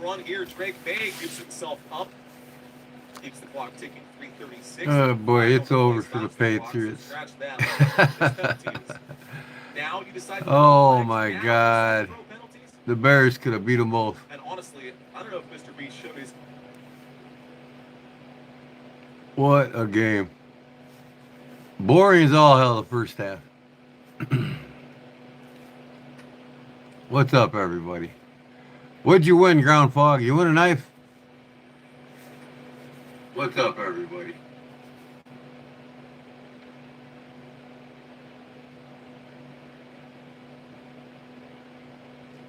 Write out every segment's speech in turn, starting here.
run here. Drake May gives himself up. Keeps the clock ticking. 3:36. Oh boy, it's over for the Patriots. Scratch that. This penalty is. Now you decide to throw Oh flags. my Now you decide to God. throw penalties. The Bears could have beat them both. And honestly, I don't know if Mr. B showed his. What a game. Boring as all hell the first half. What's up, everybody? What'd you win, Ground Fog? You win a knife? What's up, everybody?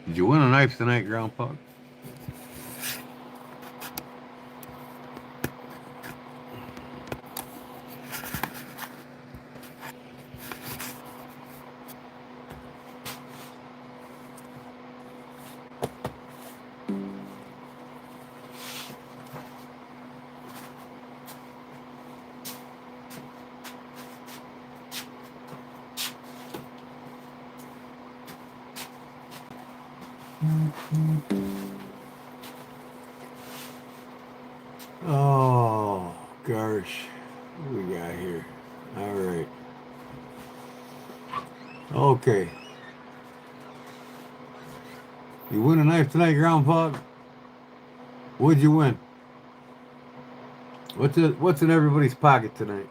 Did you win a knife tonight, Ground Fog? Oh, gosh. What we got here? All right. Okay. You win a knife tonight, Ground Fog? What'd you win? What's in everybody's pocket tonight?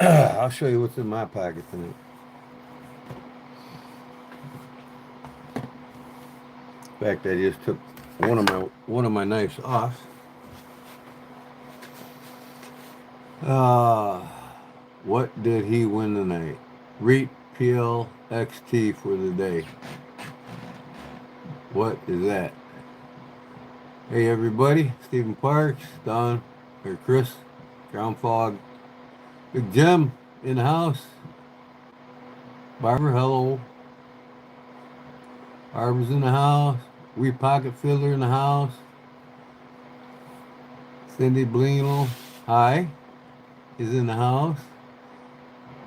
I'll show you what's in my pocket tonight. In fact, I just took one of my knives off. Uh, what did he win tonight? Reet PLXT for the day. What is that? Hey everybody, Stephen Parks, Don, or Chris, Ground Fog, Big Jim in the house. Barbara, hello. Barbara's in the house. Wee Pocket Fiddler in the house. Cindy Blino, hi, is in the house.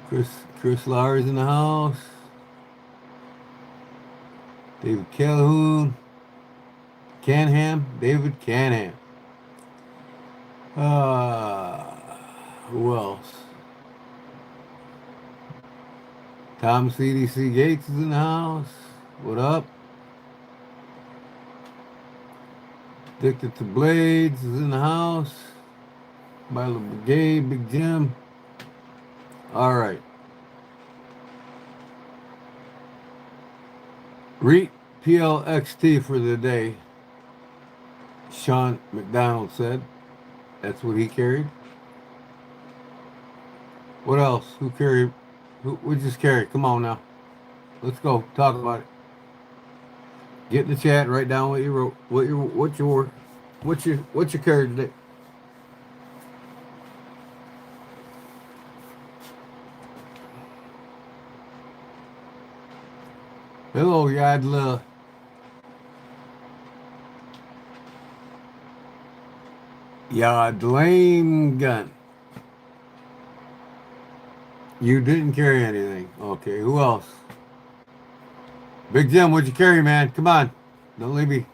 Chris Lowry's in the house. David Calhoun. David Canham. Who else? Tom CDC Gates is in the house. What up? Addicted to Blades is in the house. Milo Brigade, Big Jim. All right. Reet PLXT for the day. Sean McDonald said. That's what he carried. What else? Who carried? Who just carried? Come on now. Let's go. Talk about it. Get in the chat. Write down what you wrote. What you carried today. Hello, Yadla. Yadlame gun. You didn't carry anything. Okay, who else? Big Jim, what'd you carry, man? Come on. Don't leave me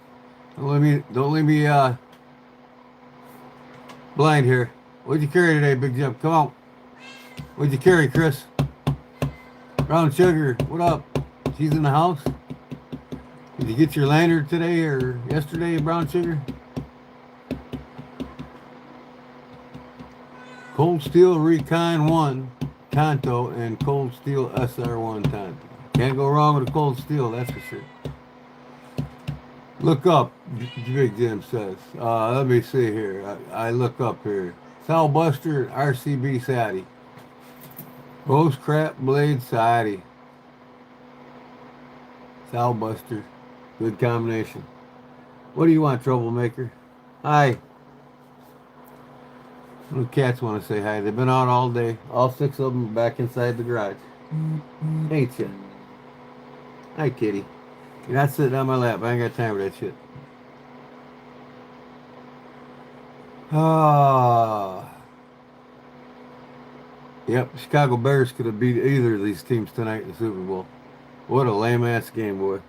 blind here. What'd you carry today, Big Jim? Come on. What'd you carry, Chris? Brown Sugar, what up? She's in the house. Did you get your lanyard today or yesterday, Brown Sugar? Cold Steel Recon 1 Tonto and Cold Steel SR1 Tonto. Can't go wrong with a Cold Steel, that's for sure. Look up, Big Jim says. Let me see here. I look up here. Sal Buster, RCB Sadie. Rose Crap Blade Sadie. Sal Buster. Good combination. What do you want, troublemaker? Hi. The cats want to say hi. They've been out all day. All 6 of them back inside the garage. Ain't ya? Hi, kitty. You're not sitting on my lap. I ain't got time for that shit. Ah, yep. Chicago Bears could have beat either of these teams tonight in the Super Bowl. What a lame ass game, boy.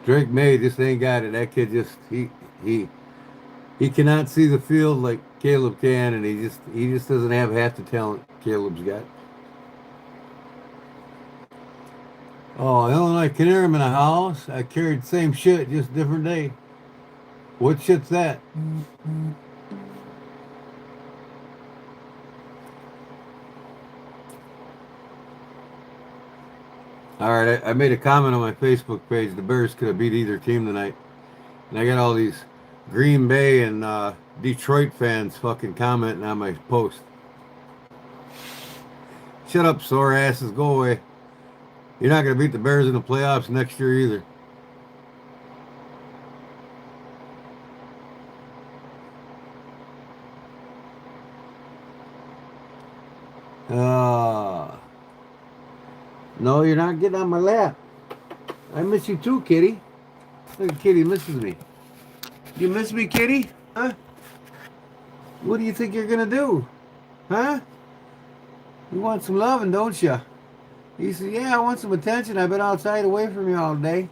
Drake May just ain't got it. That kid just he he cannot see the field like Caleb can, and he just doesn't have half the talent Caleb's got. Oh, Illinois Canary in the house. I carried the same shit, just different day. What shit's that? All right, I made a comment on my Facebook page. The Bears could have beat either team tonight, and I got all these Green Bay and Detroit fans fucking commenting on my post. Shut up, sore asses. Go away. You're not gonna beat the Bears in the playoffs next year either. Ah, no, you're not getting on my lap. I miss you too, kitty. Look, kitty misses me. You miss me, kitty? Huh? What do you think you're gonna do? Huh? You want some loving, don't you? He said, yeah, I want some attention. I've been outside away from you all day.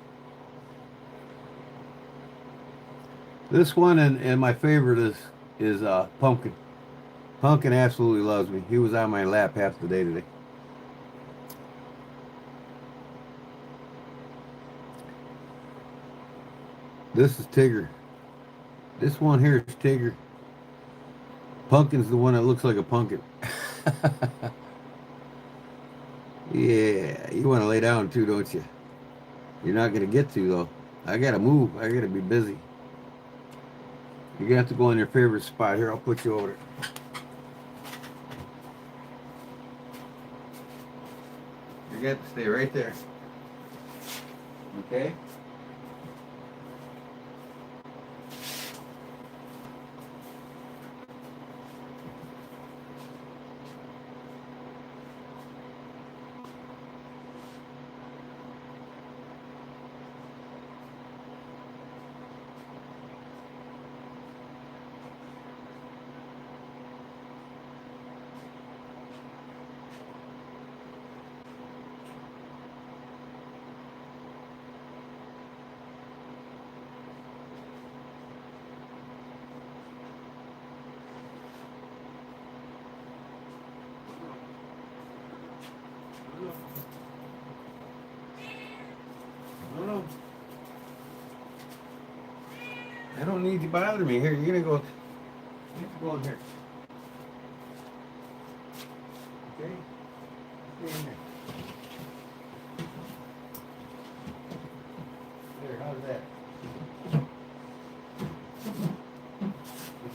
This one and my favorite is Pumpkin. Pumpkin absolutely loves me. He was on my lap half the day today. This is Tigger. This one here is Tigger. Pumpkin's the one that looks like a pumpkin. Yeah, you want to lay down too, don't you? You're not going to get to, though. I got to move. I got to be busy. You're going to have to go in your favorite spot. Here, I'll put you over there. You're going to have to stay right there. Okay? No. I don't need you to bother me. Here, you're going to go. You have to go in here. Okay? Stay in here. There, how's that?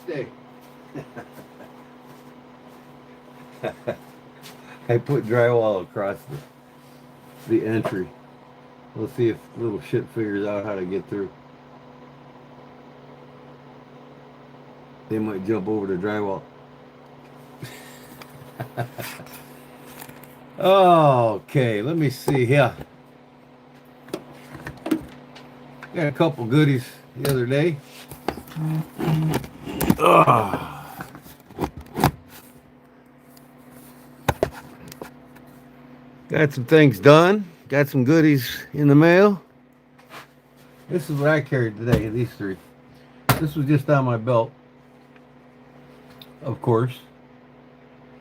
Stay. I put drywall across the entry. Let's see if little shit figures out how to get through. They might jump over the drywall. Okay, let me see here. Got a couple goodies the other day. Got some things done. Got some goodies in the mail. This is what I carried today, these three. This was just on my belt. Of course.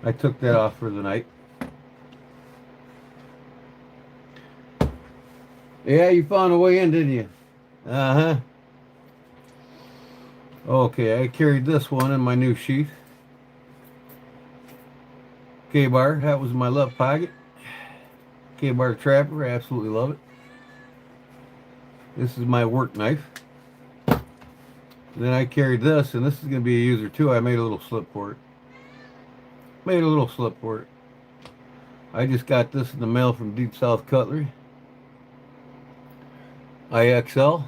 I took that off for the night. Yeah, you found a way in, didn't you? Uh-huh. Okay, I carried this one in my new sheath. K-bar, that was in my left pocket. K-bar trapper, I absolutely love it. This is my work knife. And then I carried this, and this is going to be a user too. I made a little slip for it. I just got this in the mail from Deep South Cutlery. IXL.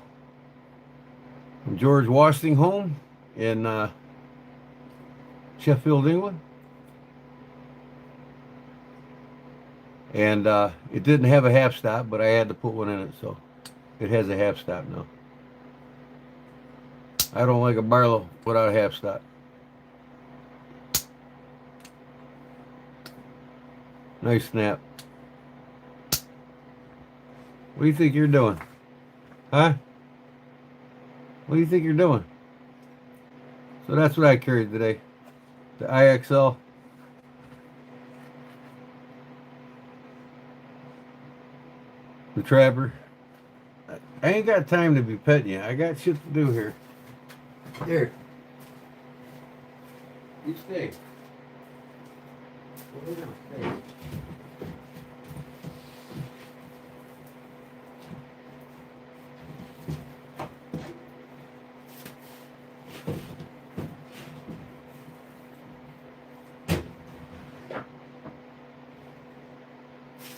From George Washington in Sheffield, England. And it didn't have a half stop, but I had to put one in it, so it has a half stop now. I don't like a Barlow without a half stop. Nice snap. What do you think you're doing? Huh? What do you think you're doing? So that's what I carried today. The IXL. The Trapper. I ain't got time to be petting you. I got shit to do here. Here. You stay. We're gonna stay.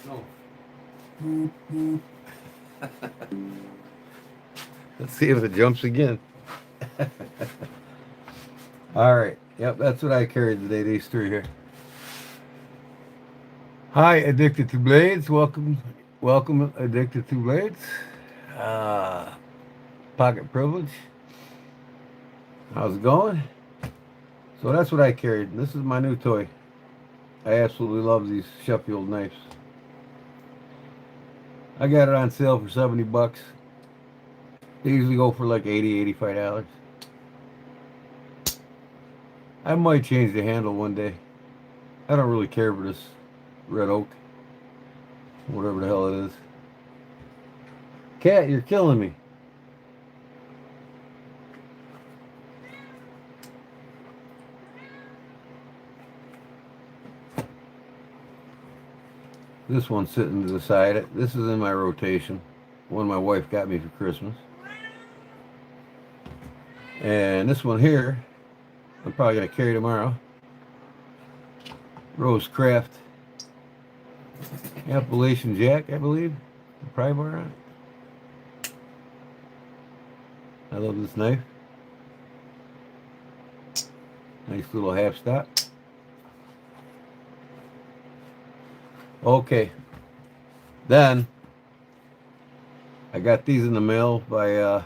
No. Let's see if it jumps again. All right. Yep, that's what I carried today, these three here. Hi, Addicted to Blades. Welcome, Addicted to Blades. Pocket Privilege. How's it going? So that's what I carried. This is my new toy. I absolutely love these Sheffield knives. I got it on sale for $70. They usually go for like $80, $85. I might change the handle one day. I don't really care for this red oak. Whatever the hell it is. Cat, you're killing me. This one's sitting to the side. This is in my rotation. One my wife got me for Christmas. And this one here, I'm probably going to carry tomorrow. Rose Craft Appalachian Jack, I believe. The pry bar on it. I love this knife. Nice little half stop. Okay. Then I got these in the mail by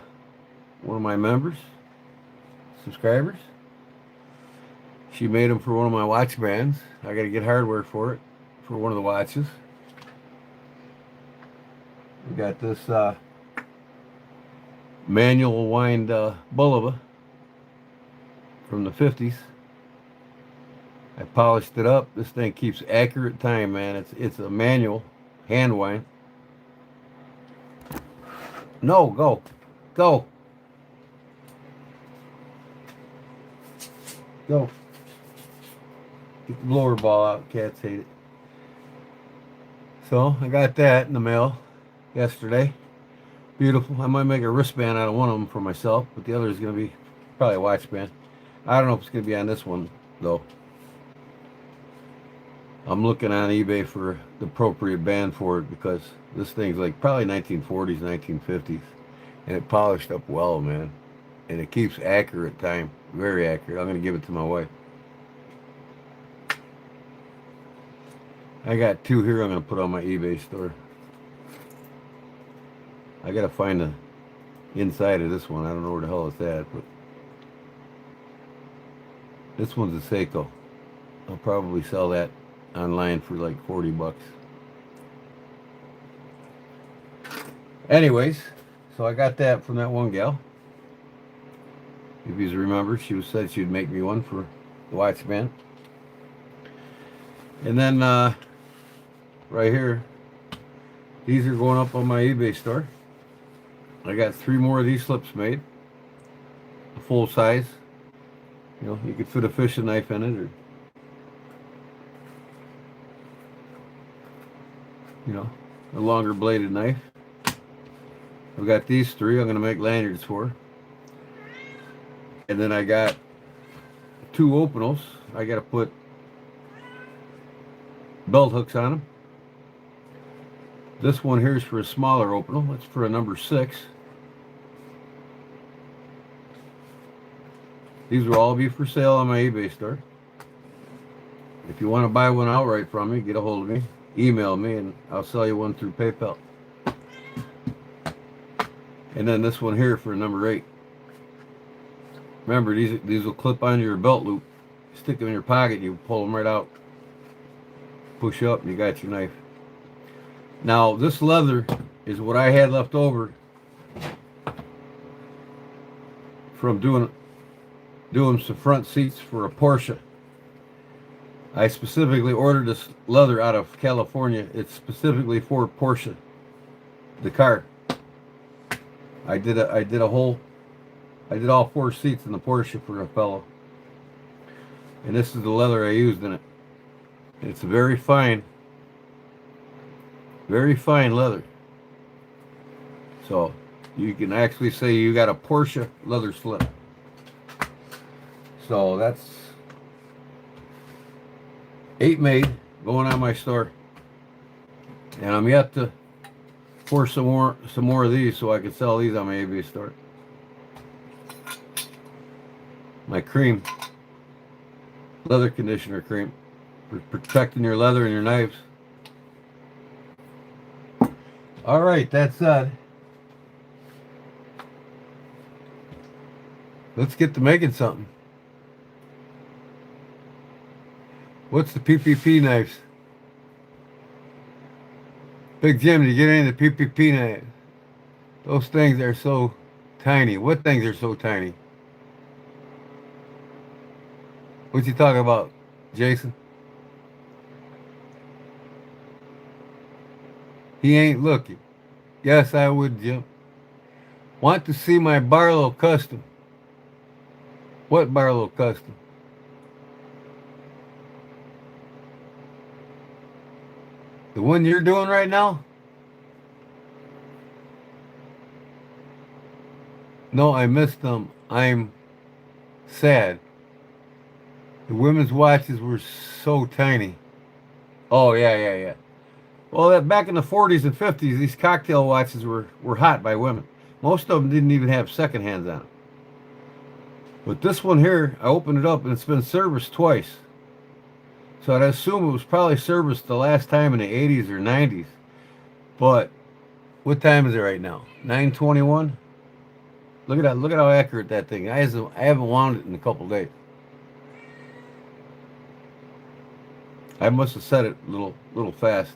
one of my members, subscribers. She made them for one of my watch bands. I got to get hardware for it, for one of the watches. We got this manual wind Bulova from the 50s. I polished it up. This thing keeps accurate time, man. It's a manual hand wind. No, go. Go. Go. Get the blower ball out. Cats hate it. So I got that in the mail yesterday. Beautiful. I might make a wristband out of one of them for myself, but the other is going to be probably a watch band. I don't know if it's going to be on this one, though. I'm looking on eBay for the appropriate band for it because this thing's like probably 1940s, 1950s. And it polished up well, man. And it keeps accurate time. Very accurate. I'm going to give it to my wife. I got two here I'm going to put on my eBay store. I got to find the inside of this one. I don't know where the hell it's at, but this one's a Seiko. I'll probably sell that online for like $40. Anyways, so I got that from that one gal. If you remember, she said she'd make me one for the watch band. And then right here, these are going up on my eBay store. I got 3 more of these slips made, full size. You know, you could fit a fishing knife in it, or you know, a longer bladed knife. I've got these 3 I'm going to make lanyards for. And then I got 2 openals. I got to put belt hooks on them. This one here is for a smaller openal. It's for a number 6. These will all be for sale on my eBay store. If you want to buy one outright from me, get a hold of me. Email me and I'll sell you one through PayPal. And then this one here for number 8. Remember, these will clip onto your belt loop. Stick them in your pocket. You pull them right out. Push up, and you got your knife. Now, this leather is what I had left over from doing some front seats for a Porsche. I specifically ordered this leather out of California. It's specifically for Porsche, the car. I did all 4 seats in the Porsche for a fellow, and this is the leather I used in it. It's very fine leather. So you can actually say you got a Porsche leather slip. So that's 8 made going on my store, and I'm yet to pour some more of these so I can sell these on my AV store. My cream, leather conditioner cream, for protecting your leather and your knives. All right, that said, let's get to making something. What's the PPP knives? Big Jim, did you get any of the PPP knives? Those things are so tiny. What things are so tiny? What you talking about, Jason? He ain't looking. Yes, I would, Jim. Want to see my Barlow custom? What Barlow custom? The one you're doing right now? No, I missed them. I'm sad. The women's watches were so tiny. Oh, yeah. Well, back in the 40s and 50s, these cocktail watches were hot by women. Most of them didn't even have second hands on them. But this one here, I opened it up and it's been serviced twice. So I'd assume it was probably serviced the last time in the 80s or 90s. But what time is it right now? 9:21? Look at that. Look at how accurate that thing is. I haven't wound it in a couple days. I must have set it a little fast.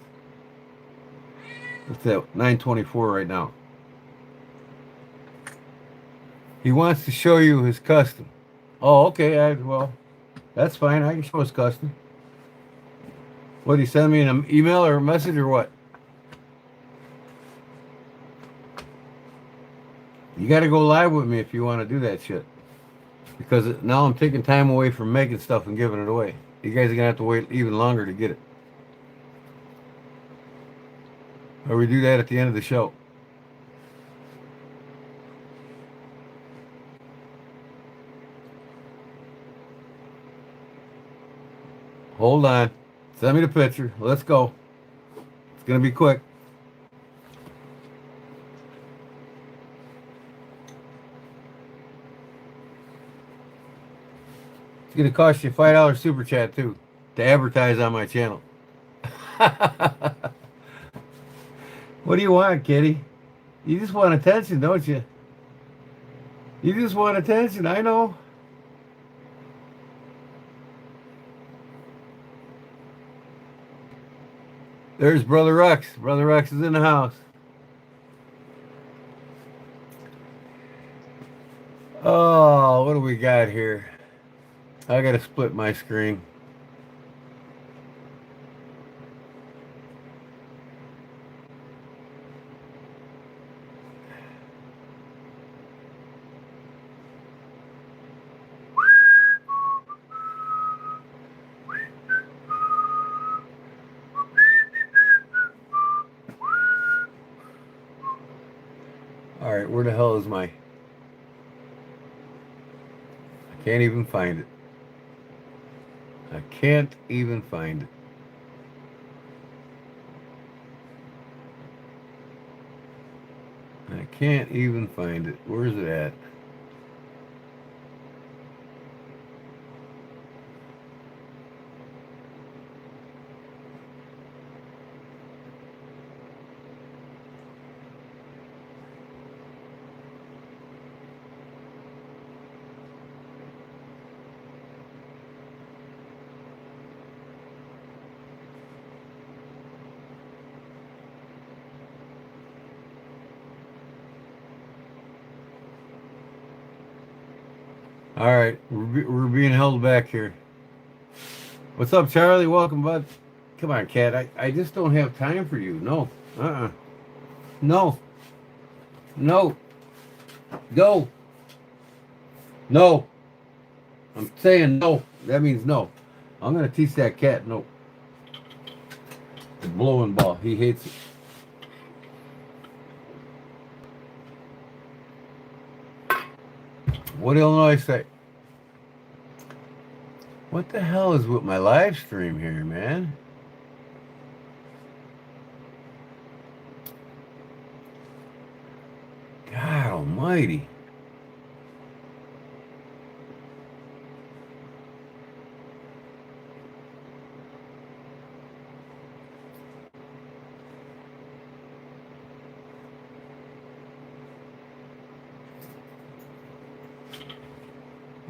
It's at 9:24 right now. He wants to show you his custom. Oh, okay. Well, that's fine. I can show his custom. What, he send me an email or a message or what? You got to go live with me if you want to do that shit. Because now I'm taking time away from making stuff and giving it away. You guys are going to have to wait even longer to get it. Or we do that at the end of the show. Hold on. Send me the picture. Let's go. It's going to be quick. It's going to cost you a $5 super chat, too, to advertise on my channel. What do you want, kitty? You just want attention, don't you? You just want attention, I know. There's Brother Rex. Brother Rex is in the house. Oh, what do we got here? I gotta split my screen. All right, where the hell is my... I can't even find it. I can't even find it. I can't even find it. Where's it at? All right, we're being held back here. What's up, Charlie? Welcome, bud. Come on, cat. I just don't have time for you. No. No. No. Go. No. I'm saying no. That means no. I'm gonna teach that cat no. The blowing ball. He hates it. What Illinois say? What the hell is with my live stream here, man? God almighty.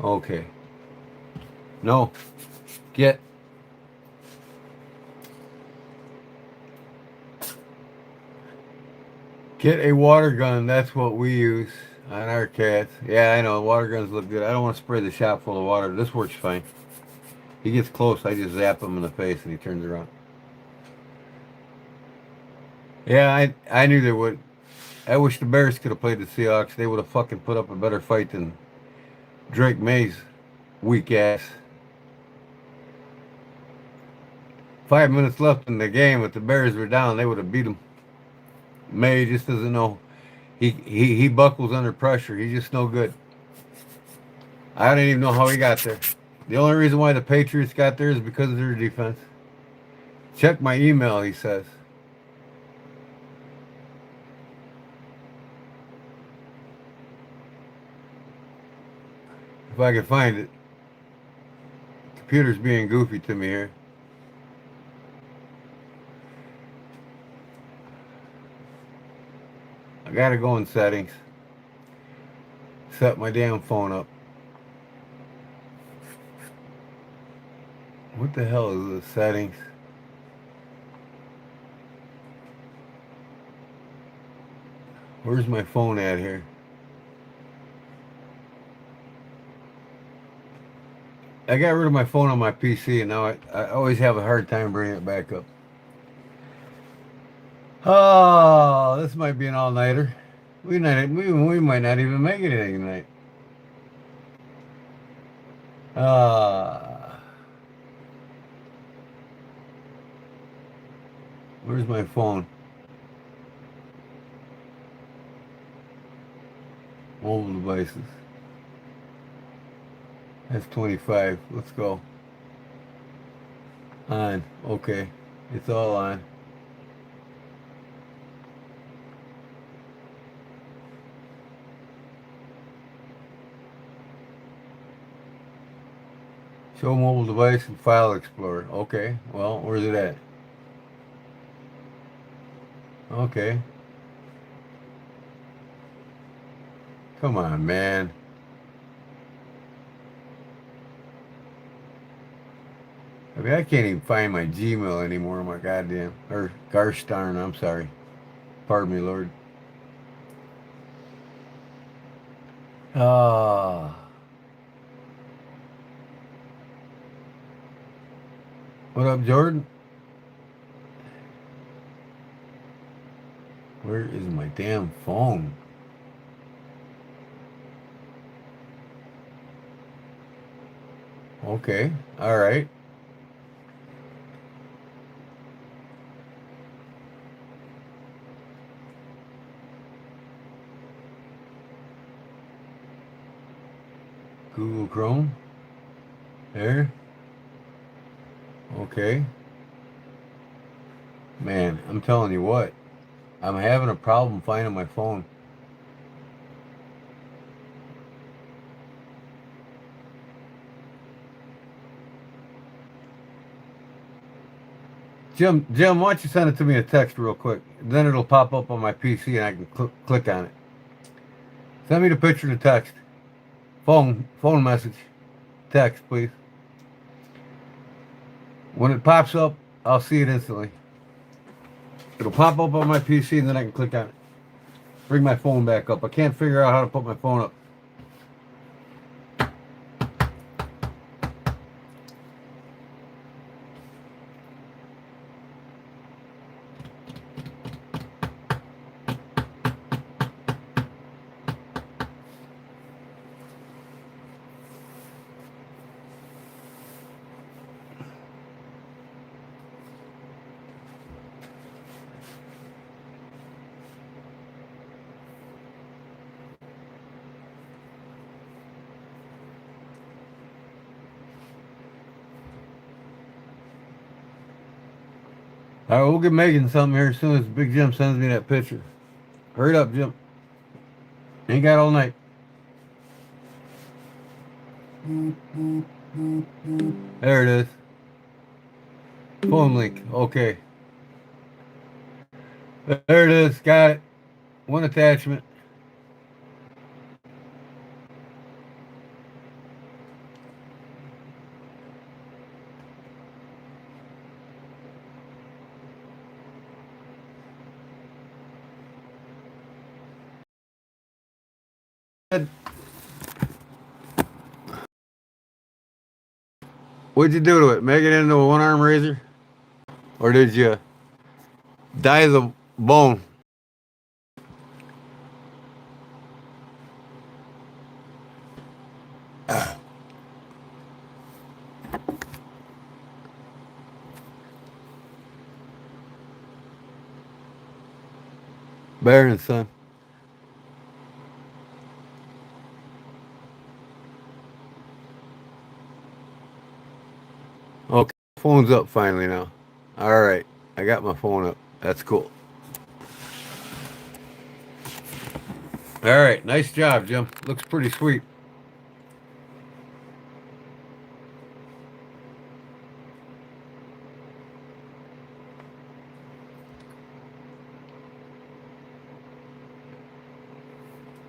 Okay. No. Get. Get a water gun. That's what we use on our cats. Yeah, I know. Water guns look good. I don't want to spray the shop full of water. This works fine. He gets close. I just zap him in the face and he turns around. Yeah, I knew they would. I wish the Bears could have played the Seahawks. They would have fucking put up a better fight than Drake May's weak ass. 5 minutes left in the game. If the Bears were down, they would have beat them. May just doesn't know. He buckles under pressure. He's just no good. I don't even know how he got there. The only reason why the Patriots got there is because of their defense. Check my email, he says. If I can find it. Computer's being goofy to me here. I gotta go in settings. Set my damn phone up. What the hell is the settings? Where's my phone at here? I got rid of my phone on my PC and now I always have a hard time bringing it back up. Oh, this might be an all-nighter. We might not even make it tonight. Where's my phone? Mobile devices. That's 25. Let's go. On. Okay. It's all on. Show mobile device and file explorer. Okay. Well, where's it at? Okay. Come on, man. I mean, I can't even find my Gmail anymore. My goddamn, or gosh darn, I'm sorry. Pardon me, Lord. Ah. What up, Jordan? Where is my damn phone? Okay. All right. Google Chrome. There. Okay. Man, I'm telling you what. I'm having a problem finding my phone. Jim, why don't you send it to me a text real quick? Then it'll pop up on my PC and I can click on it. Send me the picture to text. Phone message. Text, please. When it pops up, I'll see it instantly. It'll pop up on my PC and then I can click on it. Bring my phone back up. I can't figure out how to put my phone up. All right, we'll get Megan something here as soon as Big Jim sends me that picture. Hurry up, Jim. Ain't got all night. There it is. Phone link. Okay. There it is. Got it. One attachment. What'd you do to it? Make it into a one-arm razor? Or did you dye the bone? Baron, son. Okay, phone's up finally now. All right, I got my phone up. That's cool. All right, nice job, Jim. Looks pretty sweet.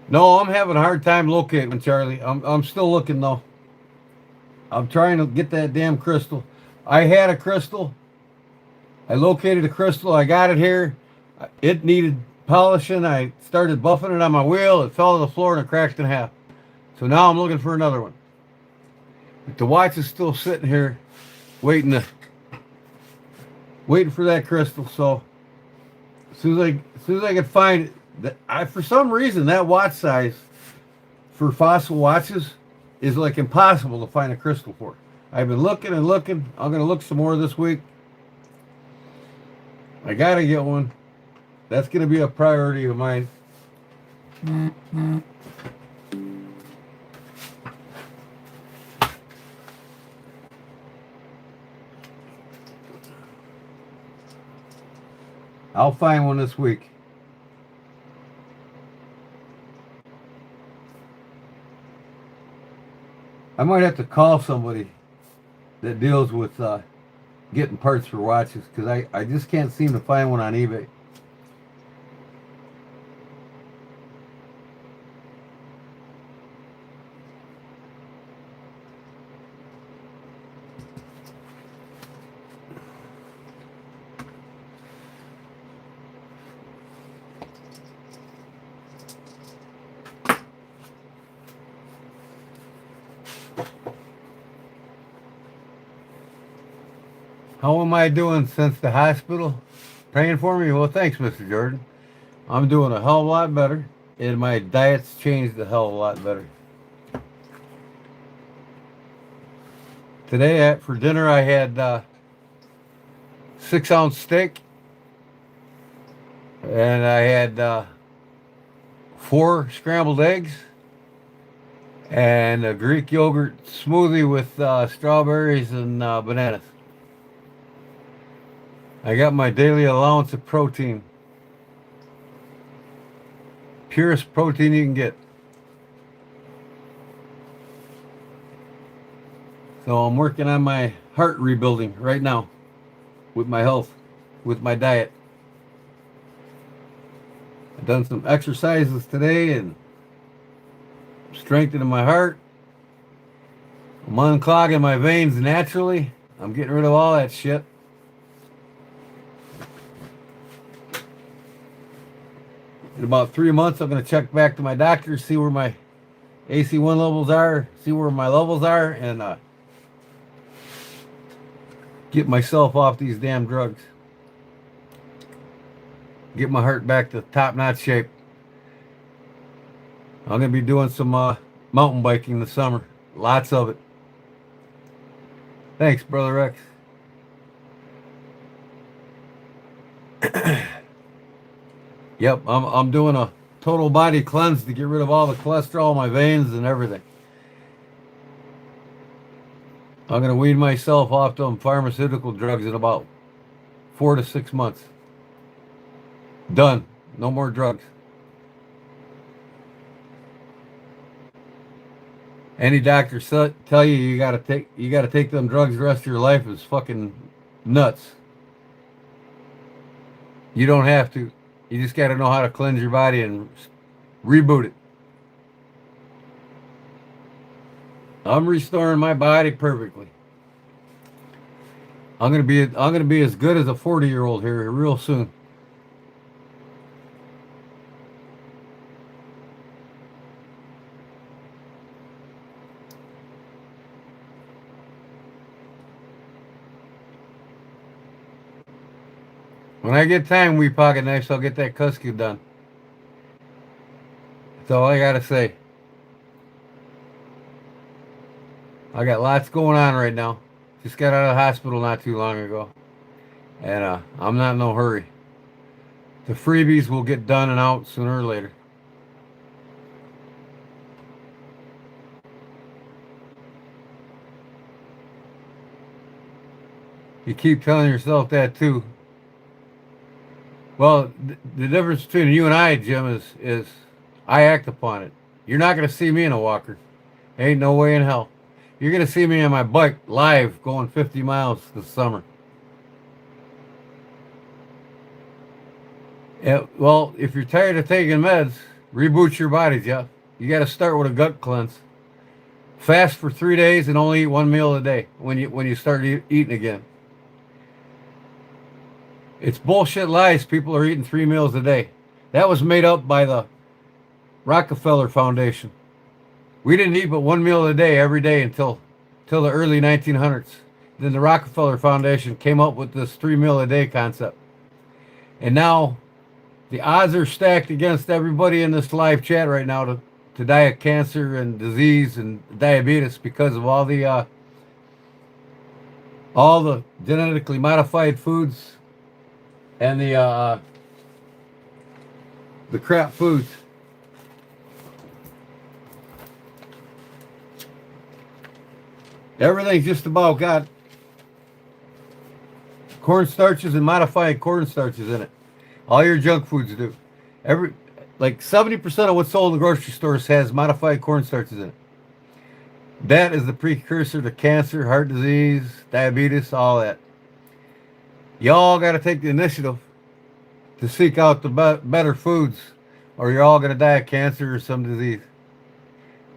No, I'm having a hard time locating Charlie. I'm still looking though. I'm trying to get that damn crystal. I had a crystal. I located a crystal. I got it here. It needed polishing. I started buffing it on my wheel. It fell to the floor and it cracked in half. So now I'm looking for another one. But the watch is still sitting here waiting for that crystal. So as soon as I can find it, for some reason that watch size for fossil watches is like impossible to find a crystal for. I've been looking and looking. I'm gonna look some more this week. I gotta get one. That's gonna be a priority of mine. I'll find one this week. I might have to call somebody that deals with getting parts for watches because I just can't seem to find one on eBay. How am I doing since the hospital? Praying for me? Well, thanks, Mr. Jordan. I'm doing a hell of a lot better, and my diet's changed a hell of a lot better. Today, for dinner, I had 6-ounce steak, and I had 4 scrambled eggs, and a Greek yogurt smoothie with strawberries and bananas. I got my daily allowance of protein. Purest protein you can get. So I'm working on my heart rebuilding right now with my health, with my diet. I've done some exercises today and strengthening my heart. I'm unclogging my veins naturally. I'm getting rid of all that shit. In about 3 months, I'm going to check back to my doctor, see where my AC1 levels are, see where my levels are, and get myself off these damn drugs. Get my heart back to top-notch shape. I'm going to be doing some mountain biking this summer. Lots of it. Thanks, Brother Rex. Yep, I'm doing a total body cleanse to get rid of all the cholesterol in my veins and everything. I'm going to wean myself off them pharmaceutical drugs in about 4 to 6 months. Done. No more drugs. Any doctor tell you you gotta take them drugs the rest of your life is fucking nuts. You don't have to. You just gotta know how to cleanse your body and reboot it. I'm restoring my body perfectly. I'm gonna be as good as a 40-year-old here real soon. When I get time, we pocket knives, I'll get that Cusco done. That's all I gotta say. I got lots going on right now. Just got out of the hospital not too long ago. And I'm not in no hurry. The freebies will get done and out sooner or later. You keep telling yourself that too. Well, the difference between you and I, Jim, is I act upon it. You're not going to see me in a walker. Ain't no way in hell. You're going to see me on my bike live going 50 miles this summer. Yeah, well, if you're tired of taking meds, reboot your body, Jeff. You got to start with a gut cleanse. Fast for 3 days and only eat one meal a day when you start eating again. It's bullshit lies. People are eating 3 meals a day. That was made up by the Rockefeller Foundation. We didn't eat but 1 meal a day every day until the early 1900s. Then the Rockefeller Foundation came up with this 3 meal a day concept. And now the odds are stacked against everybody in this live chat right now to die of cancer and disease and diabetes because of all the genetically modified foods and the crap foods. Everything's just about got cornstarches and modified cornstarches in it. All your junk foods do. Like 70% of what's sold in the grocery stores has modified cornstarches in it. That is the precursor to cancer, heart disease, diabetes, all that. Y'all got to take the initiative to seek out the better foods, or you're all going to die of cancer or some disease.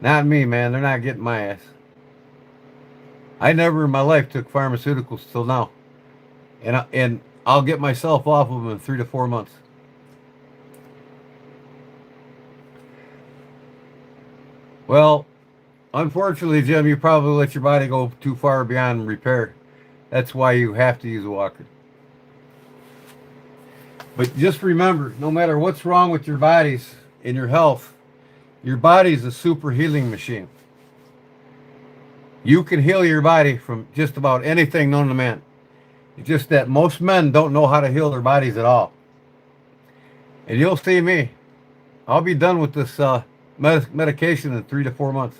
Not me, man. They're not getting my ass. I never in my life took pharmaceuticals till now. And I'll get myself off of them in 3 to 4 months. Well, unfortunately, Jim, you probably let your body go too far beyond repair. That's why you have to use a walker. But just remember, no matter what's wrong with your bodies and your health, your body's a super healing machine. You can heal your body from just about anything known to man. It's just that most men don't know how to heal their bodies at all. And you'll see me. I'll be done with this medication in 3 to 4 months.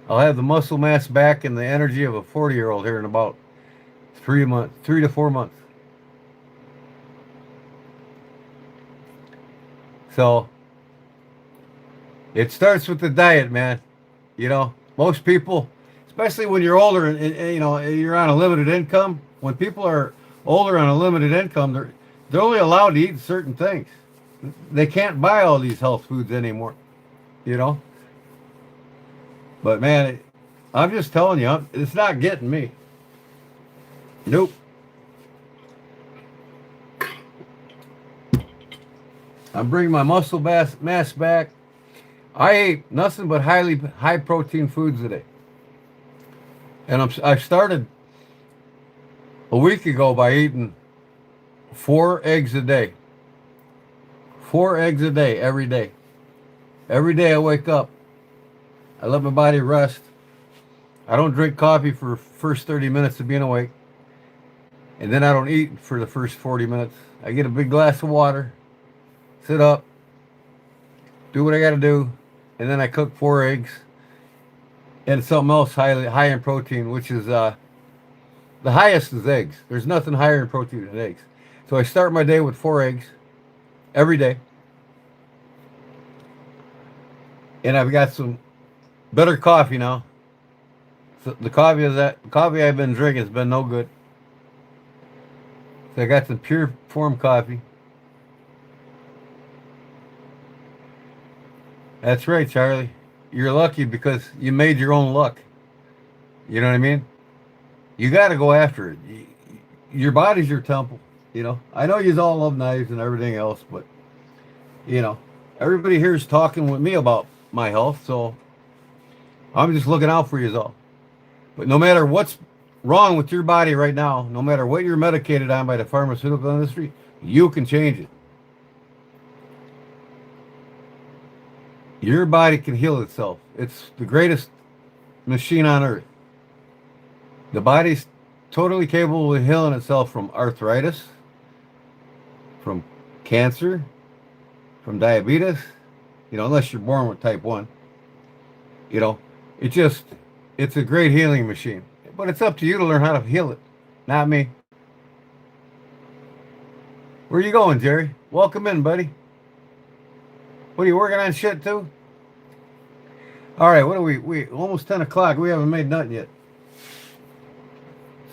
I'll have the muscle mass back and the energy of a 40-year-old here in about 3 to 4 months. So it starts with the diet, man. You know, most people, especially when you're older and you know you're on a limited income. When people are older on a limited income, they're only allowed to eat certain things. They can't buy all these health foods anymore. You know. But man, I'm just telling you, it's not getting me. Nope. I'm bringing my muscle mass back. I ate nothing but high protein foods today. And I started a week ago by eating 4 eggs a day. 4 eggs a day, every day. Every day I wake up. I let my body rest. I don't drink coffee for the first 30 minutes of being awake. And then I don't eat for the first 40 minutes. I get a big glass of water, sit up, do what I got to do, and then I cook 4 eggs and something else high in protein, which is The highest is eggs. There's nothing higher in protein than eggs. So I start my day with 4 eggs every day. And I've got some better coffee now. So the coffee I've been drinking has been no good. So I got some pure form coffee. That's right, Charlie. You're lucky because you made your own luck. You know what I mean? You got to go after it. Your body's your temple. You know. I know you all love knives and everything else, but you know, everybody here is talking with me about my health, so I'm just looking out for you all. But no matter what's wrong with your body right now, no matter what you're medicated on by the pharmaceutical industry, you can change it. Your body can heal itself. It's the greatest machine on earth. The body's totally capable of healing itself from arthritis, from cancer, from diabetes, you know, unless you're born with type 1. You know, it's a great healing machine. But it's up to you to learn how to heal it, not me. Where are you going, Jerry? Welcome in, buddy. What are you working on shit too? All right, what are we almost 10 o'clock. We haven't made nothing yet.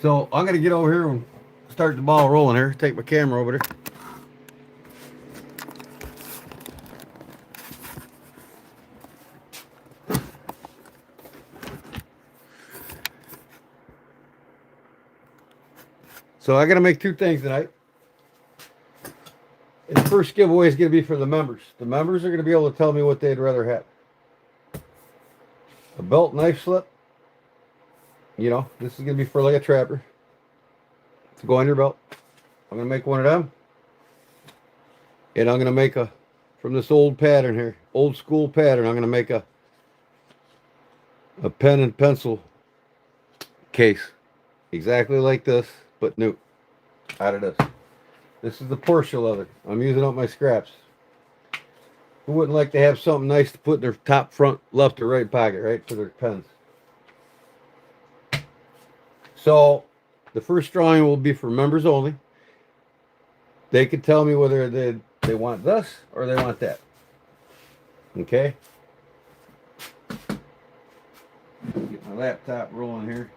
So I'm going to get over here and start the ball rolling here. Take my camera over there. So I got to make 2 things tonight. And the first giveaway is going to be for the members. The members are going to be able to tell me what they'd rather have. A belt knife slip. You know, this is going to be for like a trapper. To go on your belt. I'm going to make one of them. And I'm going to make from this old pattern here, old school pattern, I'm going to make a pen and pencil case. Exactly like this, but new. Out of this. This is the Porsche leather. I'm using up my scraps. Who wouldn't like to have something nice to put in their top, front, left, or right pocket, right, for their pens? So, the first drawing will be for members only. They can tell me whether they want this or they want that. Okay? Get my laptop rolling here.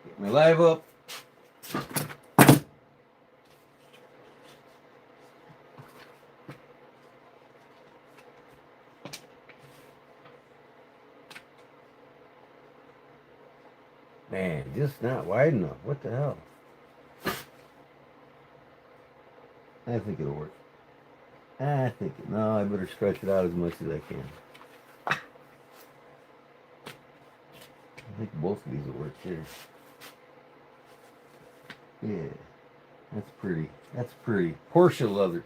Get my live up. Man, just not wide enough. What the hell? I think it'll work. No, I better stretch it out as much as I can. I think both of these will work here. Yeah, that's pretty. That's pretty. Porsche leather.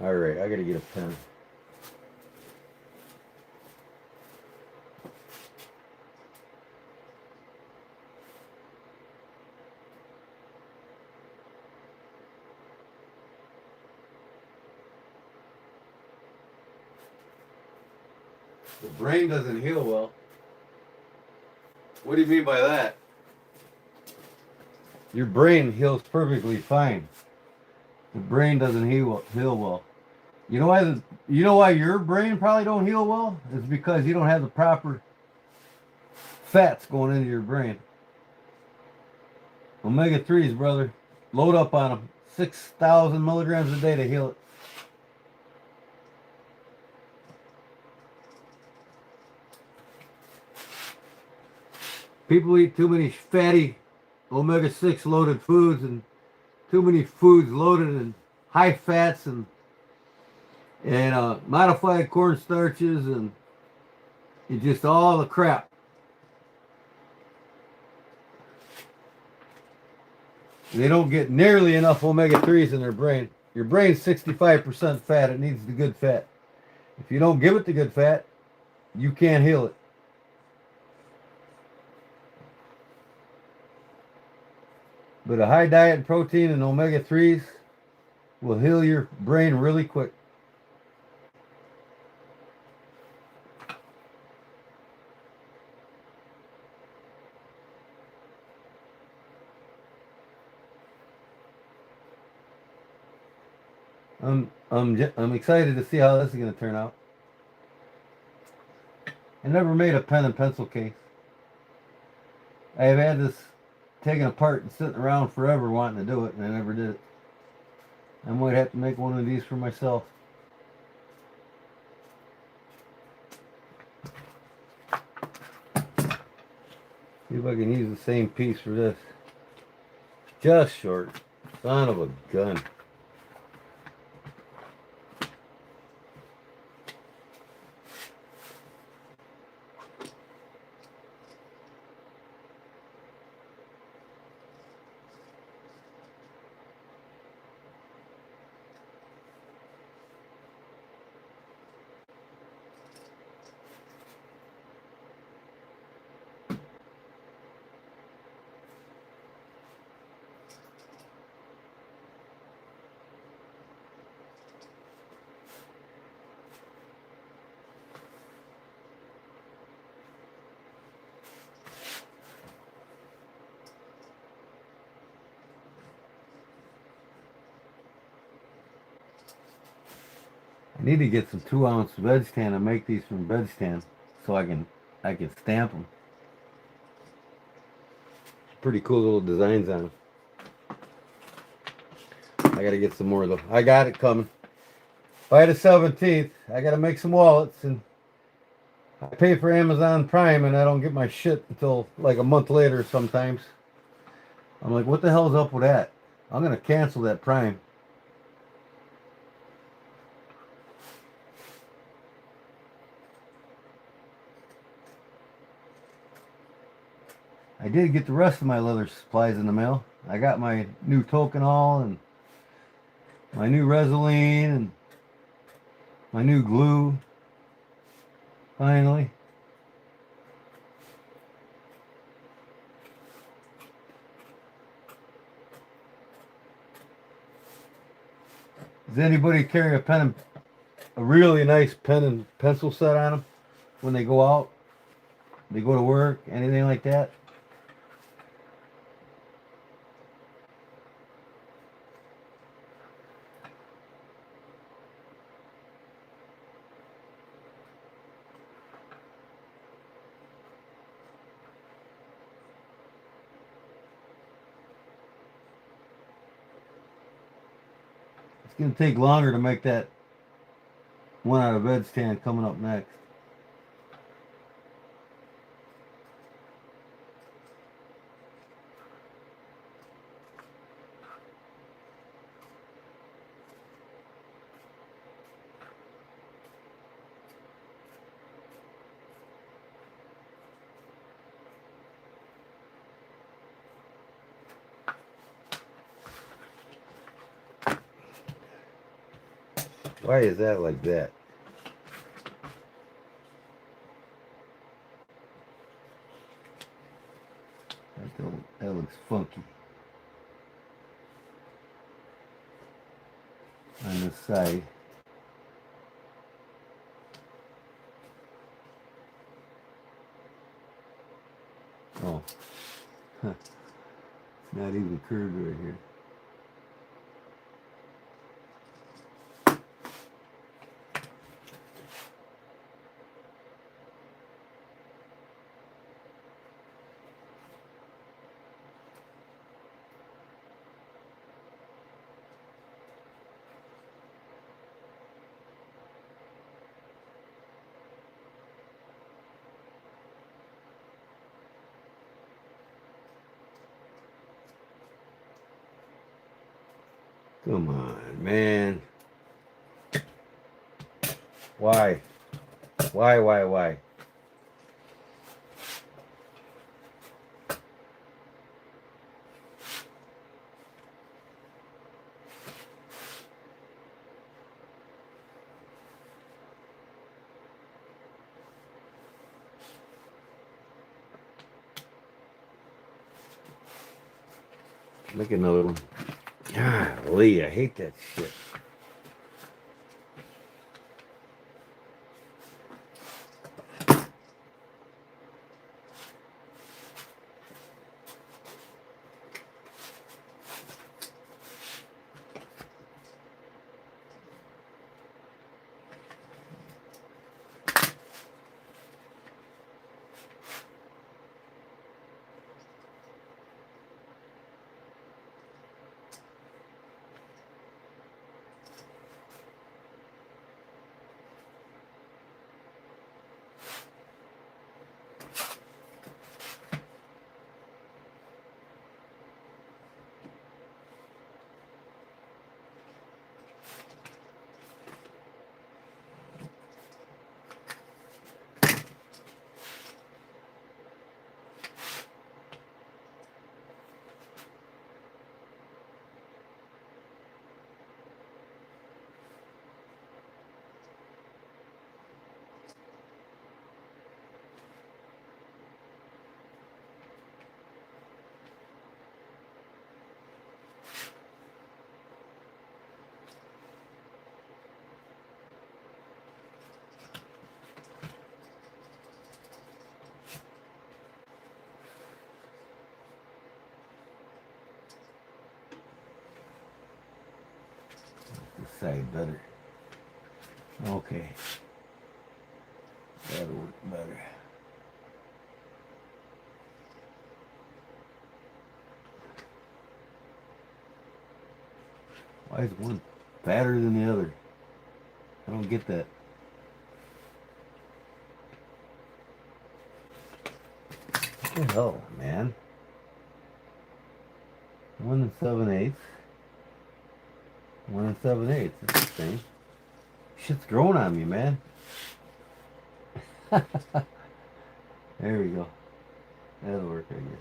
All right, I gotta get a pen. The brain doesn't heal well. What do you mean by that? Your brain heals perfectly fine. The brain doesn't heal well. You know why your brain probably don't heal well? It's because you don't have the proper fats going into your brain. Omega-3s, brother. Load up on them. 6,000 milligrams a day to heal it. People eat too many fatty omega-6 loaded foods and too many foods loaded in high fats and modified cornstarches and just all the crap. They don't get nearly enough omega-3s in their brain. Your brain's 65% fat. It needs the good fat. If you don't give it the good fat, you can't heal it. But a high diet in protein and omega-3s will heal your brain really quick. I'm excited to see how this is going to turn out. I never made a pen and pencil case. I have had this taken apart and sitting around forever wanting to do it, and I never did it. I might have to make one of these for myself. See if I can use the same piece for this. Just short. Son of a gun. I need to get some 2-ounce veg tan and make these from veg tan so I can stamp them. Pretty cool little designs on them. I gotta get some more of those. I got it coming. By the 17th, I gotta make some wallets, and I pay for Amazon Prime and I don't get my shit until like a month later sometimes. I'm like, what the hell's up with that? I'm gonna cancel that Prime. I did get the rest of my leather supplies in the mail. I got my new Tokenol and my new Resolene and my new glue. Finally. Does anybody carry a really nice pen and pencil set on them when they go out? They go to work, anything like that? It's going to take longer to make that one out of veg tan coming up next. Why is that like that? That looks funky. On this side. Oh. It's not even curved right here. Come on, man. Why? Why? Make another one. Golly, I hate that shit. This side better. Okay. That'll work better. Why is one fatter than the other? I don't get that. What the hell, man? 1 7/8. 1 7/8. That's the same. Shit's growing on me, man. There we go. That'll work, I guess.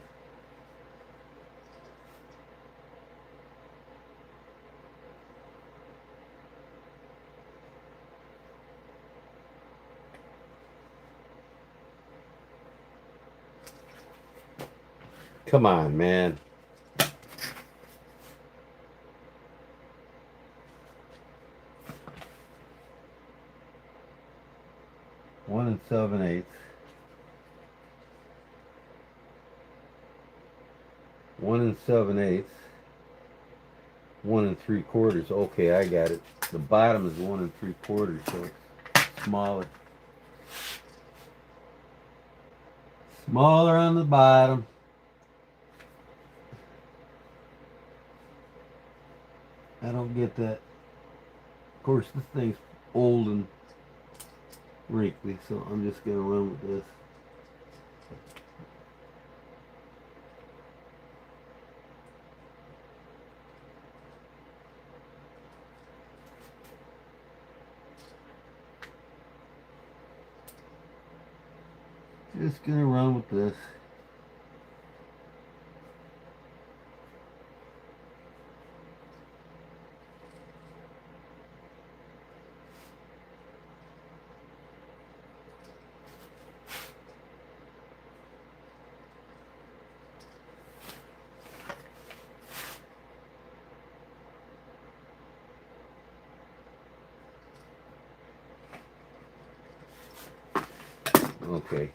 Come on, man. One 7/8. 1 7/8. 1 3/4. Okay, I got it. The bottom is 1 3/4, so it's smaller. Smaller on the bottom. I don't get that. Of course, this thing's old and wrinkly, so I'm just gonna run with this. Just gonna run with this. Okay.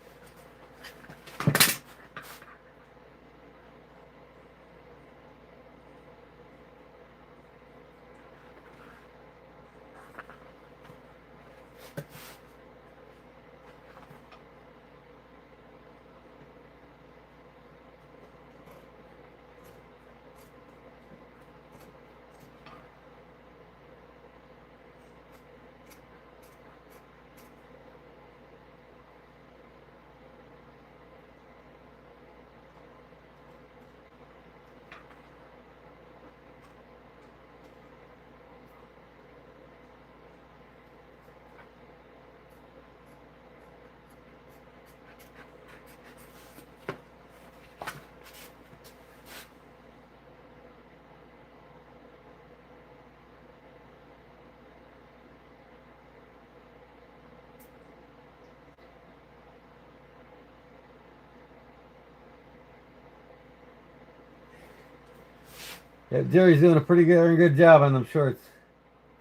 Yeah, Jerry's doing a pretty good job on them shorts.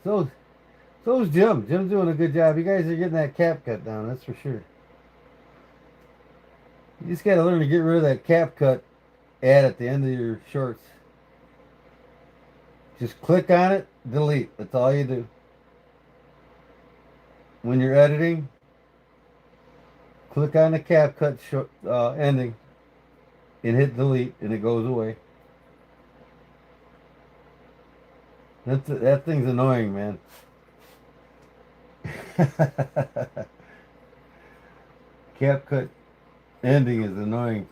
So is Jim. Jim's doing a good job. You guys are getting that cap cut down, that's for sure. You just got to learn to get rid of that cap cut ad at the end of your shorts. Just click on it, delete. That's all you do. When you're editing, click on the cap cut ending and hit delete, and it goes away. That thing's annoying, man. Cap cut ending is annoying.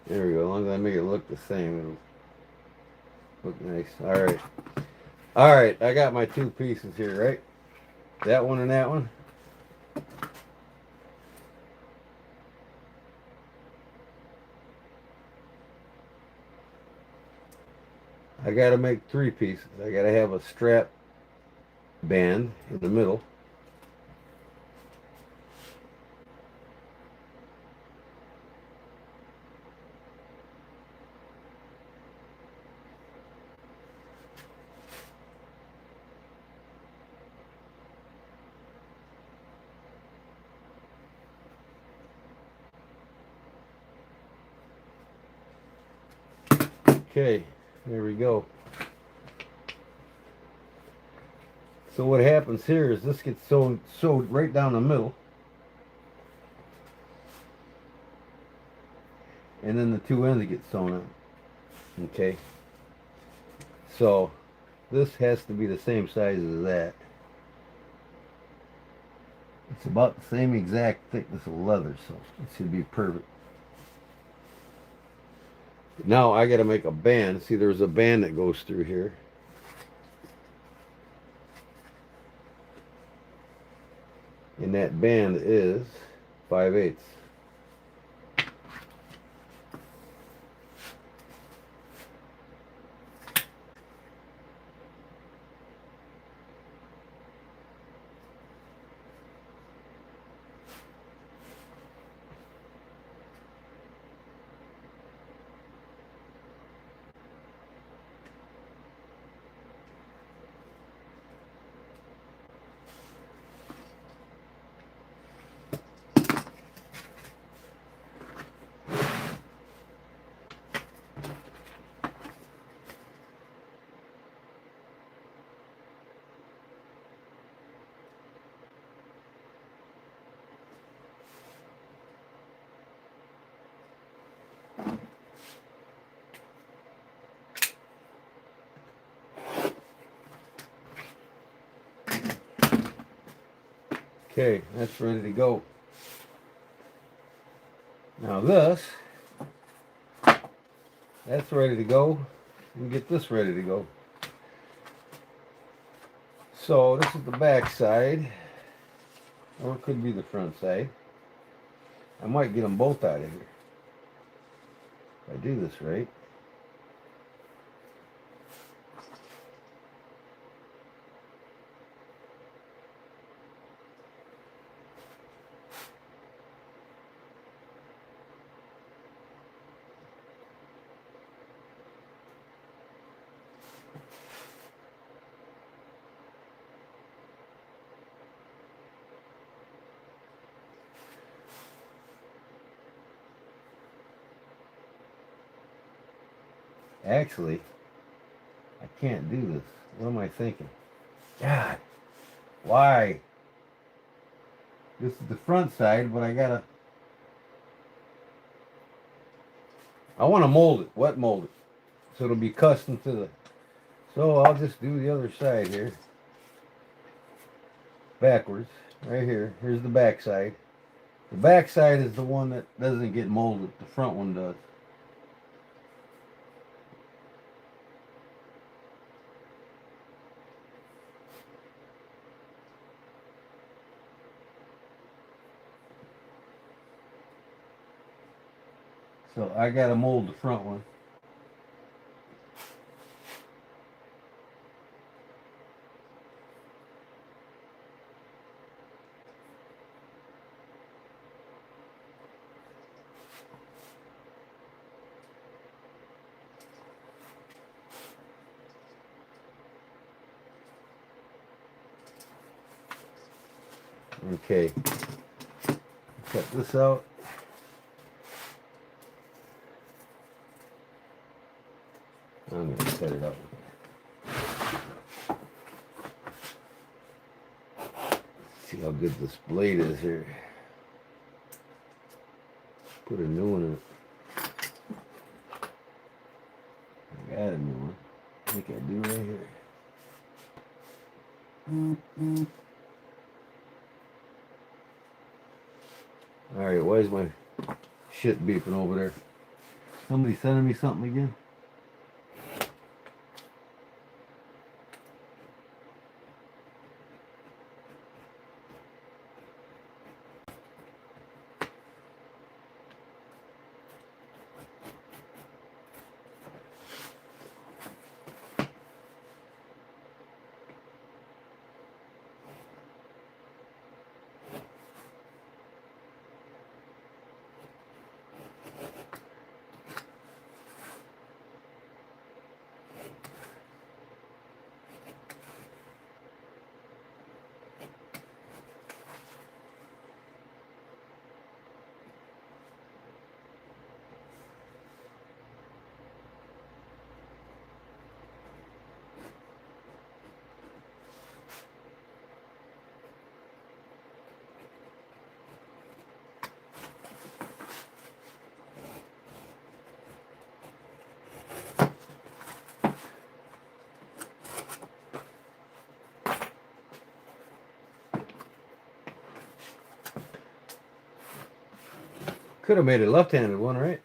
There we go. As long as I make it look the same, it'll look nice. All right. All right. I got my two pieces here, right? That one and that one. I got to make three pieces. I got to have a strap band in the middle. Okay, there we go. So what happens here is this gets sewed right down the middle. And then the two ends get sewn on. Okay. So this has to be the same size as that. It's about the same exact thickness of leather, so it should be perfect. Now I got to make a band. See, there's a band that goes through here. And that band is 5/8. Okay, that's ready to go. Now that's ready to go. And get this ready to go. So this is the back side, or it could be the front side. I might get them both out of here if I do this right. Actually, I can't do this. What am I thinking? God, why? This is the front side, but I want to mold it, wet mold it, so it'll be custom to the, so I'll just do the other side here. Backwards, right here. Here's the back side. The back side is the one that doesn't get molded. The front one does. So I gotta mold the front one. Okay. Cut this out. I'm going to cut it out. See how good this blade is here. Put a new one in it. I got a new one. I think I do right here. Alright, why is my shit beeping over there? Somebody sending me something again? Could have made a left-handed one, right?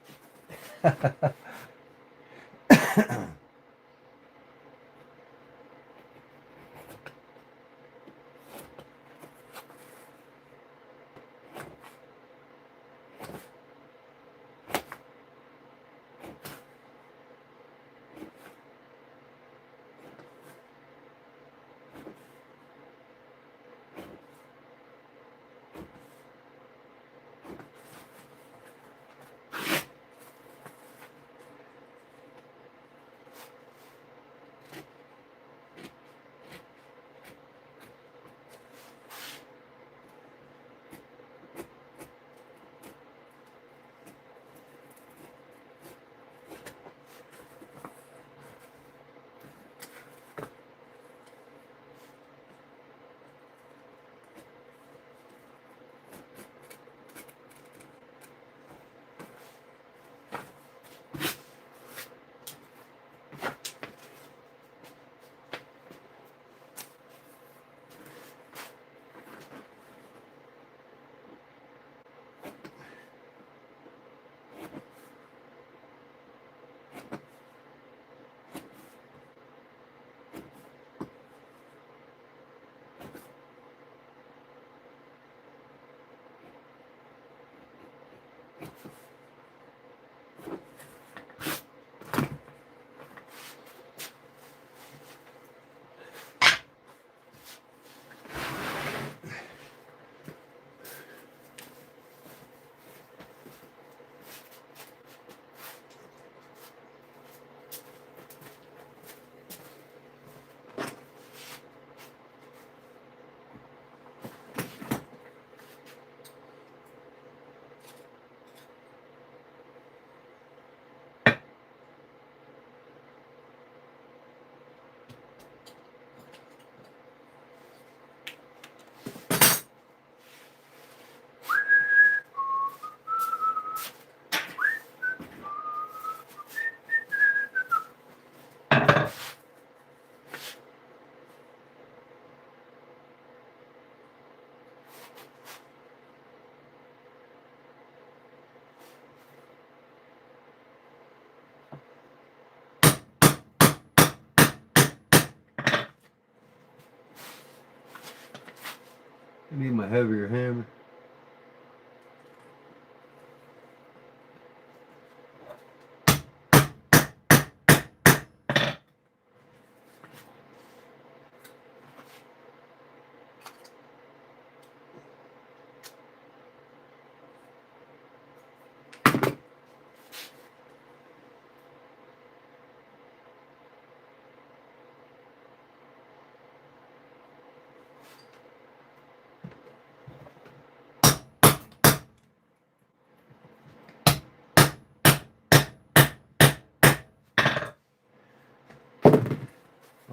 I need my heavier hammer.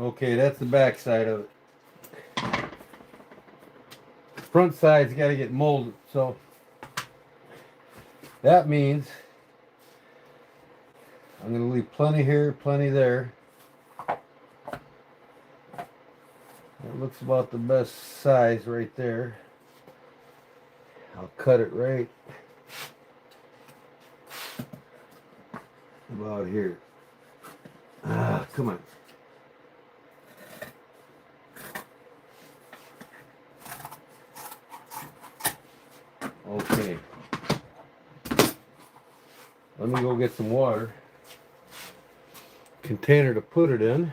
Okay, that's the back side of it. Front side's got to get molded, so that means I'm going to leave plenty here, plenty there. That looks about the best size right there. I'll cut it right about here. Ah, come on. Okay. Let me go get some water. Container to put it in.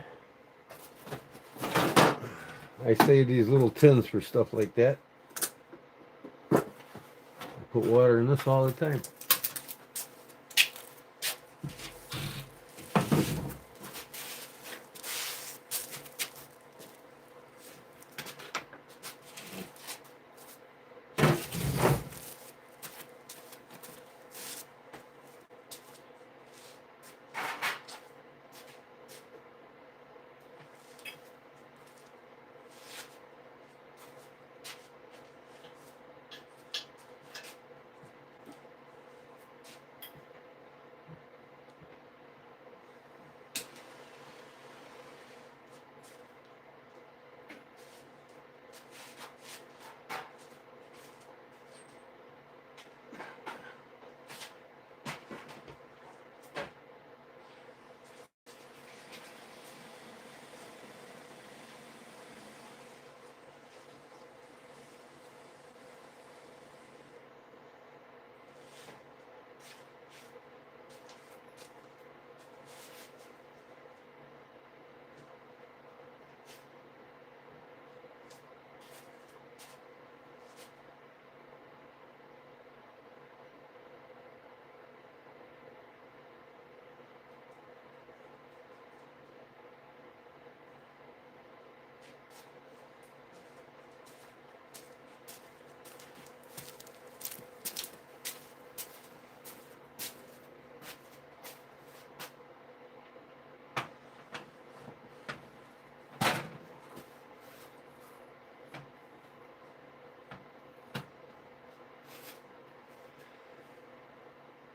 I save these little tins for stuff like that. I put water in this all the time.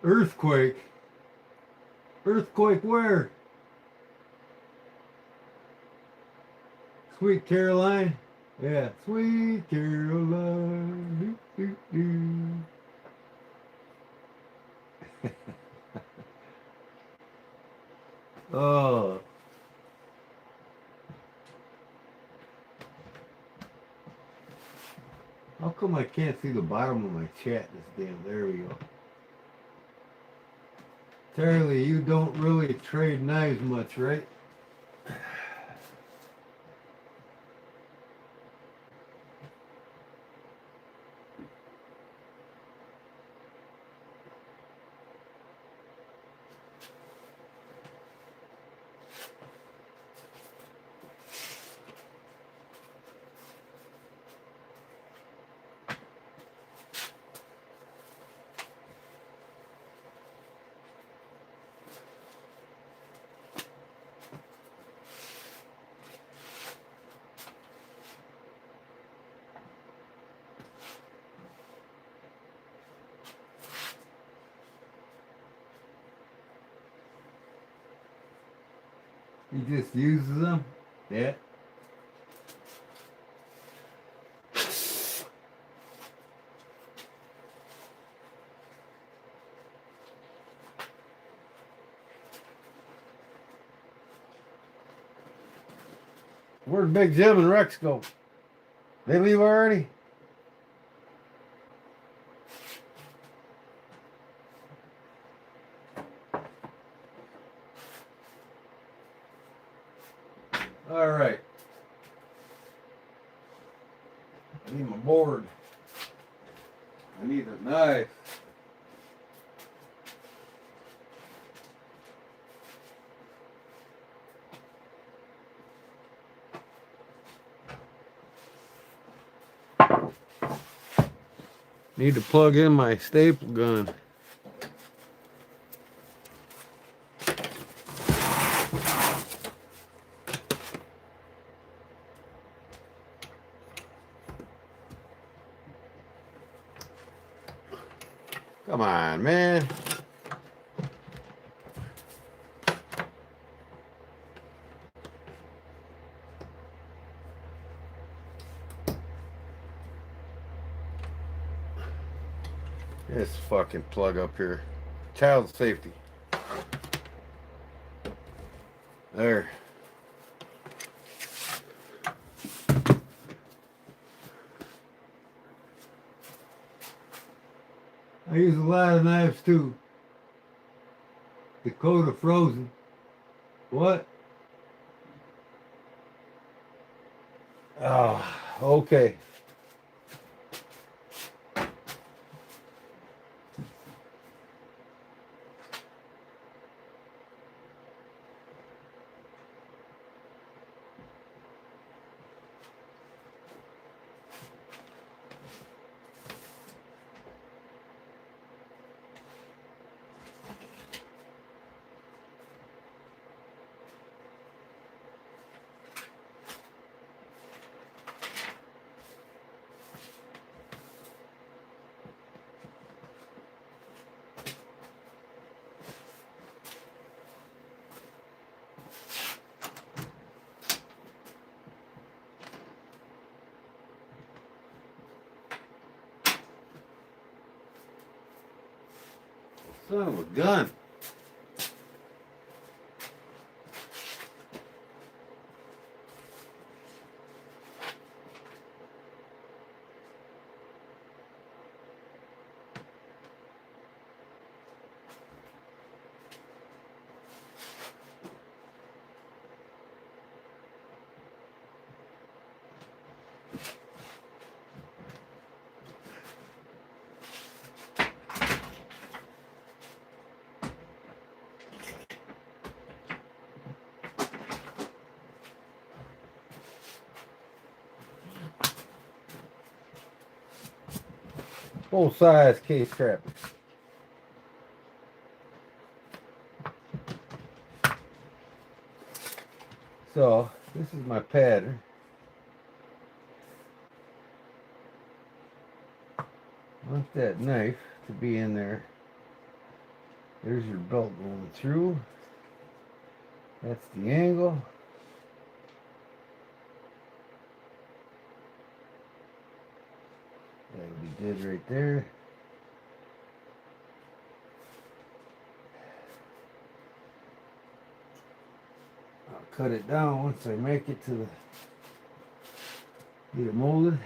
Earthquake. Earthquake where? Sweet Caroline? Yeah, Sweet Caroline. Doo, doo, doo. Oh. How come I can't see the bottom of my chat this damn? There we go. Charlie, you don't really trade knives much, right? He just uses them? Yeah. Where'd Big Jim and Rex go? They leave already? All right. I need my board. I need a knife. Need to plug in my staple gun. Come on, man. This fucking plug up here. Child safety. There. I use a lot of knives too. Dakota frozen. What? Oh, okay. Son of a gun. Full size case trap. So this is my pattern. I want that knife to be in there. There's your belt going through. That's the angle. That'll be good right there. I'll cut it down once I make it to the, get it molded.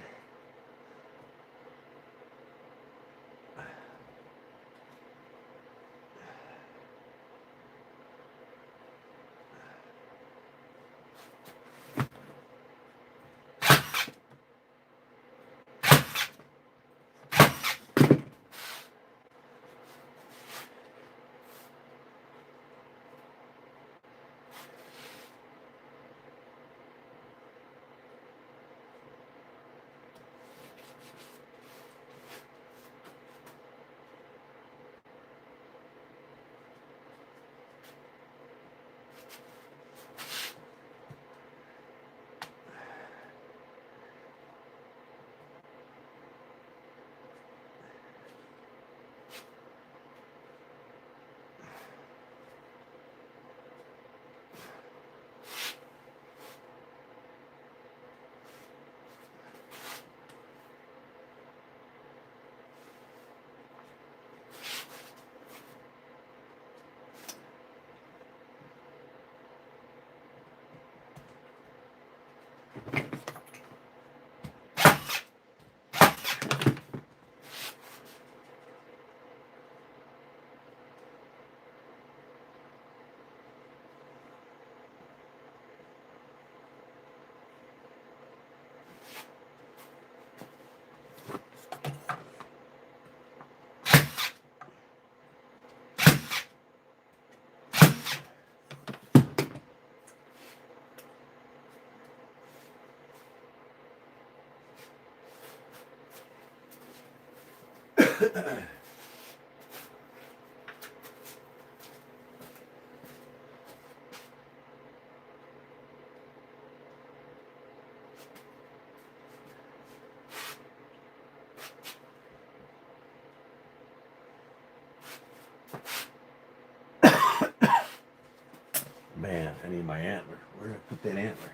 I need my antler. Where did I put that antler?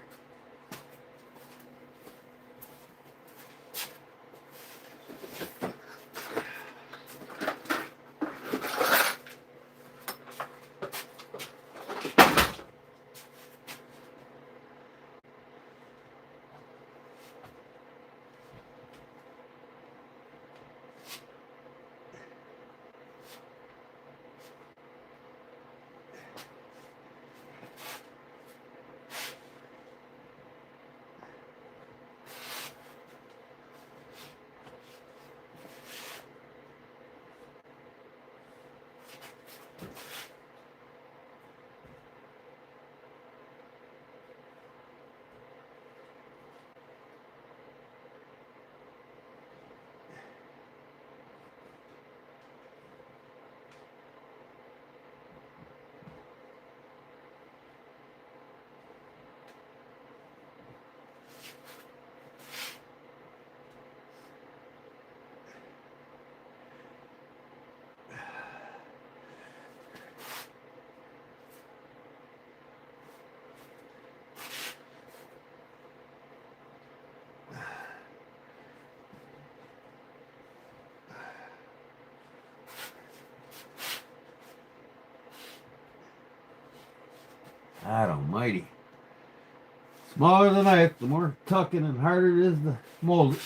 God almighty. Smaller the knife, the more tucking and harder it is to mold it.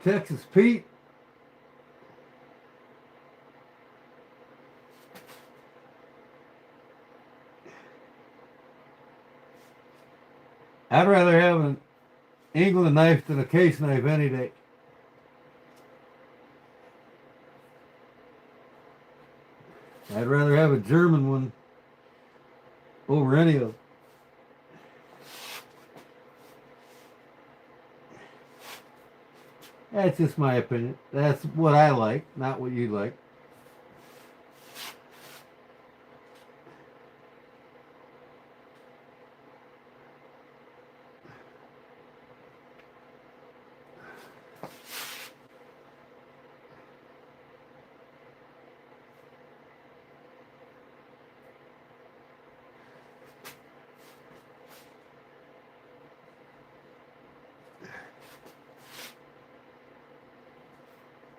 Texas Pete. I'd rather have an England knife than a case knife any day. I'd rather have a German one over any of them. That's just my opinion. That's what I like, not what you like.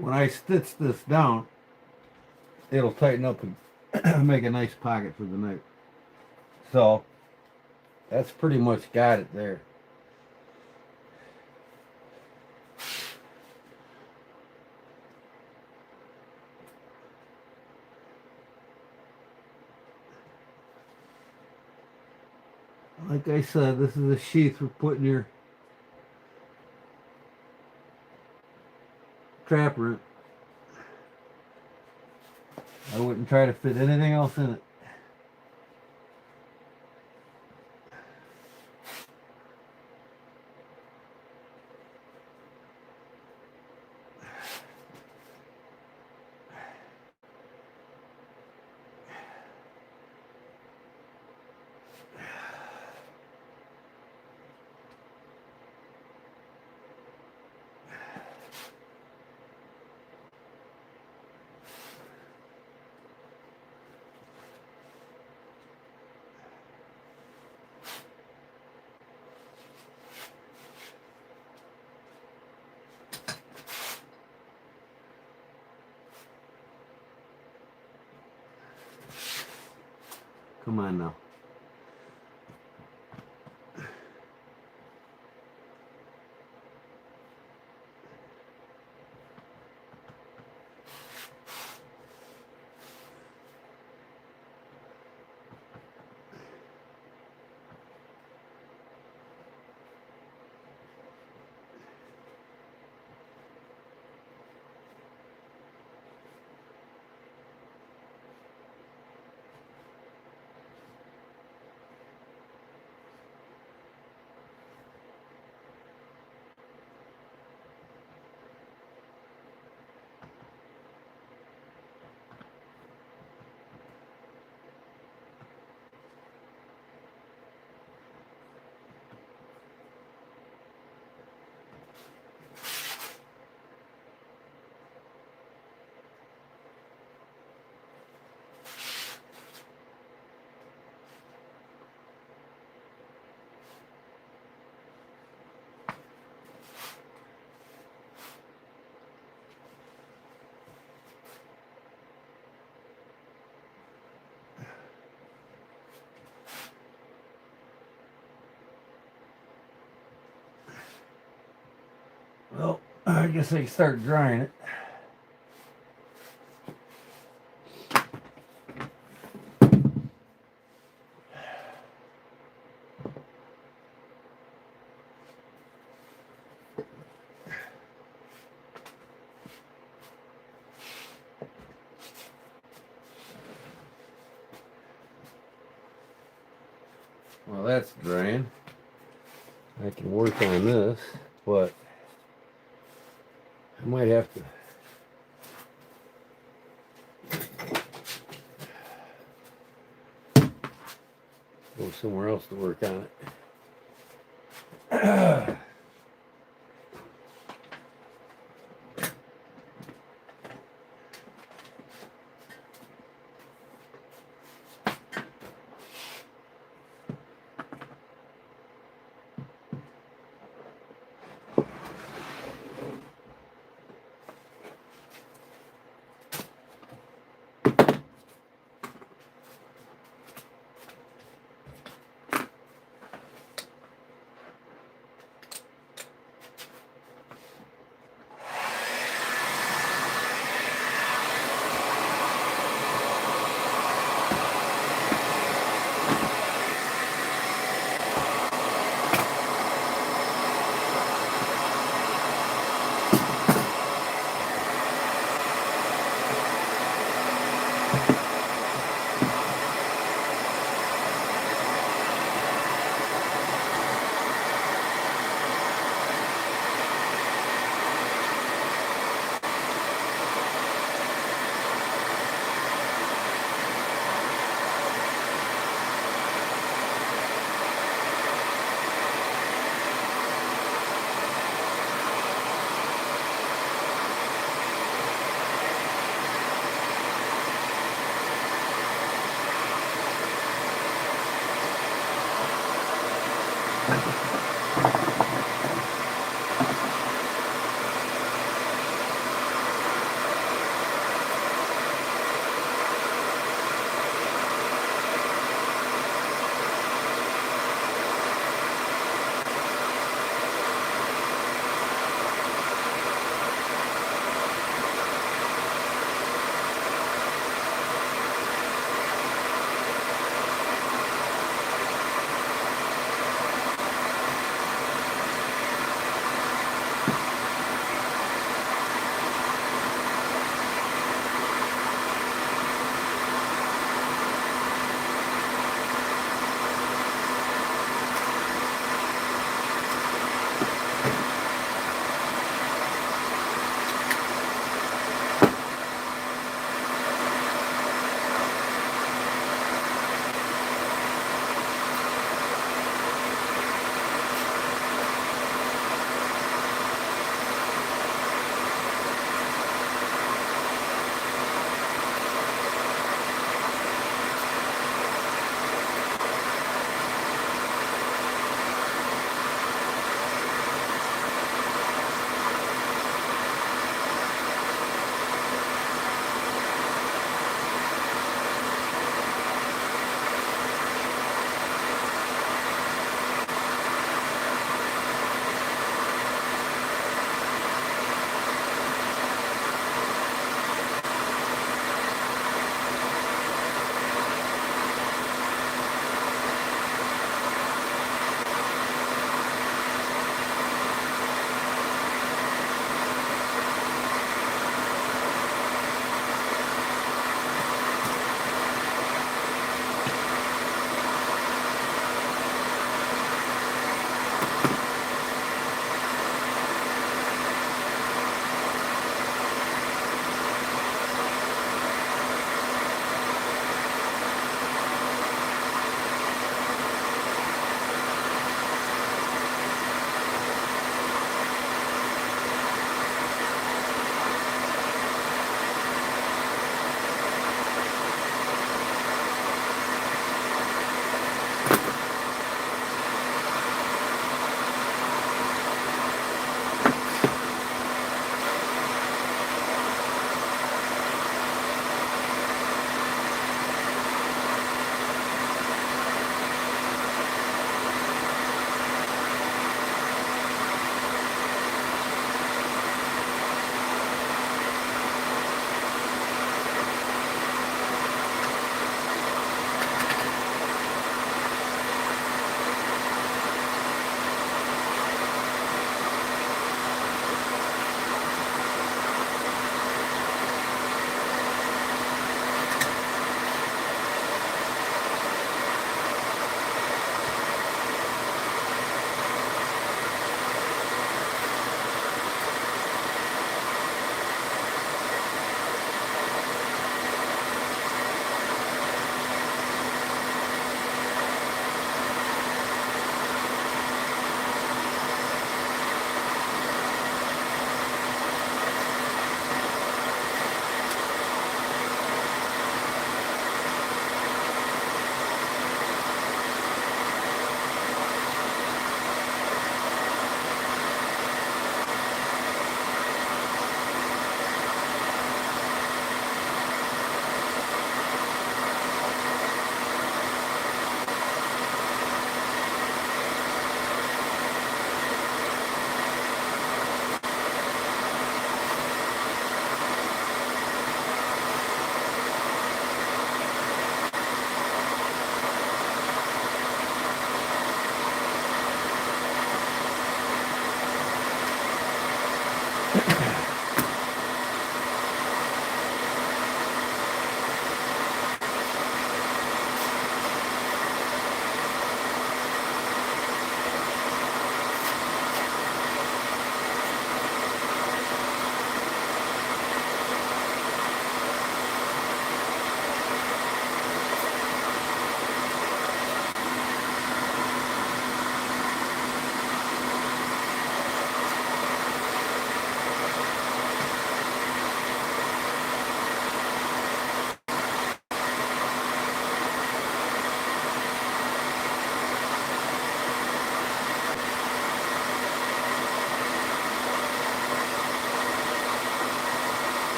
When I stitch this down, it'll tighten up and make a nice pocket for the knife. So, that's pretty much got it there. Like I said, this is a sheath for putting your trapper in. I wouldn't try to fit anything else in it. Come on now. guess I can start drying it. Well, that's drying. I can work on this, but I might have to go somewhere else to work on it.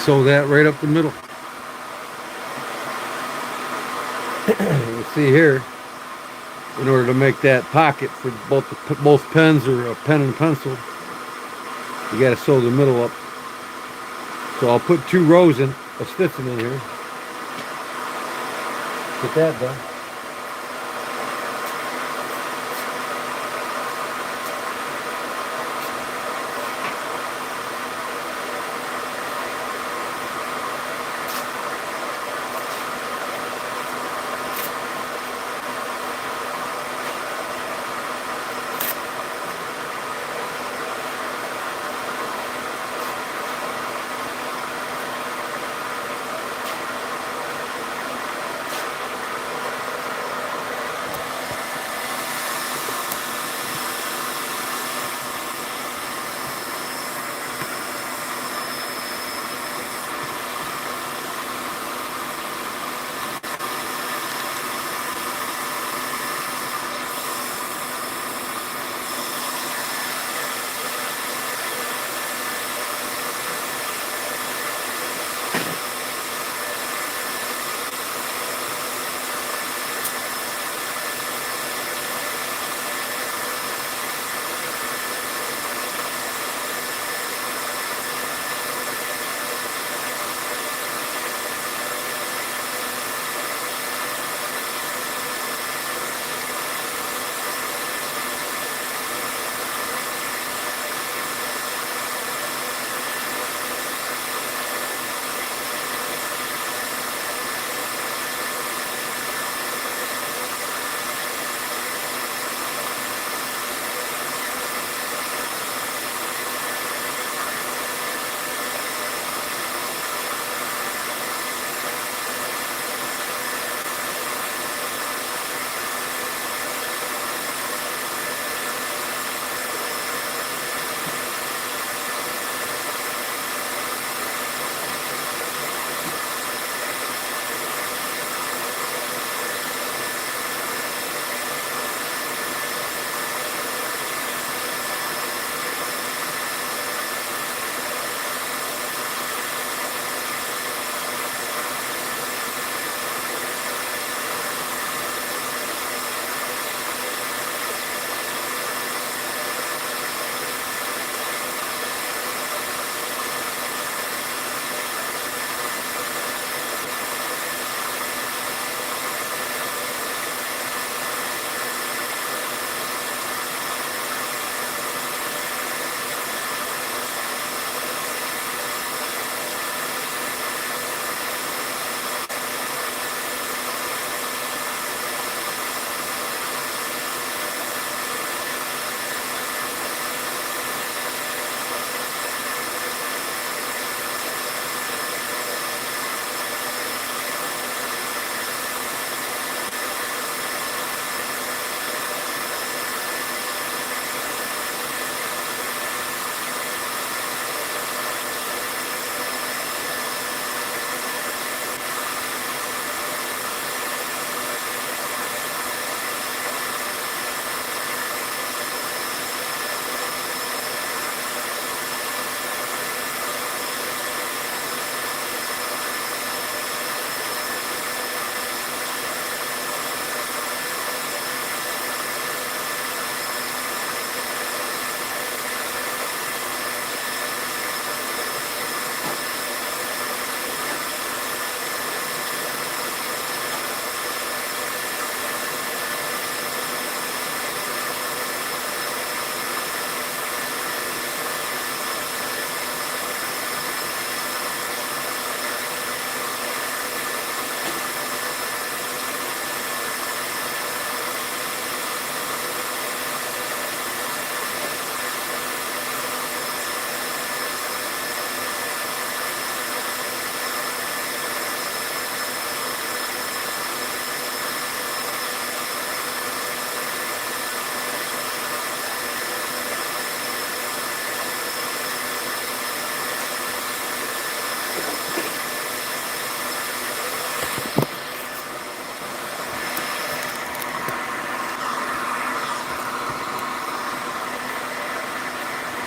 Sew that right up the middle. You see here, in order to make that pocket for both pens or a pen and pencil, you got to sew the middle up. So I'll put 2 rows of stitching in here. Get that done.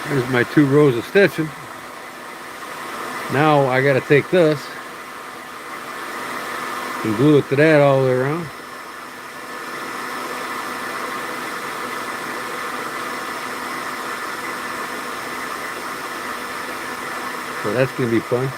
There's my 2 rows of stitching. Now I gotta take this and glue it to that all the way around. So that's gonna be fun.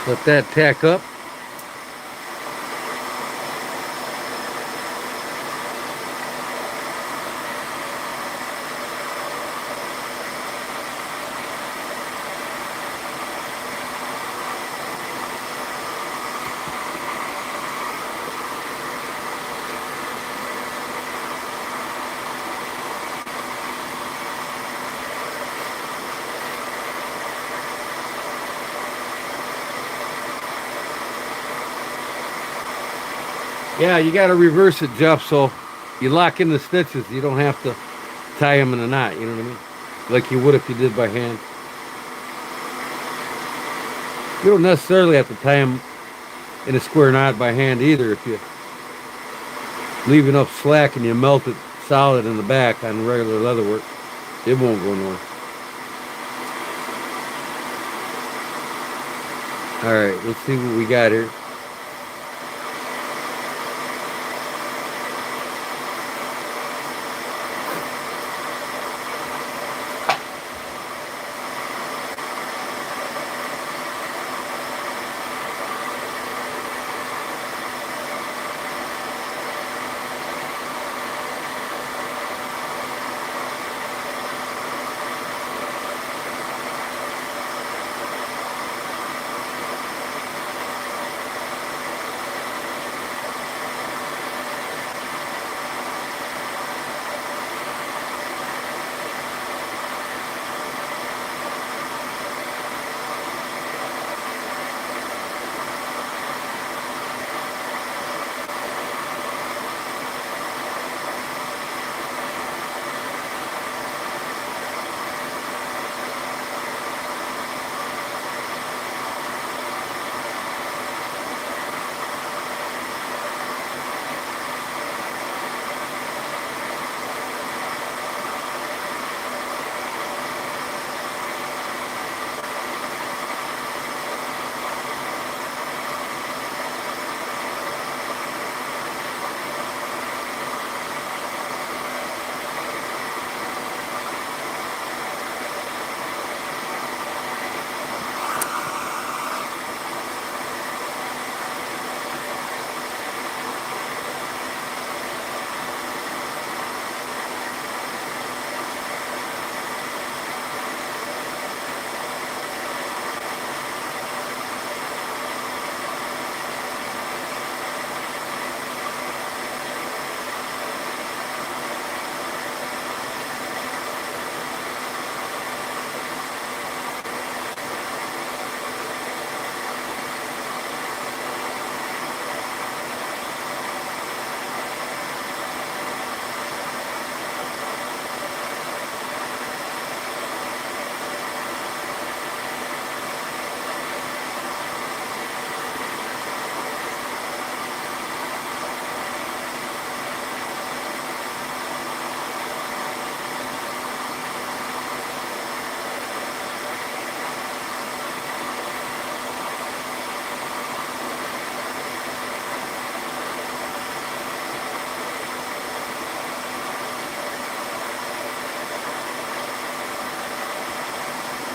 Let that tack up. Yeah, you got to reverse it, Jeff, so you lock in the stitches. You don't have to tie them in a knot, you know what I mean? Like you would if you did by hand. You don't necessarily have to tie them in a square knot by hand either. If you leave enough slack and you melt it solid in the back on regular leather work, it won't go nowhere. All right, let's see what we got here.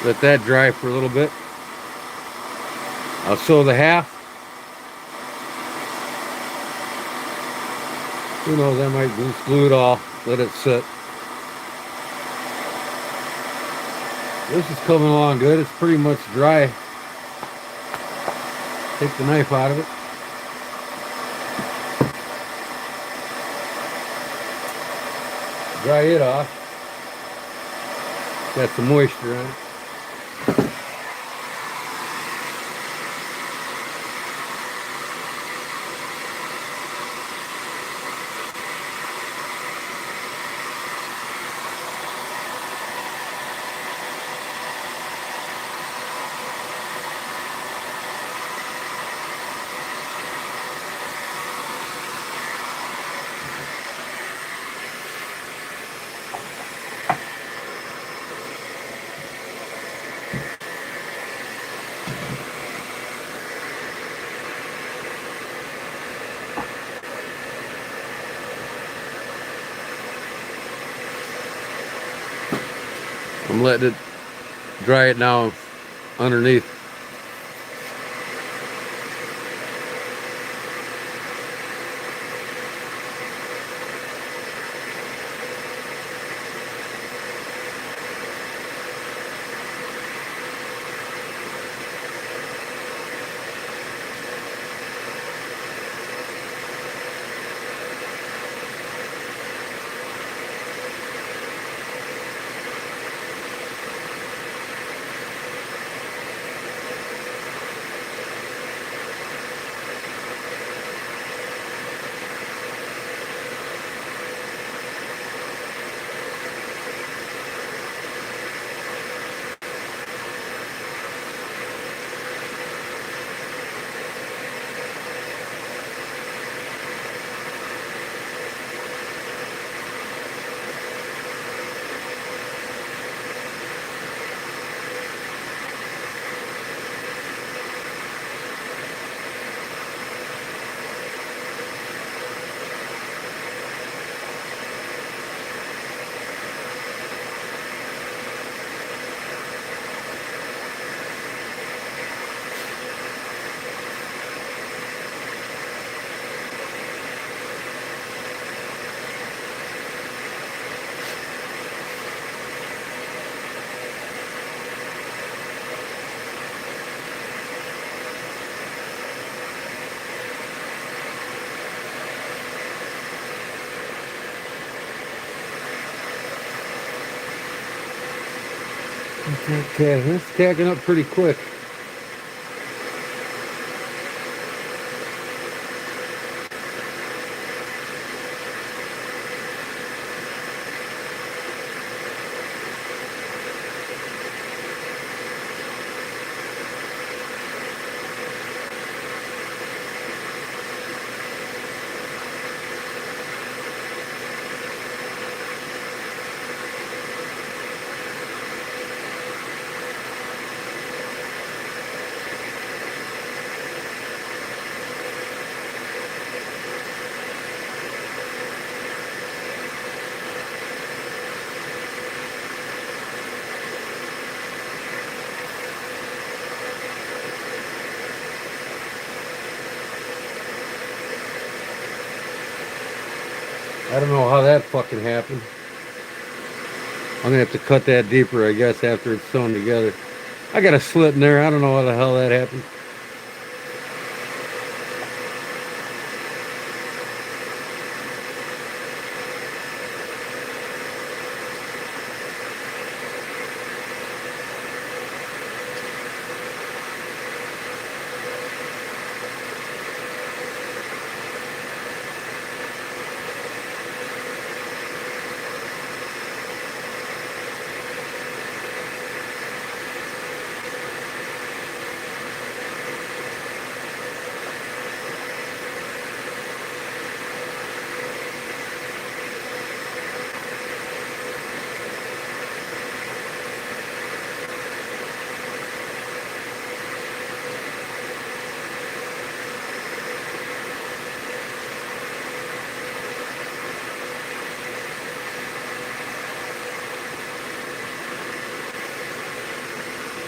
Let that dry for a little bit. I'll sew the half. Who knows, I might just glue it off, let it sit. This is coming along good. It's pretty much dry. Take the knife out of it. Dry it off. Got some moisture on it. I'm letting it dry it now underneath. Okay, it's tacking up pretty quick. I don't know how that fucking happened. I'm gonna have to cut that deeper, I guess, after it's sewn together. I got a slit in there. I don't know how the hell that happened.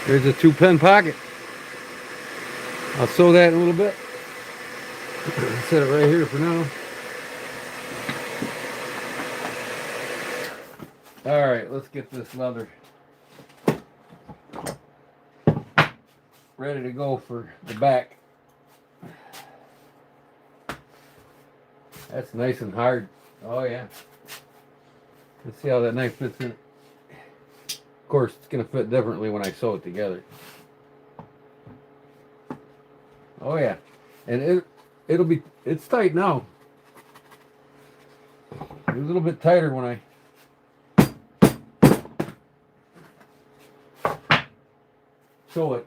There's a 2-pen pocket. I'll sew that in a little bit. Set it right here for now. All right, let's get this leather ready to go for the back. That's nice and hard. Oh yeah. Let's see how that knife fits in. Of course, it's gonna fit differently when I sew it together. Oh yeah, and it's tight now. It was a little bit tighter when I sew it.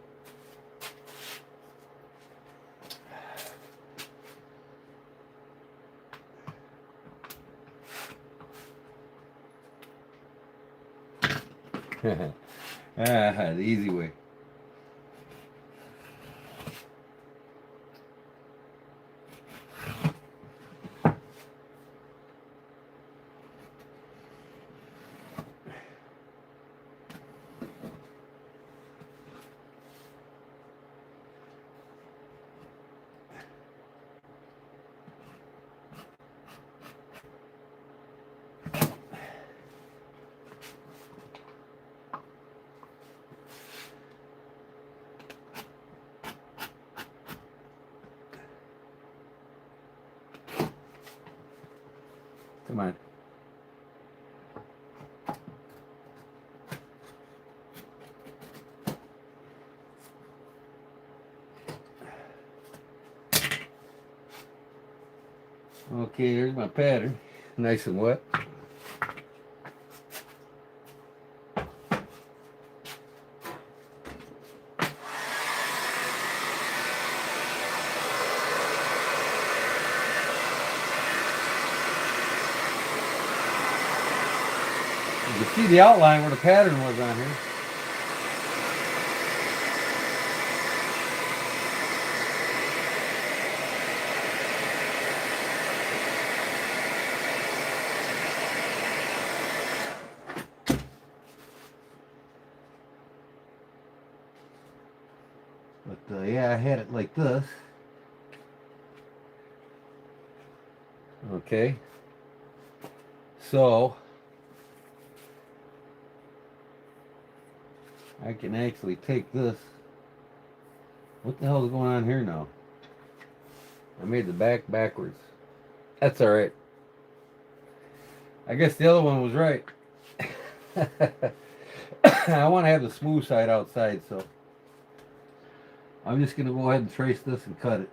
The easy way. Come on. Okay, there's my pattern. Nice and wet. You can see the outline where the pattern was on here. But yeah, I had it like this. Okay. So I can actually take this. What the hell is going on here now? I made the back backwards. That's all right. I guess the other one was right. I want to have the smooth side outside, so I'm just going to go ahead and trace this and cut it.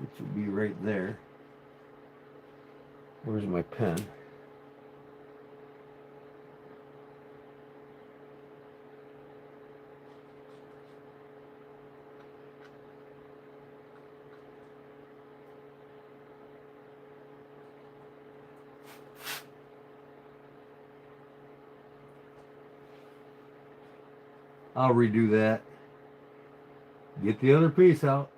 Which will be right there. Where's my pen? I'll redo that. Get the other piece out.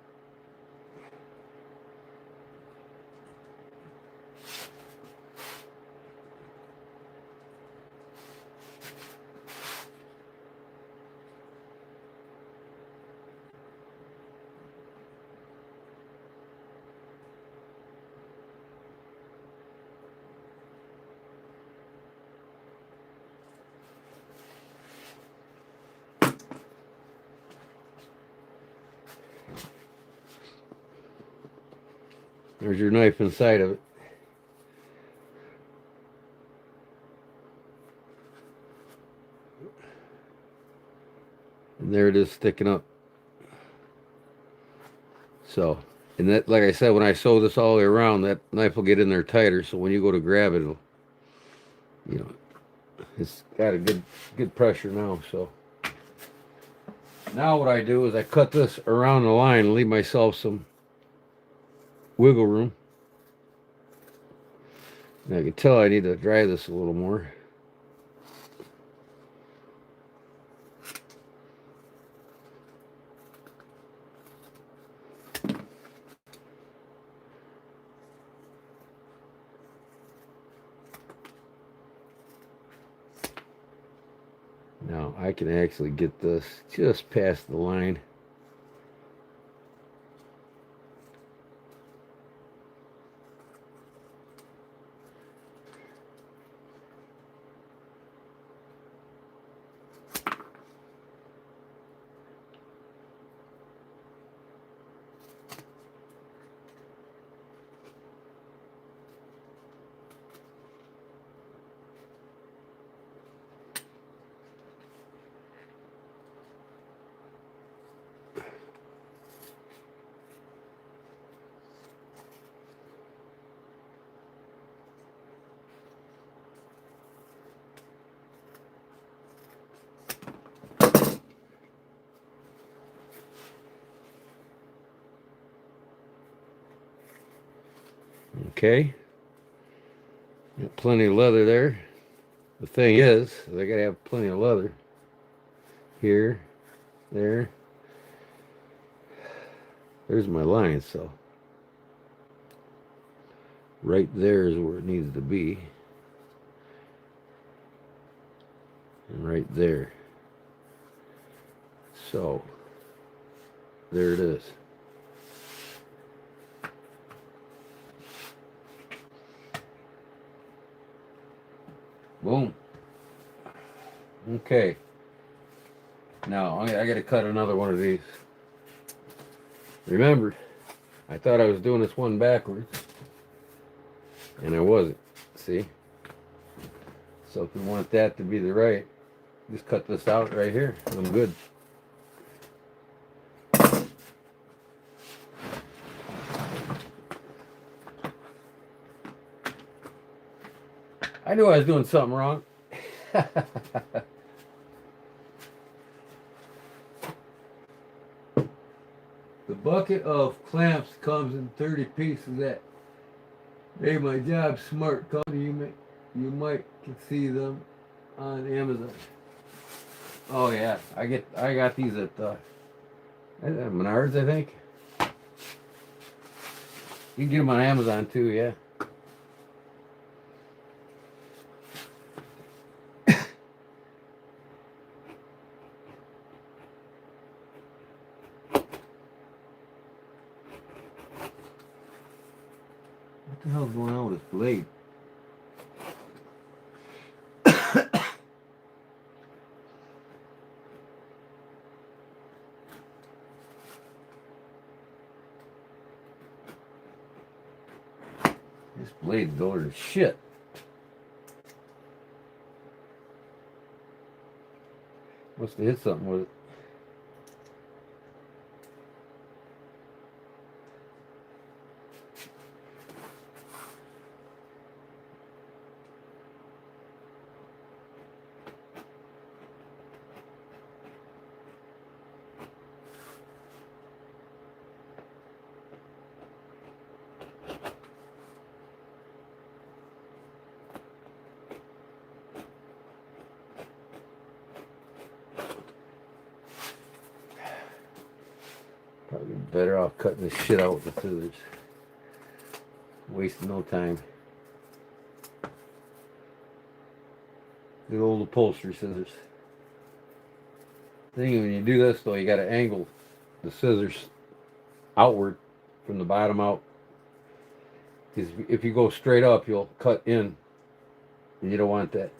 There's your knife inside of it. And there it is sticking up. So, and that, like I said, when I sew this all the way around, that knife will get in there tighter. So when you go to grab it, it'll, you know, it's got a good pressure now. So now what I do is I cut this around the line and leave myself some wiggle room. And I can tell I need to dry this a little more. Now I can actually get this just past the line. Okay. Got plenty of leather there. The thing is, I gotta have plenty of leather. Here, there. There's my line, so right there is where it needs to be. And right there. So, there it is. Boom. Okay. Now, I gotta cut another one of these. Remember, I thought I was doing this one backwards. And I wasn't. See? So if we want that to be the right, just cut this out right here. I'm good. I knew I was doing something wrong. The bucket of clamps comes in 30 pieces. That made my job smart. You might can see them on Amazon. Oh yeah, I got these at Menards, I think. You can get them on Amazon too, yeah. What the hell's going on with this blade? This blade's duller than shit. Must have hit something with it. Probably better off cutting this shit out with the scissors. Wasting no time. Good old upholstery scissors. Thing when you do this though, you got to angle the scissors outward from the bottom out. Because if you go straight up, you'll cut in, and you don't want that.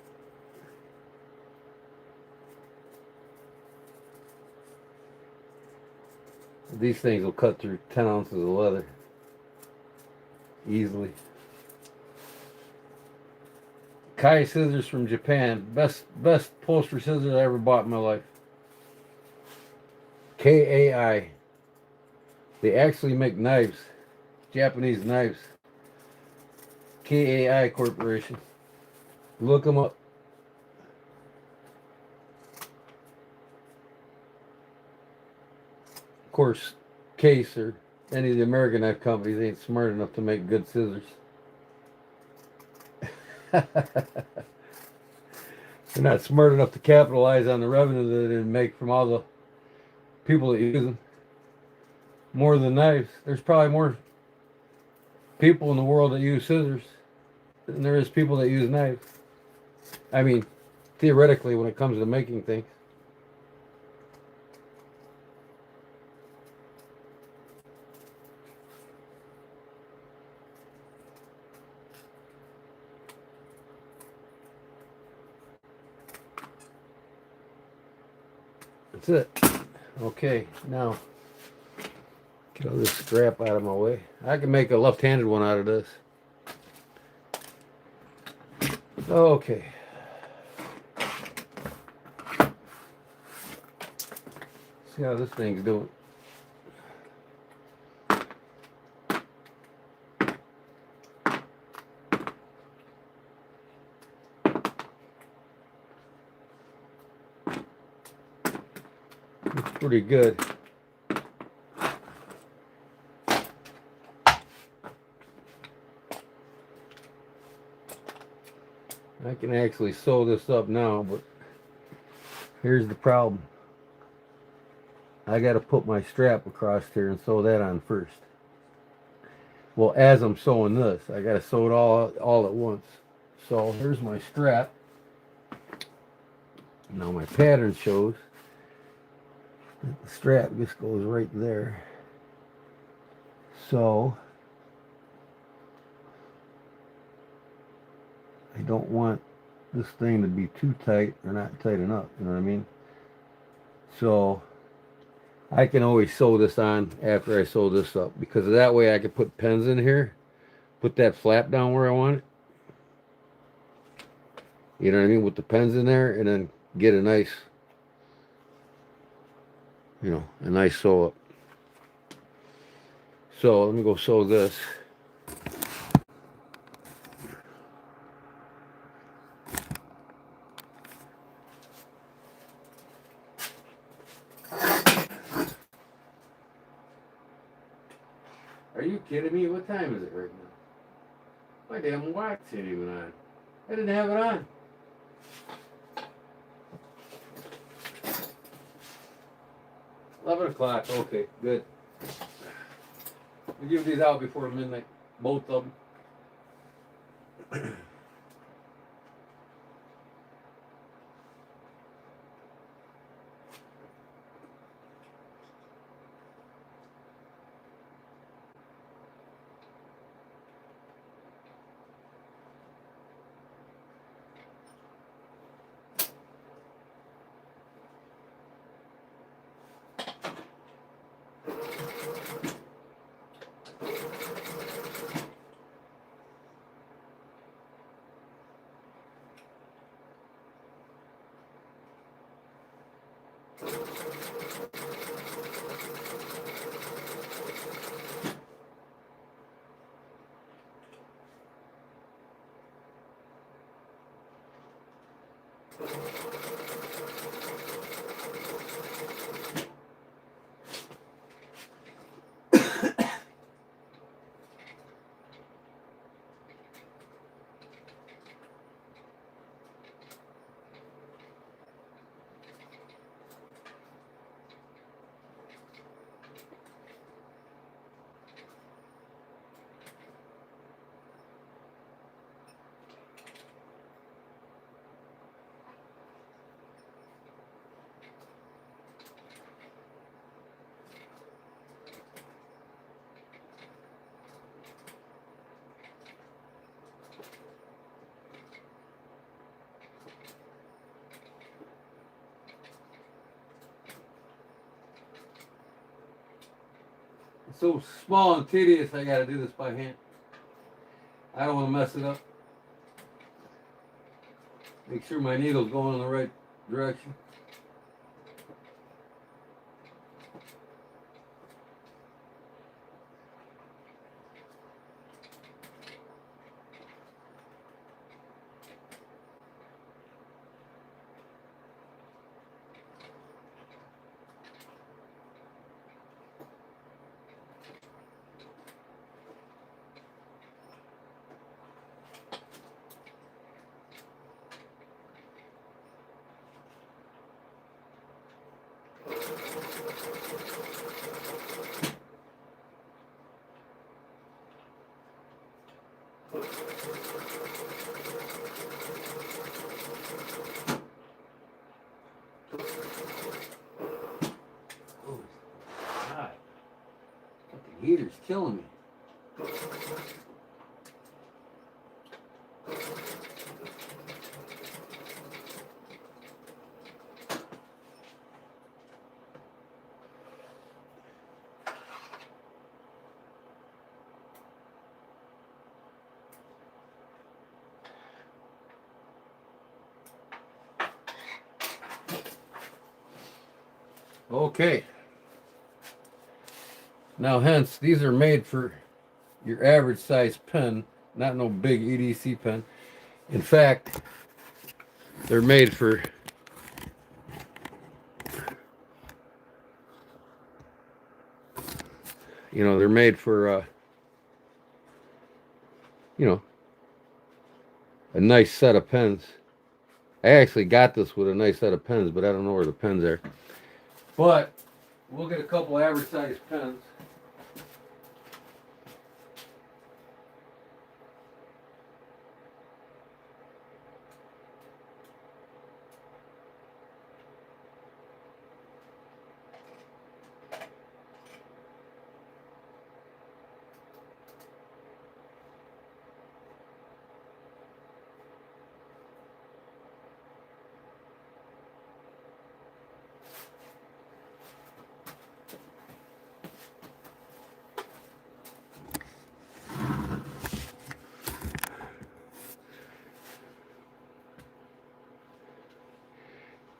These things will cut through 10 ounces of leather easily. Kai scissors from Japan. Best upholstery scissors I ever bought in my life. KAI. They actually make knives. Japanese knives. KAI Corporation. Look them up. Of course, Case or any of the American knife companies ain't smart enough to make good scissors. They're not smart enough to capitalize on the revenue that they make from all the people that use them. More than knives. There's probably more people in the world that use scissors than there is people that use knives. I mean, theoretically when it comes to making things. That's it. Okay, now get all this scrap out of my way. I can make a left-handed one out of this. Okay. See how this thing's doing. It's pretty good. I can actually sew this up now, but here's the problem. I got to put my strap across here and sew that on first. Well, as I'm sewing this, I got to sew it all at once. So here's my strap. Now my pattern shows that the strap just goes right there. So I don't want this thing to be too tight or not tight enough, you know what I mean? So I can always sew this on after I sew this up, because that way I can put pins in here, put that flap down where I want it. You know what I mean? With the pins in there, and then get a nice, you know, a nice sew up. So let me go sew this. Are you kidding me? What time is it right now? My damn watch ain't even on. I didn't have it on. $11 o'clock. Okay, good. We give these out before midnight, both of them. It's so small and tedious, I gotta do this by hand. I don't want to mess it up. Make sure my needle's going in the right direction. heater's killing me. Okay. Now, hence, these are made for your average size pen, not no big EDC pen. In fact, they're made for they're made for a nice set of pens. I actually got this with a nice set of pens, but I don't know where the pens are. But we'll get a couple average size pens.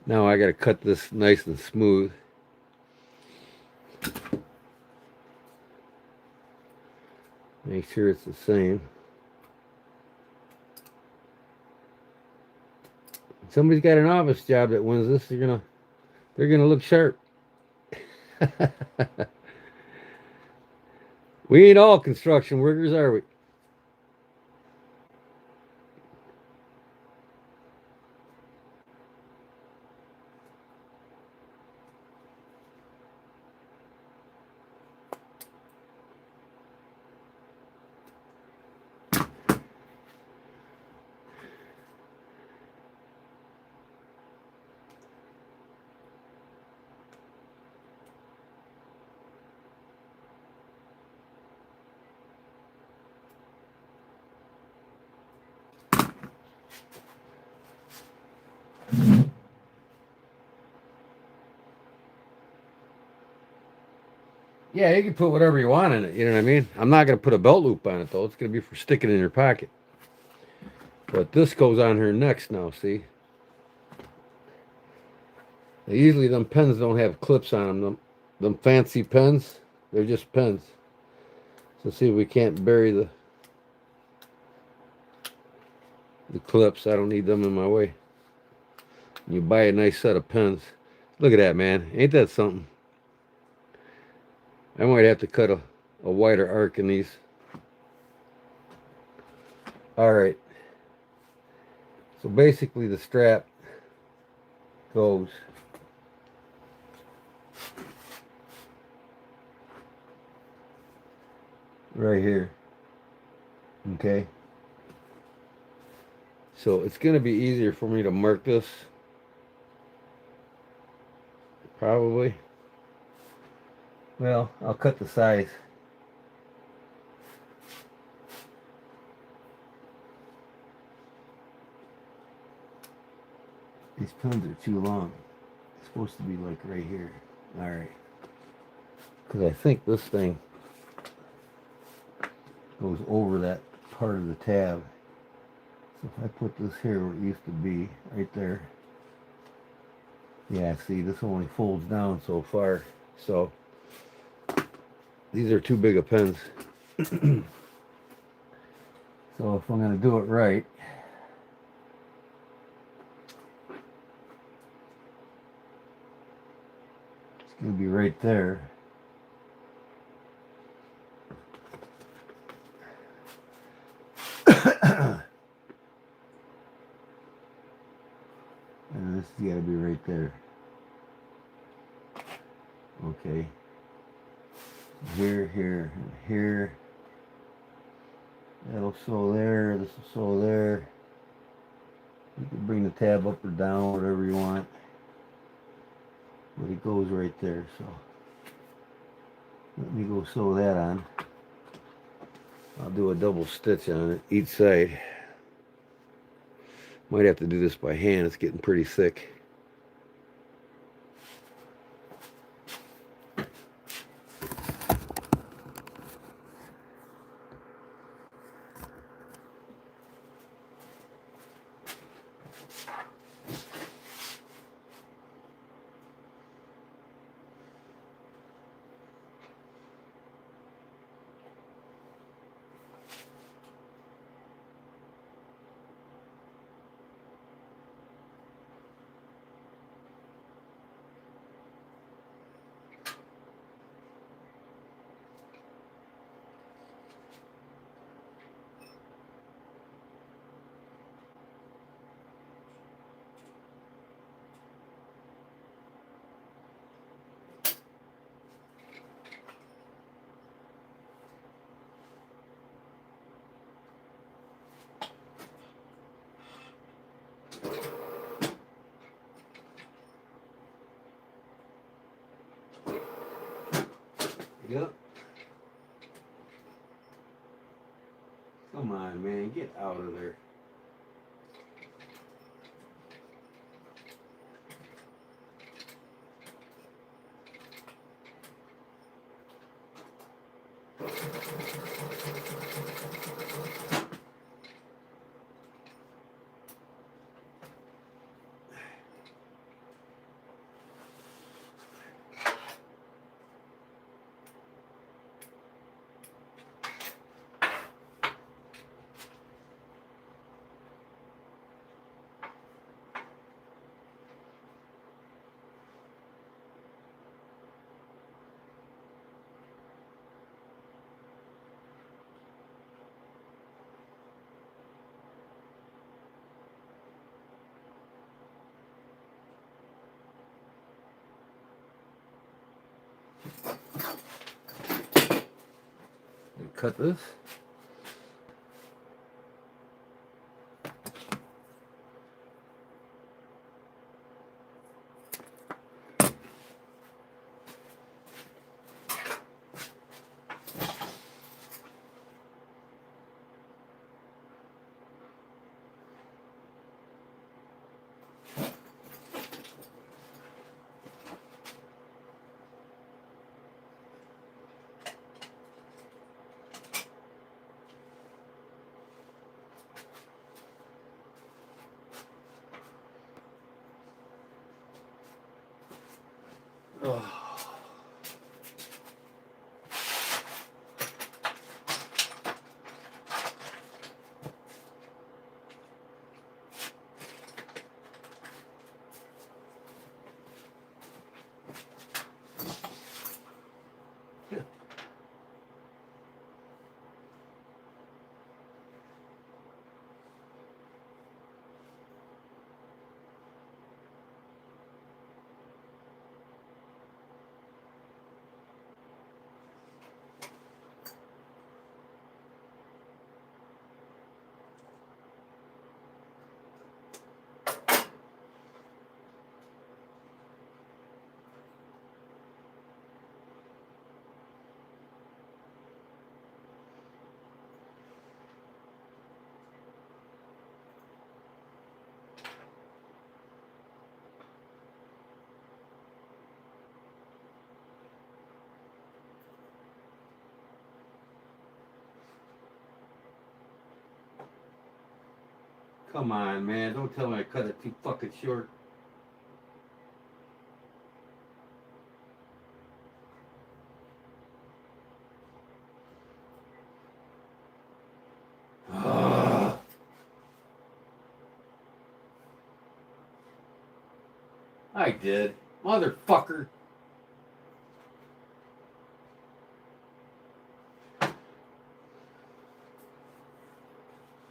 Now I got to cut this nice and smooth. Make sure it's the same. Somebody's got an office job that wins this. They're gonna look sharp. We ain't all construction workers, are we? Yeah, you can put whatever you want in it, you know what I mean? I'm not going to put a belt loop on it, though. It's going to be for sticking in your pocket. But this goes on here next now, see? Now, usually them pens don't have clips on them. Them fancy pens, they're just pens. So see if we can't bury the clips. I don't need them in my way. You buy a nice set of pens. Look at that, man. Ain't that something? I might have to cut a wider arc in these. All right. So basically the strap goes right here. Okay. So it's going to be easier for me to mark this. Probably. Well, I'll cut the size. These pins are too long. It's supposed to be like right here. Alright. Because I think this thing goes over that part of the tab. So if I put this here where it used to be, right there. Yeah, see, this only folds down so far. So these are too big of pens. So if I'm going to do it right, it's going to be right there. And this has got to be right there. Okay. Here, here, and here. That'll sew there. This will sew there. You can bring the tab up or down, whatever you want. But it goes right there, so. Let me go sew that on. I'll do a double stitch on it each side. Might have to do this by hand. It's getting pretty thick. Yep. Come on, man. Get out of there. Cut this. Oh. Come on, man. Don't tell me I cut it too fucking short. I did. Motherfucker.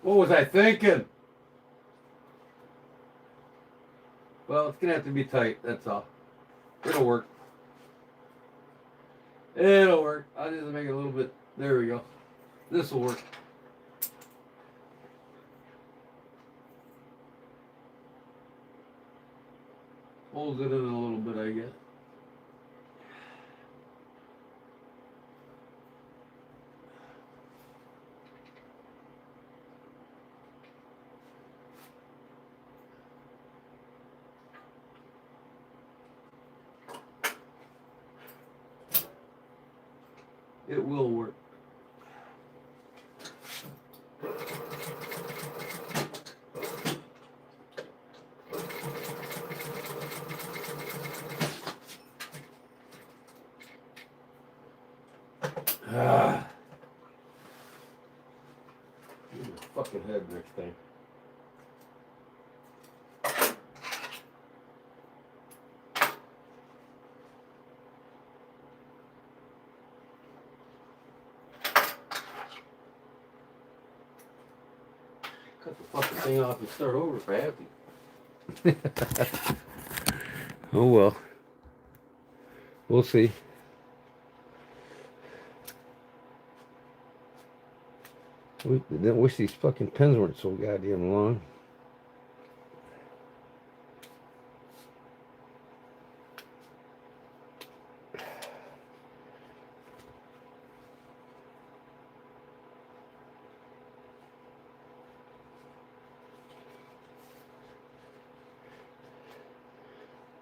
What was I thinking? Well, it's going to have to be tight. That's all. It'll work. It'll work. I'll just make it a little bit. There we go. This will work. Holds it in a little bit, I guess. It will work. Ah. Give me a fucking head next time. Cut the fucking thing off and start over if I have to. Oh well. We'll see. I wish these fucking pens weren't so goddamn long.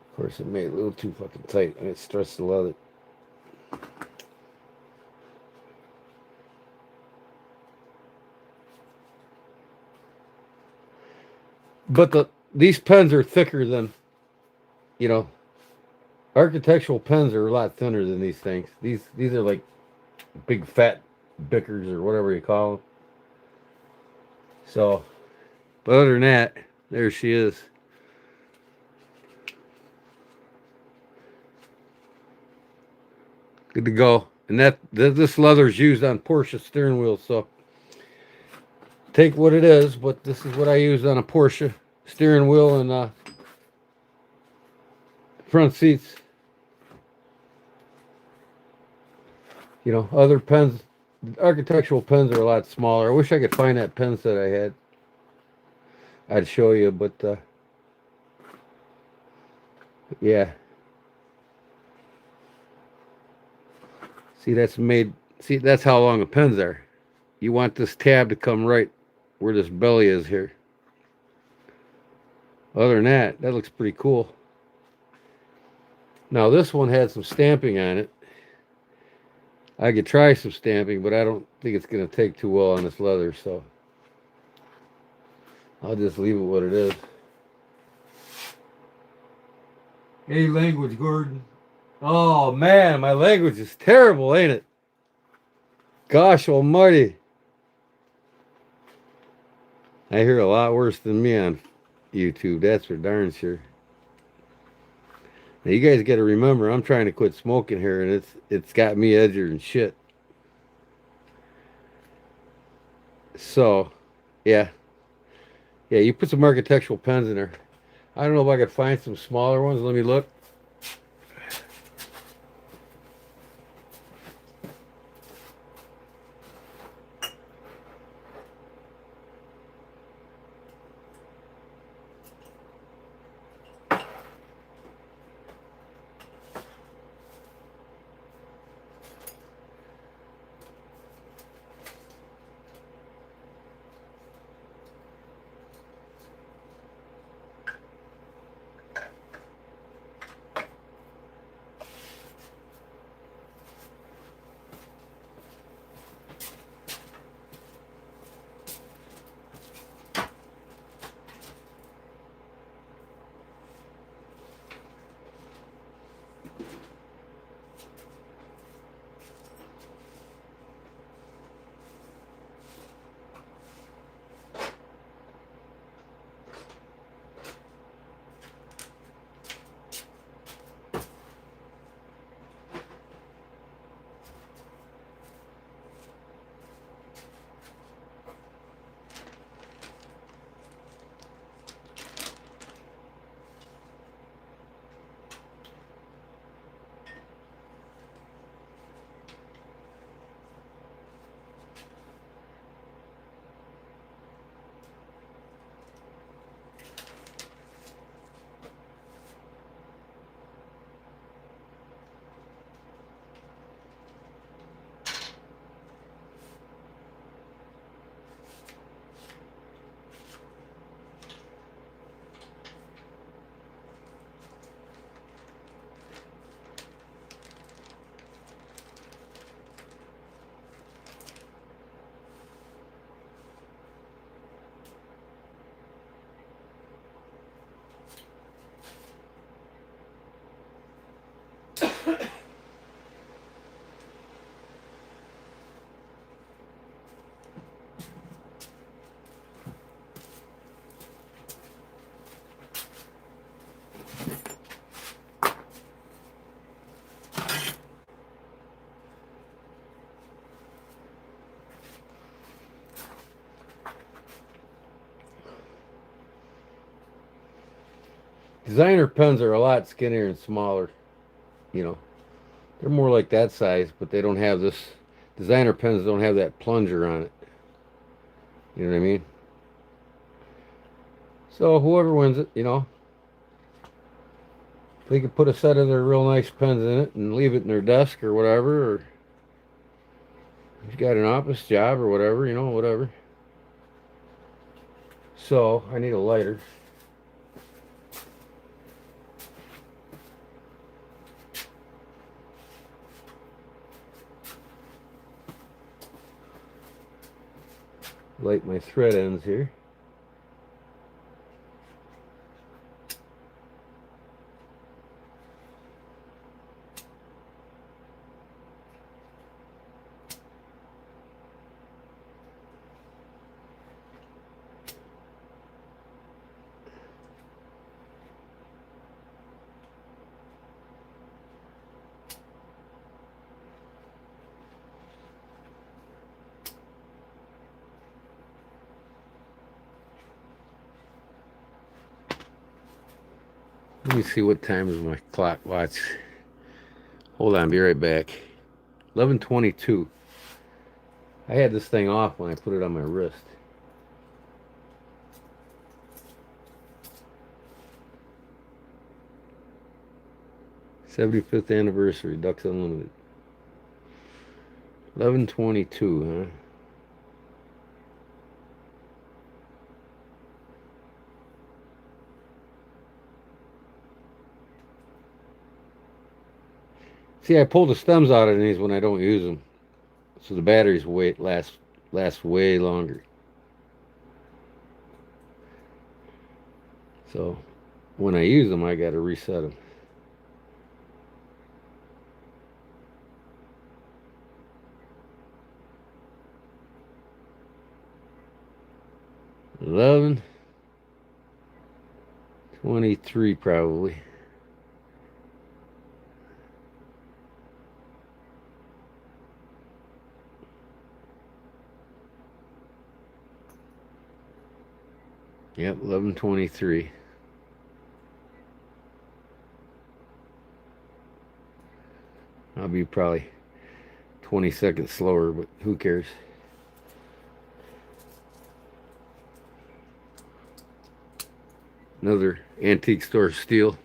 Of course, it made it a little too fucking tight. I stressed the leather. But these pens are thicker than, you know, architectural pens are a lot thinner than these things. These are like big fat bickers or whatever you call them. So, but other than that, there she is. Good to go. And this leather's used on Porsche steering wheels, so take what it is, but this is what I used on a Porsche steering wheel and front seats. You know, other pens, architectural pens are a lot smaller. I wish I could find that pen set I had. I'd show you, but yeah. See, that's how long the pens are. You want this tab to come right where this belly is here. Other than that, that looks pretty cool. Now this one had some stamping on it. I could try some stamping, but I don't think it's going to take too well on this leather, so I'll just leave it what it is. Hey, language, Gordon. Oh, man, my language is terrible, ain't it? Gosh almighty. I hear a lot worse than me on YouTube, that's for darn sure. Now, you guys got to remember, I'm trying to quit smoking here, and it's got me edgier and shit. So, yeah. Yeah, you put some architectural pens in there. I don't know if I could find some smaller ones. Let me look. Designer pens are a lot skinnier and smaller. You know, they're more like that size, but they don't have this. Designer pens don't have that plunger on it. You know what I mean? So whoever wins it, they could put a set of their real nice pens in it and leave it in their desk or whatever, or if you got an office job or whatever, whatever. So I need a lighter. Light my thread ends here. Let me see what time is my clock watch. Hold on, be right back. 11:22. I had this thing off when I put it on my wrist. '75th anniversary, Ducks Unlimited. 11:22, huh? See, I pull the stems out of these when I don't use them, so the batteries last way longer. So when I use them, I got to reset them. Eleven 23 probably. Yep, 11:23. I'll be probably 20 seconds slower, but who cares? Another antique store steal.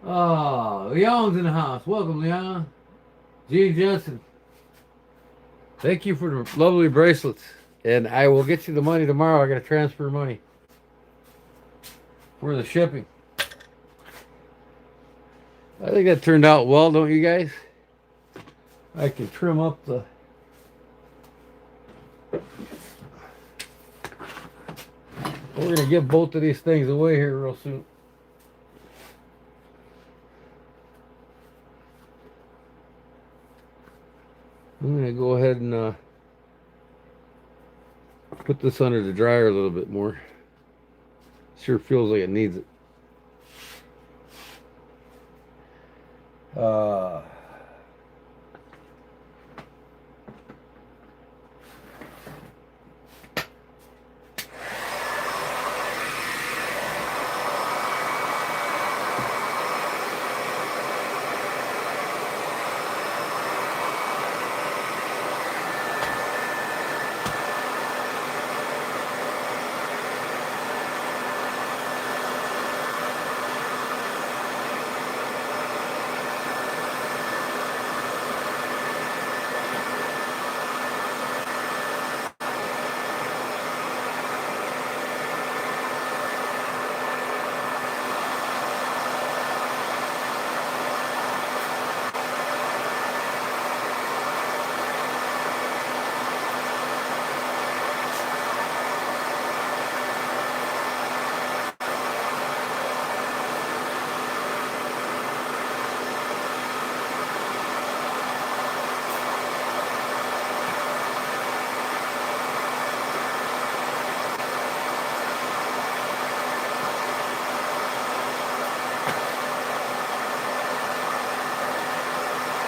Oh, Leon's in the house. Welcome, Leon. Gene Jensen. Thank you for the lovely bracelets. And I will get you the money tomorrow. I got to transfer money for the shipping. I think that turned out well, don't you guys? I can trim up the... We're going to give both of these things away here real soon. I'm going to go ahead and put this under the dryer a little bit more. Sure feels like it needs it.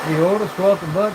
Hey, Otis, welcome, bud.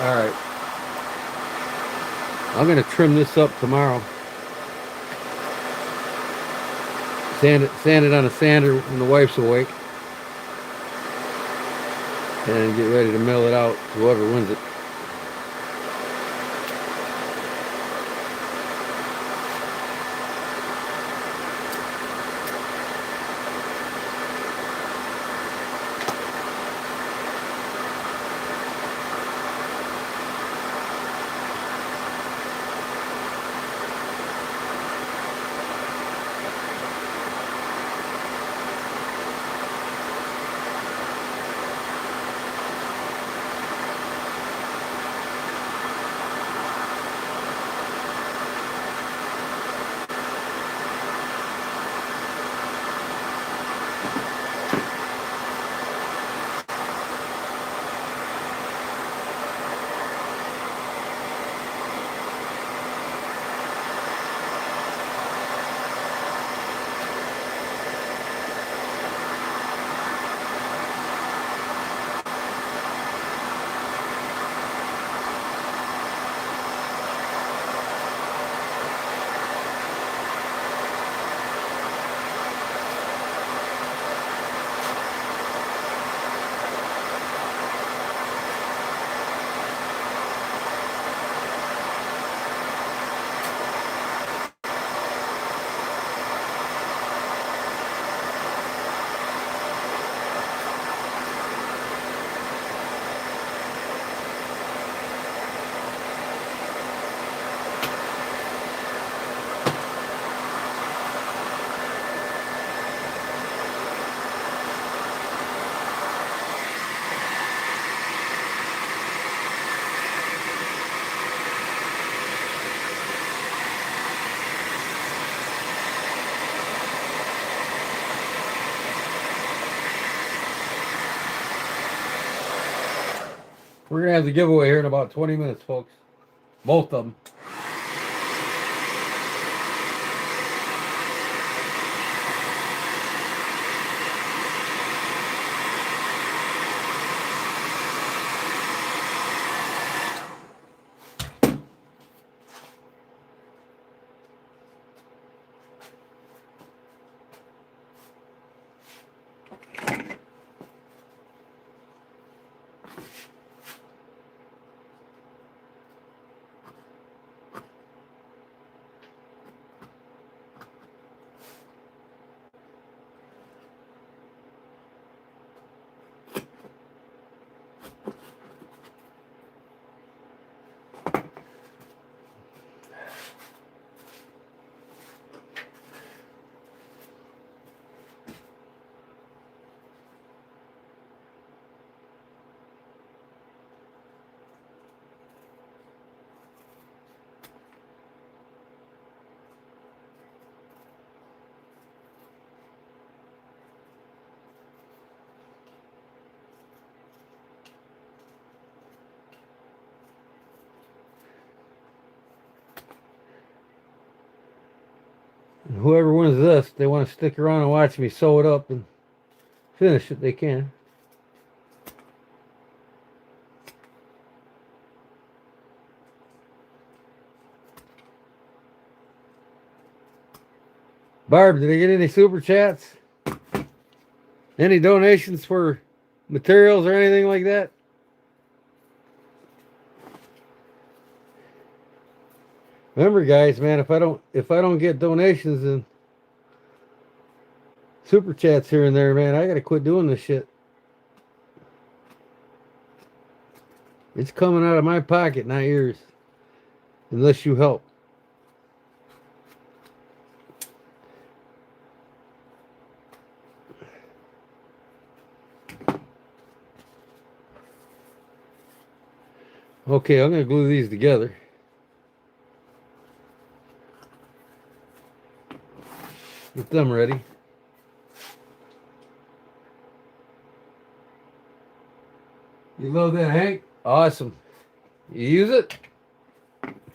All right. I'm going to trim this up tomorrow. Sand it on a sander when the wife's awake. And get ready to mill it out to whoever wins it. We're going to have the giveaway here in about 20 minutes, folks. Both of them. And whoever wins this, they want to stick around and watch me sew it up and finish it, they can. Barb, did I get any super chats? Any donations for materials or anything like that? Remember, guys, man, if I don't get donations and super chats here and there, man, I gotta quit doing this shit. It's coming out of my pocket, not yours, unless you help. Okay, I'm gonna glue these together. Get them ready. You love that, Hank? Awesome. You use it?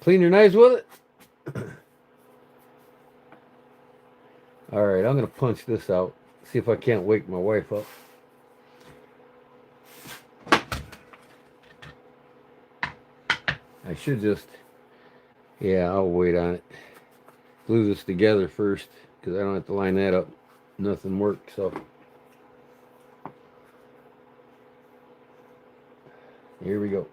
Clean your knives with it? Alright, I'm going to punch this out. See if I can't wake my wife up. should just, yeah, I'll wait on it. Glue this together first because I don't have to line that up. Nothing worked, so. Here we go.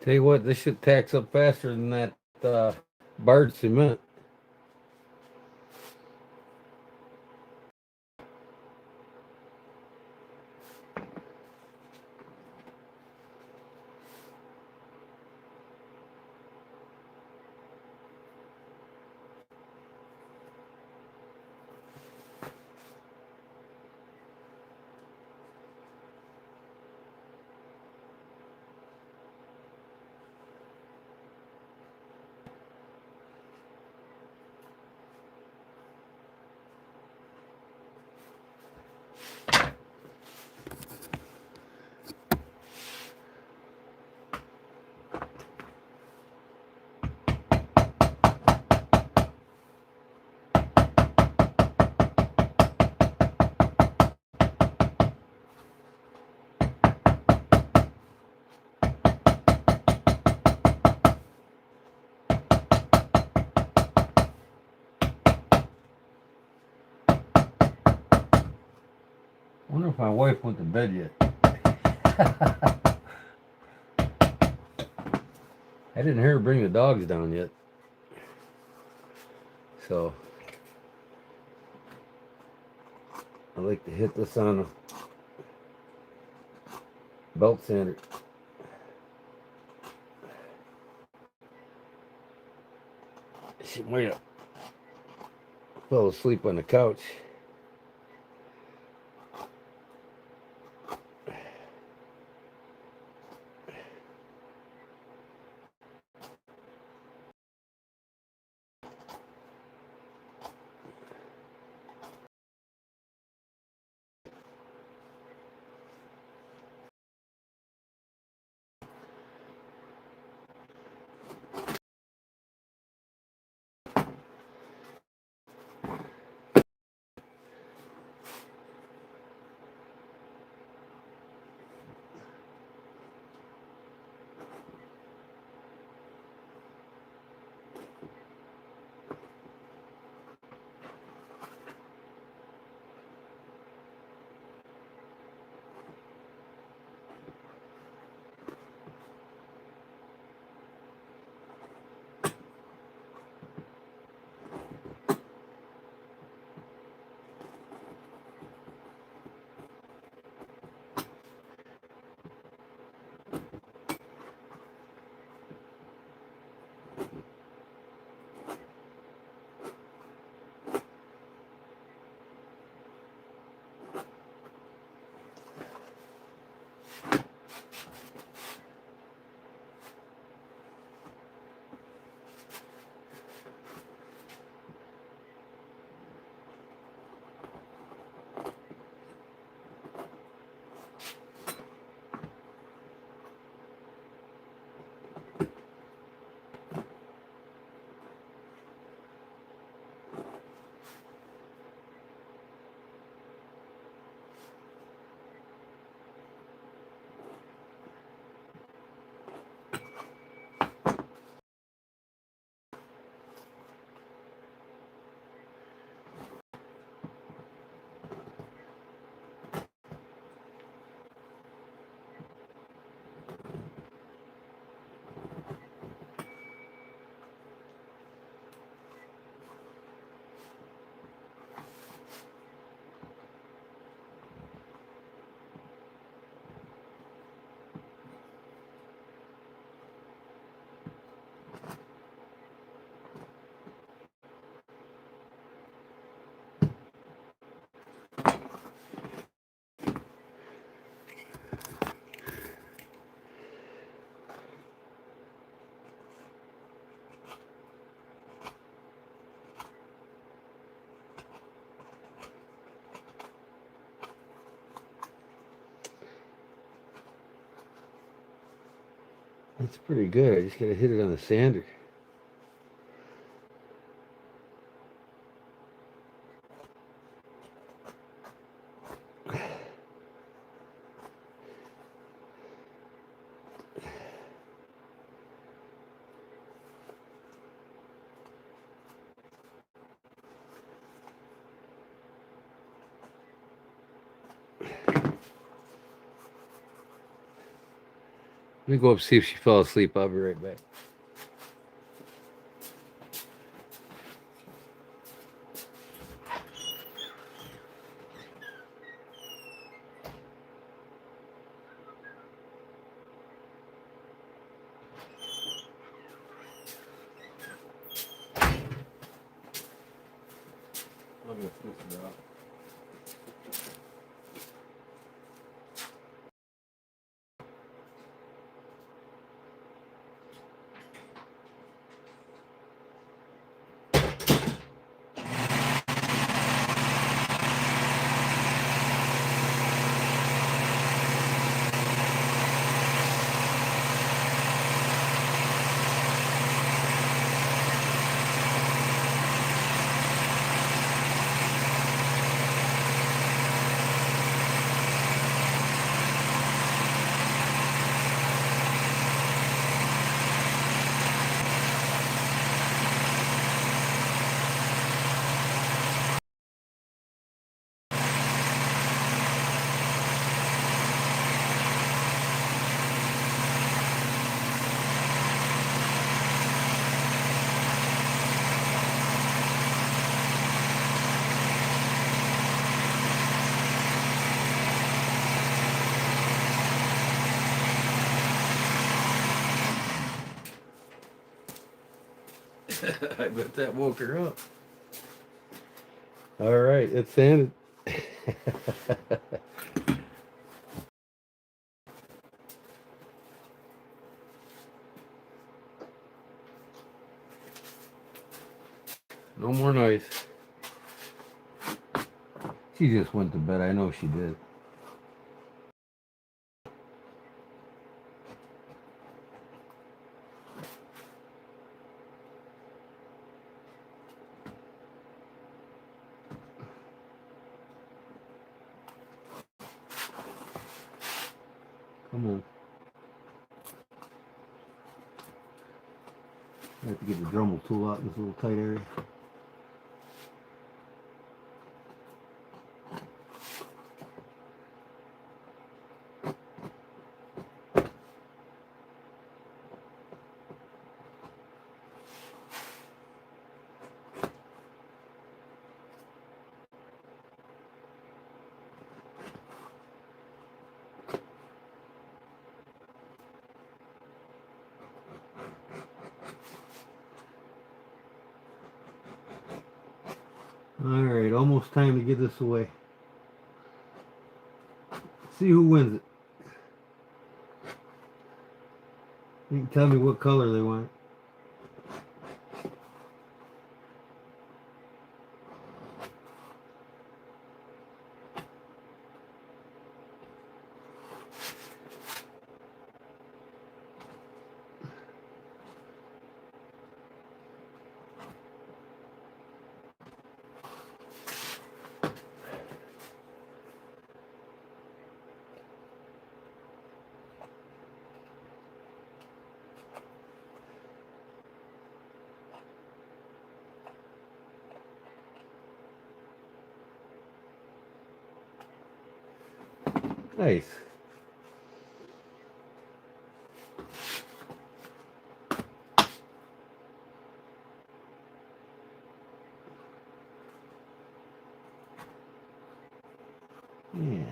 Tell you what, this shit tacks up faster than that barge cement. I wonder if my wife went to bed yet. I didn't hear her bring the dogs down yet. So I like to hit this on a belt sander. She might have fell asleep on the couch. That's pretty good. I just gotta hit it on the sander. Let me go up see if she fell asleep. I'll be right back. I'm gonna switch it out. I bet that woke her up. All right, it's sanded. No more noise. She just went to bed. I know she did. Come on. I have to get the Dremel tool out in this little tight area. Alright, almost time to get this away. See who wins it. You can tell me what color they want. Nice. Yeah.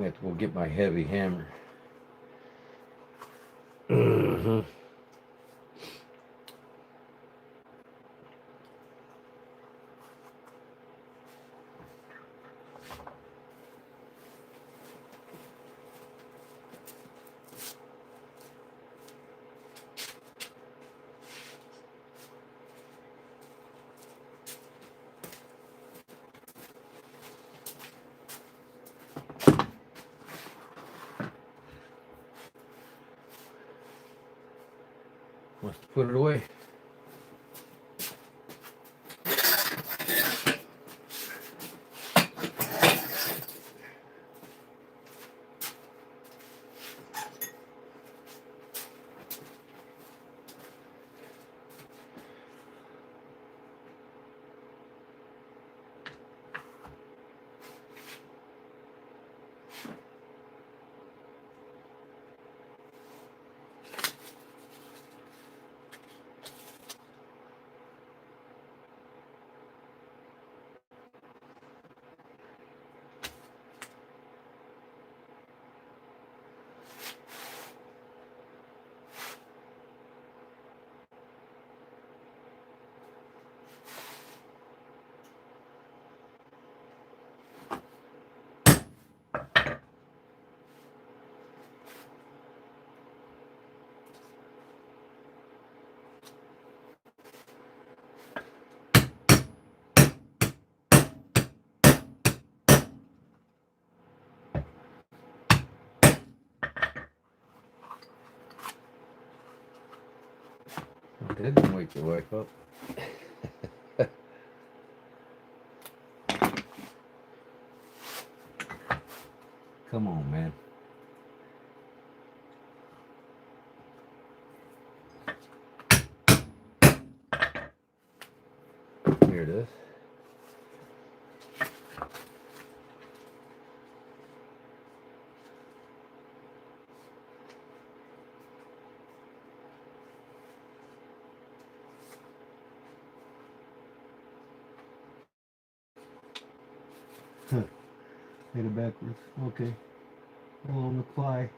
gonna have to go get my heavy hammer. Must put it away. That didn't wake your wife up. Come on, man. Here it is. Made it backwards. Okay. Along the ply.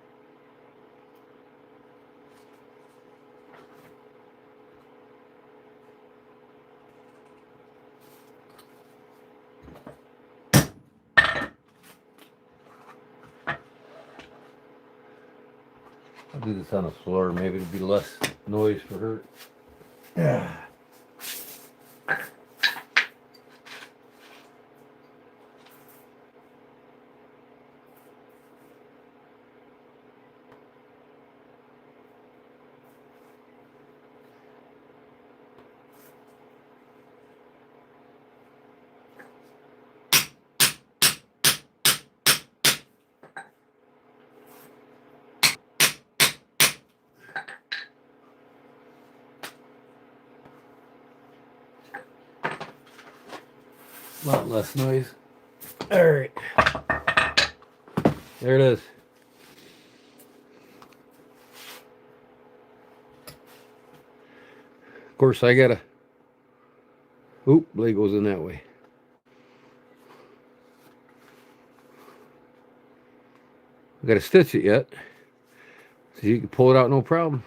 I'll do this on the floor. Maybe it'll be less noise for her. Yeah. A lot less noise. All right. There it is. Of course, I gotta. Oop, blade goes in that way. I gotta stitch it yet. So you can pull it out no problem.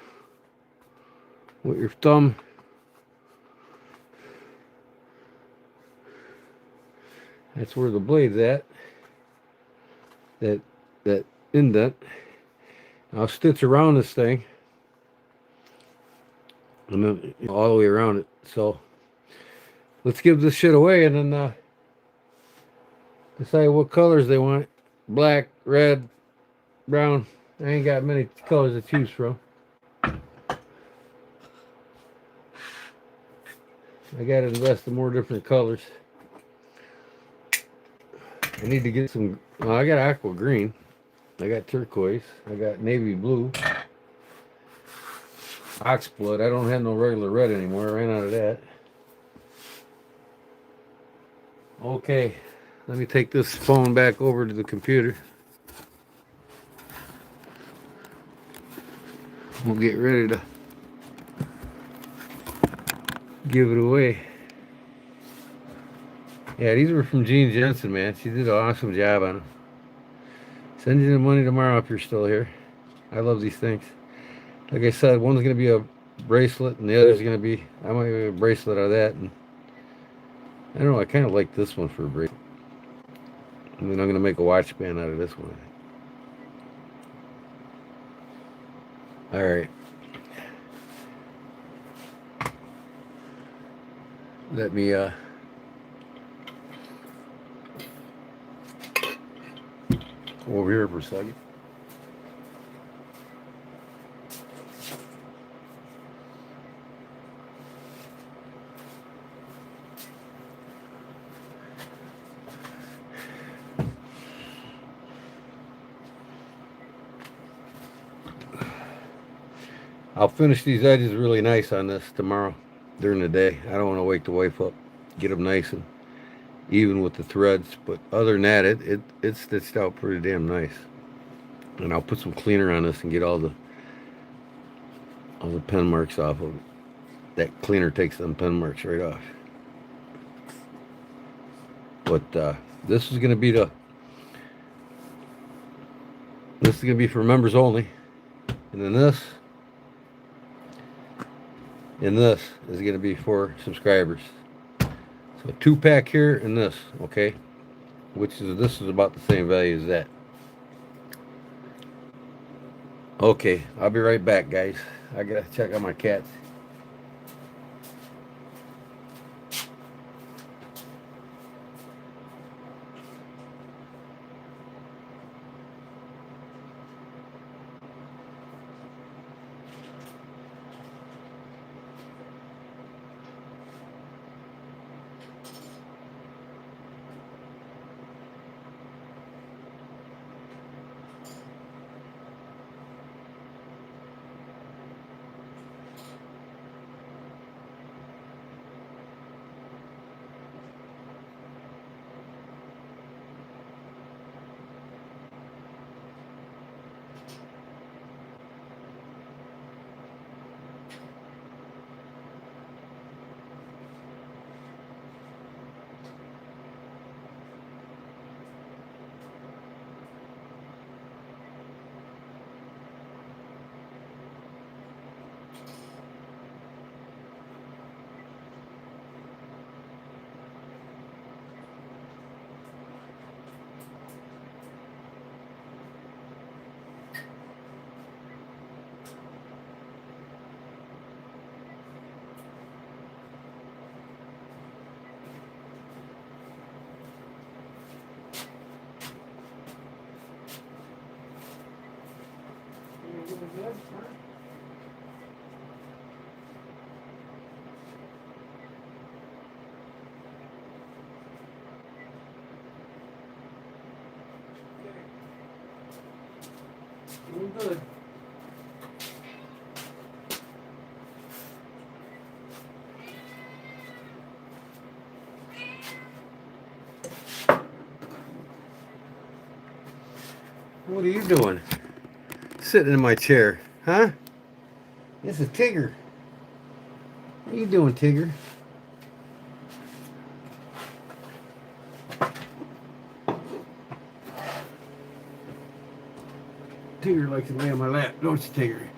With your thumb. That's where the blade's at. That indent. I'll stitch around this thing. And then all the way around it. So let's give this shit away and then decide what colors they want. Black, red, brown. I ain't got many colors to choose from. I gotta invest in more different colors. I need to get some. Well, I got aqua green. I got turquoise. I got navy blue. Oxblood. I don't have no regular red anymore. I ran out of that. Okay. Let me take this phone back over to the computer. We'll get ready to give it away. Yeah, these were from Jean Jensen, man. She did an awesome job on them. Send you the money tomorrow if you're still here. I love these things. Like I said, one's gonna be a bracelet, and the other's gonna be. I might make a bracelet out of that, and I don't know. I kind of like this one for a bracelet. And then I'm gonna make a watch band out of this one. All right. Let me go over here for a second. I'll finish these edges really nice on this tomorrow during the day. I don't want to wake the wife up. Get them nice and even with the threads. But other than that, it stitched out pretty damn nice. And I'll put some cleaner on this and get all the pen marks off of it. That cleaner takes them pen marks right off. But this is gonna be for members only. And then this is going to be for subscribers. So 2-pack here and this, okay? This is about the same value as that. Okay, I'll be right back, guys. I got to check on my cats. Doing good. What are you doing? Sitting in my chair, huh? This is Tigger. What are you doing, Tigger? Tigger likes to lay on my lap, don't you, Tigger?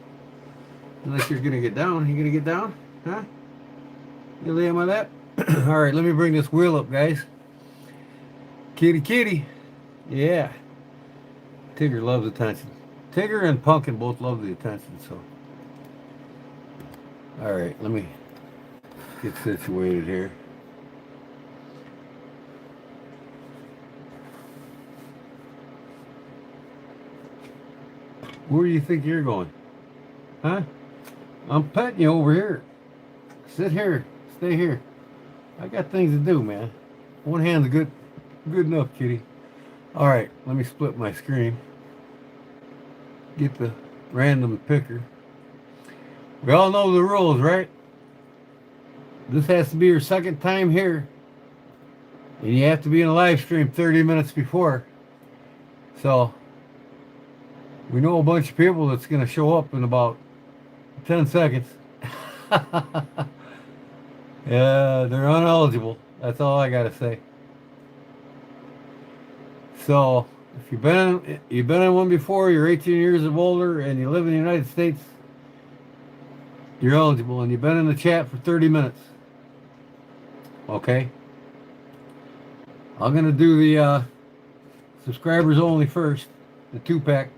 Unless you're gonna get down. You gonna get down? Huh? You lay on my lap? Alright, let me bring this wheel up, guys. Kitty, kitty. Yeah. Tigger loves attention. Tigger and Pumpkin both love the attention, so. Alright, let me get situated here. Where do you think you're going? Huh? I'm petting you over here. Sit here. Stay here. I got things to do, man. One hand's good enough, kitty. Alright, let me split my screen. Get the random picker. We all know the rules, right? This has to be your second time here. And you have to be in a live stream 30 minutes before. So, we know a bunch of people that's going to show up in about 10 seconds. Yeah, they're uneligible. That's all I got to say. So, If you've been in one before, you're 18 years of older, and you live in the United States, you're eligible, and you've been in the chat for 30 minutes. Okay? I'm gonna do the subscribers only first, the 2-pack,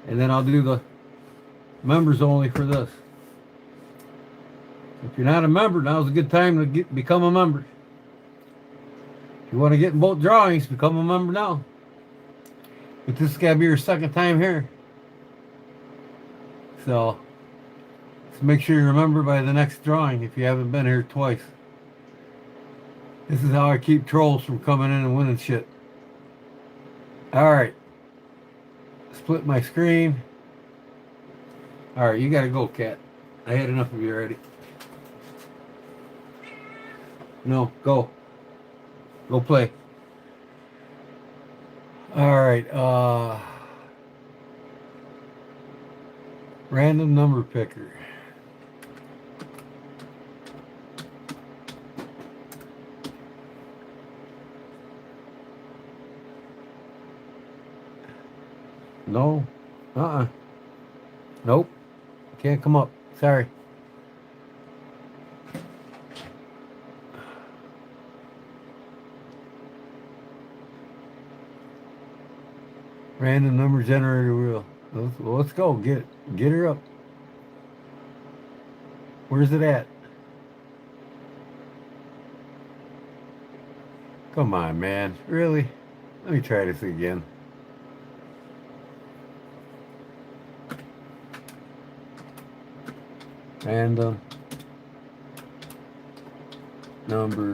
and then I'll do the members only for this. If you're not a member, now's a good time to become a member. If you want to get in both drawings, become a member now. But this is gotta be your second time here. So let's make sure you remember by the next drawing if you haven't been here twice. This is how I keep trolls from coming in and winning shit. Alright. Split my screen. Alright, you gotta go, cat. I had enough of you already. No, go. Go play. Alright, random number picker. No. Nope. Can't come up. Sorry. Random number generator wheel. Let's go. Get her up. Where's it at? Come on, man. Really? Let me try this again. Random number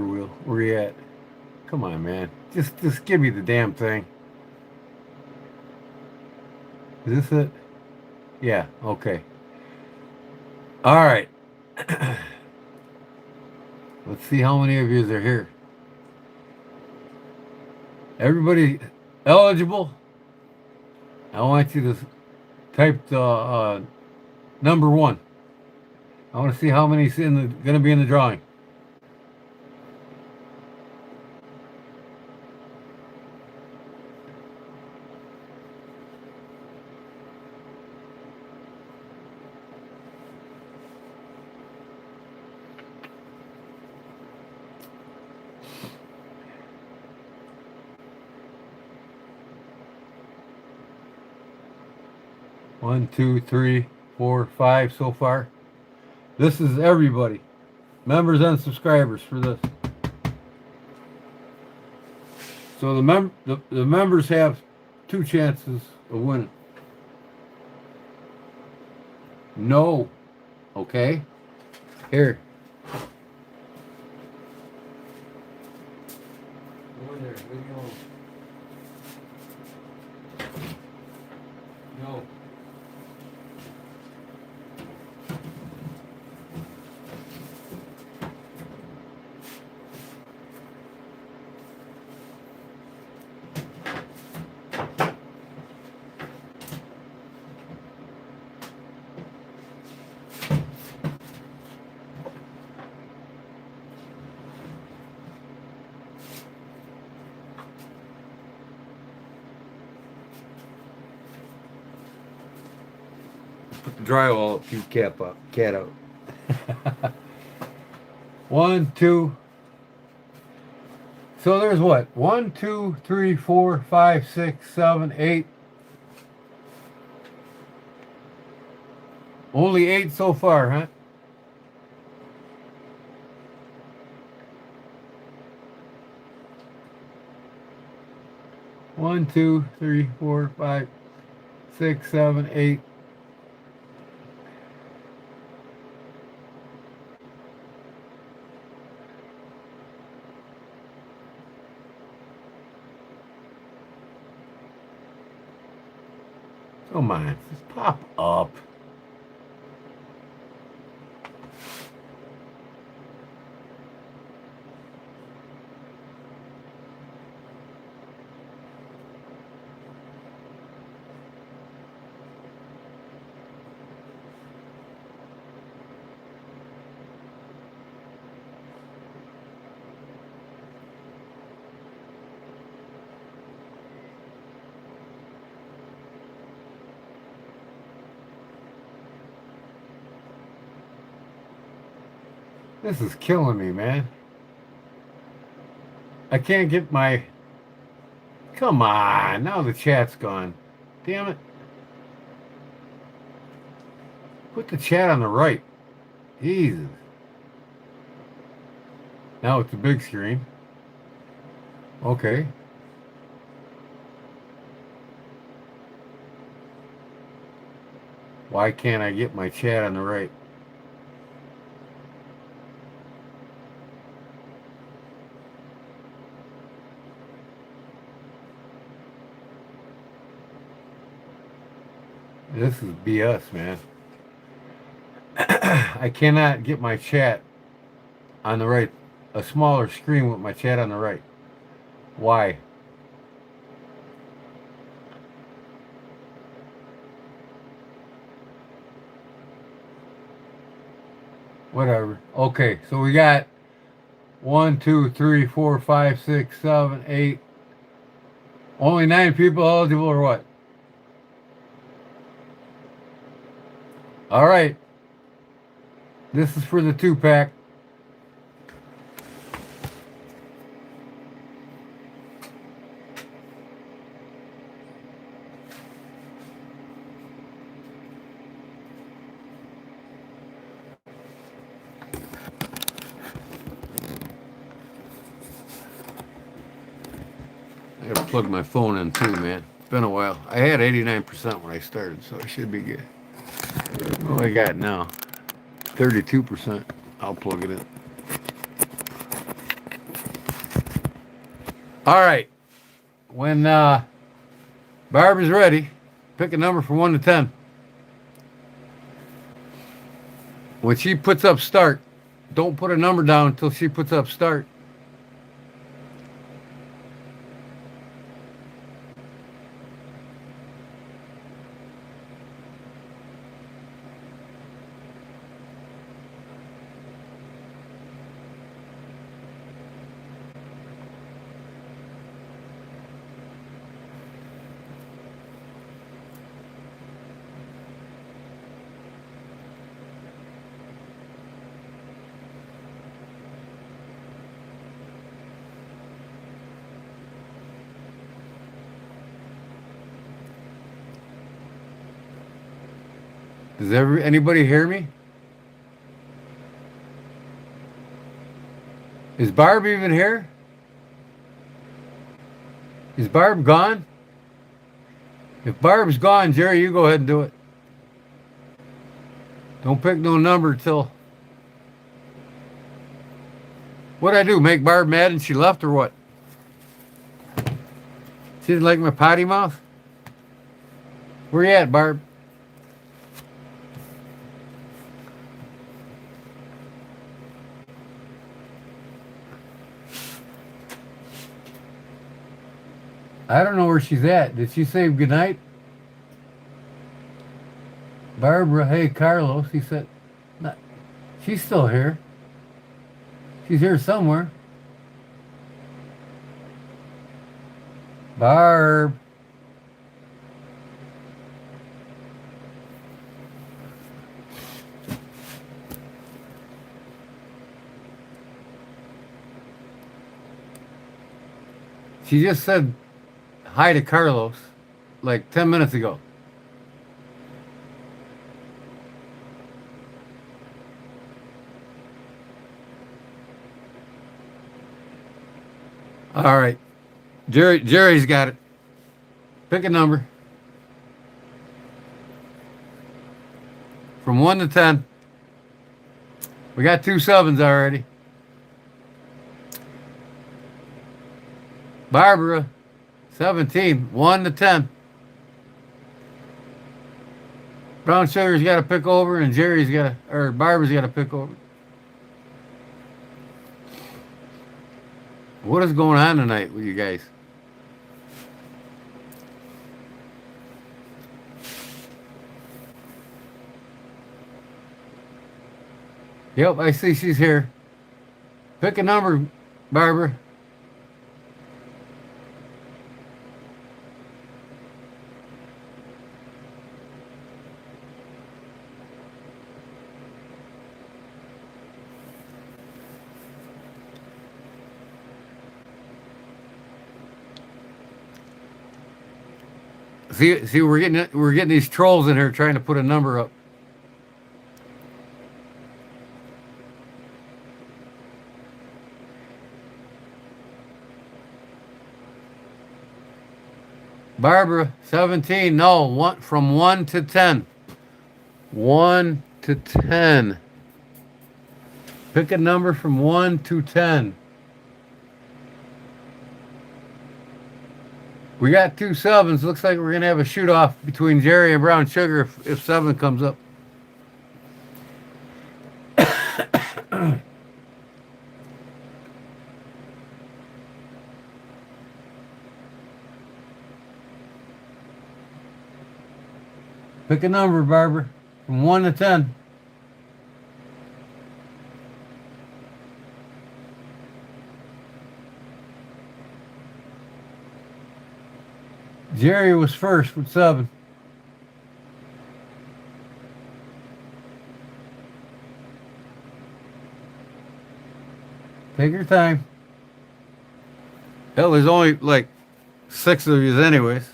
wheel. Where you at? Come on, man. Just give me the damn thing. Is this it? Yeah, okay. Alright. Let's see how many of you are here. Everybody eligible? I want you to type the number 1. I want to see how many's going to be in the drawing. One, two, three, 4, 5 so far. This is everybody. Members and subscribers for this. So the members have 2 chances of winning. No. Okay? Here. Go in there. Leave me alone. No. Put the drywall up, keep cat out. 1, 2. So there's what? 1, 2, 3, 4, 5, 6, 7, 8. Only 8 so far, huh? One, 2, 3, 4, 5, 6, 7, 8. Come on, just pop up. This is killing me, man. I can't get my... Come on. Now the chat's gone. Damn it. Put the chat on the right. Jesus. Now it's the big screen. Okay. Why can't I get my chat on the right? This is BS, man. I cannot get my chat on the right. A smaller screen with my chat on the right. Why? Whatever. Okay, so we got 1, 2, 3, 4, 5, 6, 7, 8. Only 9 people eligible or what? All right. This is for the 2-pack. I gotta plug my phone in too, man. It's been a while. I had 89% when I started, so I should be good. What do I got now? 32%. I'll plug it in. All right. When Barb is ready, pick a number from 1 to 10. When she puts up start, don't put a number down until she puts up start. Does anybody hear me? Is Barb even here? Is Barb gone? If Barb's gone, Jerry, you go ahead and do it. Don't pick no number till... What'd I do? Make Barb mad and she left or what? She didn't like my potty mouth? Where you at, Barb? I don't know where she's at. Did she say goodnight? Barbara, hey, Carlos. He said, no, she's still here. She's here somewhere. Barb. She just said hi to Carlos like 10 minutes ago. All right. Jerry's got it. Pick a number. From 1 to 10. We got 2 sevens already. Barbara, 17. 1 to 10. Brown Sugar's got to pick over, and Barbara's got to pick over. What is going on tonight with you guys? Yep, I see she's here. Pick a number, Barbara. See, we're getting these trolls in here trying to put a number up. Barbara, 17. No, from 1 to 10. 1 to 10. Pick a number from 1 to 10. We got 2 sevens. Looks like we're going to have a shoot off between Jerry and Brown Sugar if 7 comes up. Pick a number, Barbara, from 1 to 10. Jerry was first with 7. Take your time. Hell, there's only like 6 of you anyways.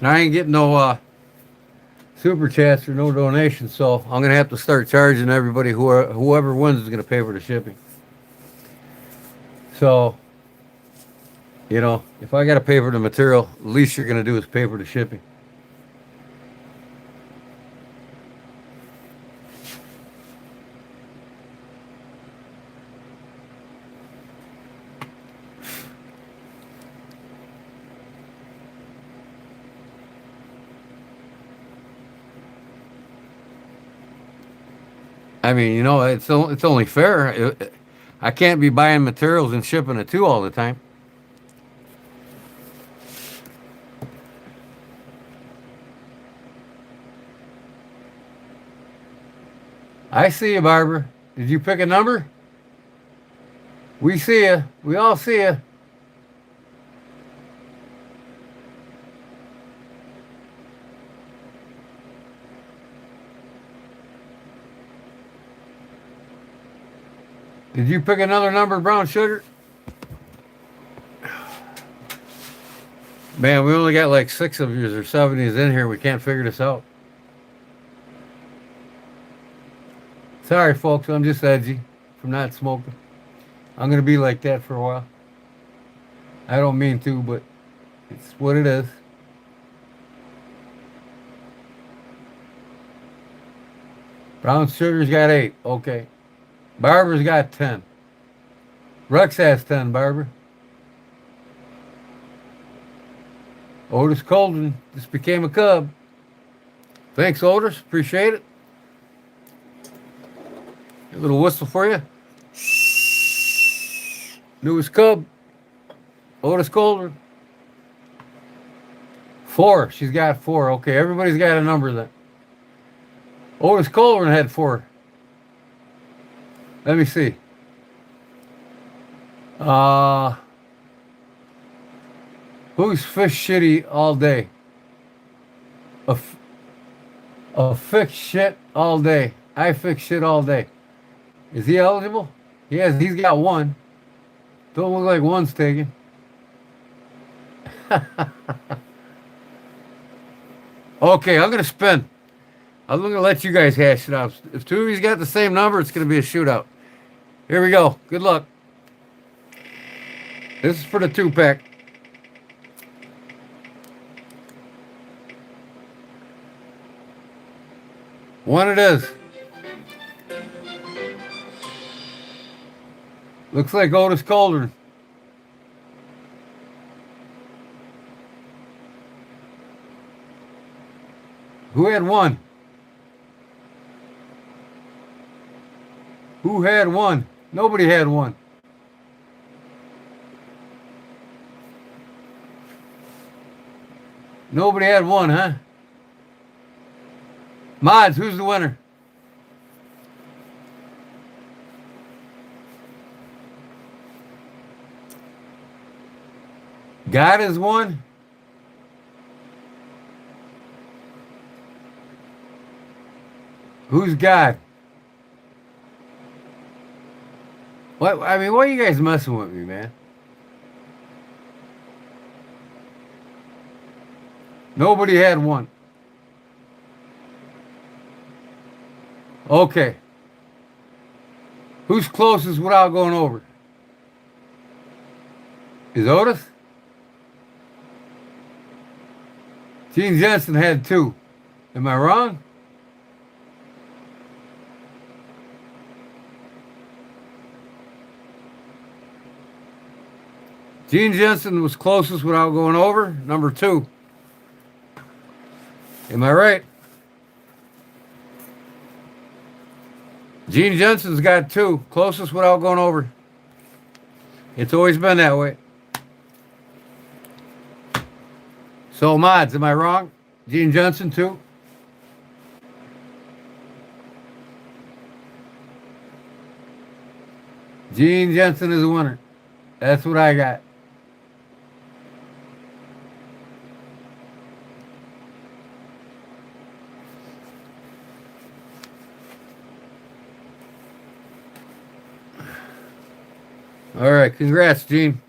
And I ain't getting no super chats or no donations, so I'm gonna have to start charging everybody. Whoever wins is gonna pay for the shipping. So, if I gotta pay for the material, the least you're gonna do is pay for the shipping. I mean, it's only fair. I can't be buying materials and shipping it too all the time. I see you, Barbara. Did you pick a number? We see you. We all see you. Did you pick another number, Brown Sugar? Man, we only got like 6 of yous or 7 yous in here. We can't figure this out. Sorry, folks. I'm just edgy from not smoking. I'm going to be like that for a while. I don't mean to, but it's what it is. Brown Sugar's got 8. Okay. Barbara's got 10. Rex has 10, Barbara. Otis Colden just became a Cub. Thanks, Otis. Appreciate it. A little whistle for you. Newest Cub. Otis Colden. 4. She's got 4. Okay, everybody's got a number then. Otis Colden had 4. Let me see. Who's fish shitty all day? A fix shit all day. I fix shit all day. Is he eligible? He's got 1. Don't look like 1's taken. Okay, I'm gonna spin. I'm gonna let you guys hash it out. If 2 of you got the same number, it's gonna be a shootout. Here we go. Good luck. This is for the 2-pack. One it is. Looks like Otis Calder. Who had 1? Who had 1? Nobody had 1. Nobody had 1, huh? Mods, who's the winner? God is 1. Who's God? What? I mean, why are you guys messing with me, man? Nobody had one. Okay. Who's closest without going over? Is Otis? Gene Jensen had two. Am I wrong? Gene Jensen was closest without going over. Number two. Am I right? Gene Jensen's got two. Closest without going over. It's always been that way. So, mods, am I wrong? Gene Jensen, too? Gene Jensen is a winner. That's what I got. All right, congrats, Gene.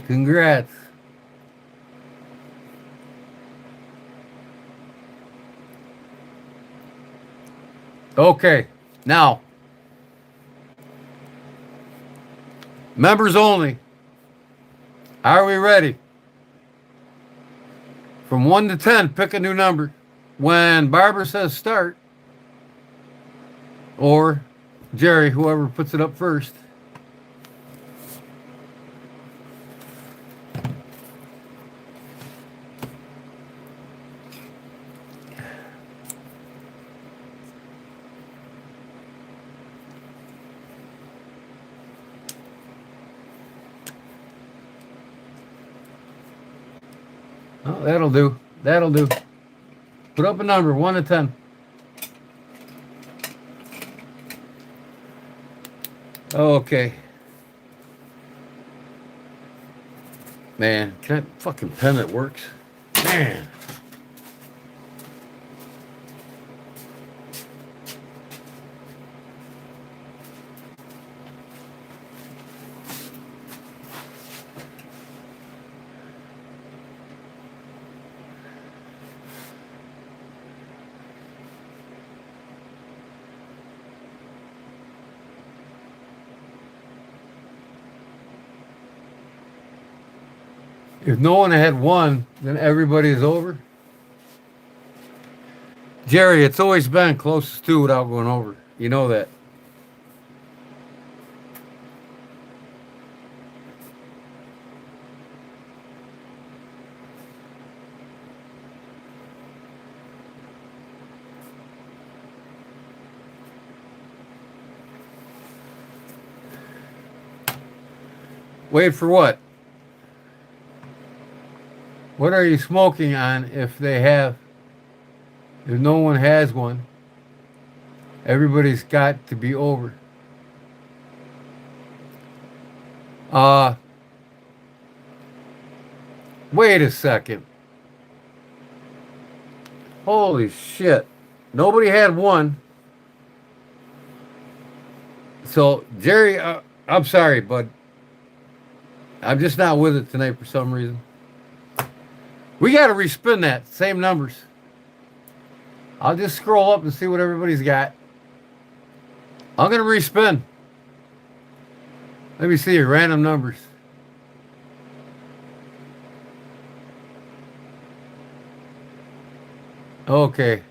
Congrats. Okay, now, members only. Are we ready? From 1 to 10, pick a new number. When Barbara says start, or Jerry, whoever puts it up first. Oh, that'll do. That'll do. Put up a number, 1 to 10. Okay. Man, that fucking pen that works. Man. If no one had one, then everybody is over. Jerry, it's always been closest to without going over. You know that. Wait for what? What are you smoking on if they have, if no one has one? Everybody's got to be over. Wait a second. Holy shit. Nobody had one. So, Jerry, I'm sorry, but I'm just not with it tonight for some reason. We got to respin that. Same numbers. I'll just scroll up and see what everybody's got. I'm going to respin. Let me see your random numbers. Okay.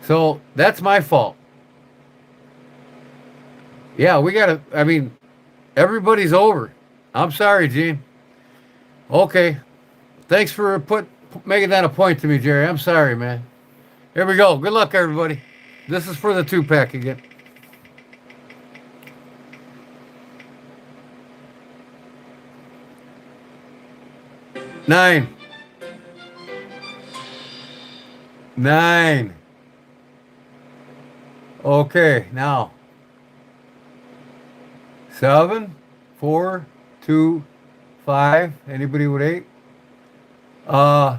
So that's my fault. Yeah, we got to, I mean, everybody's over. I'm sorry, Gene. Okay. Thanks for making that a point to me, Jerry. I'm sorry, man. Here we go. Good luck, everybody. This is for the 2-pack again. Nine. Okay, now. 7, 4, 2, 5. Anybody with 8? Uh,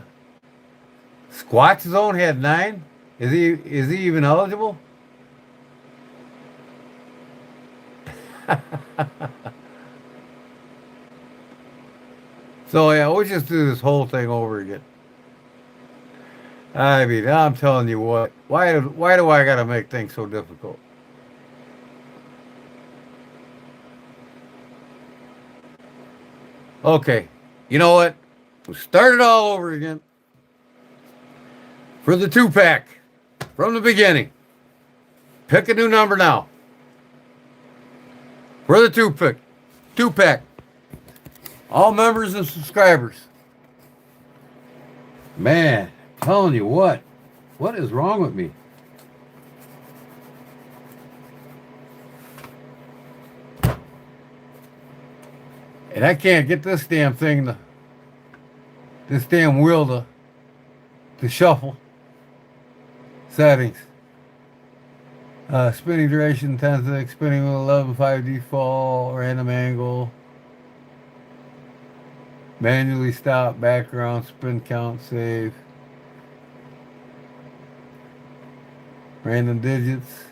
Squatch Zone had 9. Is he even eligible? So yeah, we'll just do this whole thing over again. I mean, I'm telling you what. Why do I gotta make things so difficult? Okay, you know what? We'll start it all over again for the 2-pack from the beginning. Pick a new number now for the 2-pack. All members and subscribers. Man, telling you what is wrong with me? And I can't get this damn thing this damn wheel to shuffle. Settings. Spinning duration 10 spinning with 11.5 default, random angle. Manually stop, background, spin count, save. Random digits.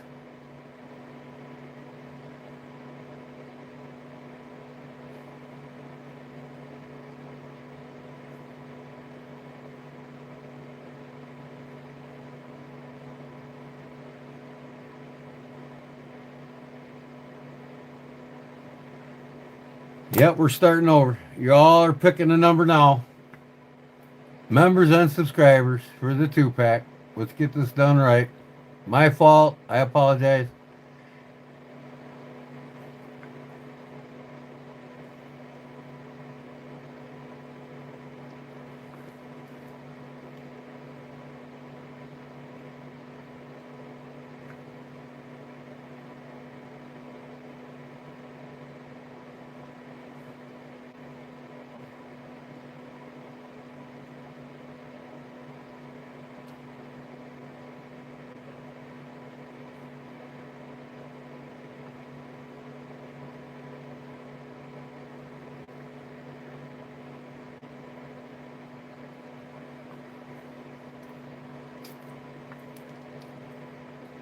Yep, we're starting over. You all are picking a number now. Members and subscribers for the 2-pack. Let's get this done right. My fault. I apologize.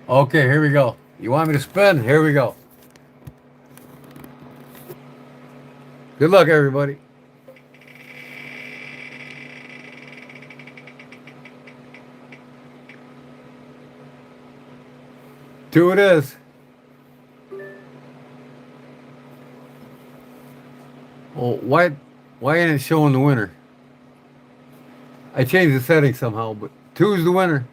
Okay, here we go. You want me to spin? Here we go. Good luck, everybody. Two it is. Well, why ain't it showing the winner? I changed the settings somehow, but 2 is the winner.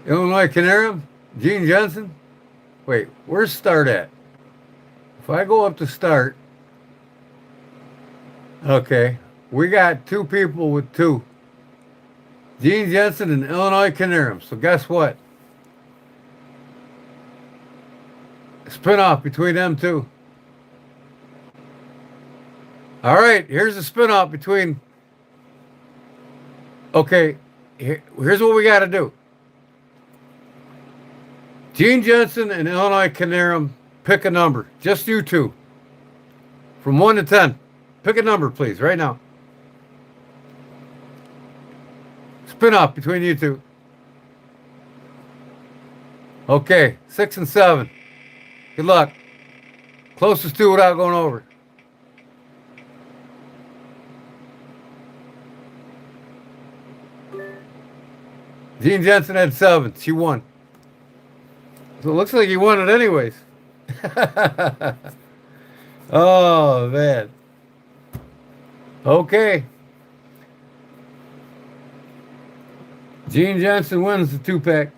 Illinois Canarium, Gene Jensen. Wait, where's start at? If I go up to start, okay, we got 2 people with 2. Gene Jensen and Illinois Canarium. So guess what? Spin off between them 2. All right, here's a spin off between. Okay, here's what we got to do. Gene Jensen and Illinois Canarium, pick a number. Just you 2. From 1 to 10. Pick a number, please, right now. Spin off between you 2. Okay, 6 and 7. Good luck. Closest 2 without going over. Gene Jensen had 7. She won. So it looks like he won it anyways. Oh, man. Okay. Gene Jensen wins the 2-pack.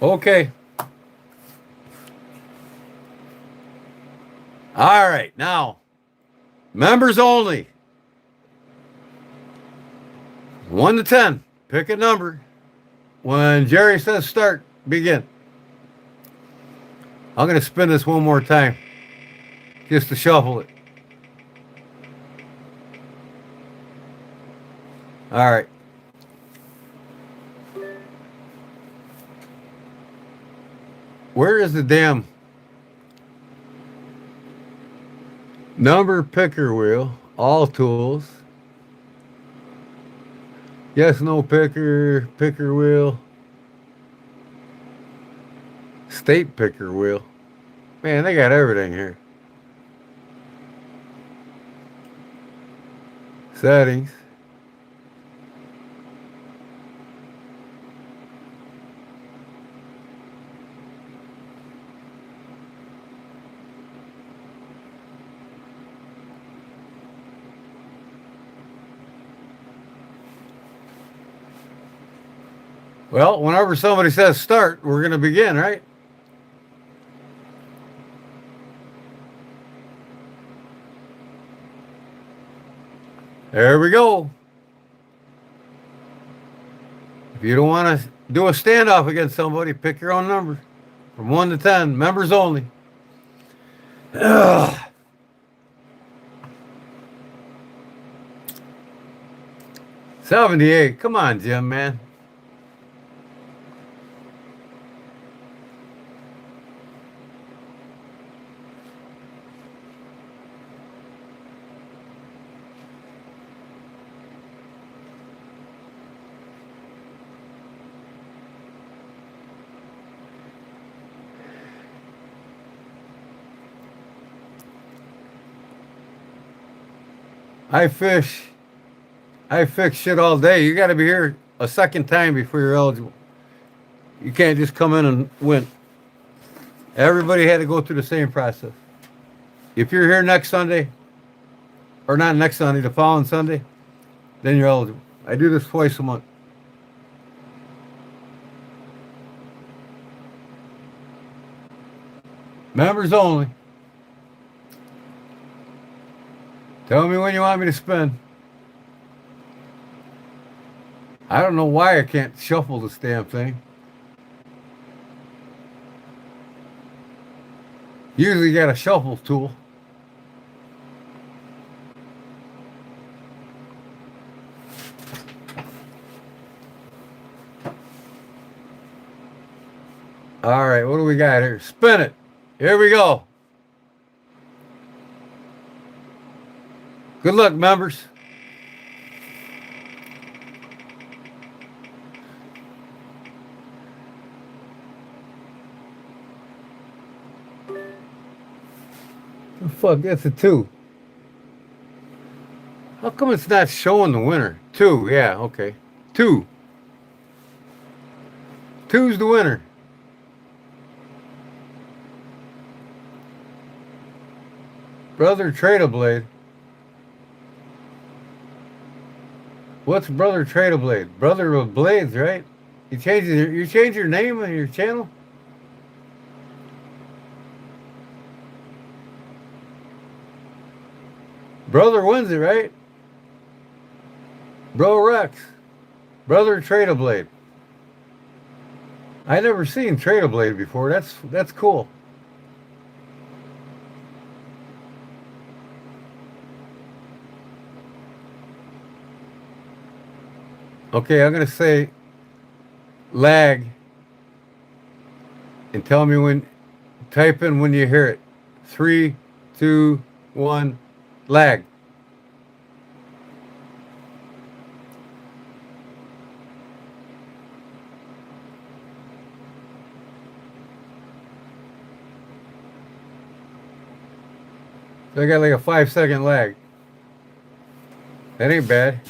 Okay. All right, now, members only. 1 to 10. Pick a number. When Jerry says start, begin. I'm going to spin this one more time just to shuffle it. All right. Where is the damn number picker wheel? All tools. Yes, no picker, picker wheel, state picker wheel. Man, they got everything here. Settings. Well, whenever somebody says start, we're going to begin, right? There we go. If you don't want to do a standoff against somebody, pick your own number from 1 to 10. Members only. Ugh. 78. Come on, Jim, man. I fish. I fix shit all day. You got to be here a second time before you're eligible. You can't just come in and win. Everybody had to go through the same process. If you're here next Sunday, or not next Sunday, the following Sunday, then you're eligible. I do this twice a month. Members only. Tell me when you want me to spin. I don't know why I can't shuffle this damn thing. Usually you got a shuffle tool. All right, what do we got here? Spin it. Here we go. Good luck, members. The fuck, that's a 2. How come it's not showing the winner? 2, yeah, okay. 2. 2's the winner. Brother Trade Blade. What's Brother Trade Blade? Brother of Blades, right? You change your name on your channel? Brother wins it, right? Bro Rex. Brother Trade Blade. I never seen Trade Blade before. That's cool. Okay, I'm gonna say lag and tell me when. Type in when you hear it. 3, 2, 1, lag. So I got like a 5-second lag. That ain't bad.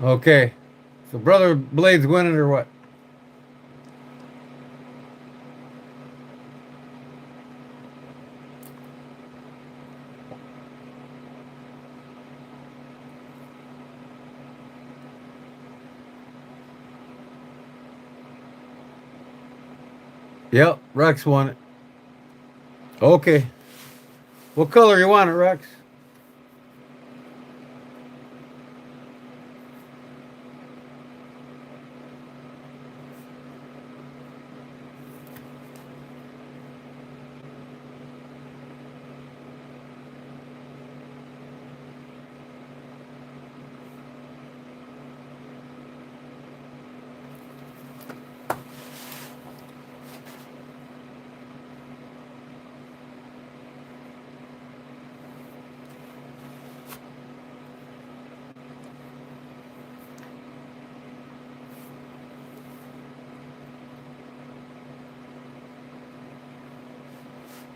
Okay. So Brother Blade's winning or what? Yep, Rex won it. Okay. What color you want it, Rex?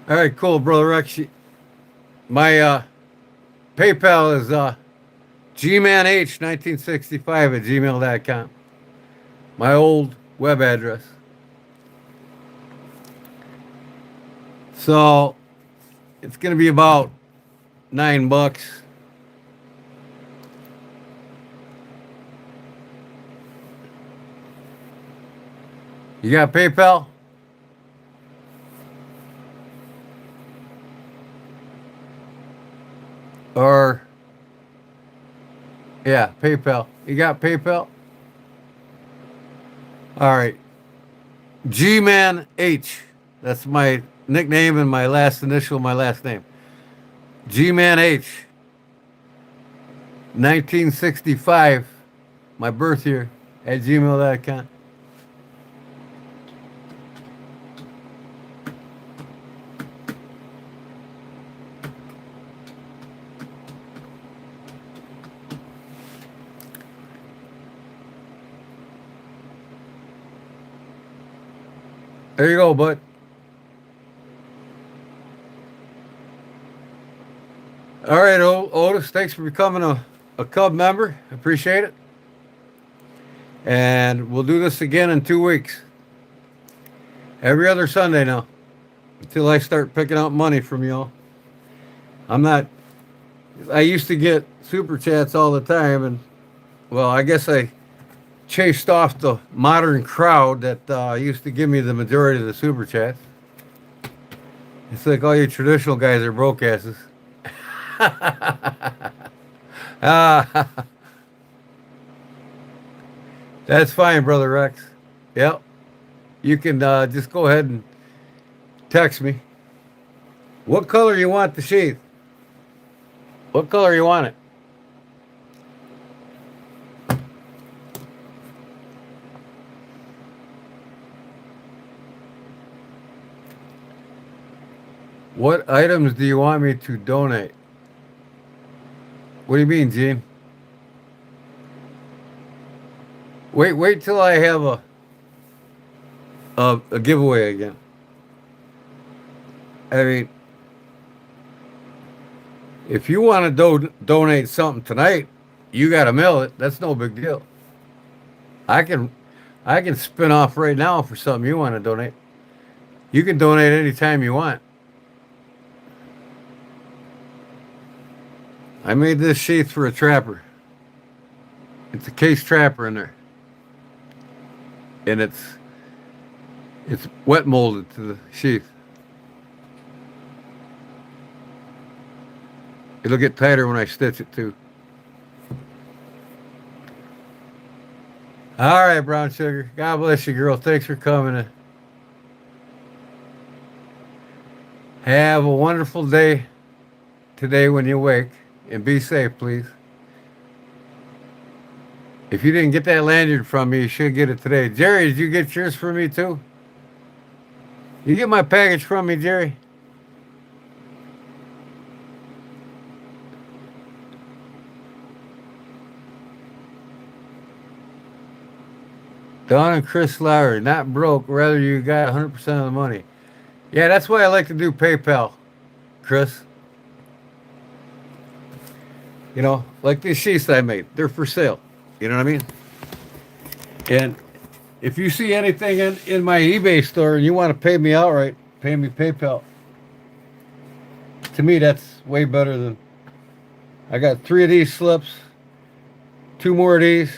All right, cool, brother Rex. My PayPal is gmanh1965 @gmail.com. My old web address. So it's gonna be about $9. You got PayPal? Or yeah, PayPal. You got PayPal? All right. G-Man H. That's my nickname and my last initial, my last name. G-Man H. 1965, my birth year, @gmail.com. There you go, bud. All right, Otis, thanks for becoming a Cub member. Appreciate it. And we'll do this again in 2 weeks. Every other Sunday now. Until I start picking out money from y'all. I'm not, I used to get super chats all the time. And, well, I guess I chased off the modern crowd that used to give me the majority of the super chats. It's like all you traditional guys are broke asses. Ah, that's fine, brother Rex. Yep. You can just go ahead and text me. What color you want the sheath? What color you want it? What items do you want me to donate? What do you mean, Gene? Wait till I have a giveaway again. I mean, if you want to donate something tonight, you got to mail it. That's no big deal. I can I can spin off right now for something you want to donate. You can donate anytime you want. I made this sheath for a trapper. It's a case trapper in there, and it's wet molded to the sheath. It'll get tighter when I stitch it too. All right, brown sugar. God bless you, girl. Thanks for coming. Have a wonderful day today when you wake, and be safe, please. If you didn't get that lanyard from me, you should get it today. Jerry, did you get yours from me too? You get my package from me, Jerry? Don and Chris Lowry, not broke, rather you got 100% of the money. Yeah, that's why I like to do PayPal, Chris. You know, like these sheets I made, they're for sale. You know what I mean? And if you see anything in my eBay store and you want to pay me outright, pay me PayPal. To me, that's way better than. I got 3 of these slips, 2 more of these.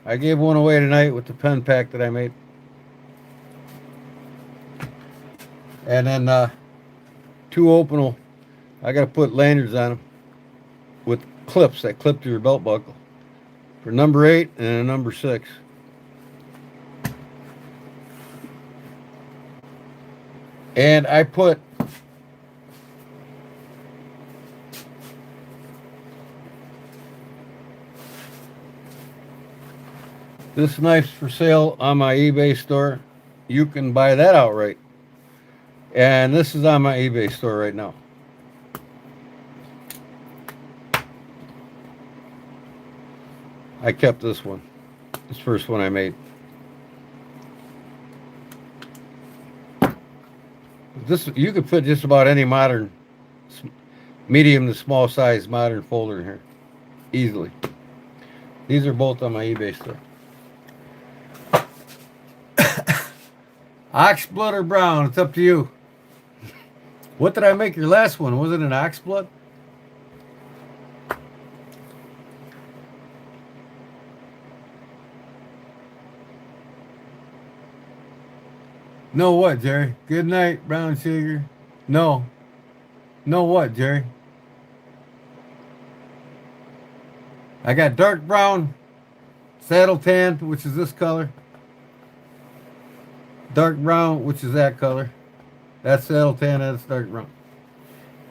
I gave one away tonight with the pen pack that I made. And then 2 open. I got to put lanyards on them with clips that clip to your belt buckle. For number 8 and a number 6. And I put this knife's for sale on my eBay store. You can buy that outright. And this is on my eBay store right now. I kept this one. This first one I made. this you could fit just about any modern, medium to small size modern folder in here, easily. These are both on my eBay store. Ox blood or brown? It's up to you. What did I make your last one? Was it an ox blood? No what, Jerry? Good night, brown sugar. No. No what, Jerry? I got dark brown, saddle tan, which is this color. Dark brown, which is that color. That's saddle tan, that's dark brown.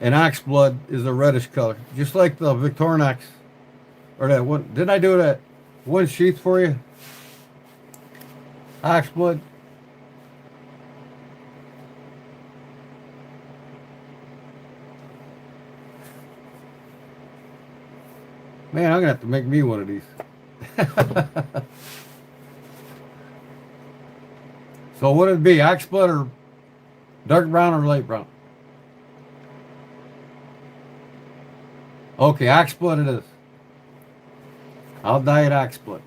And ox blood is a reddish color, just like the Victorinox. Or that one. Didn't I do that one sheath for you? Ox blood. Man, I'm gonna have to make me one of these. So what would it be? Ox blood or dark brown or light brown? Okay, ox blood it is. I'll dye it ox blood.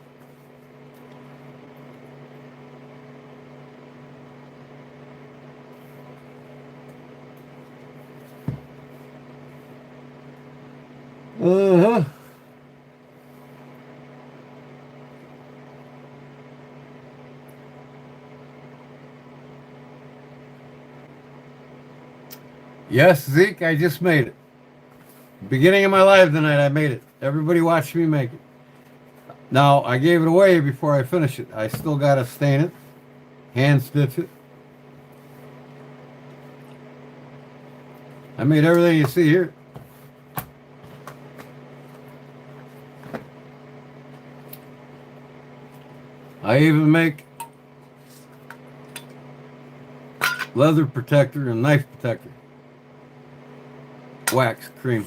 Uh-huh. Yes, Zeke, I just made it. Beginning of my live tonight, I made it. Everybody watched me make it. Now, I gave it away before I finish it. I still got to stain it, hand stitch it. I made everything you see here. I even make leather protector and knife protector. Wax cream.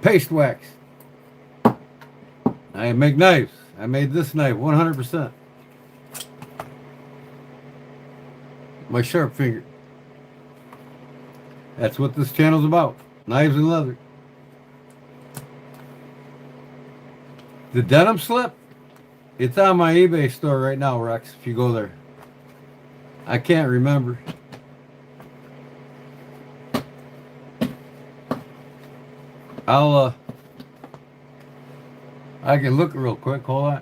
Paste wax. I make knives. I made this knife 100%. My sharp finger. That's what this channel's about. Knives and leather. The denim slip? It's on my eBay store right now, Rex, if you go there. I can't remember. I can look real quick. Hold on.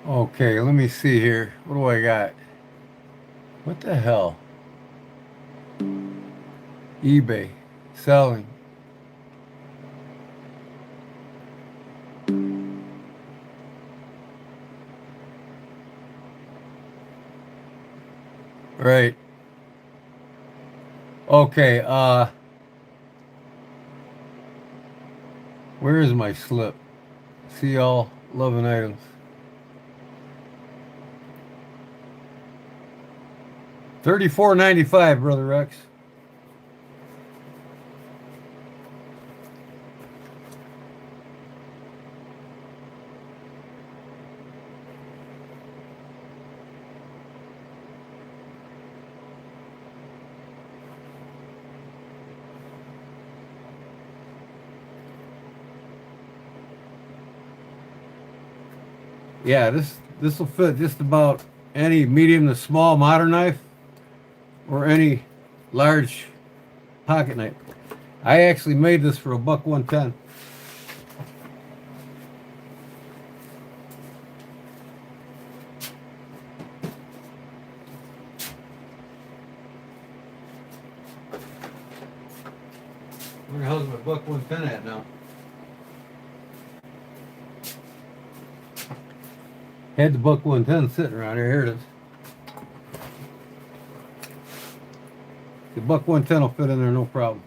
Okay, let me see here. What do I got? What the hell? eBay. Selling. Right. Okay, where is my slip? See all 11 items. $34.95, Brother Rex. Yeah, this will fit just about any medium to small modern knife or any large pocket knife. I actually made this for $1.10. Where the hell's my $1.10 at now? Had the $1.10 sitting around here. Here it is. The $1.10 will fit in there, no problem.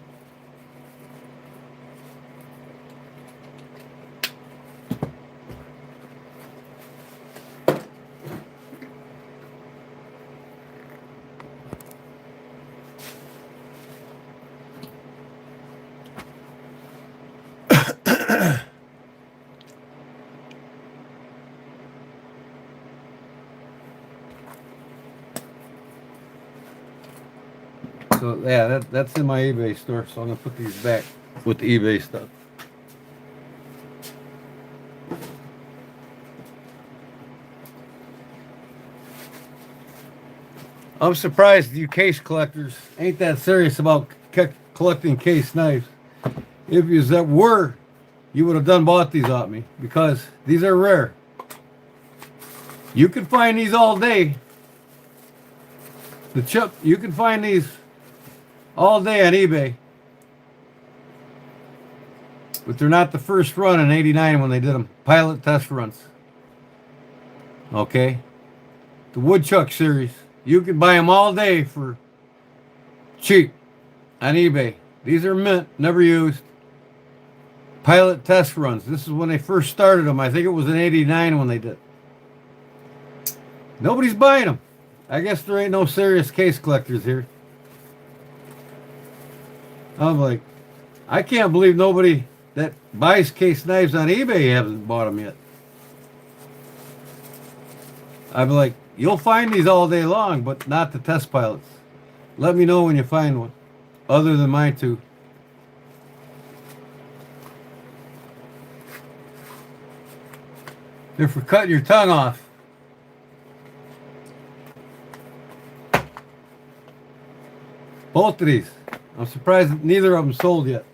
So yeah, that's in my eBay store. So I'm gonna put these back with the eBay stuff. I'm surprised you case collectors ain't that serious about collecting case knives. If you were, you would have bought these off me because these are rare. You can find these all day. You can find these all day on eBay. But they're not the first run in '89 when they did them. Pilot test runs. Okay? The Woodchuck series. You can buy them all day for cheap on eBay. These are mint, never used. Pilot test runs. This is when they first started them. I think it was in '89 when they did. Nobody's buying them. I guess there ain't no serious case collectors here. I'm like, I can't believe nobody that buys case knives on eBay hasn't bought them yet. I'm like, you'll find these all day long, but not the test pilots. Let me know when you find one, other than mine two. They're for cutting your tongue off. Both of these. I'm surprised that neither of them sold yet.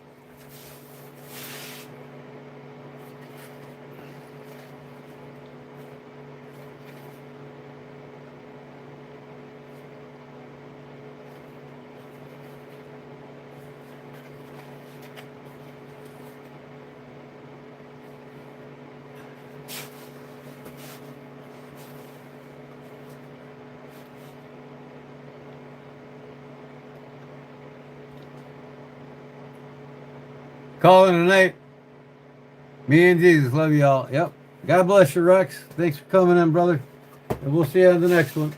Calling tonight. Me and Jesus. Love you all. Yep. God bless you, Rex. Thanks for coming in, brother. And we'll see you on the next one.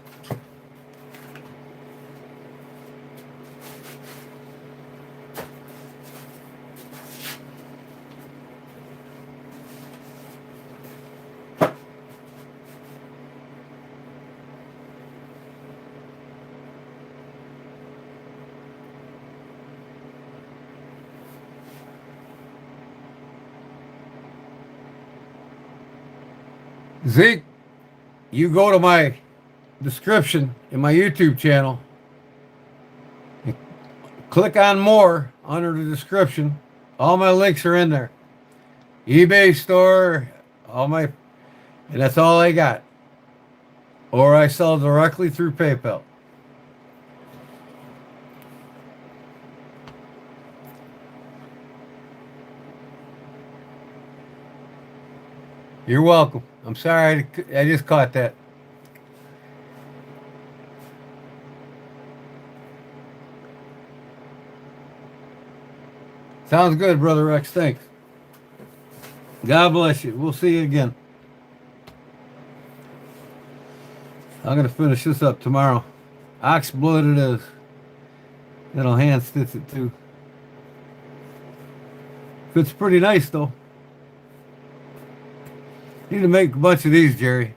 Zeke, you go to my description in my YouTube channel. Click on more under the description. All my links are in there. eBay store, and that's all I got. Or I sell directly through PayPal. You're welcome. I'm sorry, I just caught that. Sounds good, Brother Rex. Thanks. God bless you. We'll see you again. I'm going to finish this up tomorrow. Ox blood it is. Then I'll hand stitch it too. Fits pretty nice though. Need to make a bunch of these, Jerry.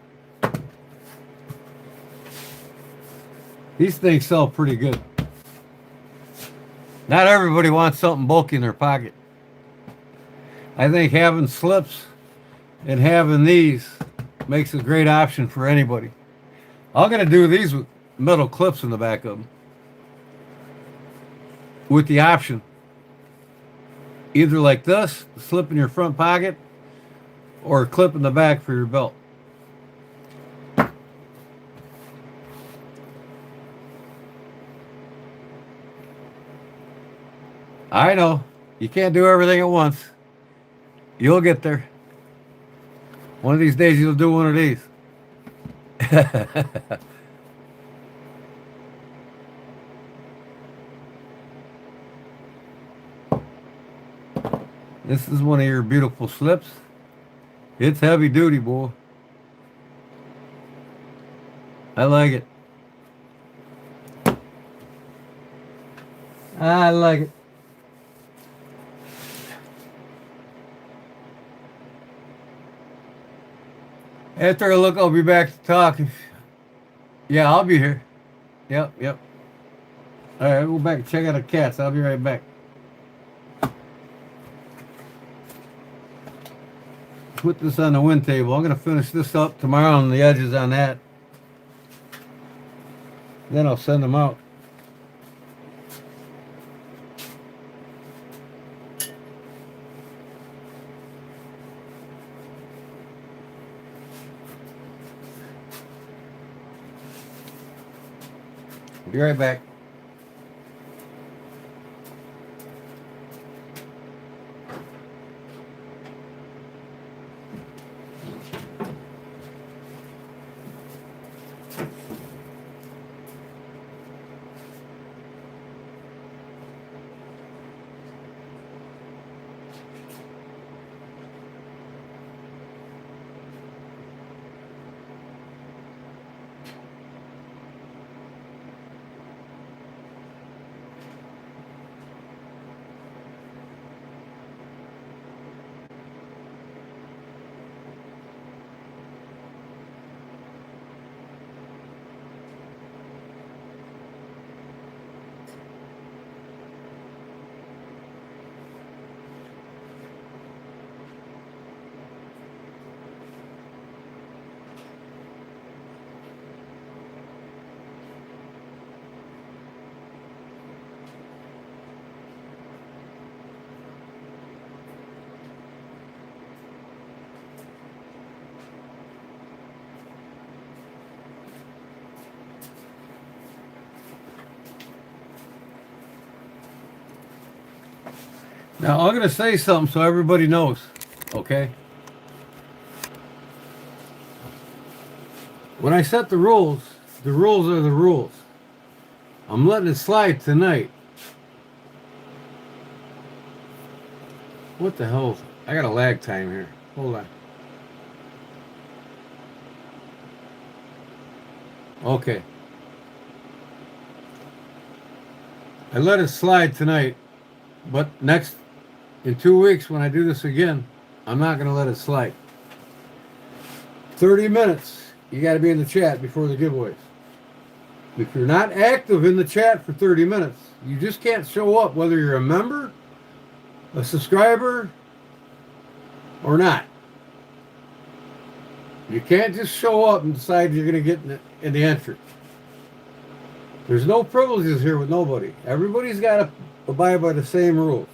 These things sell pretty good. Not everybody wants something bulky in their pocket. I think having slips and having these Makes a great option for anybody. I'm going to do these with metal clips in the back of them. With the option. Either like this, slip in your front pocket, or a clip in the back for your belt. I know. You can't do everything at once. You'll get there. One of these days you'll do one of these. This is one of your beautiful slips. It's heavy duty, boy. I like it. I like it. After I look, I'll be back to talk. Yeah, I'll be here. Yep. All right, we'll go back and check out the cats. I'll be right back. Put this on the wind table. I'm going to finish this up tomorrow on the edges on that. Then I'll send them out. Be right back. Now, I'm going to say something so everybody knows, okay? When I set the rules are the rules. I'm letting it slide tonight. What the hell? I got a lag time here. Hold on. Okay. I let it slide tonight, but in 2 weeks when I do this again, I'm not going to let it slide. 30 minutes. You got to be in the chat before the giveaways. If you're not active in the chat for 30 minutes, you just can't show up whether you're a member, a subscriber, or not. You can't just show up and decide you're going to get in the entry. There's no privileges here with nobody. Everybody's got to abide by the same rules.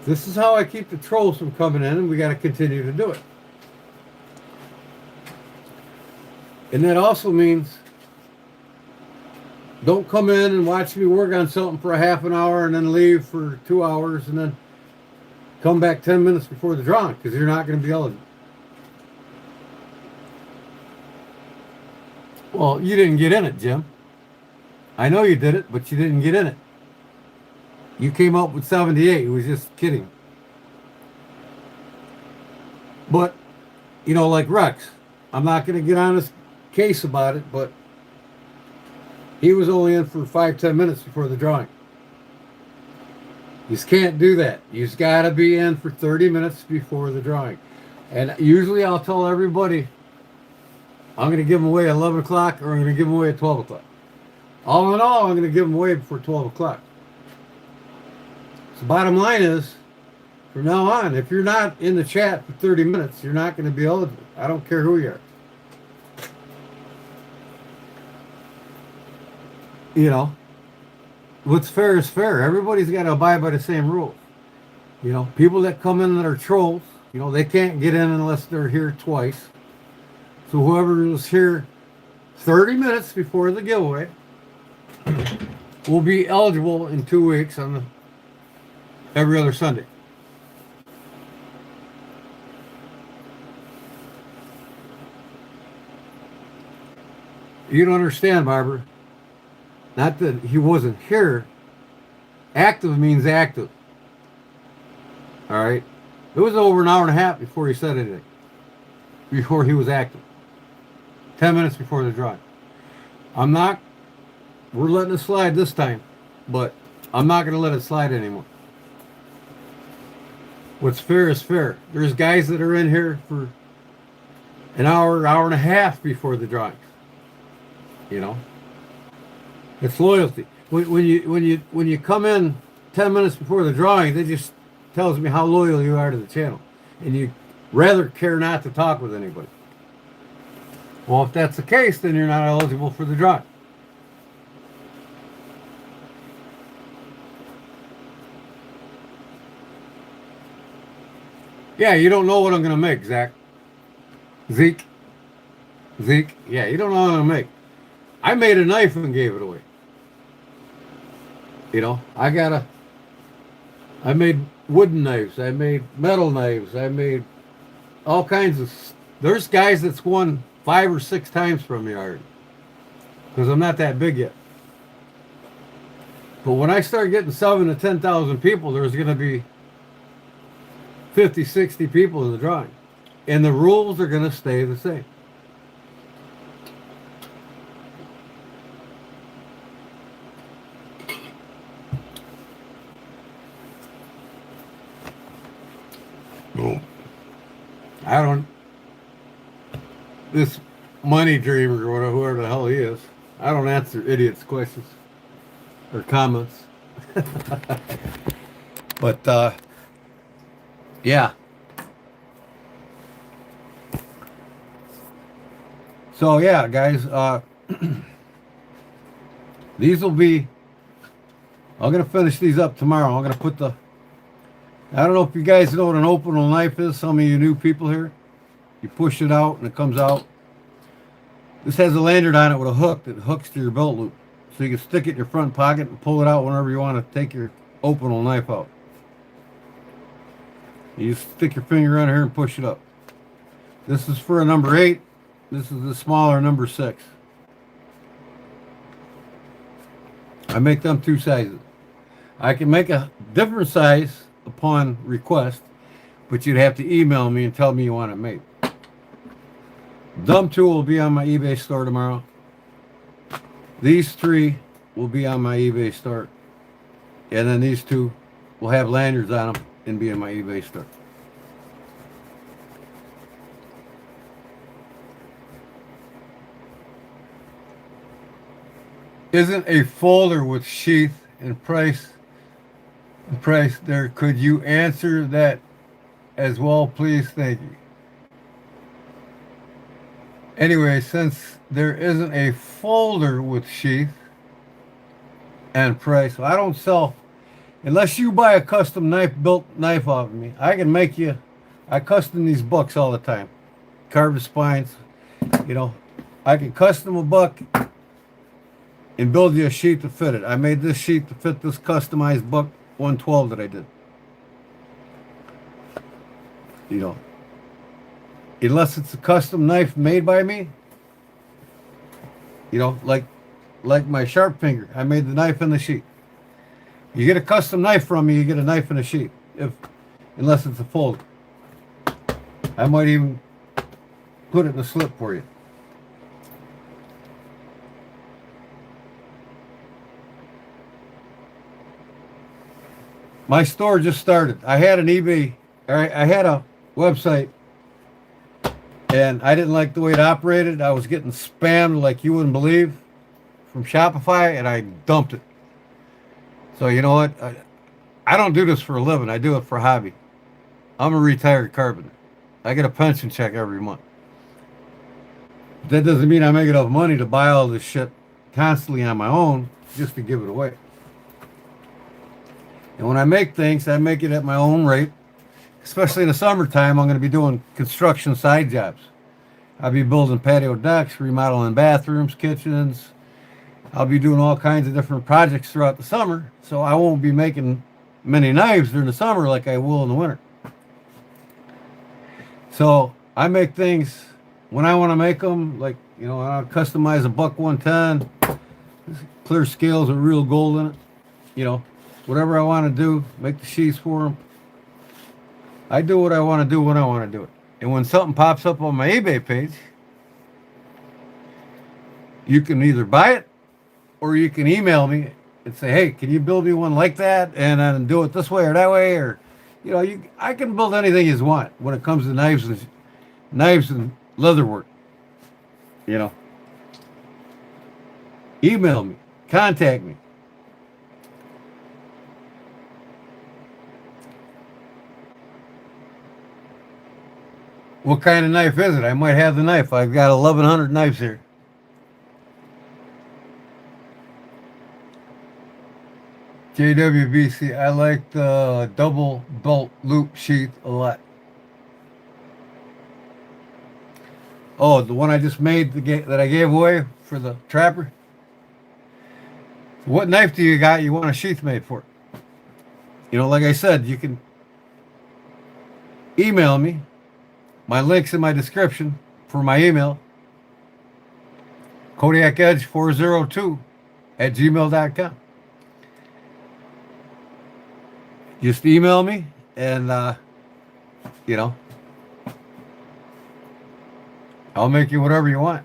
This is how I keep the trolls from coming in, and we got to continue to do it. And that also means don't come in and watch me work on something for a half an hour and then leave for 2 hours and then come back 10 minutes before the drawing, because you're not going to be eligible. Well, you didn't get in it, Jim. I know you did it, but you didn't get in it. You came up with 78. He was just kidding. But, like Rex, I'm not going to get on his case about it, but he was only in for 5-10 minutes before the drawing. You just can't do that. You just got to be in for 30 minutes before the drawing. And usually I'll tell everybody, I'm going to give them away at 11 o'clock or I'm going to give them away at 12 o'clock. All in all, I'm going to give them away before 12 o'clock. So bottom line is, From now on, if you're not in the chat for 30 minutes, you're not going to be eligible. I don't care who you are. You know, what's fair is fair. Everybody's got to abide by the same rules. You know, people that come in that are trolls, you know, they can't get in unless they're here twice. So whoever was here 30 minutes before the giveaway will be eligible in 2 weeks on every other Sunday. You don't understand, Barbara. Not that he wasn't here. Active means active. All right? It was over an hour and a half before he said anything. Before he was active. 10 minutes before the drawing. We're letting it slide this time, but I'm not going to let it slide anymore. What's fair is fair. There's guys that are in here for an hour and a half before the drawings. You know, it's loyalty. When you come in 10 minutes before the drawing, that just tells me how loyal you are to the channel, and you rather care not to talk with anybody. Well, if that's the case, then you're not eligible for the drawing. Yeah, you don't know what I'm going to make, Zach. Zeke. Yeah, you don't know what I'm going to make. I made a knife and gave it away. You know, I made wooden knives. I made metal knives. I made all kinds of... There's guys that's won 5 or 6 times from me already. Because I'm not that big yet. But when I start getting 7,000 to 10,000 people, there's going to be 50, 60 people in the drawing. And the rules are going to stay the same. This money dreamer or whatever, whoever the hell he is, I don't answer idiots' questions or comments. But, yeah. So, yeah, guys, these will be, I'm going to finish these up tomorrow. I'm going to put I don't know if you guys know what an openable knife is, some of you new people here. You push it out and it comes out. This has a lanyard on it with a hook that hooks to your belt loop. So you can stick it in your front pocket and pull it out whenever you want to take your openable knife out. You just stick your finger on here and push it up. This is for a number 8. This is the smaller number 6. I make them 2 sizes. I can make a different size upon request, but you'd have to email me and tell me you want it made. Dumb tool will be on my eBay store tomorrow. These 3 will be on my eBay store. And then these 2 will have lanyards on them and be in my eBay store. Isn't a folder with sheath and price there? Could you answer that as well, please? Thank you. Anyway, since there isn't a folder with sheath and price, I don't sell, unless you buy a custom built knife off of me. I can make you, I custom these bucks all the time. Carve the spines, you know. I can custom a buck and build you a sheet to fit it. I made this sheet to fit this customized buck 112 that I did. You know. Unless it's a custom knife made by me, you know, like my sharp finger. I made the knife in the sheet. You get a custom knife from me, you get a knife in a sheet. Unless it's a folder. I might even put it in a slip for you. My store just started. I had an eBay, I had a website, and I didn't like the way it operated. I was getting spammed like you wouldn't believe from Shopify, and I dumped it. So you know what? I don't do this for a living. I do it for a hobby. I'm a retired carpenter. I get a pension check every month. That doesn't mean I make enough money to buy all this shit constantly on my own just to give it away. And when I make things, I make it at my own rate. Especially in the summertime, I'm going to be doing construction side jobs. I'll be building patio decks, remodeling bathrooms, kitchens. I'll be doing all kinds of different projects throughout the summer, so I won't be making many knives during the summer like I will in the winter. So I make things when I want to make them, like, I'll customize a buck 110, clear scales with real gold in it. Whatever I want to do, make the sheaths for them. I do what I want to do when I want to do it. And when something pops up on my eBay page, you can either buy it or you can email me and say, "Hey, can you build me one like that and then do it this way or that way?" Or, I can build anything you want when it comes to knives and leather work. You know, email me, contact me. What kind of knife is it? I might have the knife. I've got 1,100 knives here. JWBC. I like the double bolt loop sheath a lot. Oh, the one I just made that I gave away for the trapper. What knife do you got? You want a sheath made for? Like I said, you can email me. My link's in my description for my email. Kodiak Edge 402 at gmail.com. Just email me and, I'll make you whatever you want.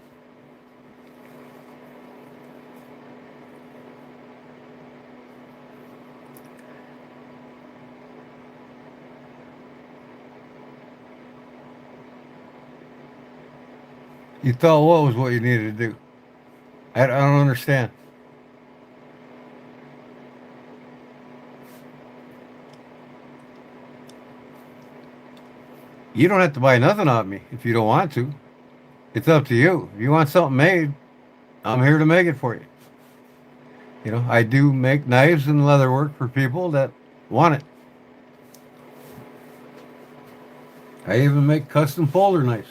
You thought what was what you needed to do? I don't understand. You don't have to buy nothing off me if you don't want to. It's up to you. If you want something made, I'm here to make it for you. I do make knives and leather work for people that want it. I even make custom folder knives.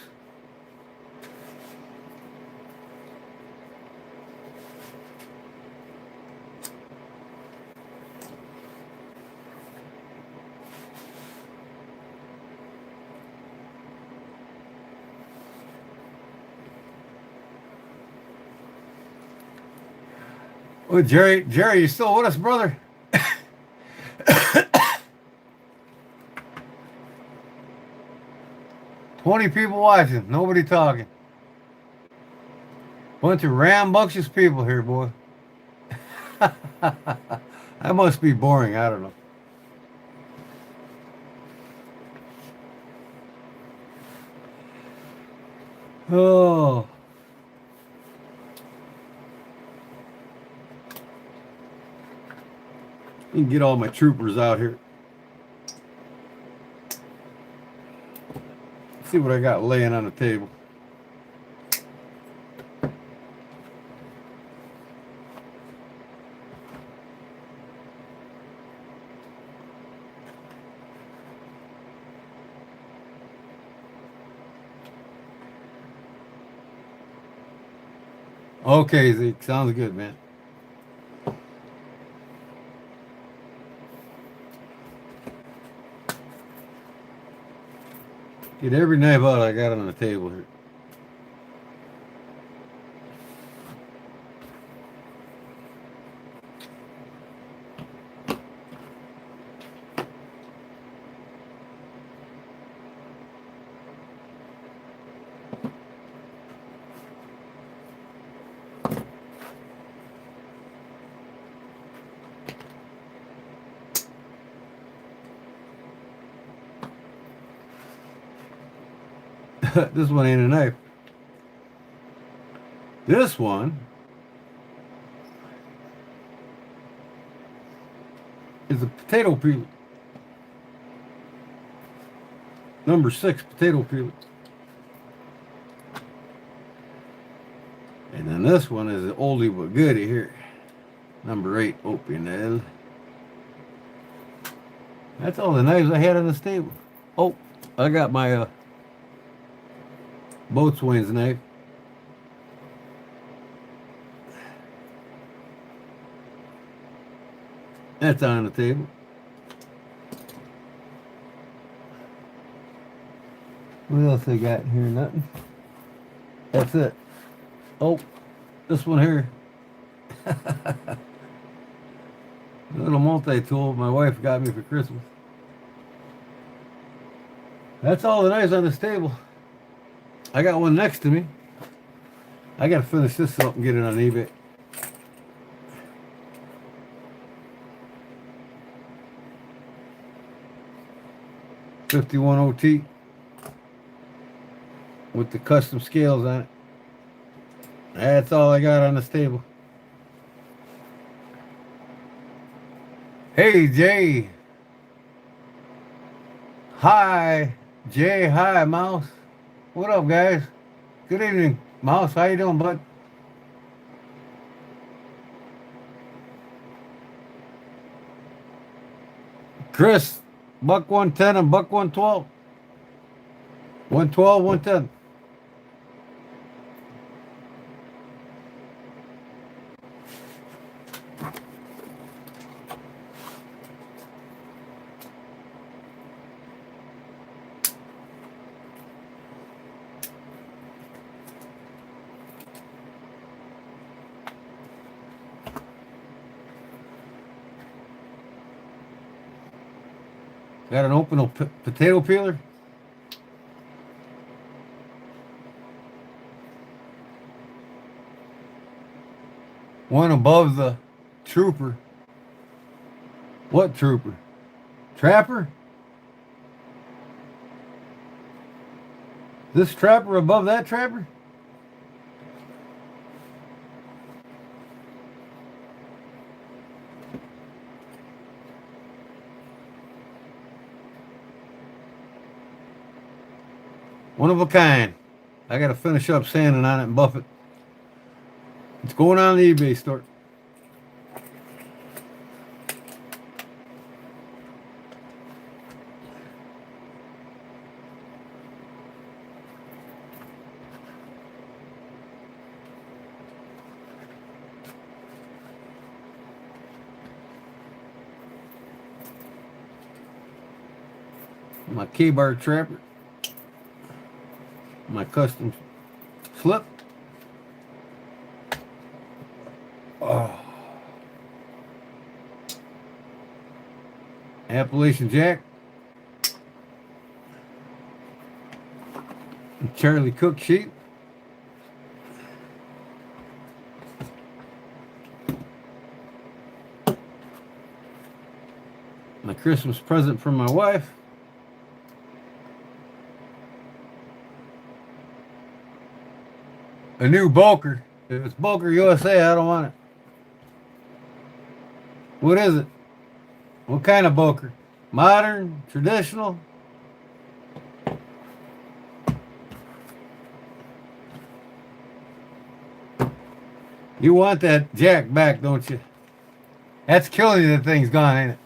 Well, Jerry, you still with us, brother? 20 people watching, nobody talking. Bunch of rambunctious people here, boy. That must be boring. I don't know. Oh. You can get all my troopers out here. Let's see what I got laying on the table. Okay, Zeke. Sounds good, man. Get every knife out I got on the table here. This one ain't a knife. This one is a potato peeler. Number 6 potato peeler. And then this one is an oldie but goodie here. Number 8 Opinel. That's all the knives I had on the table. Oh, I got my boatswain's knife. That's on the table. What else I got here? Nothing. That's it. Oh, this one here. A little multi-tool my wife got me for Christmas. That's all the knives on this table. I got one next to me. I gotta finish this up and get it on eBay. '51 OT with the custom scales on it. That's all I got on this table. Hey, Jay. Hi, Jay. Hi, Mouse. What up, guys? Good evening, Mouse. How you doing, bud? Chris, buck 110 and buck 112. 112, 110. Got an open potato peeler. One above the trooper. What trooper? Trapper? This trapper above that trapper? One of a kind. I gotta finish up sanding on it and buff it. It's going on the eBay store. My K-bar trapper. My custom slip. Oh. Appalachian Jack. And Charlie Cook sheet. My Christmas present from my wife. A new Boker. If it's Boker USA, I don't want it. What is it? What kind of Boker? Modern? Traditional? You want that jack back, don't you? That's killing you. The thing's gone, ain't it?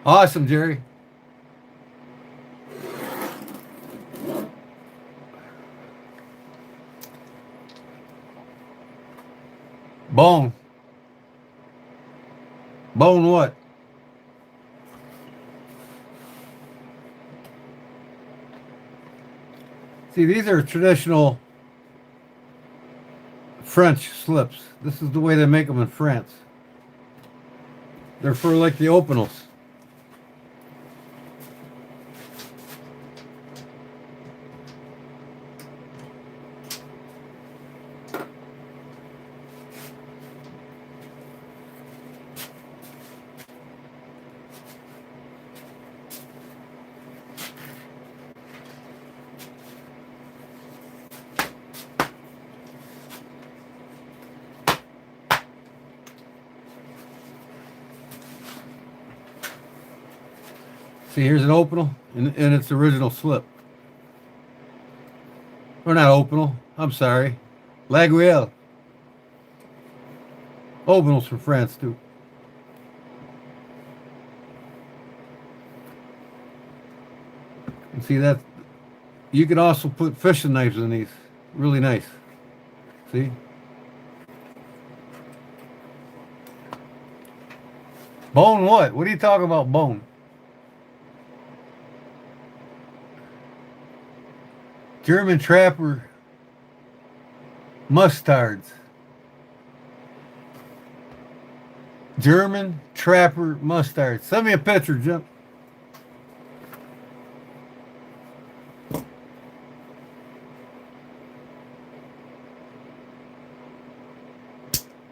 Awesome, Jerry. Bone. Bone what? See, these are traditional French slips. This is the way they make them in France. They're for like the openals. See, here's an opinel in its original slip. Or not opinel. I'm sorry. Laguiole. Opinel's from France, too. And see that? You could also put fishing knives in these. Really nice. See? Bone what? What are you talking about, bone? German Trapper mustards. German Trapper mustards. Send me a picture, Jim.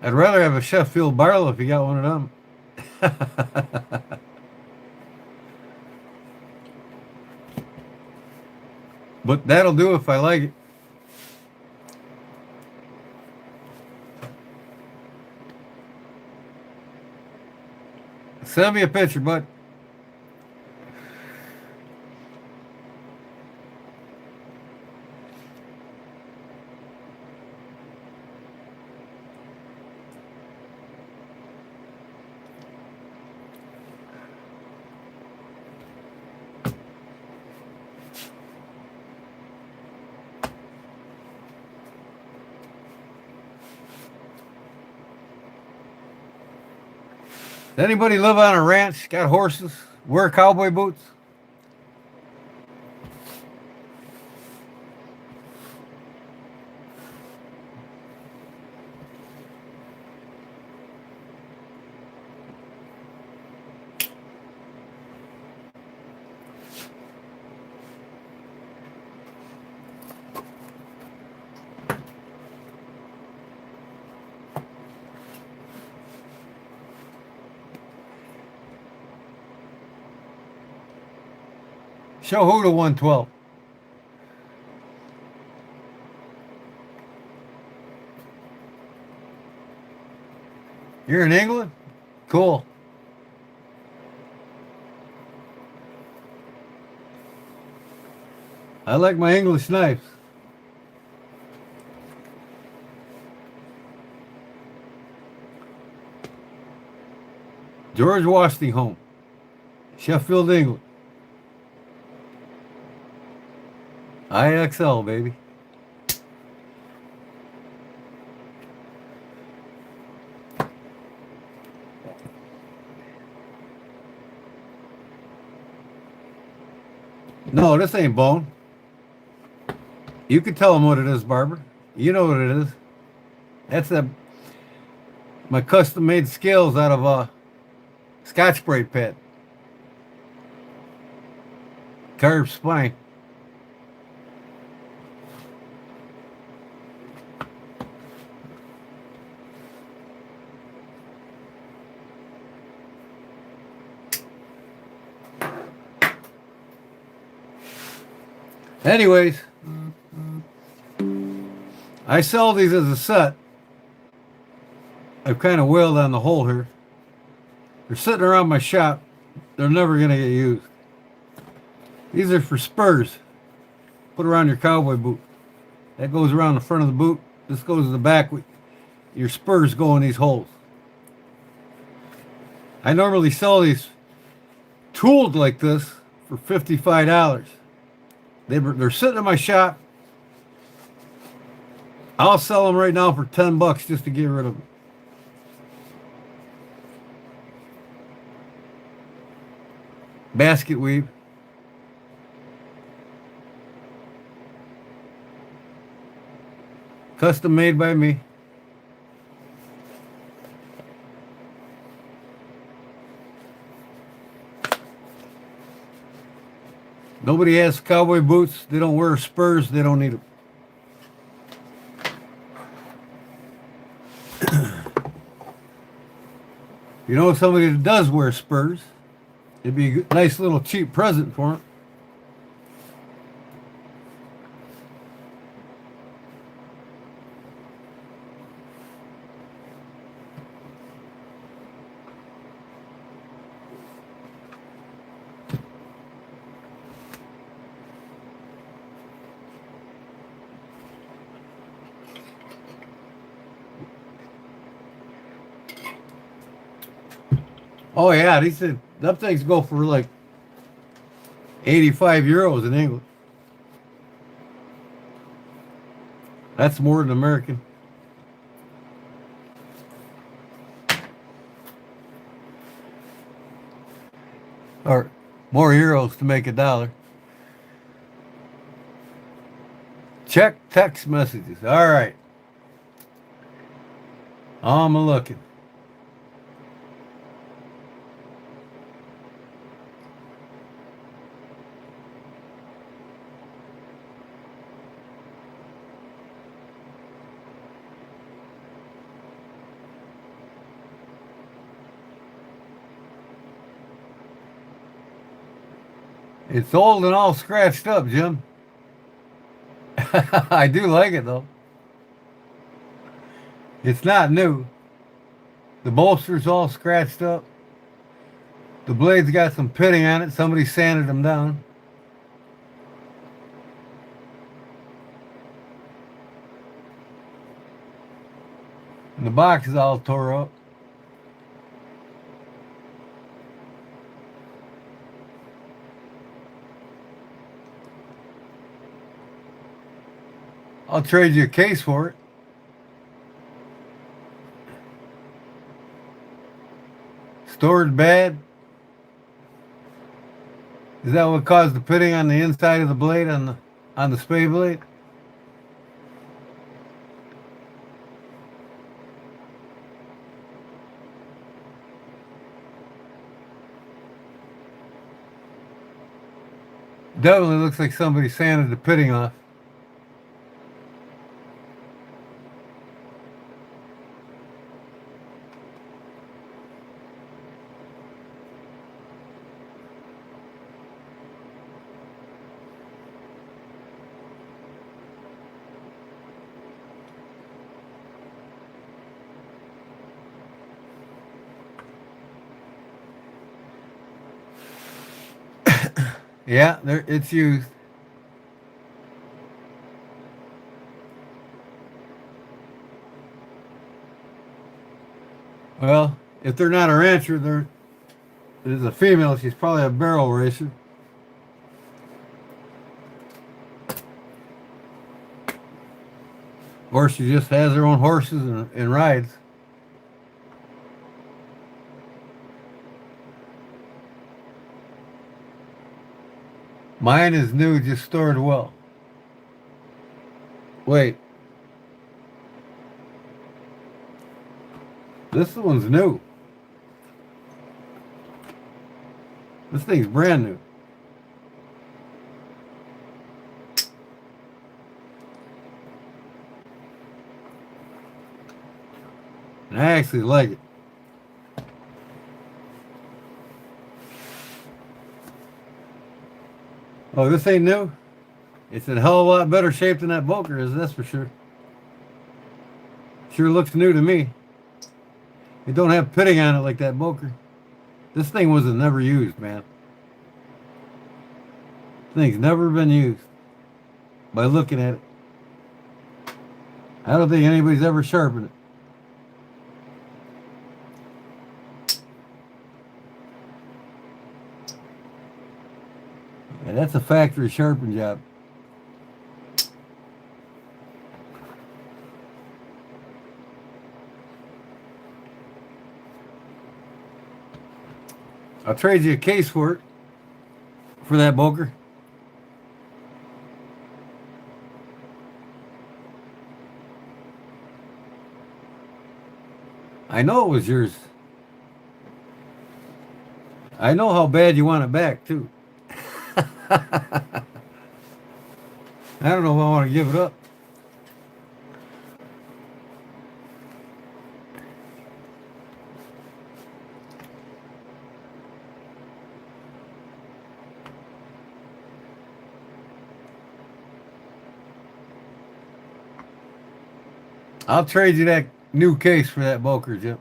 I'd rather have a Sheffield Barlow if you got one of them. But that'll do if I like it. Send me a picture, bud. Anybody live on a ranch? Got horses? Wear cowboy boots? Show who to 112. You're in England? Cool. I like my English knives. George Washington, Sheffield, England. IXL, baby. No, this ain't bone. You can tell them what it is, Barber. You know what it is. That's my custom-made scales out of a Scotch Brite pad. Carved spine. Anyways, I sell these as a set. I've kind of wailed on the hole here. They're sitting around my shop. They're never going to get used. These are for spurs. Put around your cowboy boot. That goes around the front of the boot. This goes in the back. Your spurs go in these holes. I normally sell these tooled like this for $55. They're sitting in my shop. I'll sell them right now for $10 just to get rid of them. Basket weave. Custom made by me. Nobody has cowboy boots. They don't wear spurs. They don't need them. You know somebody that does wear spurs, it'd be a nice little cheap present for him. Oh yeah, they said them things go for like 85 euros in England. That's more than American. Or more euros to make a dollar. Check text messages. All right. I'm looking. It's old and all scratched up, Jim. I do like it though. It's not new. The bolster's all scratched up. The blade's got some pitting on it. Somebody sanded them down. And the box is all tore up. I'll trade you a case for it. Stored bad. Is that what caused the pitting on the inside of the blade on the spade blade? Definitely looks like somebody sanded the pitting off. Yeah, there it's used. Well, if they're not a rancher, they're there's a female. She's probably a barrel racer, or she just has her own horses and rides. Mine is new, just stored well. Wait, this one's new. This thing's brand new. And I actually like it. Oh, this ain't new? It's in a hell of a lot better shape than that Boker is, that's for sure. Sure looks new to me. It don't have pitting on it like that Boker. This thing wasn't never used, man. This thing's never been used. By looking at it. I don't think anybody's ever sharpened it. And that's a factory sharpen job. I'll trade you a case for it. For that Boker. I know it was yours. I know how bad you want it back, too. I don't know if I want to give it up. I'll trade you that new case for that Boker, Jim.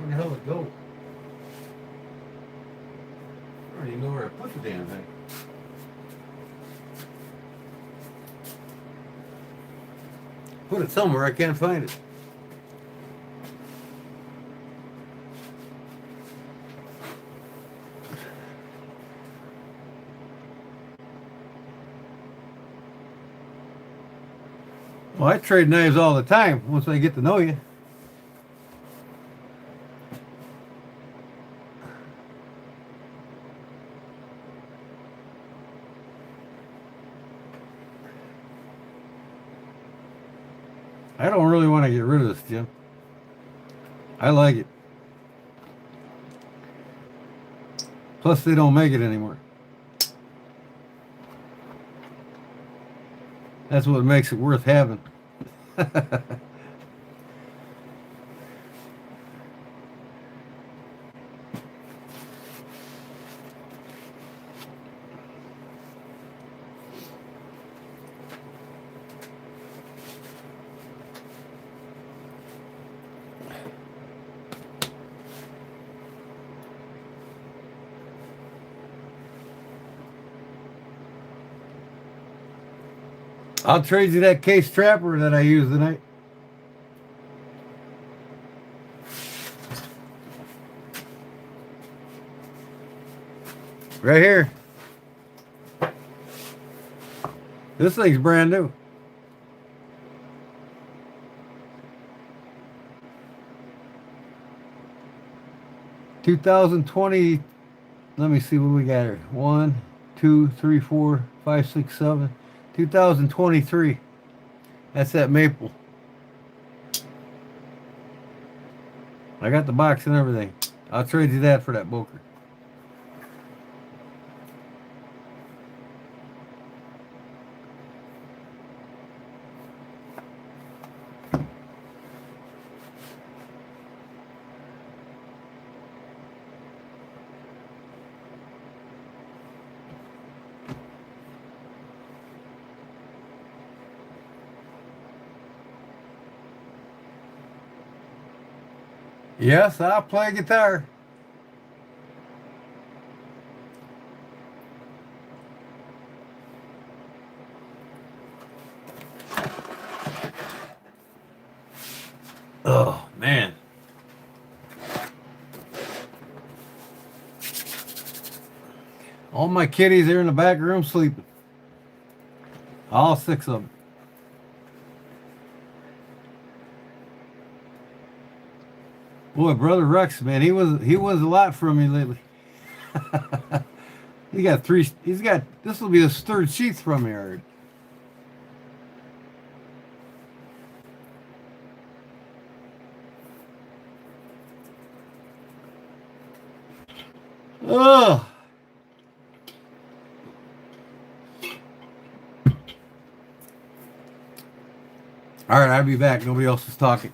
Where the hell it go? I don't even know where I put the damn thing. Put it somewhere, I can't find it. Well, I trade knives all the time once I get to know you. I don't really want to get rid of this, Jim. I like it. Plus, they don't make it anymore. That's what makes it worth having. I'll trade you that case trapper that I used tonight. Right here. This thing's brand new. (2020). Let me see what we got here. 1, 2, 3, 4, 5, 6, 7. 2023. That's that maple. I got the box and everything. I'll trade you that for that Boker. Yes, I'll play guitar. Oh, man. All my kitties are in the back room sleeping. All 6 of them. Boy, brother Rex, man, he was a lot for me lately. He got 3. He's got. This will be his 3rd sheath from me already. Ugh. All right, I'll be back. Nobody else is talking.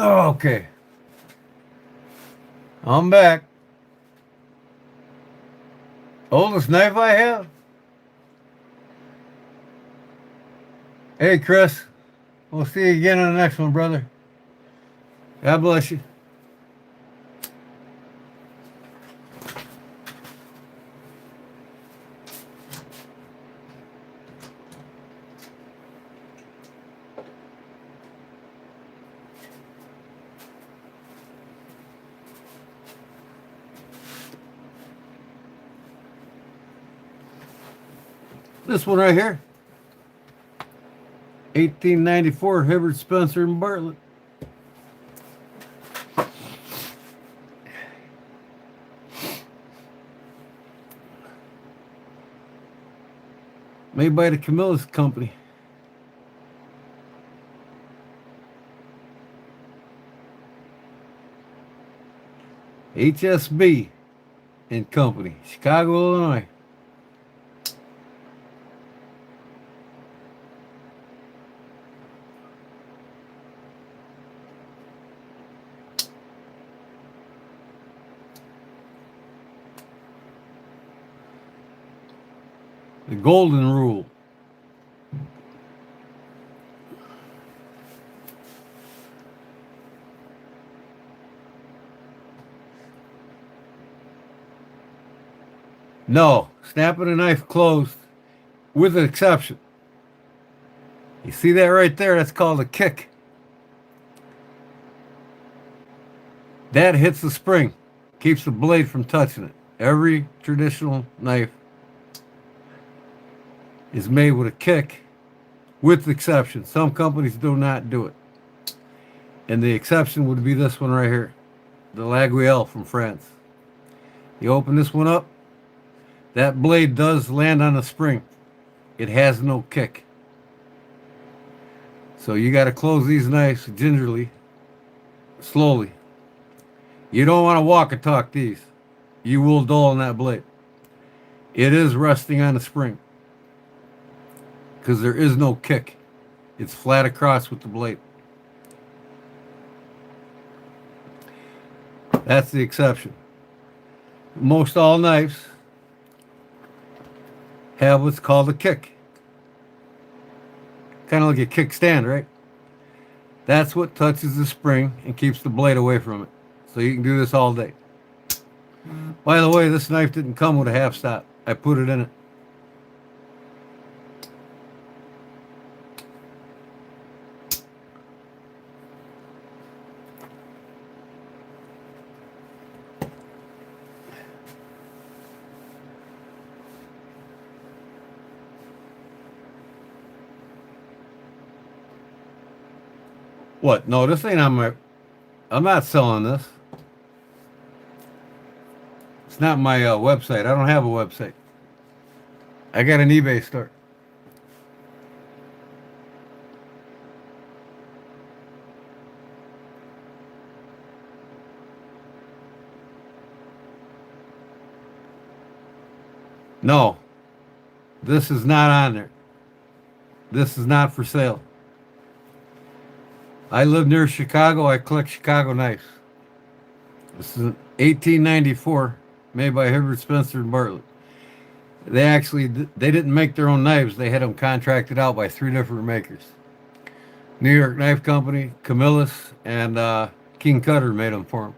Okay. I'm back. Oldest knife I have? Hey, Chris. We'll see you again on the next one, brother. God bless you. This one right here, 1894, Hibbert, Spencer, and Bartlett. Made by the Camillus Company. HSB and Company, Chicago, Illinois. The golden rule. No, snapping a knife closed with an exception. You see that right there? That's called a kick. That hits the spring, keeps the blade from touching it. Every traditional knife is made with a kick, with exception. Some companies do not do it. And the exception would be this one right here, the Laguiole from France. You open this one up, that blade does land on the spring. It has no kick. So you got to close these knives gingerly, slowly. You don't want to walk and talk these. You will dull on that blade. It is resting on the spring because there is no kick. It's flat across with the blade. That's the exception. Most all knives have what's called a kick. Kind of like a kickstand, right? That's what touches the spring and keeps the blade away from it. So you can do this all day. By the way, this knife didn't come with a half stop. I put it in it. What? No, this ain't on my... I'm not selling this. It's not my website. I don't have a website. I got an eBay store. No, this is not on there. This is not for sale. I live near Chicago. I collect Chicago knives. This is an 1894, made by Herbert Spencer and Bartlett. They didn't make their own knives. They had them contracted out by 3 different makers. New York Knife Company, Camillus, and King Cutter made them for them.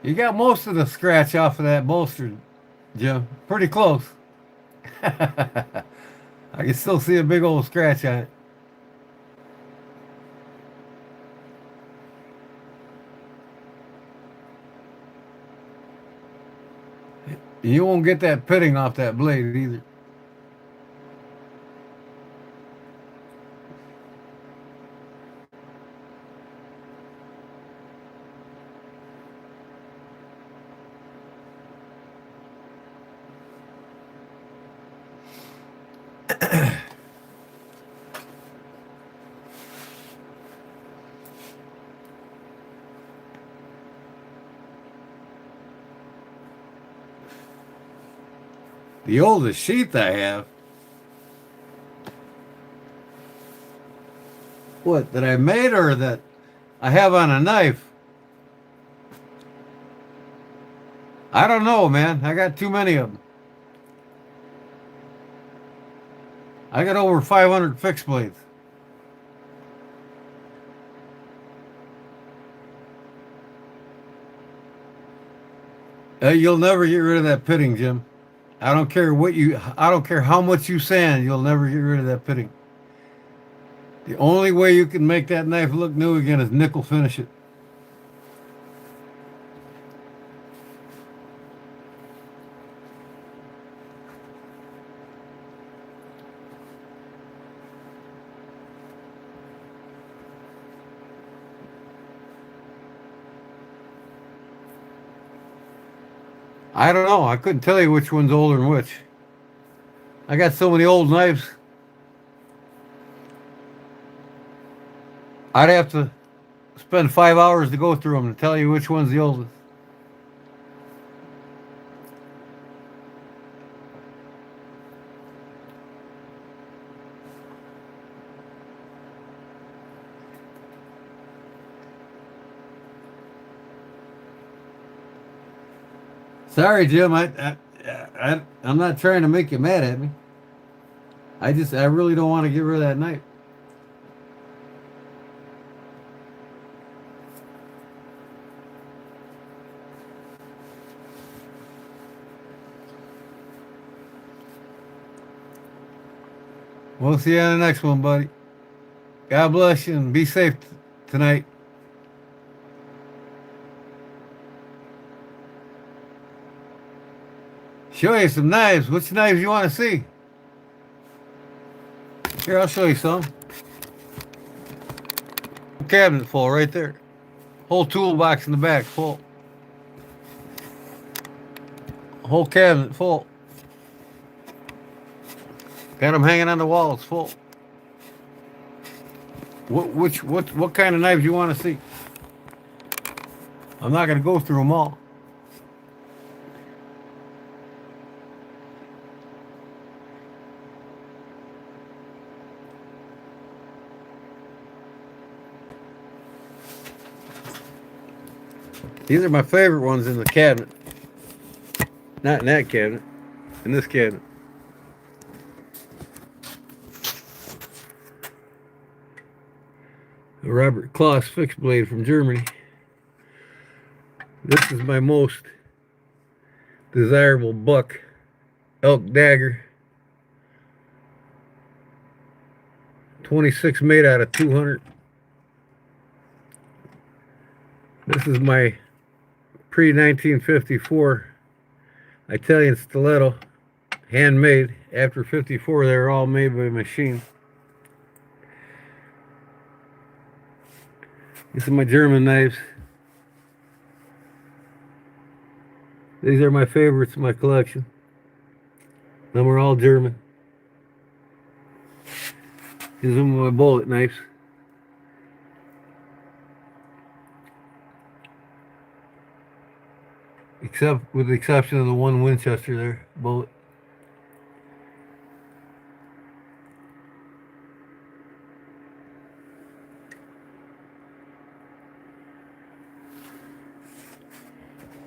You got most of the scratch off of that bolster, Jim. Pretty close. I can still see a big old scratch on it. You won't get that pitting off that blade either. The oldest sheath I have. What, that I made or that I have on a knife? I don't know, man. I got too many of them. I got over 500 fixed blades. You'll never get rid of that pitting, Jim. I don't care I don't care how much you sand, you'll never get rid of that pitting. The only way you can make that knife look new again is nickel finish it. I don't know. I couldn't tell you which one's older than which. I got so many old knives. I'd have to spend 5 hours to go through them to tell you which one's the oldest. Sorry, Jim. I'm not trying to make you mad at me. I really don't want to get rid of that knife. We'll see you on the next one, buddy. God bless you and be safe tonight. Show you some knives. Which knives you want to see? Here, I'll show you some. Cabinet full right there. Whole toolbox in the back full. Whole cabinet full. Got them hanging on the walls full. What kind of knives you want to see? I'm not going to go through them all. These are my favorite ones in the cabinet. Not in that cabinet. In this cabinet. A Robert Kloss fixed blade from Germany. This is my most desirable buck elk dagger. 26 made out of 200. This is my pre-1954 Italian stiletto, handmade. After 54, they were all made by machine. These are my German knives. These are my favorites in my collection. Them are all German. These are my bullet knives. With the exception of the one Winchester there, bullet.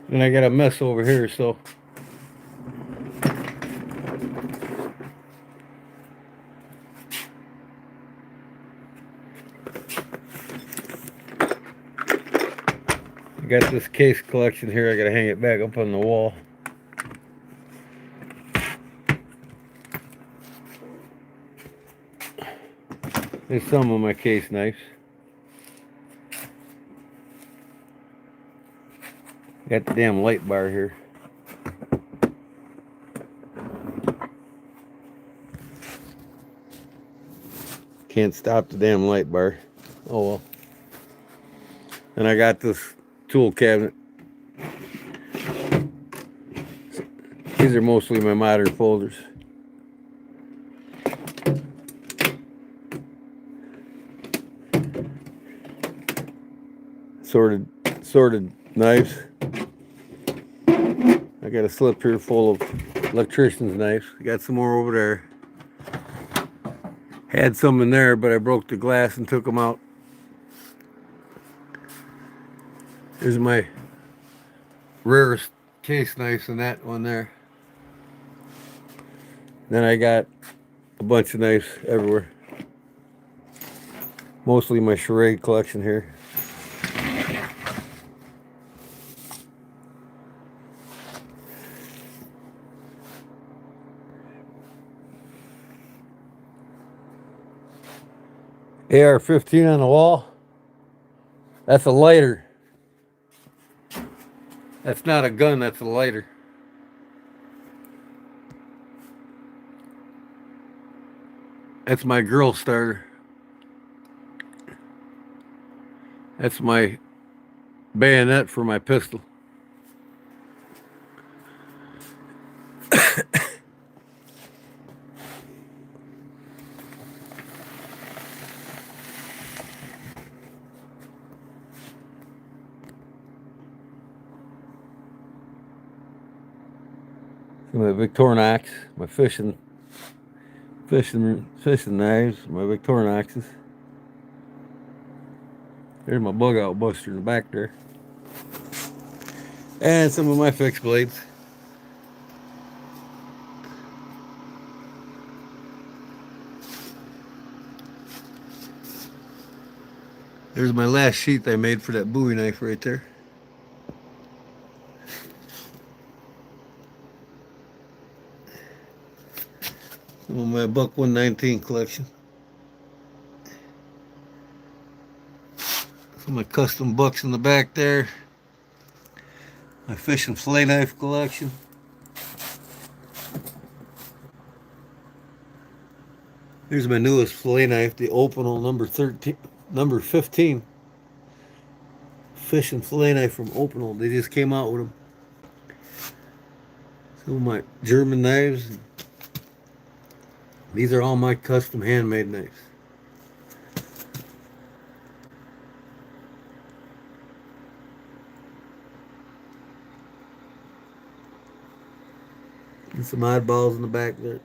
And I got a mess over here, so I got this case collection here. I gotta hang it back up on the wall. There's some of my case knives. Got the damn light bar here. Can't stop the damn light bar. Oh well. And I got this tool cabinet. These are mostly my modern folders. sorted knives. I got a slip here full of electrician's knives. Got some more over there. Had some in there, but I broke the glass and took them out. Here's my rarest case knives in that one there. Then I got a bunch of knives everywhere. Mostly my charade collection here. AR-15 on the wall. That's a lighter. That's not a gun, that's a lighter. That's my girl starter. That's my bayonet for my pistol. My Victorinox, my fishing knives, my Victorinoxes. There's my bug out buster in the back there. And some of my fixed blades. There's my last sheath I made for that Bowie knife right there. Some of my Buck 119 collection. Some of my custom bucks in the back there. My fish and fillet knife collection. Here's my newest fillet knife, the Opinel number 15. Fish and fillet knife from Opinel. They just came out with them. Some of my German knives. These are all my custom handmade knives. And some oddballs in the back there.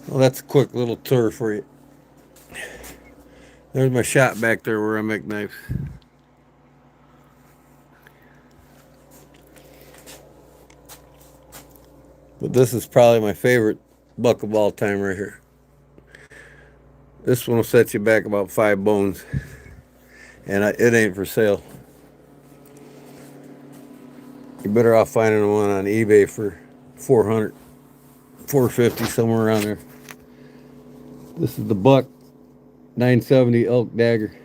Well, that's a quick little tour for you. There's my shop back there where I make knives. But this is probably my favorite buck of all time right here. This one will set you back about 5 bones. And it ain't for sale. You're better off finding one on eBay for $400, $450, somewhere around there. This is the Buck 970 elk dagger.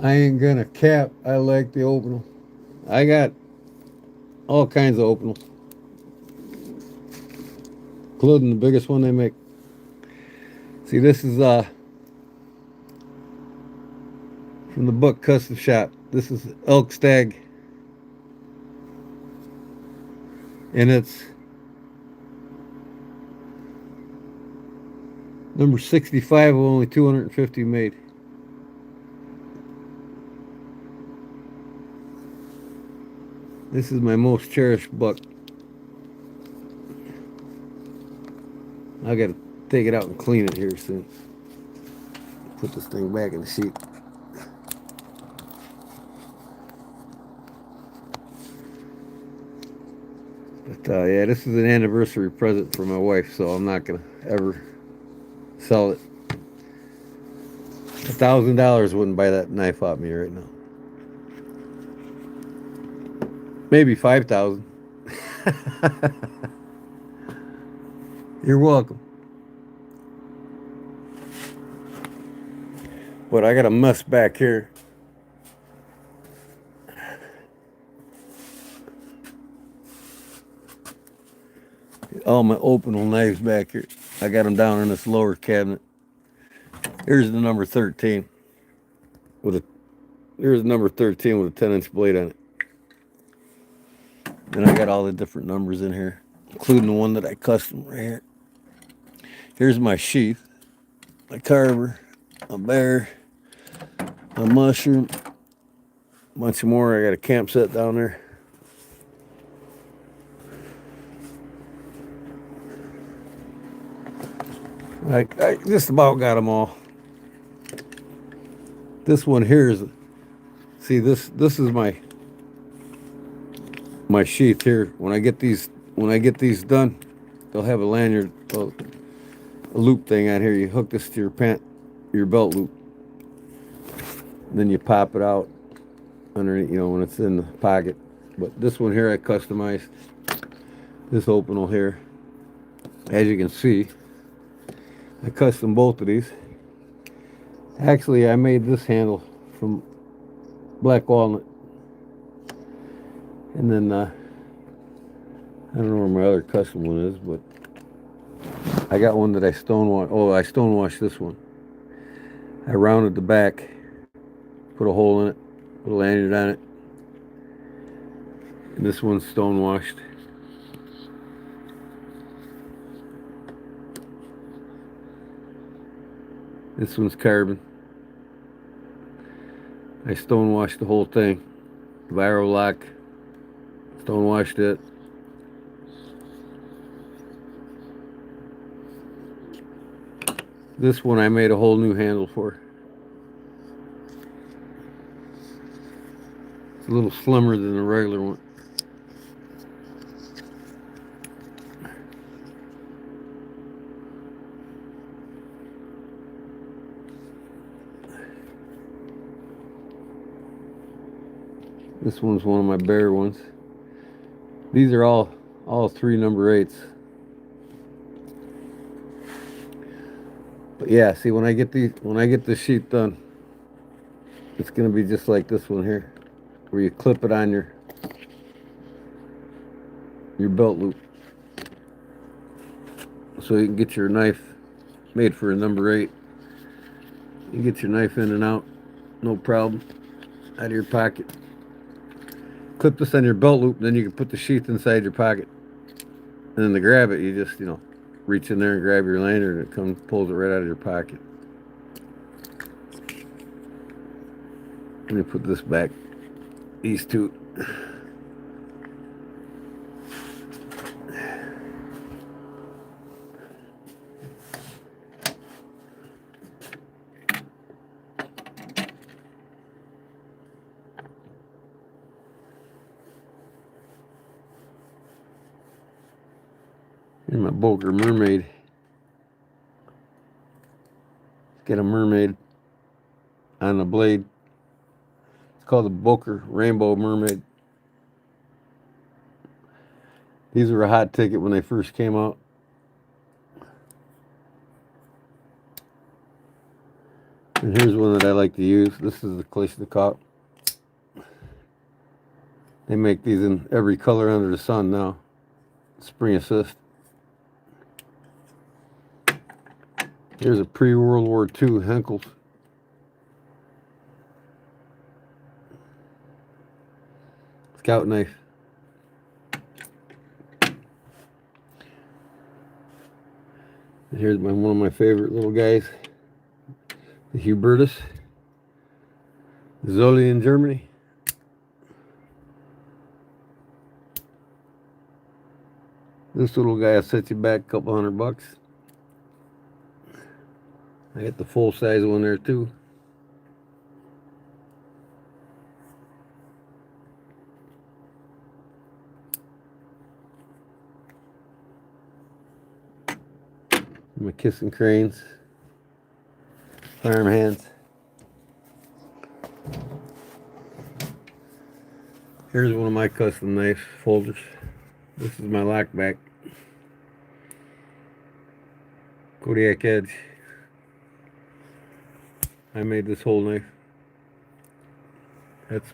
I ain't gonna cap. I like the Opinel. I got all kinds of Opinels, including the biggest one they make. See, this is from the Buck Custom Shop. This is elk stag, and it's number 65 of only 250 made. This is my most cherished buck. I gotta take it out and clean it here soon. Put this thing back in the sheet. But yeah, this is an anniversary present for my wife, so I'm not gonna ever sell it. $1,000 wouldn't buy that knife off me right now. Maybe 5,000. You're welcome. But I got a mess back here. All my Opinel knives back here. I got them down in this lower cabinet. Here's the number 13 here's the number 13 with a 10-inch blade on it. And I got all the different numbers in here. including the one that I custom right here. Here's my sheath, my carver, a bear, a mushroom, a bunch of more. I got a camp set down there. I just about got them all. This one here is, see, this is my sheath here. When I get these done, they'll have a lanyard, a loop thing on here. You hook this to your belt loop. And then you pop it out underneath, when it's in the pocket. But this one here I customized. This openal here. As you can see, I custom both of these. Actually, I made this handle from black walnut. And then, I don't know where my other custom one is, but I got one that I stonewashed. Oh, I stonewashed this one. I rounded the back, put a hole in it, put a lanyard on it. And this one's stonewashed. This one's carbon. I stonewashed the whole thing. Viro lock. Stonewashed it. This one I made a whole new handle for. It's a little slimmer than the regular one. This one's one of my bare ones. These are all 3 number 8s. But yeah, see, when I get this sheet done, it's gonna be just like this one here, where you clip it on your belt loop, so you can get your knife made for a number 8. You get your knife in and out, no problem, out of your pocket. Clip this on your belt loop, then you can put the sheath inside your pocket. And then to grab it, you just, reach in there and grab your lanyard, and it pulls it right out of your pocket. Let me put this back. These two. Here's my Boker mermaid. Get a mermaid on the blade. It's called the Boker Rainbow Mermaid. These were a hot ticket when they first came out. And here's one that I like to use. This is the Kalishnikov. They make these in every color under the sun now. Spring assist. Here's a pre-World War II Henkel's. Scout knife. And here's one of my favorite little guys, the Hubertus. Zoli in Germany. This little guy will set you back a couple $100. I got the full size one there too. My kissing cranes, farm hands. Here's one of my custom knife folders. This is my lockback. Kodiak edge. I made this whole knife. That's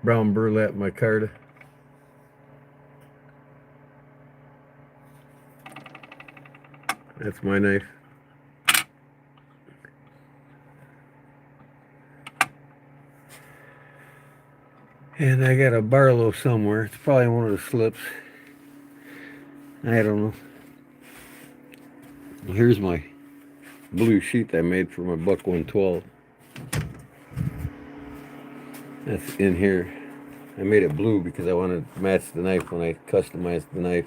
brown burlap micarta. That's my knife. And I got a Barlow somewhere. It's probably one of the slips. I don't know. Here's my blue sheet I made for my buck 112. That's in here. I made it blue because I wanted to match the knife when I customized the knife.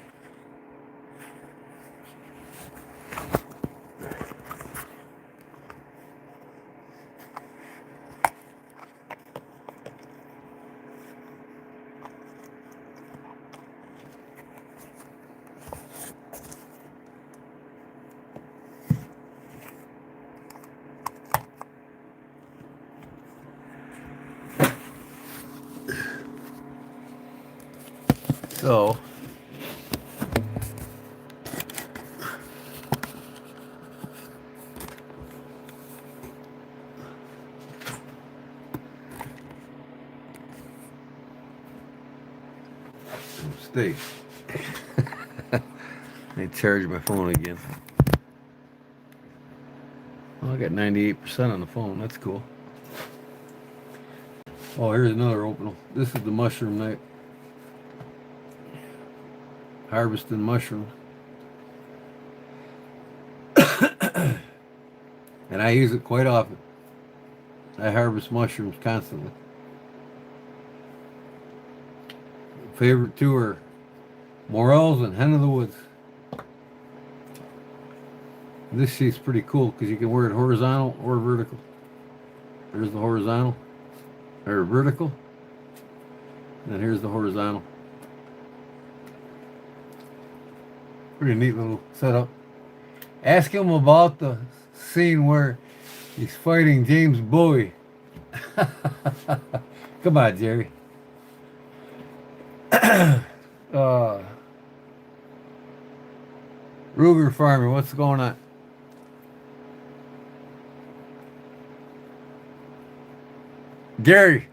So, mistake. I charge my phone again. Oh, I got 98% on the phone. That's cool. Oh, here's another opener. This is the mushroom knife. Harvesting mushrooms. And I use it quite often. I harvest mushrooms constantly. Favorite two are morels and hen of the woods. This sheet's pretty cool because you can wear it horizontal or vertical. There's the horizontal, or vertical, and then here's the horizontal. Pretty neat little setup. Ask him about the scene where he's fighting James Bowie. Come on, Jerry. Ruger Farming, what's going on? Gary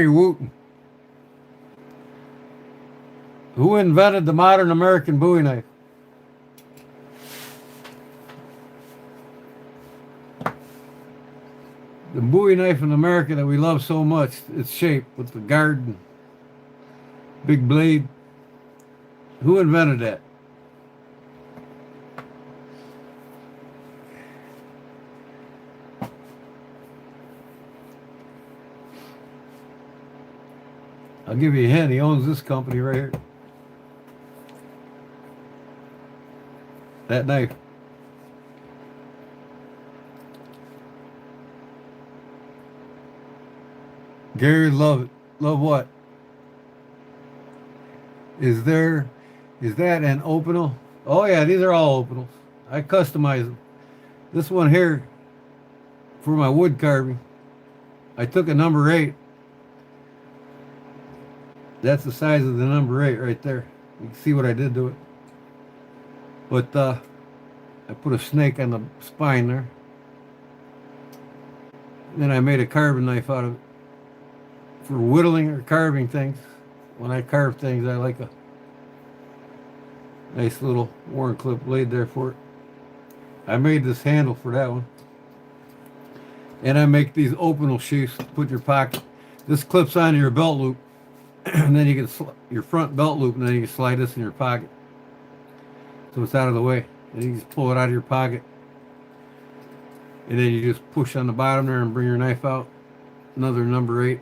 Wooten. Who invented the modern American Bowie knife? The Bowie knife in America that we love so much, its shape with the guard, big blade. Who invented that? I'll give you a hint. He owns this company right here. That knife. Gary, love it. Love what? Is that an opinel? Oh yeah, these are all opinels. I customize them. This one here, for my wood carving, I took a number 8. That's the size of the number 8 right there. You can see what I did to it. But I put a snake on the spine there. And then I made a carving knife out of it for whittling or carving things. When I carve things, I like a nice little worn clip blade there for it. I made this handle for that one. And I make these opinel sheaths to put in your pocket. This clips onto your belt loop. And then you can your front belt loop, and then you can slide this in your pocket, so it's out of the way. And you just pull it out of your pocket, and then you just push on the bottom there and bring your knife out. Another number 8.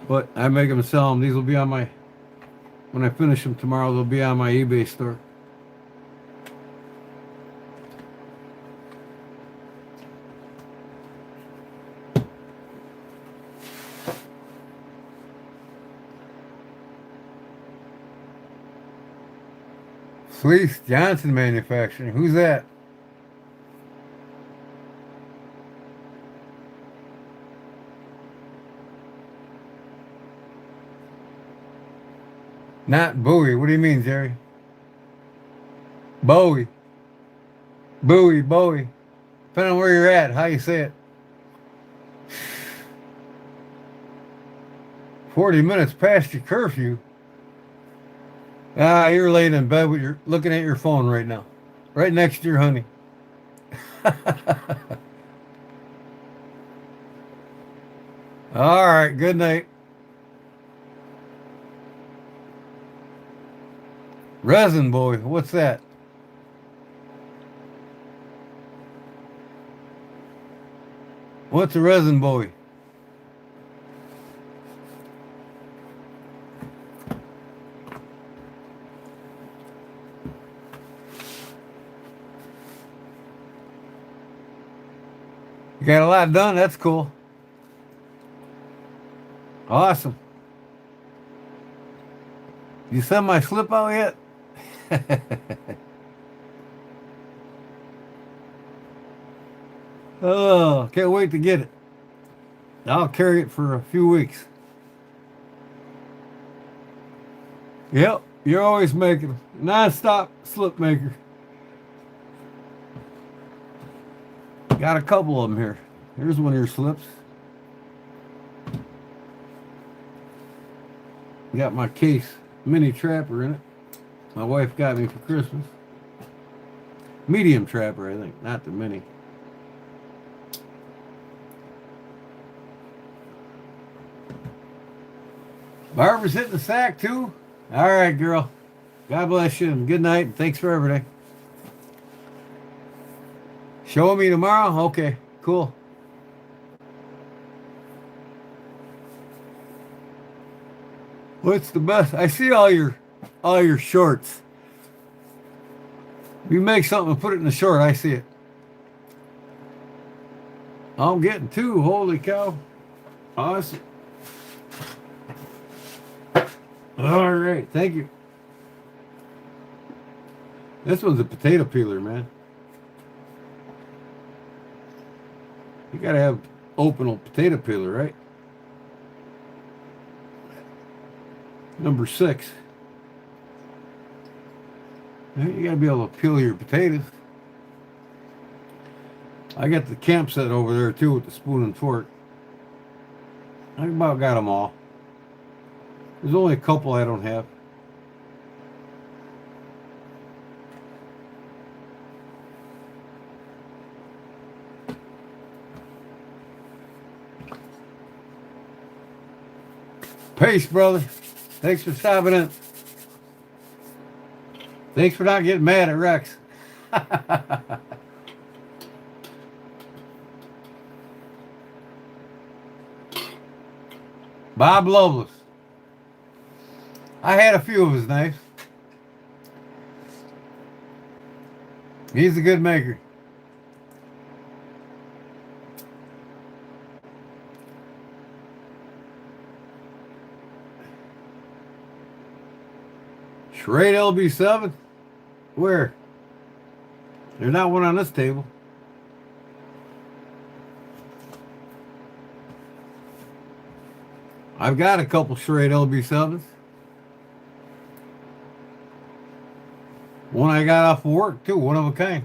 But I make them and sell them. These will be on my, when I finish them tomorrow, they'll be on my eBay store. Fleece Johnson Manufacturing. Who's that? Not Bowie. What do you mean, Jerry? Bowie. Bowie. Depending on where you're at, how you say it. 40 minutes past your curfew. Ah, you're laying in bed with looking at your phone right now. Right next to your honey. All right, good night. Resin boy, what's that? What's a resin boy? You got a lot done. That's cool. Awesome. You sent my slip out yet? Oh, can't wait to get it. I'll carry it for a few weeks. Yep, you're always making non-stop slip maker. Got a couple of them here. Here's one of your slips. Got my case mini trapper in it. My wife got me for Christmas. Medium trapper, I think, not the mini. Barbara's hitting the sack too. All right, girl. God bless you and good night and thanks for everything. Show me tomorrow? Okay, cool. What's the best? I see all your shorts. You make something and put it in the short, I see it. I'm getting two. Holy cow. Awesome. All right, thank you. This one's a potato peeler, man. You gotta have open potato peeler, right? Number 6. You gotta be able to peel your potatoes. I got the camp set over there too with the spoon and fork. I about got them all. There's only a couple I don't have. Peace, brother. Thanks for stopping in. Thanks for not getting mad at Rex. Bob Loveless. I had a few of his knives. He's a good maker. Schrade LB7? Where? There's not one on this table. I've got a couple Schrade LB7s. One I got off of work too, one of a kind.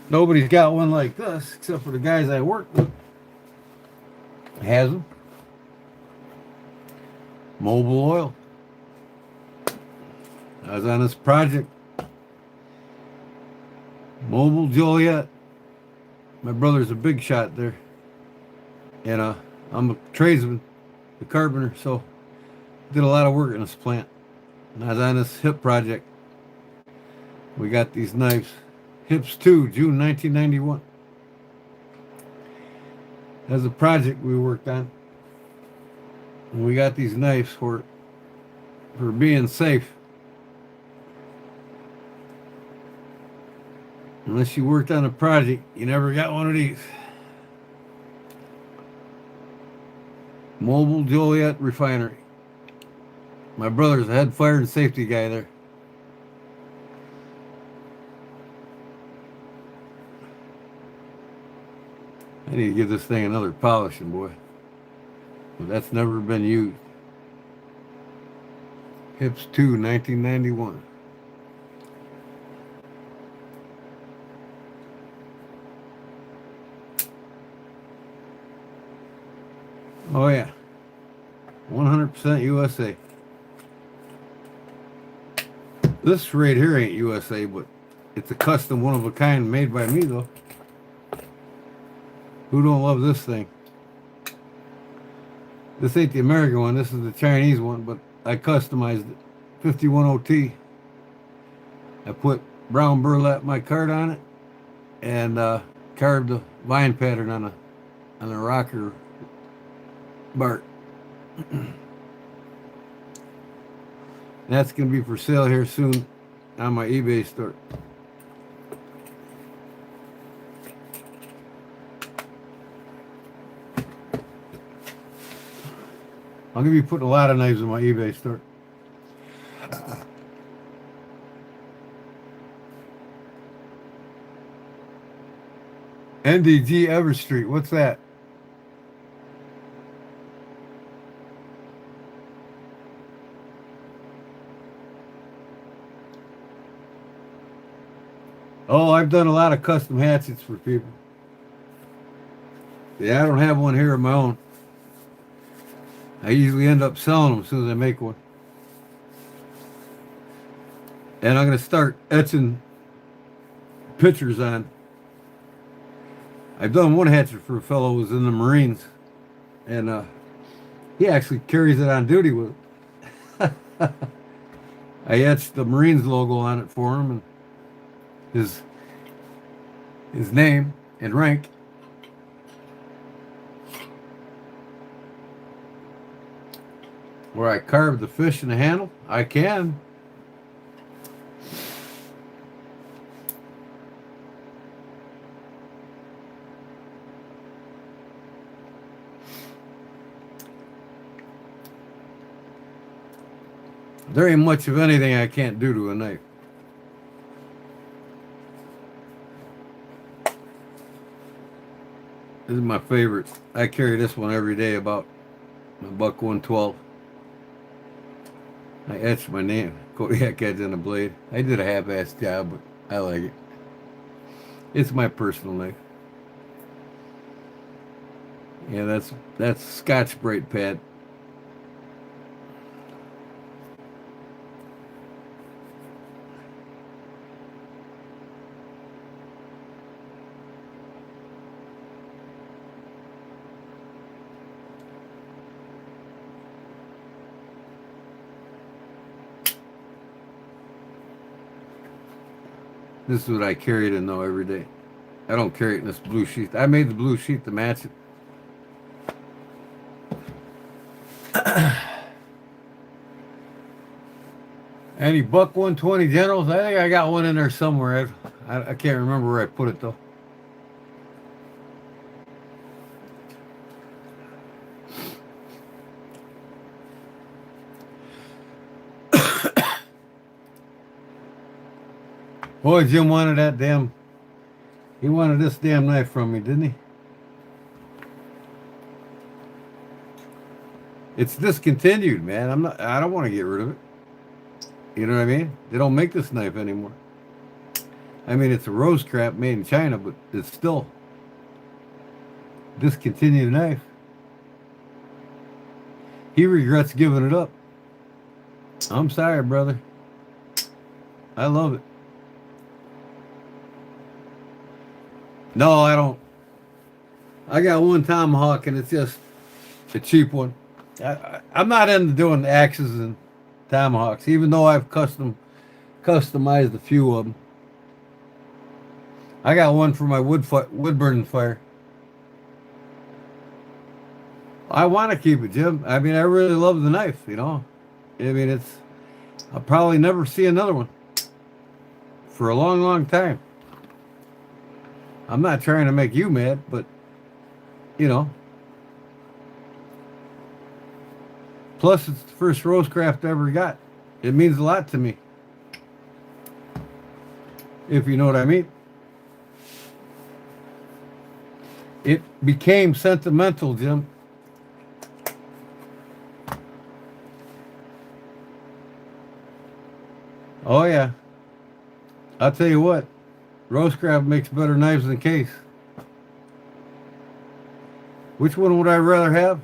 Nobody's got one like this except for the guys I work with. Has them. Mobile oil. I was on this project. Mobile Joliet. My brother's a big shot there. And I'm a tradesman, a carpenter, so did a lot of work in this plant. And I was on this hip project. We got these knives. Hips 2, June 1991. That's a project we worked on. And we got these knives for being safe. Unless you worked on a project, you never got one of these. Mobile Joliet Refinery. My brother's a head fire and safety guy there. I need to give this thing another polishing, boy. But that's never been used. Hips 2, 1991. Oh yeah, 100% USA. This right here ain't USA, but it's a custom one of a kind made by me though. Who don't love this thing? This ain't the American one, this is the Chinese one, but I customized it. 51 OT. I put brown burlap micarta on it and carved a vine pattern on a rocker bark. That's going to be for sale here soon on my eBay store. I'm going to be putting a lot of knives in my eBay store. NDG Everstreet, what's that? Oh, I've done a lot of custom hatchets for people. Yeah, I don't have one here of my own. I usually end up selling them as soon as I make one. And I'm going to start etching pictures on. I've done one hatchet for a fellow who was in the Marines. And he actually carries it on duty with it. I etched the Marines logo on it for him and his name and rank. Where I carved the fish in the handle, I can. There ain't much of anything I can't do to a knife. This is my favorite. I carry this one every day, about my buck 112. I etched my name, Kodiak edge on the blade. I did a half-ass job, but I like it. It's my personal knife. Yeah, that's Scotch Brite pad. This is what I carry it in though every day. I don't carry it in this blue sheath. I made the blue sheath to match it. Any buck 120 generals? I think I got one in there somewhere. I can't remember where I put it though. Boy, Jim wanted that damn. He wanted this damn knife from me, didn't he? It's discontinued, man. I don't want to get rid of it. You know what I mean? They don't make this knife anymore. I mean, it's a rose crap made in China, but it's still discontinued knife. He regrets giving it up. I'm sorry, brother. I love it. No, I don't. I got one tomahawk, and it's just a cheap one. I'm not into doing axes and tomahawks, even though I've customized a few of them. I got one for my wood burning fire. I want to keep it, Jim. I mean, I really love the knife, you know. I mean, I'll probably never see another one for a long, long time. I'm not trying to make you mad, but, you know. Plus, it's the first Rosecraft I ever got. It means a lot to me. If you know what I mean. It became sentimental, Jim. Oh yeah. I'll tell you what. Roast crab makes better knives than case. Which one would I rather have?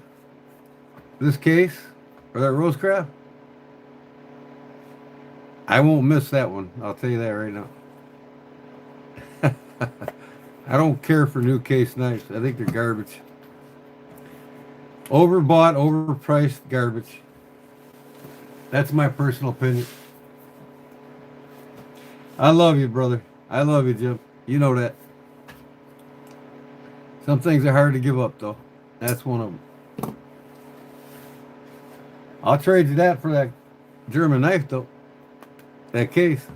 This case or that roast crab? I won't miss that one. I'll tell you that right now. I don't care for new case knives. I think they're garbage. Overbought, overpriced garbage. That's my personal opinion. I love you, brother. I love you, Jim. You know that. Some things are hard to give up, though. That's one of them. I'll trade you that for that German knife, though. That case.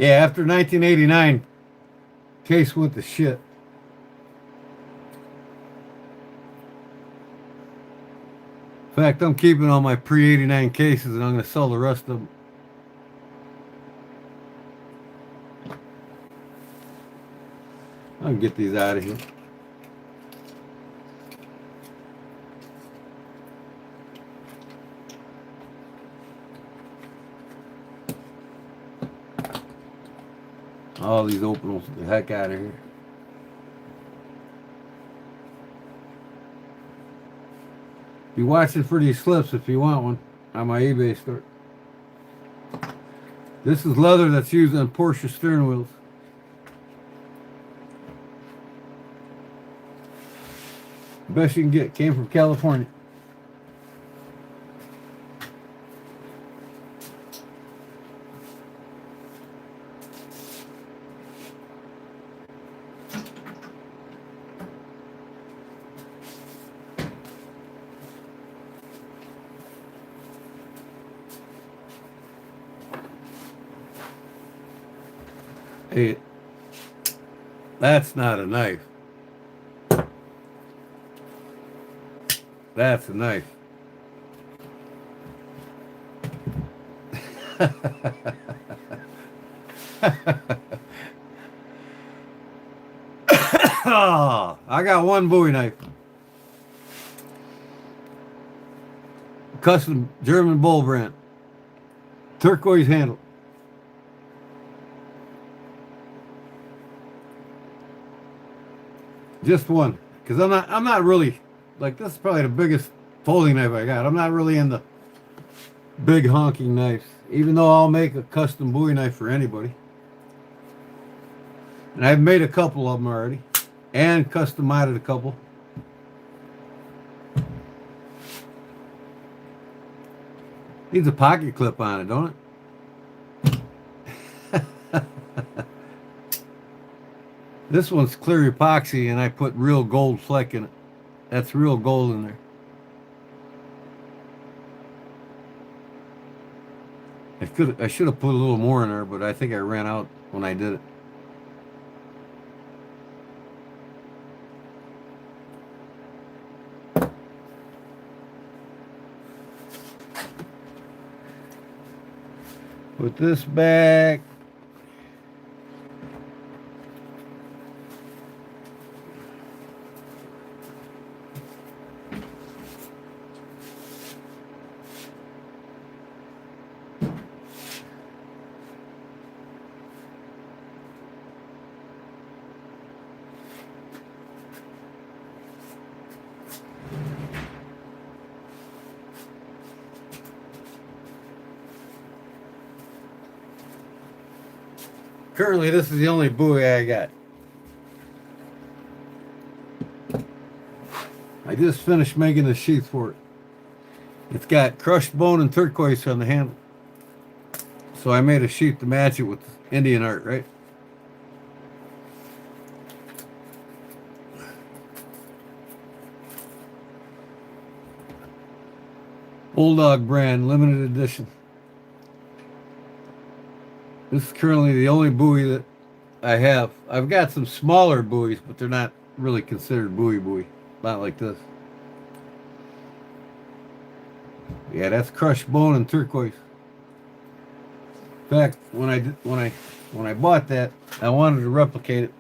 Yeah, after 1989, case went to shit. In fact, I'm keeping all my pre-89 cases and I'm going to sell the rest of them. I can get these out of here. All these open the heck out of here. Be watching for these slips if you want one on my eBay store. This is leather that's used on Porsche steering wheels. Best you can get. Came from California. Hey, that's not a knife. That's a knife. I got one Bowie knife. Custom German bull brand. Turquoise handle. Just one. Because I'm not really, like, this is probably the biggest folding knife I got. I'm not really into big honking knives. Even though I'll make a custom Bowie knife for anybody. And I've made a couple of them already. And custom modded a couple. Needs a pocket clip on it, don't it? This one's clear epoxy and I put real gold fleck in it. That's real gold in there. I should have put a little more in there, but I think I ran out when I did it. Put this back. Currently, this is the only Bowie I got. I just finished making the sheath for it. It's got crushed bone and turquoise on the handle. So I made a sheath to match it with Indian art, right? Bulldog brand, limited edition. This is currently the only Bowie that I have. I've got some smaller Bowies, but they're not really considered Bowie. Not like this. Yeah, that's crushed bone and turquoise. In fact, when I bought that, I wanted to replicate it.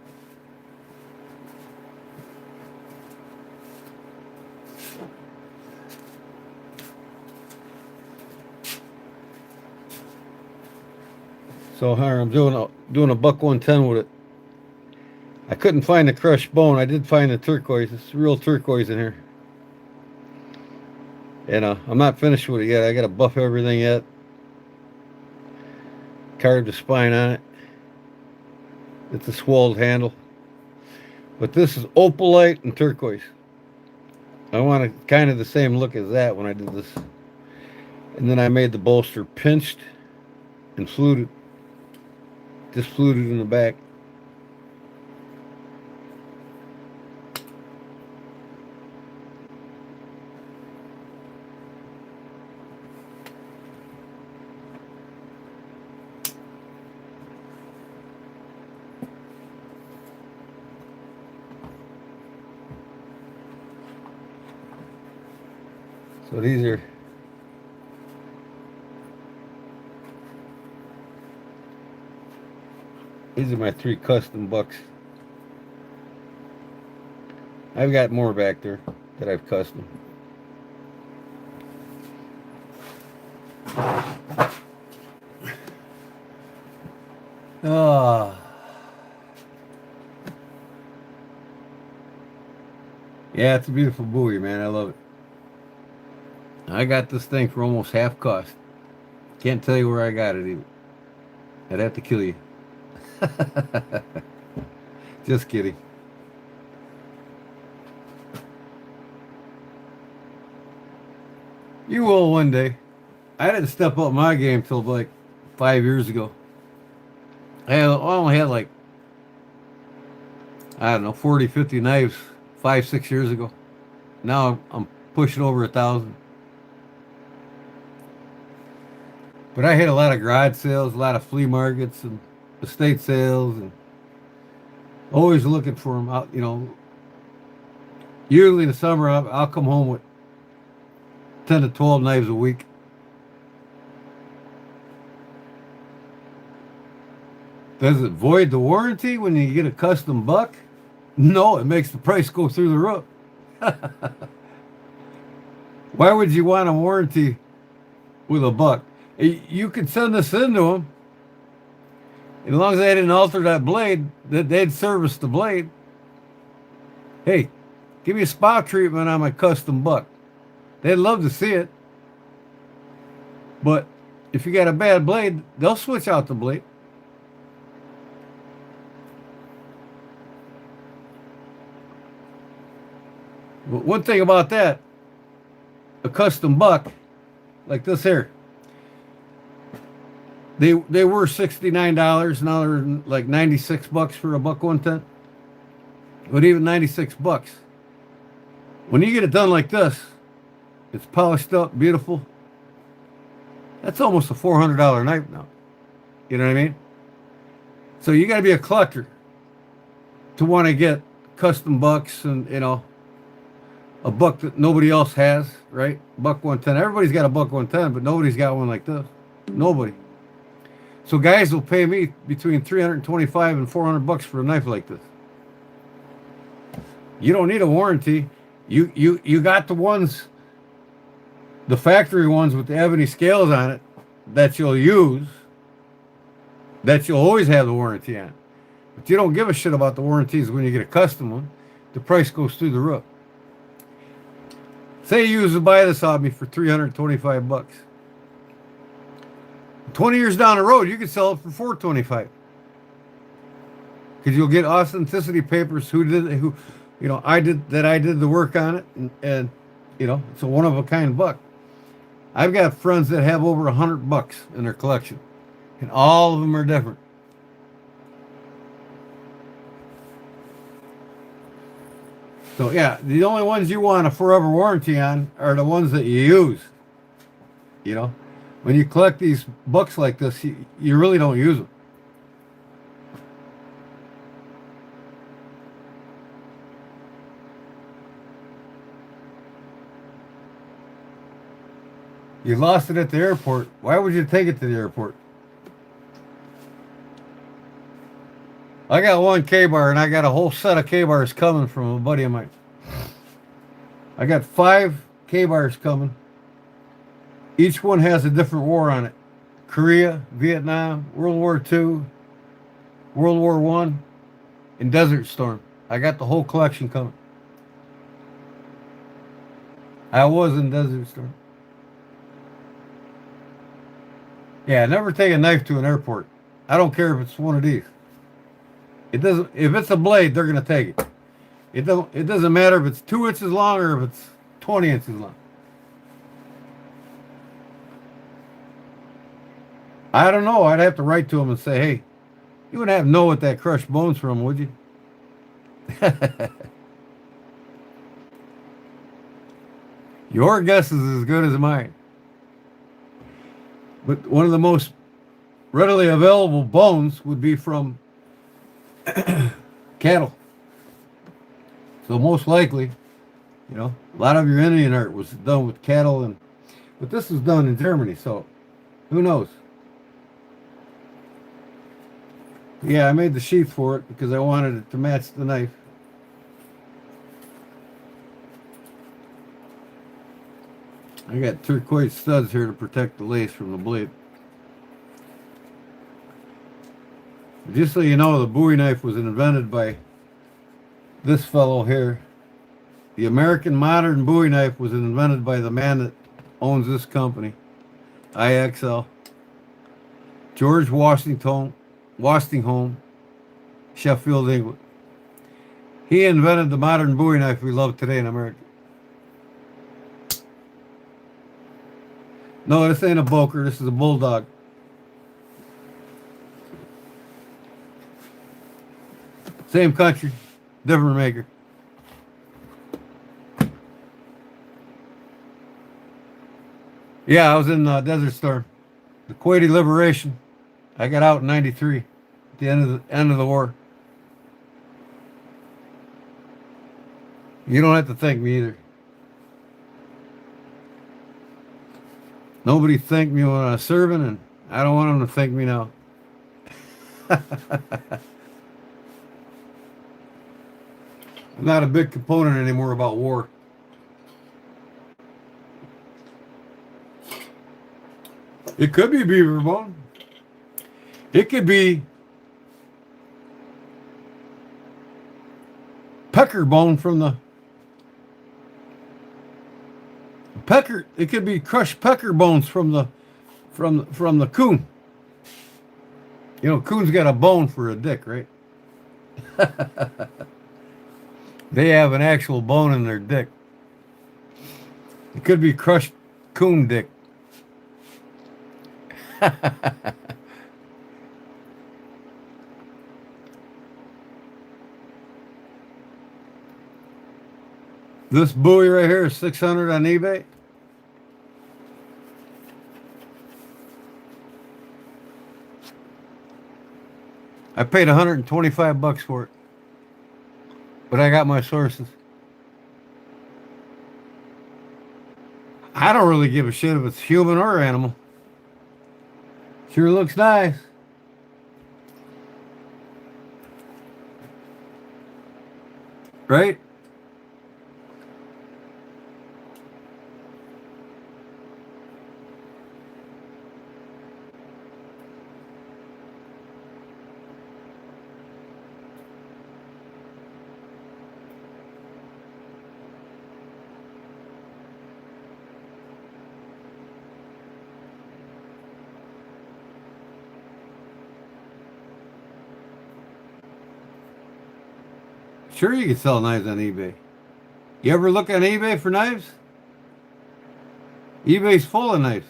So here I'm doing a buck 110 with it. I couldn't find the crushed bone. I did find the turquoise. It's real turquoise in here. And I'm not finished with it yet. I got to buff everything yet. Carved the spine on it. It's a swelled handle. But this is opalite and turquoise. I want kind of the same look as that when I did this. And then I made the bolster pinched and fluted. Just fluted in the back. So these are my 3 custom bucks. I've got more back there that I've custom. Ah. Yeah, it's a beautiful buoy, man. I love it. I got this thing for almost half cost. Can't tell you where I got it either. I'd have to kill you. Just kidding. You will one day. I didn't step up my game till like 5 years ago. I only had like, I don't know, 40, 50 knives 5, 6 years ago. Now I'm pushing over 1,000. But I hit a lot of garage sales, a lot of flea markets and estate sales, and always looking for them out. Usually in the summer I'll come home with 10 to 12 knives a week. Does it void the warranty when you get a custom buck? No, it makes the price go through the roof. Why would you want a warranty with a buck? You could send this into them. As long as they didn't alter that blade, that they'd service the blade. Hey, give me a spot treatment on my custom buck. They'd love to see it. But if you got a bad blade, they'll switch out the blade. But one thing about that, a custom buck like this here, they were $69. Now they're like $96 for a buck 110. But even $96, when you get it done like this, it's polished up, beautiful. That's almost a $400 knife now. You know what I mean? So you got to be a collector to want to get custom bucks and a buck that nobody else has, right? Buck 110. Everybody's got a buck 110, but nobody's got one like this. Nobody. So guys will pay me between $325 and $400 for a knife like this. You don't need a warranty. You got the ones, the factory ones with the ebony scales on it that you'll use, that you'll always have the warranty on. But you don't give a shit about the warranties when you get a custom one. The price goes through the roof. Say you used to buy this on me for $325. 20 years down the road, you could sell it for $425. Because you'll get authenticity papers I did the work on it, and it's a one of a kind buck. I've got friends that have over $100 in their collection, and all of them are different. So yeah, the only ones you want a forever warranty on are the ones that you use. When you collect these bucks like this, you really don't use them. You lost it at the airport. Why would you take it to the airport? I got one K-bar, and I got a whole set of K-bars coming from a buddy of mine. I got 5 K-bars coming. Each one has a different war on it. Korea, Vietnam, World War II, World War One, and Desert Storm. I got the whole collection coming. I was in Desert Storm. Yeah, never take a knife to an airport. I don't care if it's one of these. It doesn't. If it's a blade, they're gonna take it. It don't. It doesn't matter if it's 2 inches long or if it's 20 inches long. I don't know. I'd have to write to them and say, "Hey, you wouldn't have to know what that crushed bone's from, would you?" Your guess is as good as mine. But one of the most readily available bones would be from cattle. So most likely, a lot of your Indian art was done with cattle, but this was done in Germany, so who knows? Yeah, I made the sheath for it because I wanted it to match the knife. I got turquoise studs here to protect the lace from the blade. Just so you know, the Bowie knife was invented by this fellow here. The American modern Bowie knife was invented by the man that owns this company, IXL. George Washington, Sheffield, England. He invented the modern Bowie knife we love today in America. No, this ain't a Boker. This is a Bulldog. Same country, different maker. Yeah, I was in Desert Storm, the Kuwaiti Liberation. I got out in '93, at the end of the war. You don't have to thank me either. Nobody thanked me when I was serving, and I don't want them to thank me now. I'm not a big component anymore about war. It could be beaver bone. It could be pecker bone from the pecker. It could be crushed pecker bones from the coon. Coon's got a bone for a dick, right? They have an actual bone in their dick. It could be crushed coon dick. This Bowie right here is $600 on eBay. I paid $125 for it, but I got my sources. I don't really give a shit if it's human or animal. Sure looks nice. Right? Sure, you can sell knives on eBay. You ever look on eBay for knives? eBay's full of knives.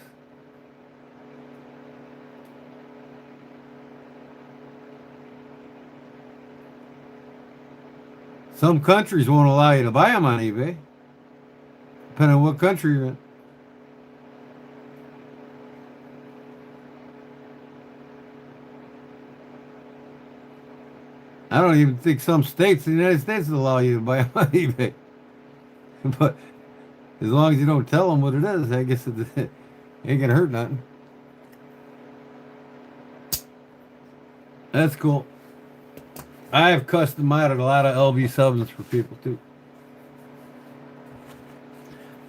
Some countries won't allow you to buy them on eBay, depending on what country you're in. I don't even think some states in the United States will allow you to buy them on eBay. But as long as you don't tell them what it is, I guess it ain't gonna hurt nothing. That's cool. I have customized a lot of LB7s for people too.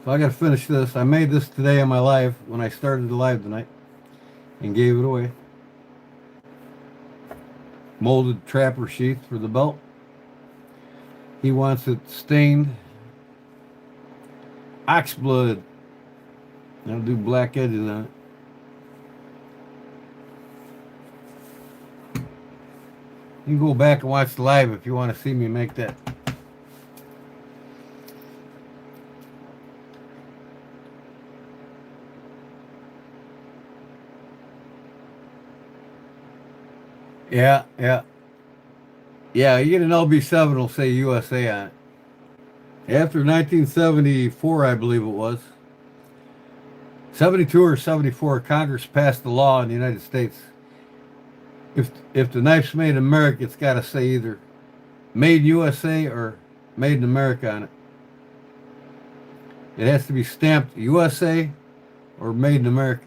So I got to finish this. I made this today on my live when I started the live tonight and gave it away. Molded trapper sheath for the belt. He wants it stained ox blood. I'll do black edges on it. You can go back and watch the live if you want to see me make that. Yeah, yeah. Yeah, you get an LB7, it'll say USA on it. After 1974, I believe it was, 72 or 74, Congress passed the law in the United States. If the knife's made in America, it's got to say either made USA or made in America on it. It has to be stamped USA or made in America.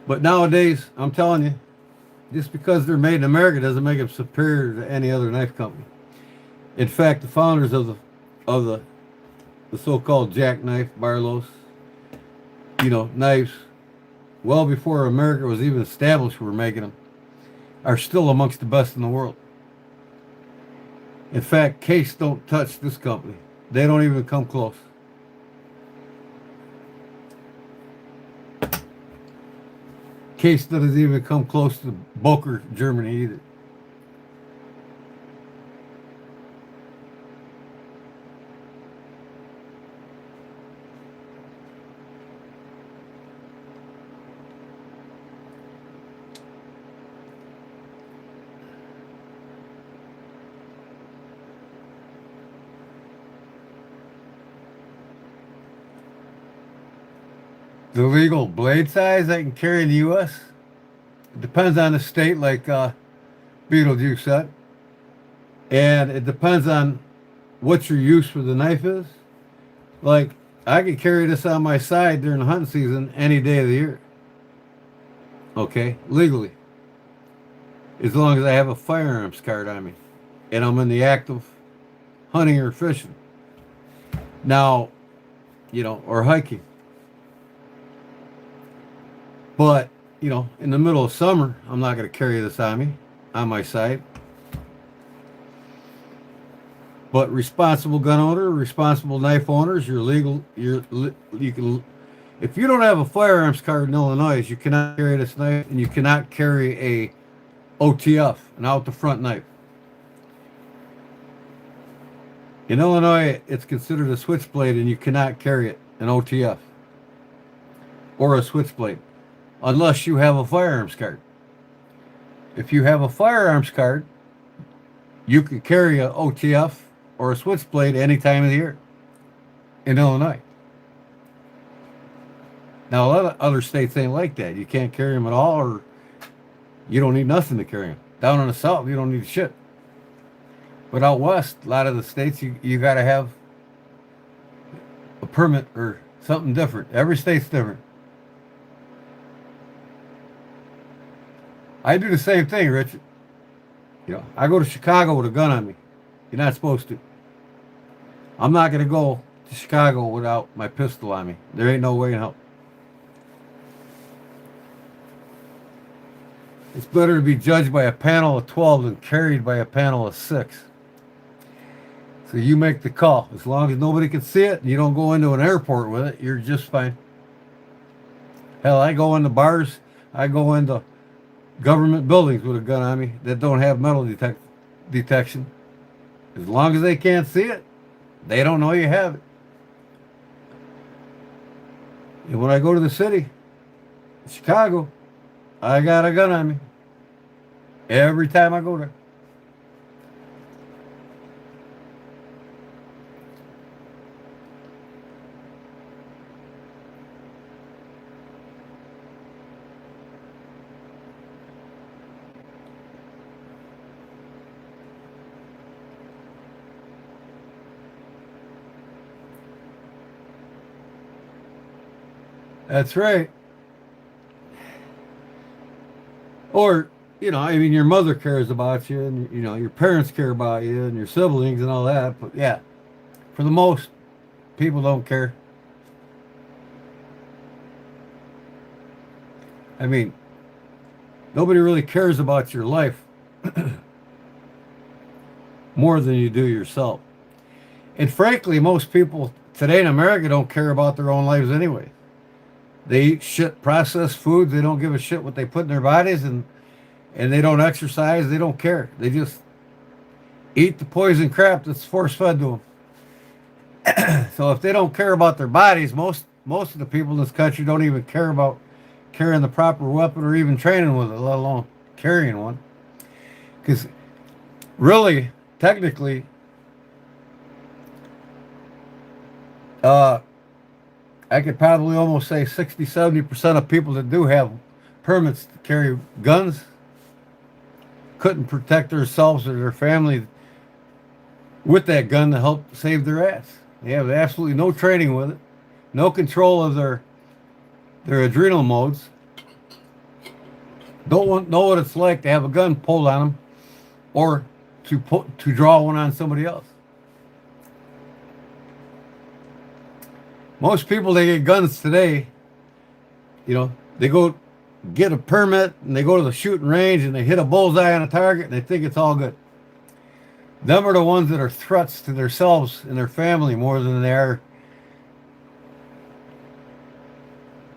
But nowadays, I'm telling you, just because they're made in America doesn't make them superior to any other knife company. In fact, the founders of the so-called jackknife, Barlow's, knives, well before America was even established, were making them, are still amongst the best in the world. In fact, Case don't touch this company. They don't even come close. Case doesn't even come close to Boker, Germany either. The legal blade size I can carry in the U.S. It depends on the state, like Beetlejuice said, and it depends on what your use for the knife is. Like, I could carry this on my side during the hunting season any day of the year. Okay, legally, as long as I have a firearms card on me, and I'm in the act of hunting or fishing. Now, or hiking. But, in the middle of summer, I'm not going to carry this on me, on my side. But responsible gun owner, responsible knife owners, you can, if you don't have a firearms card in Illinois, you cannot carry this knife, and you cannot carry a OTF, an out the front knife. In Illinois, it's considered a switchblade, and you cannot carry it, an OTF, or a switchblade, unless you have a firearms card. If you have a firearms card, you can carry a OTF or a switchblade any time of the year in Illinois. Now, a lot of other states ain't like that. You can't carry them at all, or you don't need nothing to carry them. Down in the south, you don't need shit. But out west, a lot of the states, you got to have a permit or something different. Every state's different. I do the same thing, Richard. I go to Chicago with a gun on me. You're not supposed to. I'm not going to go to Chicago without my pistol on me. There ain't no way in hell. It's better to be judged by a panel of 12 than carried by a panel of 6. So you make the call. As long as nobody can see it and you don't go into an airport with it, you're just fine. Hell, I go into bars. I go into government buildings with a gun on me that don't have metal detection. As long as they can't see it, they don't know you have it. And when I go to the city, Chicago, I got a gun on me. Every time I go there. That's right. Or, I mean, your mother cares about you, and your parents care about you, and your siblings and all that. But yeah, for the most, people don't care. I mean, nobody really cares about your life more than you do yourself. And frankly, most people today in America don't care about their own lives anyway. They eat shit processed foods. They don't give a shit what they put in their bodies, and they don't exercise. They don't care. They just eat the poison crap that's force fed to them. So if they don't care about their bodies, most of the people in this country don't even care about carrying the proper weapon or even training with it, let alone carrying one. Because really, technically, uh, I could probably almost say 60, 70% of people that do have permits to carry guns couldn't protect themselves or their family with that gun to help save their ass. They have absolutely no training with it, no control of their adrenal modes, don't know what it's like to have a gun pulled on them or to draw one on somebody else. Most people that get guns today, they go get a permit and they go to the shooting range and they hit a bullseye on a target and they think it's all good. Them are the ones that are threats to themselves and their family more than they are.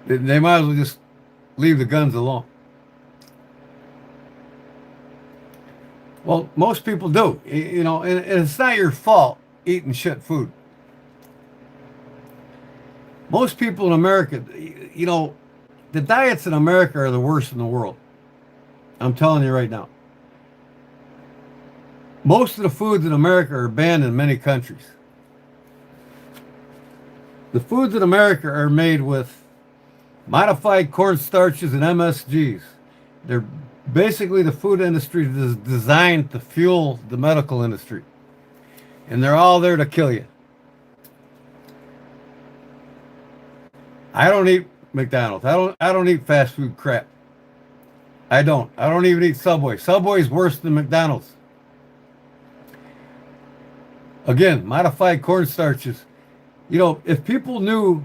They might as well just leave the guns alone. Well, most people do, and it's not your fault eating shit food. Most people in America, the diets in America are the worst in the world. I'm telling you right now. Most of the foods in America are banned in many countries. The foods in America are made with modified cornstarches and MSGs. They're basically the food industry is designed to fuel the medical industry. And they're all there to kill you. I don't eat McDonald's. I don't eat fast food crap. I don't. I don't even eat Subway. Subway's worse than McDonald's. Again, modified cornstarches. If people knew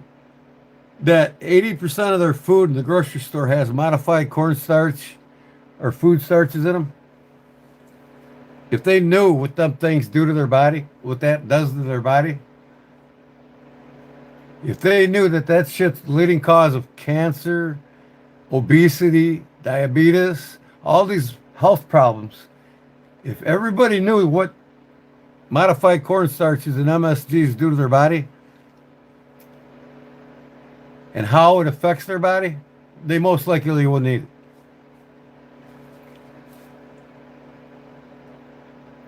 that 80% of their food in the grocery store has modified cornstarch or food starches in them, if they knew what them things do to their body, what that does to their body, if they knew that shit's the leading cause of cancer, obesity, diabetes, all these health problems, if everybody knew what modified cornstarches and MSGs do to their body and how it affects their body, they most likely wouldn't eat it.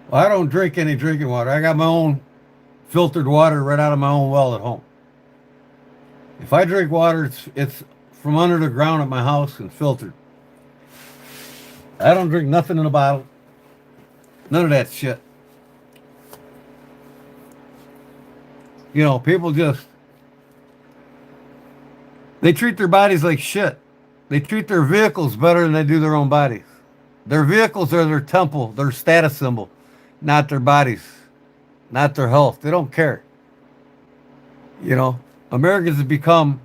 Well, I don't drink any drinking water. I got my own filtered water right out of my own well at home. If I drink water, it's from under the ground at my house and filtered. I don't drink nothing in a bottle. None of that shit. People they treat their bodies like shit. They treat their vehicles better than they do their own bodies. Their vehicles are their temple, their status symbol, not their bodies, not their health. They don't care. Americans have become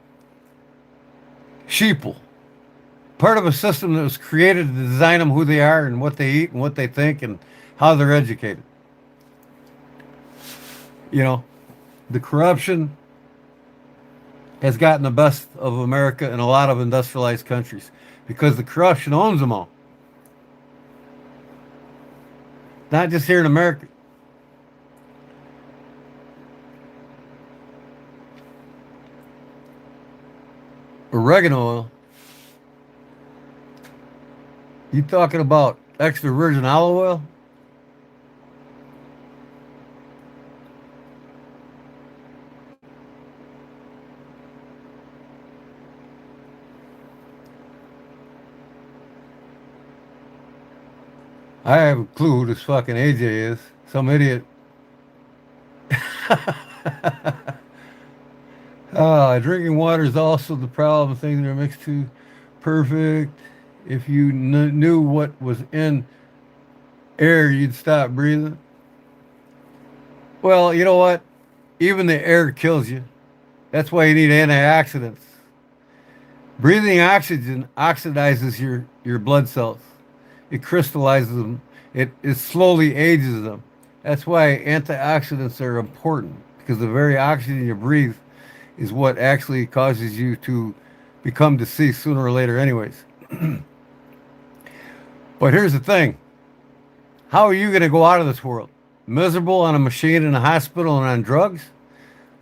sheeple, part of a system that was created to design them who they are and what they eat and what they think and how they're educated. The corruption has gotten the best of America in a lot of industrialized countries because the corruption owns them all. Not just here in America. Oregano oil. You talking about extra virgin olive oil? I have a clue who this fucking AJ is. Some idiot. Drinking water is also the problem. Things that are mixed too perfect. If you knew what was in air, you'd stop breathing. Well, you know what? Even the air kills you. That's why you need antioxidants. Breathing oxygen oxidizes your blood cells. It crystallizes them. It slowly ages them. That's why antioxidants are important because the very oxygen you breathe is what actually causes you to become deceased sooner or later, anyways. But here's the thing: how are you going to go out of this world? Miserable on a machine in a hospital and on drugs,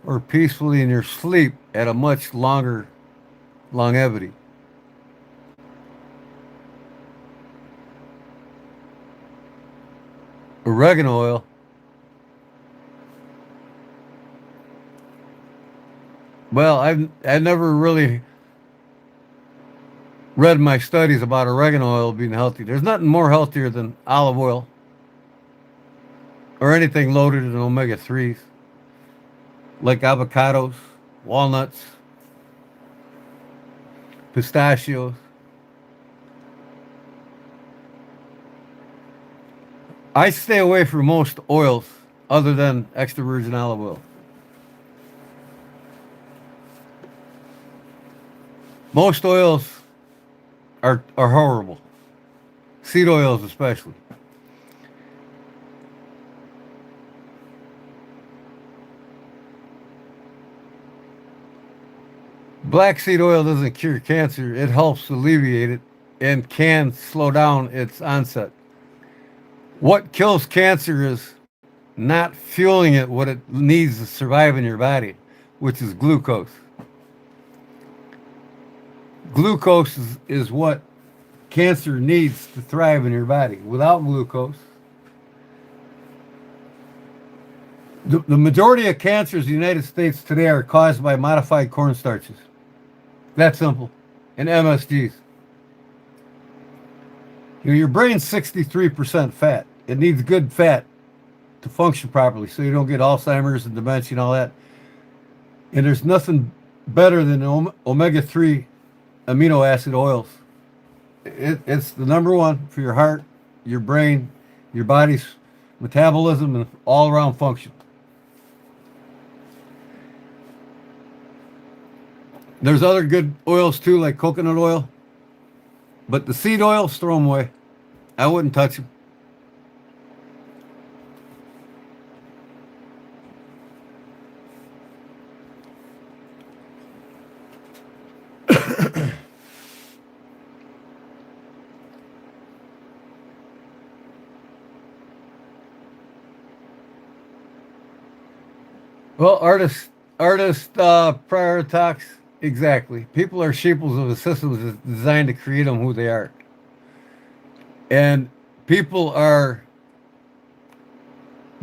or peacefully in your sleep at a much longer longevity? Oregano oil. Well, I've never really read my studies about oregano oil being healthy. There's nothing more healthier than olive oil or anything loaded in omega 3s like avocados, walnuts, pistachios. I stay away from most oils other than extra virgin olive oil. Most oils are horrible. Seed oils especially. Black seed oil doesn't cure cancer. It helps alleviate it and can slow down its onset. What kills cancer is not fueling it what it needs to survive in your body, which is glucose. Glucose is what cancer needs to thrive in your body. Without glucose, the majority of cancers in the United States today are caused by modified cornstarches. That simple. And MSGs. Your brain's 63% fat. It needs good fat to function properly so you don't get Alzheimer's and dementia and all that. And there's nothing better than omega 3 amino acid oils. It's the number one for your heart, your brain, your body's metabolism, and all around function. There's other good oils too, like coconut oil. But the seed oils, throw them away. I wouldn't touch them. Well, prior attacks, exactly. People are sheeples of a system that's designed to create them who they are. And people are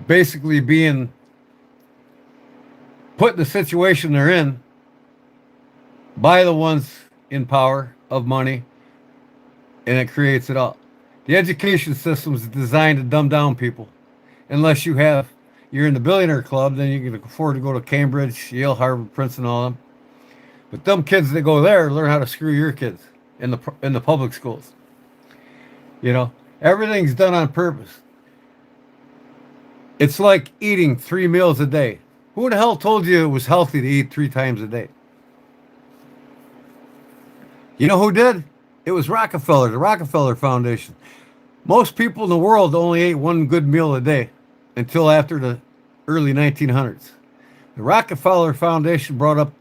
basically being put in the situation they're in by the ones in power of money, and it creates it all. The education system is designed to dumb down people. Unless you're in the billionaire club, then you can afford to go to Cambridge, Yale, Harvard, Princeton, all of them. But them kids that go there learn how to screw your kids in the public schools. Everything's done on purpose. It's like eating 3 meals a day. Who the hell told you it was healthy to eat 3 times a day? You know who did? It was Rockefeller, the Rockefeller Foundation. Most people in the world only ate 1 good meal a day until after the early 1900s. The Rockefeller Foundation brought up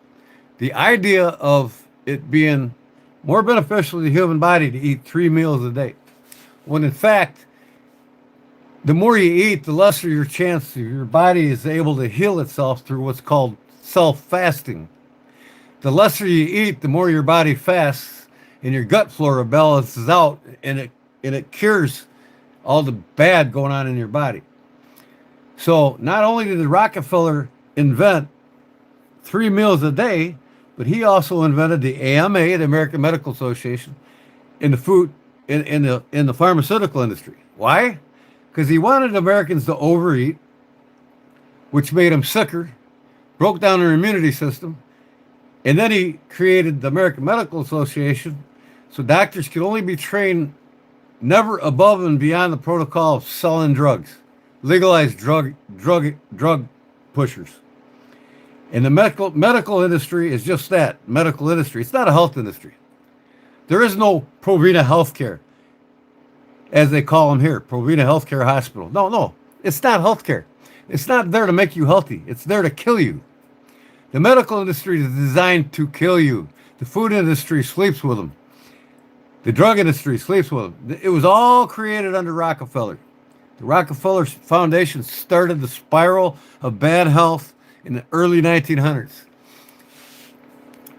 the idea of it being more beneficial to the human body to eat 3 meals a day. When in fact, the more you eat, the lesser your chance your body is able to heal itself through what's called self-fasting. The lesser you eat, the more your body fasts and your gut flora balances out, and it cures all the bad going on in your body. So not only did Rockefeller invent 3 meals a day, but he also invented the AMA, the American Medical Association, in the food in the pharmaceutical industry. Why? Because he wanted Americans to overeat, which made them sicker, broke down their immunity system, And then he created the American Medical Association, so doctors could only be trained never above and beyond the protocol of selling drugs, legalized drug pushers. And the medical industry is just that, medical industry. It's not a health industry. There is no Provena Healthcare, as they call them here, Provena Healthcare Hospital. No, it's not healthcare. It's not there to make you healthy. It's there to kill you. The medical industry is designed to kill you. The food industry sleeps with them. The drug industry sleeps with them. It was all created under Rockefeller. The Rockefeller Foundation started the spiral of bad health in the early 1900s.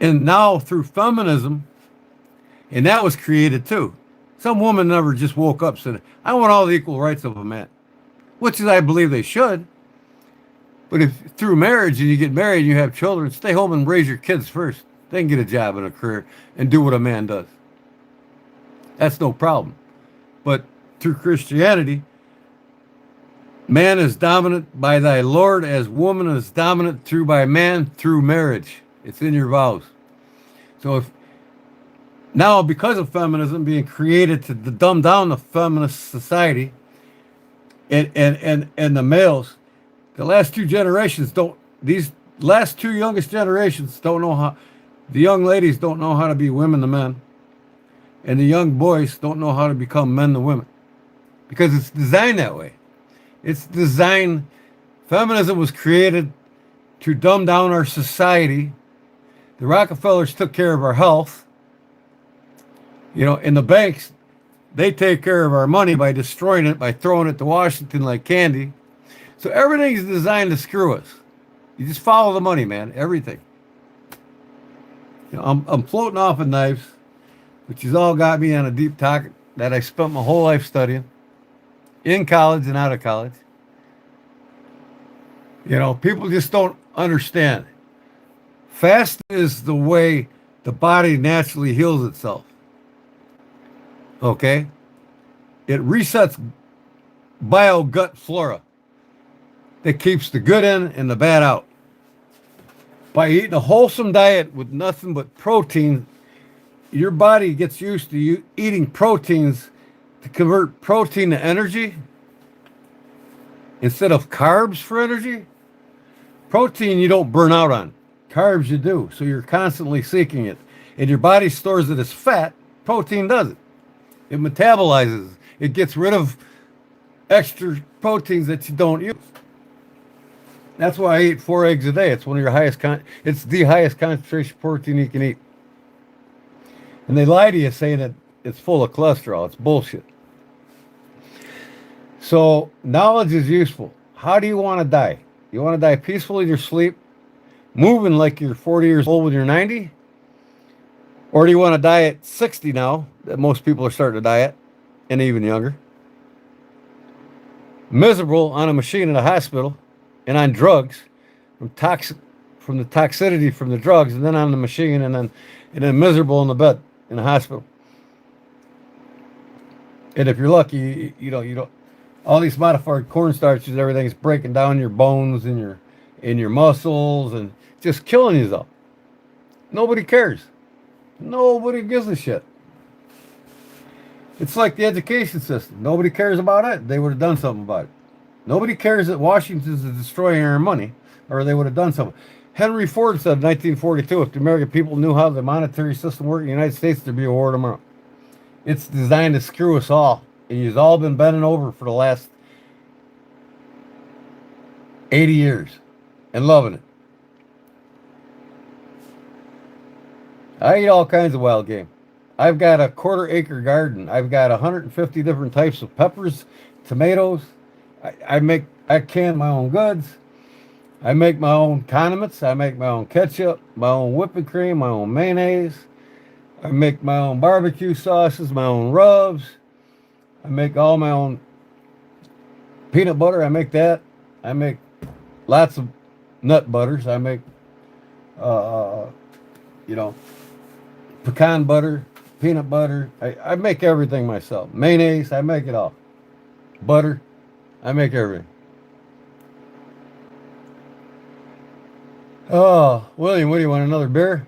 And now through feminism, and that was created too. Some woman never just woke up and said, I want all the equal rights of a man, which is I believe they should. But if through marriage and you get married and you have children, stay home and raise your kids first. Then get a job and a career and do what a man does. That's no problem. But through Christianity, man is dominant by thy Lord as woman is dominant through by man through marriage. It's in your vows. So if now because of feminism being created to dumb down the feminist society and the males, the last two generations don't, these last two youngest generations don't know how, the young ladies don't know how to be women to men. And the young boys don't know how to become men to women. Because it's designed that way. It's designed, feminism was created to dumb down our society. The Rockefellers took care of our health. You know, and the banks, they take care of our money by destroying it, by throwing it to Washington like candy. So everything is designed to screw us. You just follow the money, man. Everything. You know, I'm floating off of knives, which has all got me on a deep topic that I spent my whole life studying, in college and out of college. You know, people just don't understand. Fast is the way the body naturally heals itself. Okay? It resets bio-gut flora that keeps the good in and the bad out. By eating a wholesome diet with nothing but protein, your body gets used to you eating proteins to convert protein to energy instead of carbs for energy. Protein you don't burn out on. Carbs you do. So you're constantly seeking it. And your body stores it as fat. Protein doesn't. It metabolizes. It gets rid of extra proteins that you don't use. That's why I eat 4 eggs a day. It's one of your highest it's the highest concentration of protein you can eat. And they lie to you saying that it's full of cholesterol. It's bullshit. So knowledge is useful. How do you want to die? You want to die peacefully in your sleep, moving like you're 40 years old when you're 90? Or do you want to die at 60 now, that most people are starting to die at, and even younger? Miserable on a machine in a hospital and on drugs from the toxicity from the drugs, and then on the machine, and then miserable in the bed in the hospital. And if you're lucky, you don't. All these modified cornstarches, everything's breaking down your bones and your muscles and just killing yourself. Nobody cares. Nobody gives a shit. It's like the education system. Nobody cares about it. They would have done something about it. Nobody cares that Washington's destroying our money, or they would have done something. Henry Ford said in 1942, if the American people knew how the monetary system worked in the United States, there'd be a war tomorrow. It's designed to screw us all. And you've all been bending over for the last 80 years and loving it. I eat all kinds of wild game. I've got a 1/4-acre garden. I've got 150 different types of peppers, tomatoes. I can my own goods. I make my own condiments. I make my own ketchup, my own whipping cream, my own mayonnaise. I make my own barbecue sauces, my own rubs. I make all my own peanut butter. I make that. I make lots of nut butters. I make, pecan butter, peanut butter. I make everything myself. Mayonnaise, I make it all. Butter, I make everything. Oh, William, what do you want, another beer?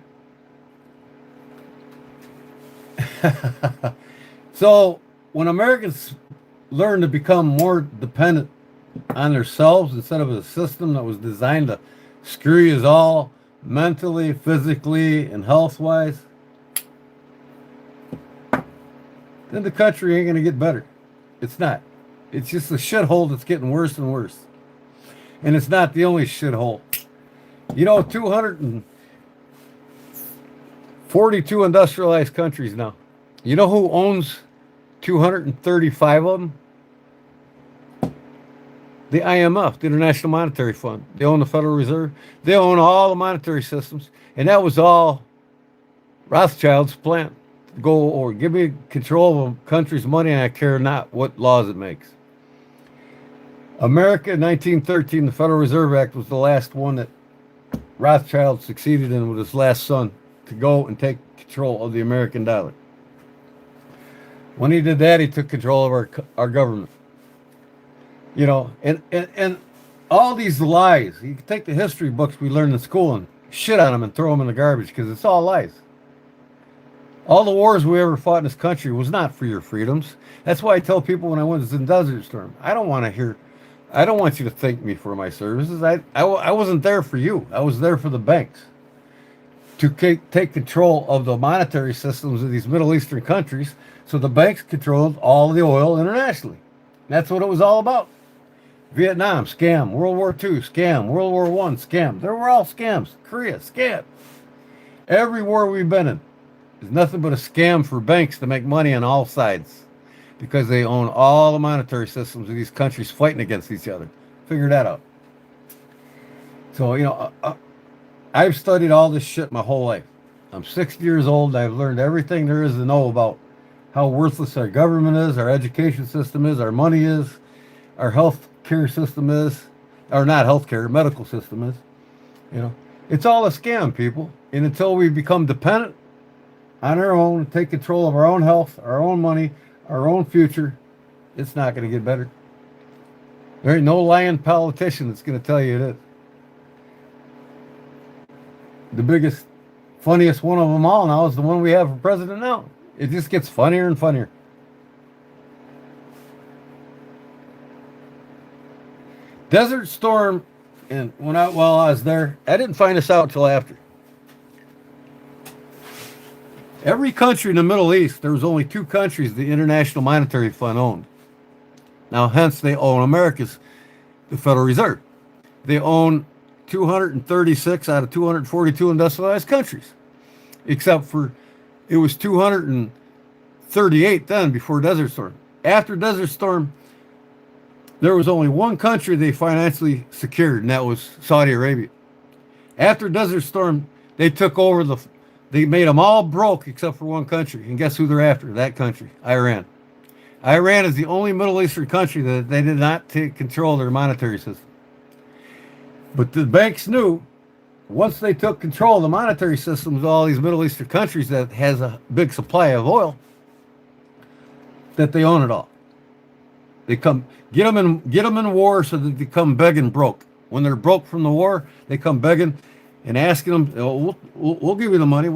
So when Americans learn to become more dependent on themselves instead of a system that was designed to screw you all mentally, physically, and health wise, then the country ain't going to get better. It's not. It's just a shithole that's getting worse and worse. And it's not the only shithole. 242 industrialized countries now. You know who owns 235 of them? The IMF, the International Monetary Fund. They own the Federal Reserve. They own all the monetary systems. And that was all Rothschild's plan. Go or give me control of a country's money and I care not what laws it makes. America in 1913, the Federal Reserve Act was the last one that Rothschild succeeded in with his last son to go and take control of the American dollar. When he did that, he took control of our government. And all these lies, you can take the history books we learned in school and shit on them and throw them in the garbage because it's all lies. All the wars we ever fought in this country was not for your freedoms. That's why I tell people when I went to the Desert Storm, I don't want you to thank me for my services. I wasn't there for you. I was there for the banks to take control of the monetary systems of these Middle Eastern countries so the banks controlled all the oil internationally. That's what it was all about. Vietnam, scam. World War II, scam. World War I, scam. They were all scams. Korea, scam. Every war we've been in is nothing but a scam for banks to make money on all sides because they own all the monetary systems of these countries fighting against each other. Figure that out. So, I've studied all this shit my whole life. I'm 60 years old. I've learned everything there is to know about how worthless our government is, our education system is, our money is, our health care system is, or not health care, medical system is. It's all a scam, people. And until we become dependent on our own, take control of our own health, our own money, our own future, it's not going to get better. There ain't no lying politician that's going to tell you it is. The biggest, funniest one of them all now is the one we have for president now. It just gets funnier and funnier. Desert Storm, and while I was there, I didn't find this out until after. Every country in the Middle East, there was only two countries the International Monetary Fund owned. Now, hence, they own America's, the Federal Reserve. They own 236 out of 242 industrialized countries, except for it was 238 then before Desert Storm. After Desert Storm, there was only one country they financially secured, and that was Saudi Arabia. After Desert Storm, they took over they made them all broke except for one country. And guess who they're after? That country, Iran. Iran is the only Middle Eastern country that they did not take control of their monetary system. But the banks knew once they took control of the monetary systems of all these Middle Eastern countries that has a big supply of oil, that they own it all. They come get them in war so that they come begging broke. When they're broke from the war, they come begging and asking them, we'll give you the money.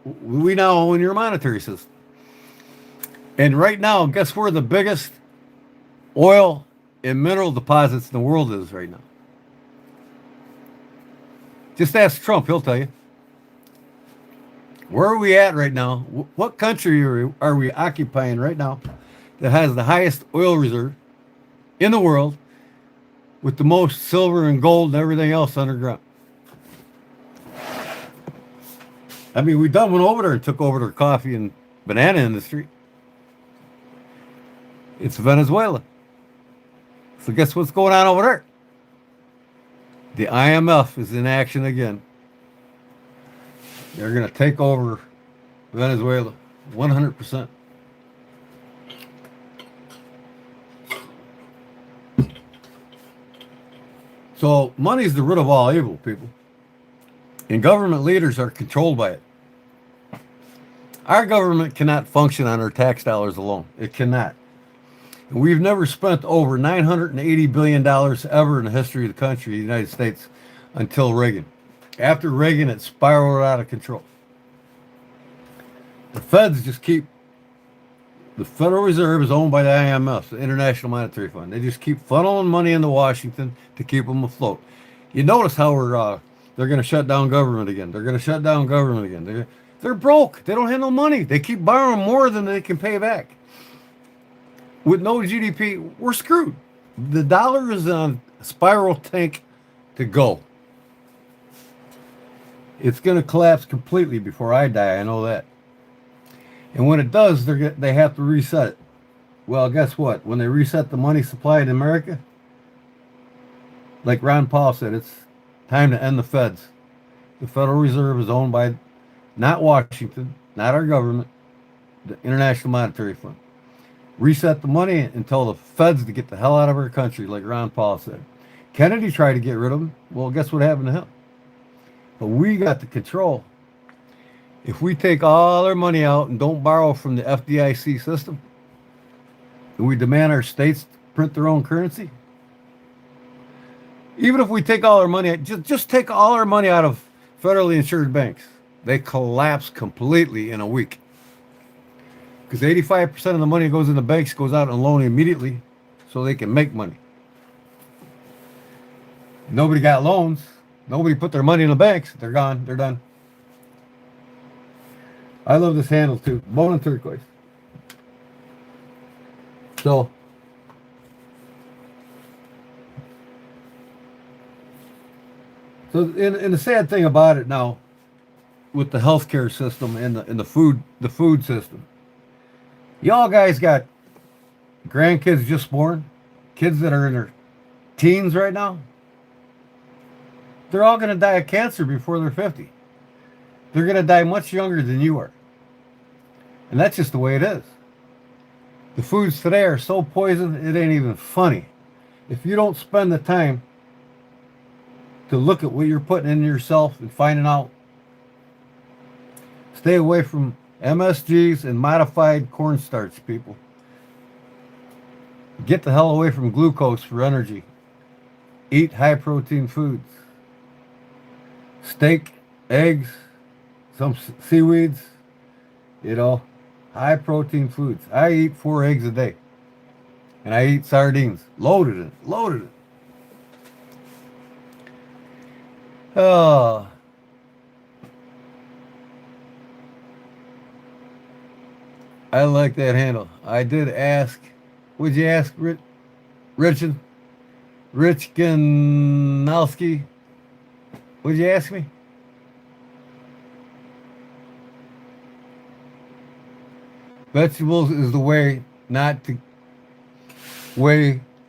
We now own your monetary system. And right now, guess where the biggest oil and mineral deposits in the world is right now? Just ask Trump, he'll tell you. Where are we at right now? What country are we occupying right now that has the highest oil reserve in the world with the most silver and gold and everything else underground? I mean, we done went over there and took over their coffee and banana industry. It's Venezuela. So guess what's going on over there? The IMF is in action again. They're going to take over Venezuela 100%. So money's the root of all evil, people. And government leaders are controlled by it. Our government cannot function on our tax dollars alone. It cannot. And we've never spent over $980 billion ever in the history of the country, the United States, until Reagan. After Reagan, it spiraled out of control. The feds just keep The Federal Reserve is owned by the IMF, the International Monetary Fund. They just keep funneling money into Washington to keep them afloat. You notice how they're going to shut down government again. They're going to shut down government again. They're broke. They don't have no money. They keep borrowing more than they can pay back. With no GDP, we're screwed. The dollar is on a spiral tank to go. It's going to collapse completely before I die. I know that. And when it does, they have to reset it. Well, guess what? When they reset the money supply in America, like Ron Paul said, it's time to end the feds. The Federal Reserve is owned by not Washington, not our government, the International Monetary Fund. Reset the money and tell the feds to get the hell out of our country, like Ron Paul said. Kennedy tried to get rid of them. Well, guess what happened to him? But we got the control. If we take all our money out and don't borrow from the FDIC system, and we demand our states print their own currency, even if we take all our money, just take all our money out of federally insured banks, they collapse completely in a week. Because 85% of the money that goes in the banks goes out on loan immediately so they can make money. Nobody got loans. Nobody put their money in the banks. They're gone. They're done. I love this handle too. Bone and turquoise. So, and the sad thing about it now, with the healthcare system and the food system, y'all guys got grandkids just born, kids that are in their teens right now. They're all going to die of cancer before they're 50. They're going to die much younger than you are. And that's just the way it is. The foods today are so poisoned, it ain't even funny. If you don't spend the time to look at what you're putting in yourself and finding out, stay away from MSGs and modified cornstarch, people. Get the hell away from glucose for energy. Eat high protein foods. Steak, eggs, some seaweeds, high protein foods. I eat 4 eggs a day. And I eat sardines. Loaded it. Oh. I like that handle. I did ask, would you ask Rich Ganowski? Would you ask me? Vegetables is the way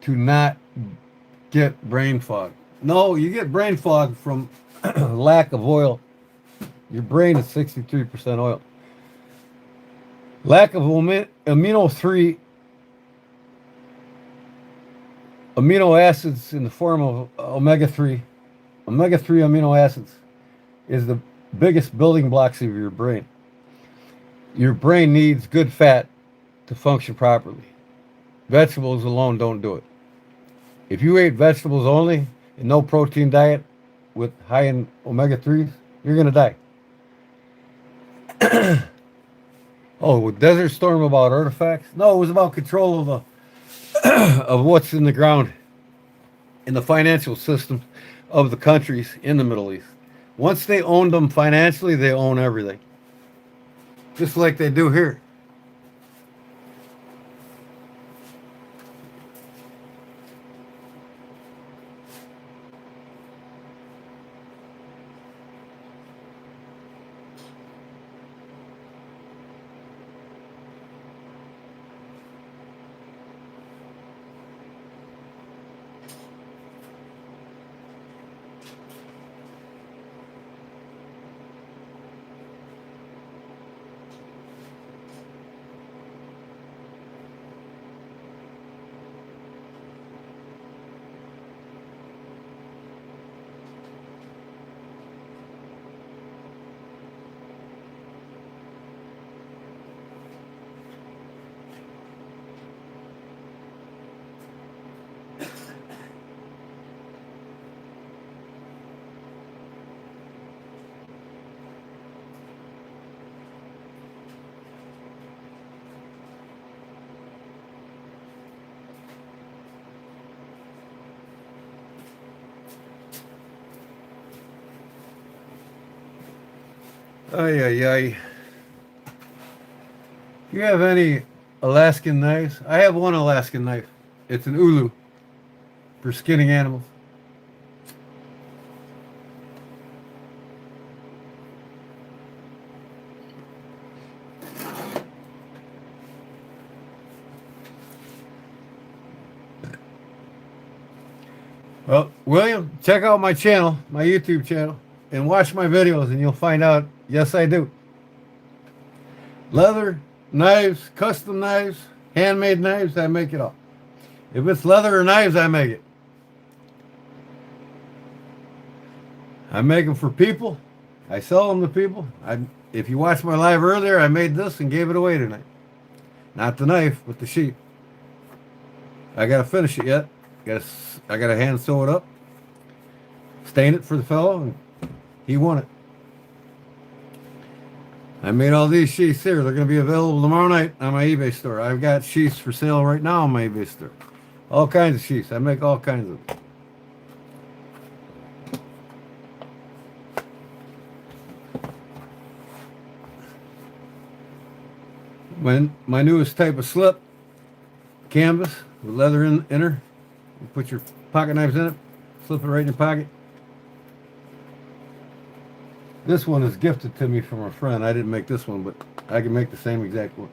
to not get brain fog. No, you get brain fog from lack of oil. Your brain is 63% oil. Lack of amino acids in the form of omega-3 amino acids is the biggest building blocks of your brain. Your brain needs good fat to function properly. Vegetables alone don't do it. If you ate vegetables only and no protein diet with high in omega-3s, you're going to die. Oh, Desert Storm about artifacts? No, it was about control of of what's in the ground in the financial system of the countries in the Middle East. Once they owned them financially, they own everything. Just like they do here. Ay, ay, ay. Do you have any Alaskan knives? I have one Alaskan knife. It's an ulu for skinning animals. Well, William, check out my channel, my YouTube channel, and watch my videos, and you'll find out, yes, I do. Leather, knives, custom knives, handmade knives, I make it all. If it's leather or knives, I make it. I make them for people. I sell them to people. If you watched my live earlier, I made this and gave it away tonight. Not the knife, but the sheath. I gotta finish it yet. I gotta hand sew it up, stain it for the fellow, and he won it. I made all these sheaths here. They're gonna be available tomorrow night on my eBay store. I've got sheaths for sale right now on my eBay store. All kinds of sheaths. I make all kinds of them. My newest type of slip, canvas with leather inner. You put your pocket knives in it, slip it right in your pocket. This one is gifted to me from a friend. I didn't make this one, but I can make the same exact one.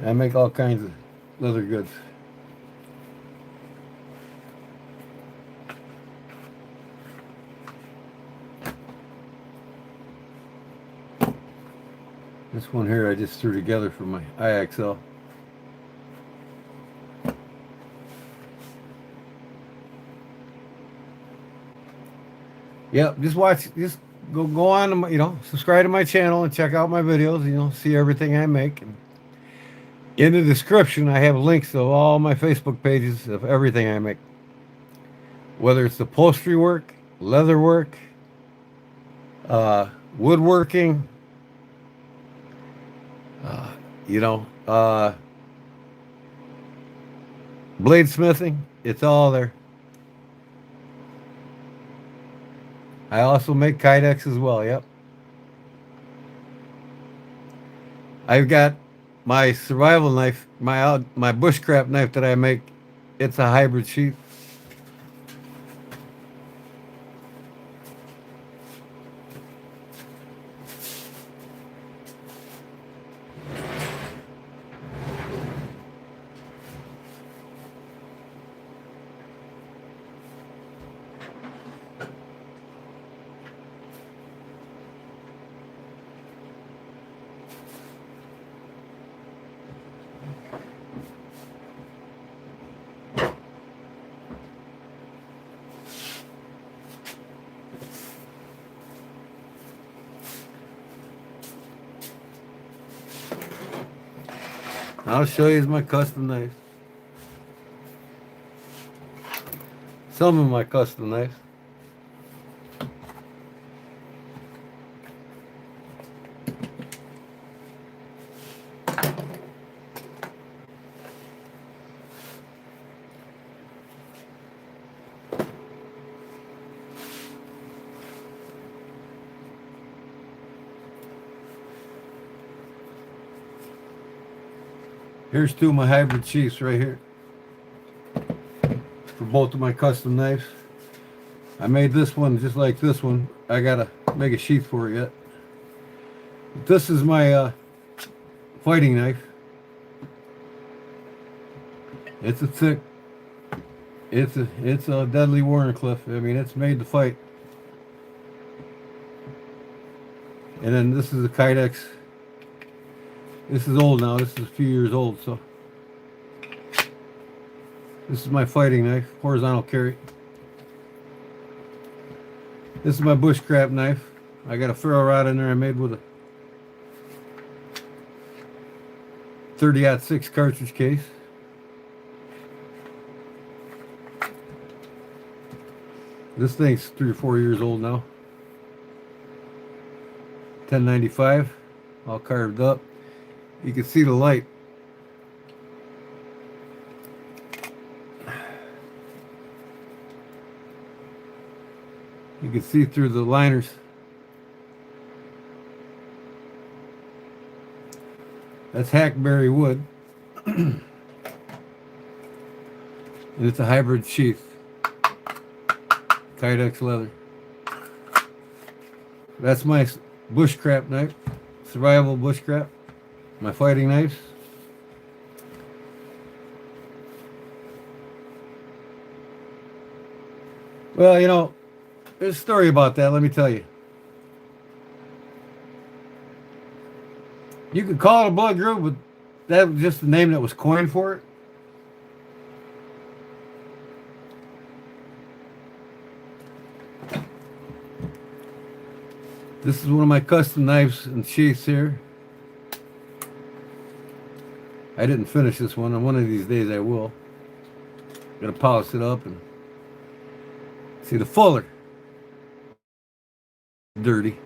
I make all kinds of leather goods. This one here I just threw together for my IXL. Yep, just go on to my, subscribe to my channel and check out my videos, and you'll see everything I make. And in the description, I have links of all my Facebook pages of everything I make. Whether it's upholstery work, leather work, woodworking, bladesmithing, it's all there. I also make kydex as well, yep. I've got my survival knife, my bushcraft knife that I make. It's a hybrid sheath. I'll show you my custom knives. Some of my custom knives. Here's two of my hybrid sheaths right here for both of my custom knives. I made this one just like this one. I gotta make a sheath for it yet. This is my fighting knife. It's a thick. It's a deadly Warncliffe. I mean, it's made to fight. And then this is a kydex. This is old now. This is a few years old, so. This is my fighting knife, horizontal carry. This is my bushcraft knife. I got a ferro rod in there I made with a 30-06 cartridge case. This thing's 3 or 4 years old now. 1095, all carved up. You can see the light. You You can see through the liners. That's hackberry wood. And it's a hybrid sheath. Kydex leather. That's my bushcraft knife. Survival bushcraft. My fighting knives. Well, you know, there's a story about that, let me tell you. You could call it a blood group, but that was just the name that was coined for it. This is one of my custom knives and sheaths here. I didn't finish this one, and one of these days I will. Gotta polish it up and see the fuller. Dirty.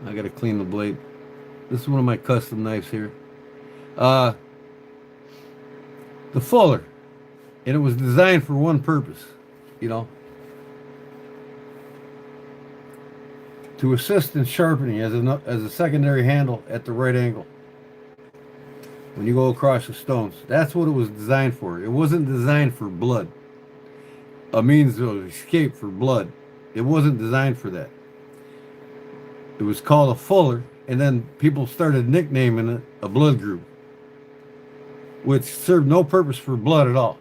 I gotta clean the blade. This is one of my custom knives here. The fuller. And it was designed for one purpose, you know. To assist in sharpening as a secondary handle at the right angle. When you go across the stones. That's what it was designed for. It wasn't designed for blood. A means of escape for blood. It wasn't designed for that. It was called a fuller, and then people started nicknaming it a blood group, which served no purpose for blood at all.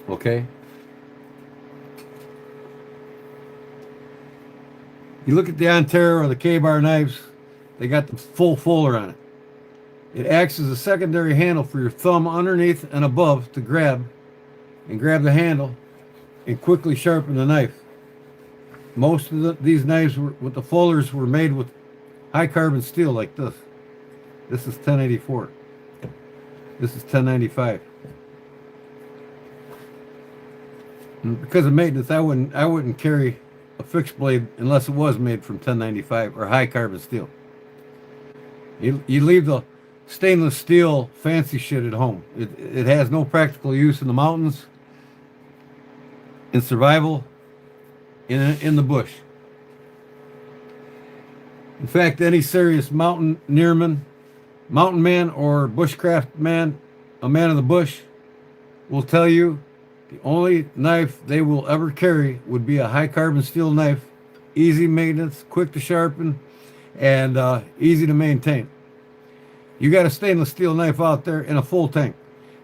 Okay? You look at the Ontario or the K-bar knives, they got the full fuller on it. It acts as a secondary handle for your thumb underneath and above to grab the handle and quickly sharpen the knife. Most of these knives with the fullers were made with high carbon steel like this. This is 1084. This is 1095. And because of maintenance, I wouldn't carry a fixed blade unless it was made from 1095 or high carbon steel. You leave the stainless steel fancy shit at home. It has no practical use in the mountains, in survival, in the bush. In fact, any serious mountain man, or bushcraft man, a man of the bush, will tell you the only knife they will ever carry would be a high carbon steel knife, easy maintenance, quick to sharpen, and easy to maintain. You got a stainless steel knife out there in a full tank.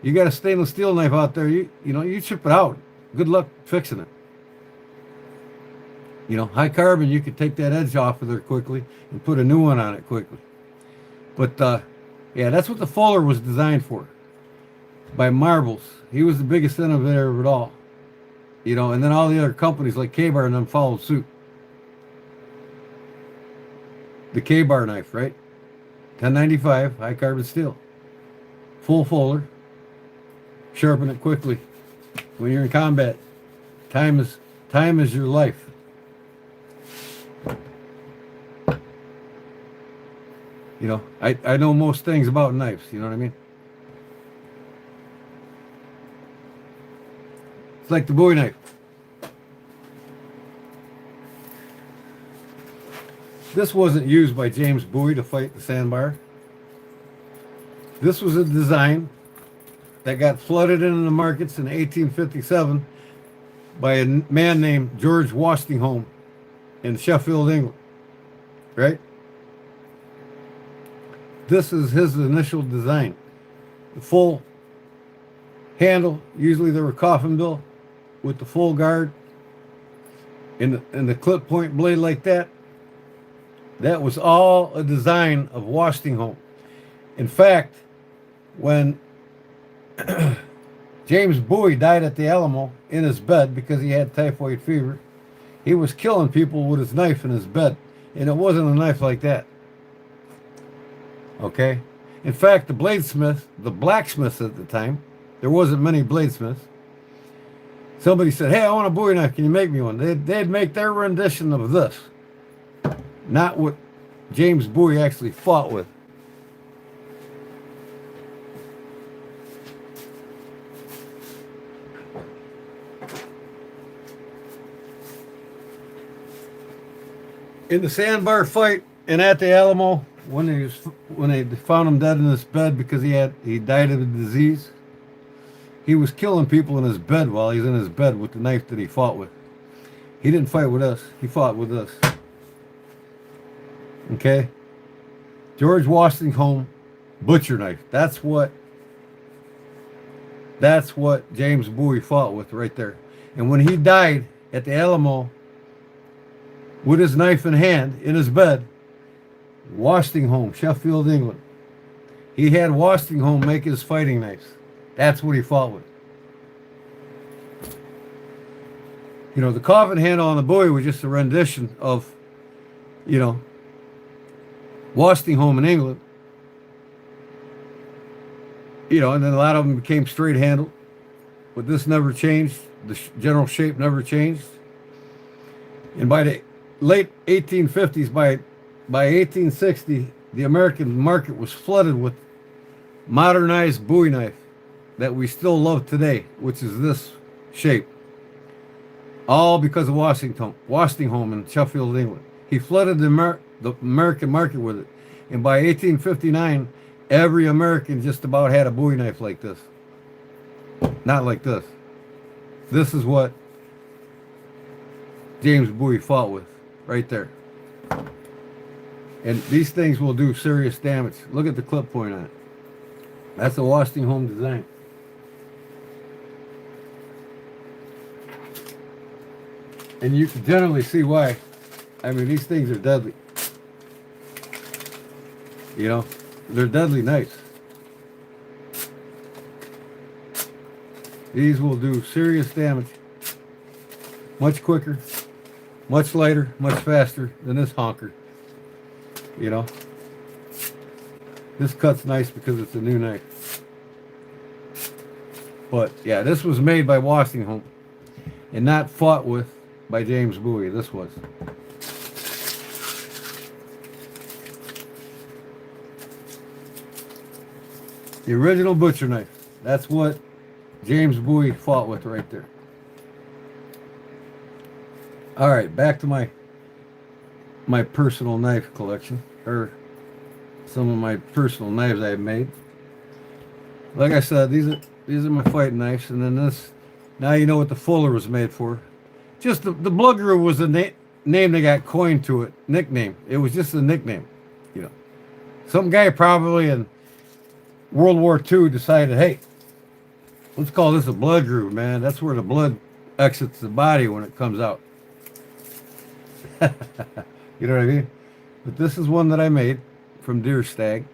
You got a stainless steel knife out there, you ship it out. Good luck fixing it. You know, high carbon, you could take that edge off of there quickly and put a new one on it quickly. But, yeah, that's what the fuller was designed for. By Marbles. He was the biggest innovator of it all. You know, and then all the other companies like K-bar and them followed suit. The K-bar knife, right? 1095, high carbon steel. Full fuller. Sharpen it quickly. When you're in combat, time is your life. You know, I know most things about knives, you know what I mean? It's like the Bowie knife. This wasn't used by James Bowie to fight the sandbar. This was a design that got flooded into the markets in 1857 by a man named George Washington in Sheffield, England. Right? This is his initial design. The full handle, usually they were coffin bill, with the full guard, and the clip point blade like that. That was all a design of Washington. In fact, when James Bowie died at the Alamo in his bed because he had typhoid fever, he was killing people with his knife in his bed, and it wasn't a knife like that. Okay? In fact, the blacksmiths at the time, there wasn't many bladesmiths. Somebody said, "Hey, I want a Bowie knife. Can you make me one?" They'd make their rendition of this. Not what James Bowie actually fought with. In the sandbar fight and at the Alamo, when they found him dead in his bed because he died of a disease, he was killing people in his bed while he's in his bed with the knife that he fought with. He didn't fight with us. He fought with us. Okay? George Washington butcher knife. That's what James Bowie fought with right there. And when he died at the Alamo with his knife in hand in his bed, Washington, Sheffield, England, he had Washington make his fighting knives. That's what he fought with. You know, the coffin handle on the Bowie was just a rendition of, you know, Washington in England. You know, and then a lot of them became straight handled. But this never changed. The general shape never changed. And by the late 1850s, by 1860, the American market was flooded with modernized Bowie knife that we still love today, which is this shape. All because of Washington in Sheffield, England. He flooded the American market with it. And by 1859, every American just about had a Bowie knife like this. Not like this. This is what James Bowie fought with, right there. And these things will do serious damage. Look at the clip point on it. That's a Washington design. And you can generally see why. I mean, these things are deadly. You know, they're deadly knives. These will do serious damage. Much quicker, much lighter, much faster than this honker. You know. This cut's nice because it's a new knife. But, yeah, this was made by Washington and not fought with by James Bowie. This was. The original butcher knife. That's what James Bowie fought with right there. All right, back to my personal knife collection, or some of my personal knives I've made. Like I said, these are my fighting knives, and then this. Now you know what the Fuller was made for. Just the Blood Groove was the name they got coined to it, nickname. It was just a nickname, you know. Some guy probably in World War II decided, hey, let's call this a blood groove, man. That's where the blood exits the body when it comes out. You know what I mean? But this is one that I made from deer stag.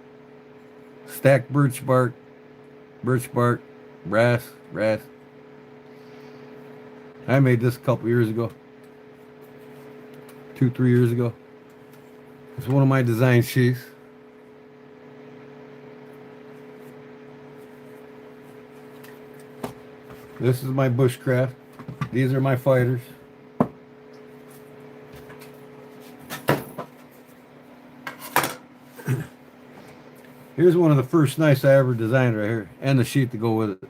Stacked birch bark, brass. I made this a couple years ago. 2-3 years ago. It's one of my design sheaths. This is my bushcraft. These are my fighters. Here's one of the first knives I ever designed right here, and the sheath to go with it.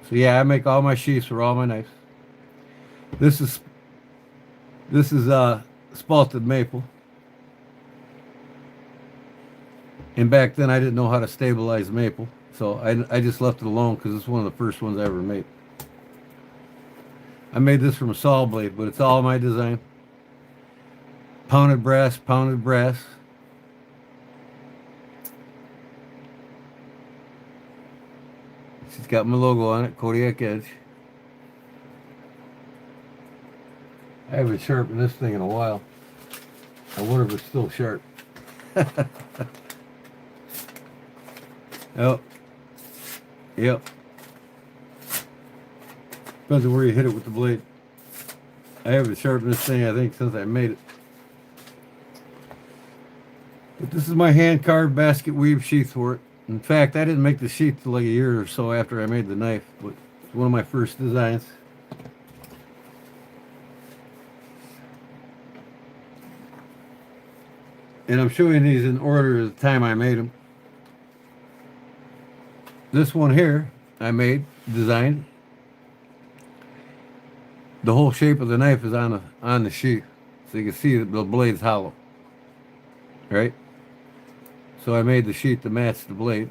So yeah, I make all my sheaths for all my knives. This is spalted maple. And back then I didn't know how to stabilize maple, so I just left it alone because it's one of the first ones I ever made. I made this from a saw blade, but it's all my design. Pounded brass. She's got my logo on it, Kodiak Edge. I haven't sharpened this thing in a while. I wonder if it's still sharp. Oh. Yep. Depends on where you hit it with the blade. I haven't sharpened this thing, I think, since I made it. But this is my hand-carved basket weave sheath for it. In fact, I didn't make the sheath till like a year or so after I made the knife, but it's one of my first designs. And I'm showing these in order of the time I made them. This one here, I designed. The whole shape of the knife is on the sheath. so you can see the blade's hollow. Right? So I made the sheet to match the blade.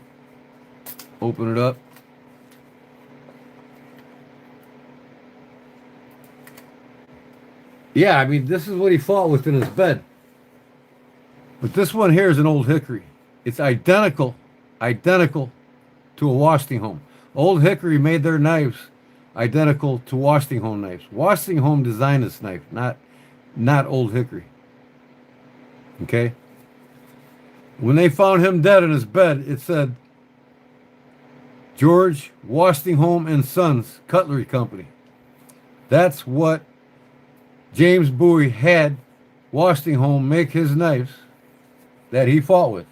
Open it up. Yeah, I mean, this is what he fought with in his bed. But this one here is an old hickory. It's identical to a Westinghouse. Old Hickory made their knives identical to Westinghouse knives. Westinghouse designed this knife, not Old Hickory. Okay? When they found him dead in his bed, it said George Westinghouse and Sons Cutlery Company. That's what James Bowie had Westinghouse make his knives that he fought with.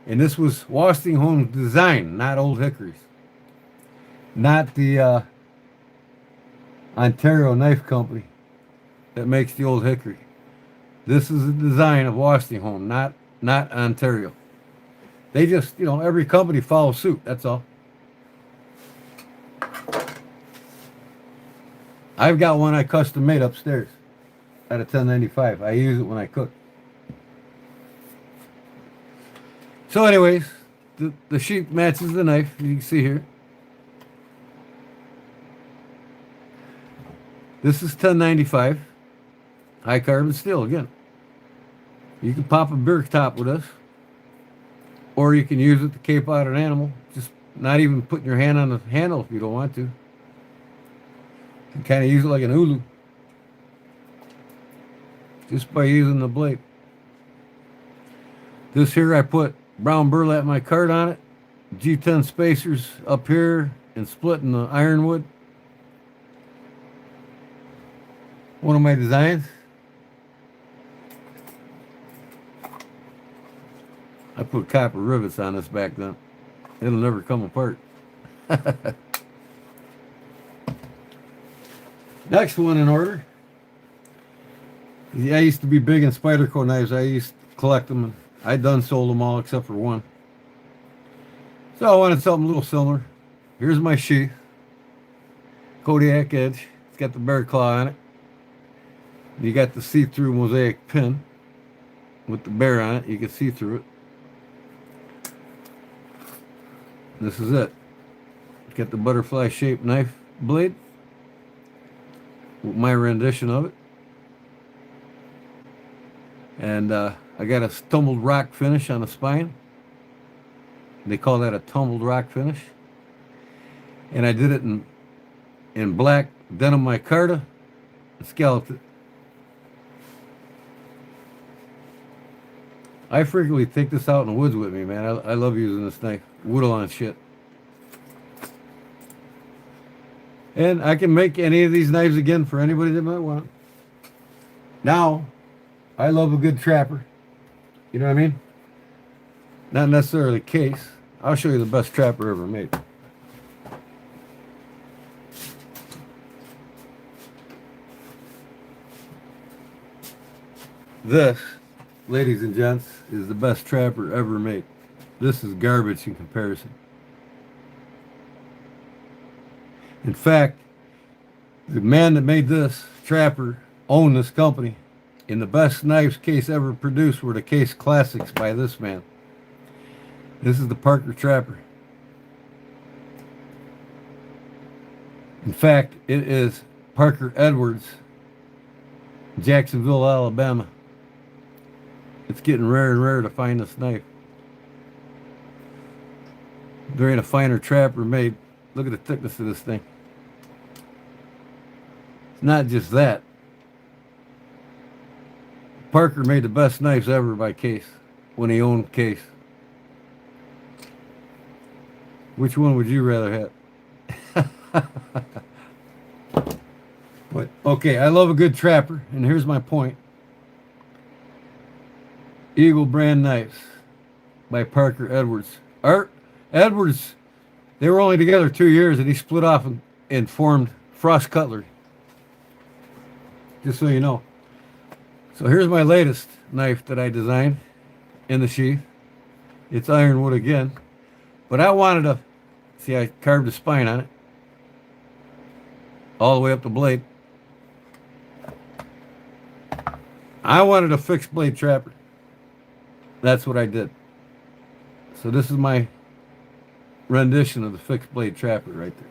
And this was Westinghouse design, not Old Hickory's. Not the Ontario Knife Company that makes the Old Hickory. This is the design of Westinghouse, not Ontario. They just, every company follows suit, that's all. I've got one I custom made upstairs at a 1095. I use it when I cook. So anyways, the sheet matches the knife, you can see here. This is 1095, high carbon steel again. You can pop a beer top with this, or you can use it to cape out an animal, just not even putting your hand on the handle if you don't want to. You can kind of use it like an ulu, just by using the blade. This here I put brown burlap micarta on it, G10 spacers up here, and splitting the ironwood. One of my designs. I put copper rivets on this back then. It'll never come apart. Next one in order. I used to be big in Spyderco knives. I used to collect them. I done sold them all except for one. So I wanted something a little similar. Here's my sheath. Kodiak edge. It's got the bear claw on it. You got the see-through mosaic pin with the bear on it. You can see through it. This is it. Got the butterfly shaped knife blade with my rendition of it. And I got a tumbled rock finish on the spine. They call that a tumbled rock finish. And I did it in black denim micarta and scalloped it. I frequently take this out in the woods with me, man. I love using this knife. Whittle on shit. And I can make any of these knives again for anybody that might want them. Now, I love a good trapper. You know what I mean? Not necessarily case. I'll show you the best trapper ever made. This, ladies and gents, is the best trapper ever made. This is garbage in comparison. In fact, the man that made this trapper owned this company, and the best knives case ever produced were the Case Classics by this man. This is the Parker Trapper. In fact, it is Parker Edwards, Jacksonville, Alabama. It's getting rarer and rarer to find this knife. There ain't a finer trapper made. Look at the thickness of this thing. It's not just that. Parker made the best knives ever by Case when he owned Case. Which one would you rather have? But okay, I love a good trapper, and here's my point. Eagle brand knives by Parker Edwards. Art Edwards, they were only together 2 years, and he split off and formed Frost Cutlery. Just so you know. So here's my latest knife that I designed in the sheath. It's ironwood again, but I wanted to see. I carved a spine on it all the way up the blade. I wanted a fixed blade trapper. That's what I did. So this is my rendition of the fixed blade trapper right there.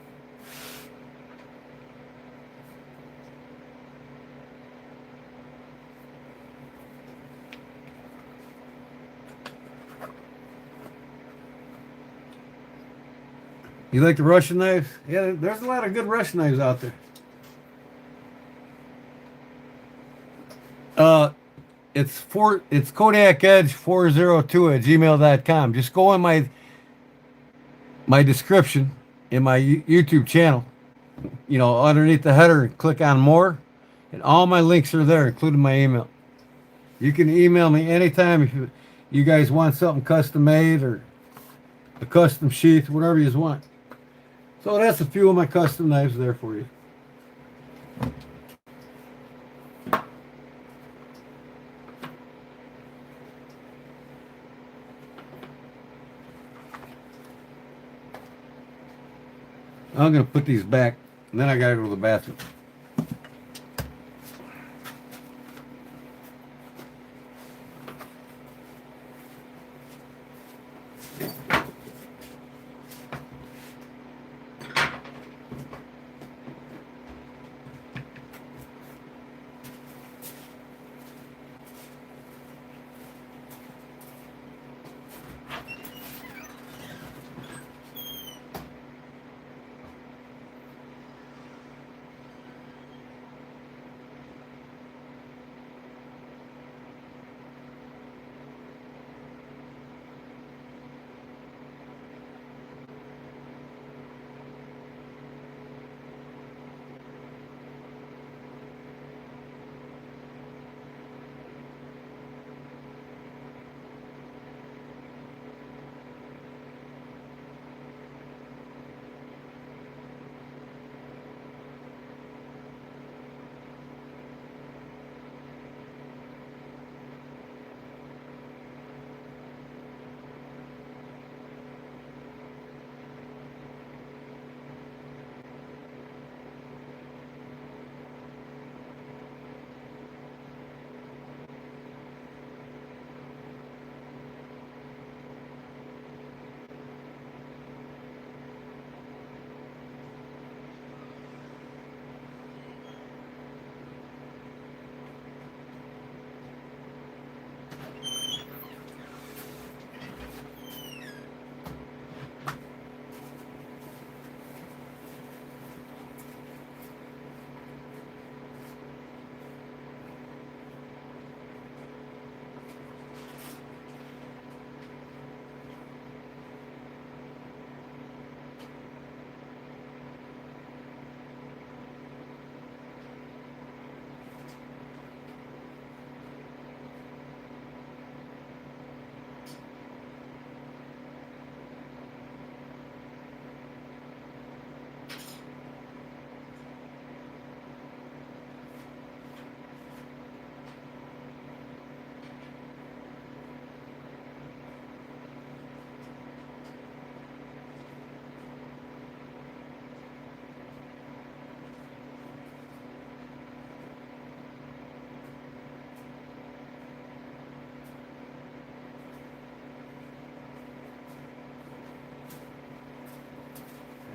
You like the Russian knives? Yeah, there's a lot of good Russian knives out there. Uh, it's Kodak Edge 402 at gmail.com. Just go on my description in my YouTube channel. You know, underneath the header, and click on more, and all my links are there, including my email. You can email me anytime if you guys want something custom made or a custom sheath, whatever you want. So that's a few of my custom knives there for you. I'm going to put these back, and then I got to go to the bathroom.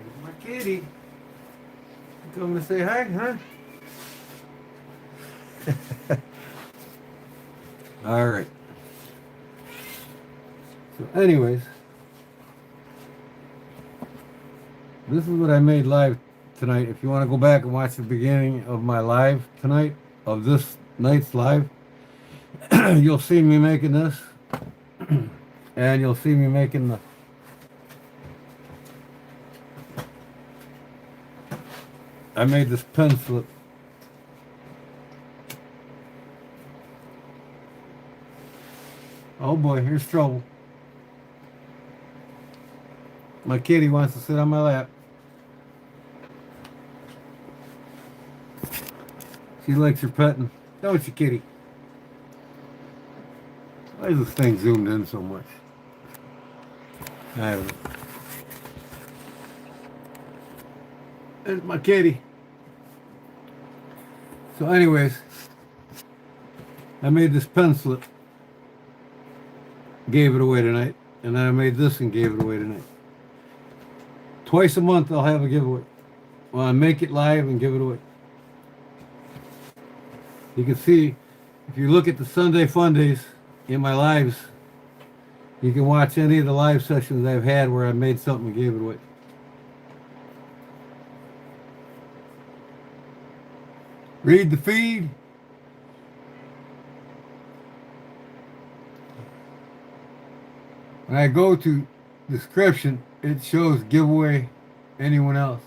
There's my kitty. You coming to say hi, huh? All right. So anyways, this is what I made live tonight. If you want to go back and watch the beginning of my live tonight, of this night's live, you'll see me making this. And you'll see me making the I made this pen slip. Oh boy, here's trouble. My kitty wants to sit on my lap. She likes her petting. Don't you, kitty? Why is this thing zoomed in so much? I don't know. There's my kitty. So anyways, I made this pen slip, gave it away tonight, and then I made this and gave it away tonight. Twice a month I'll have a giveaway. Well, I make it live and give it away. You can see, if you look at the Sunday Fundays in my lives, you can watch any of the live sessions I've had where I made something and gave it away. Read the feed. When I go to description, it shows giveaway anyone else.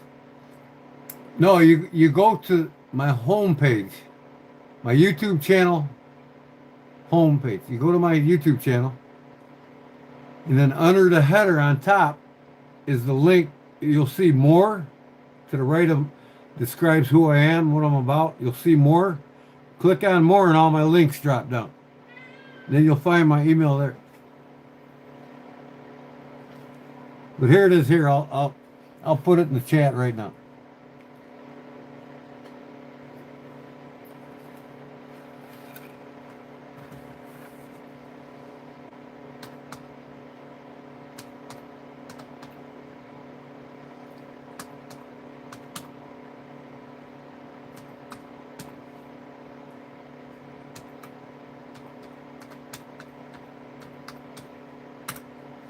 No, you go to my homepage, my YouTube channel homepage. You go to my YouTube channel, and then under the header on top is the link. You'll see more. To the right of describes who I am, what I'm about. You'll see more. Click on more, and all my links drop down. Then you'll find my email there. But here it is. Here, I'll put it in the chat right now.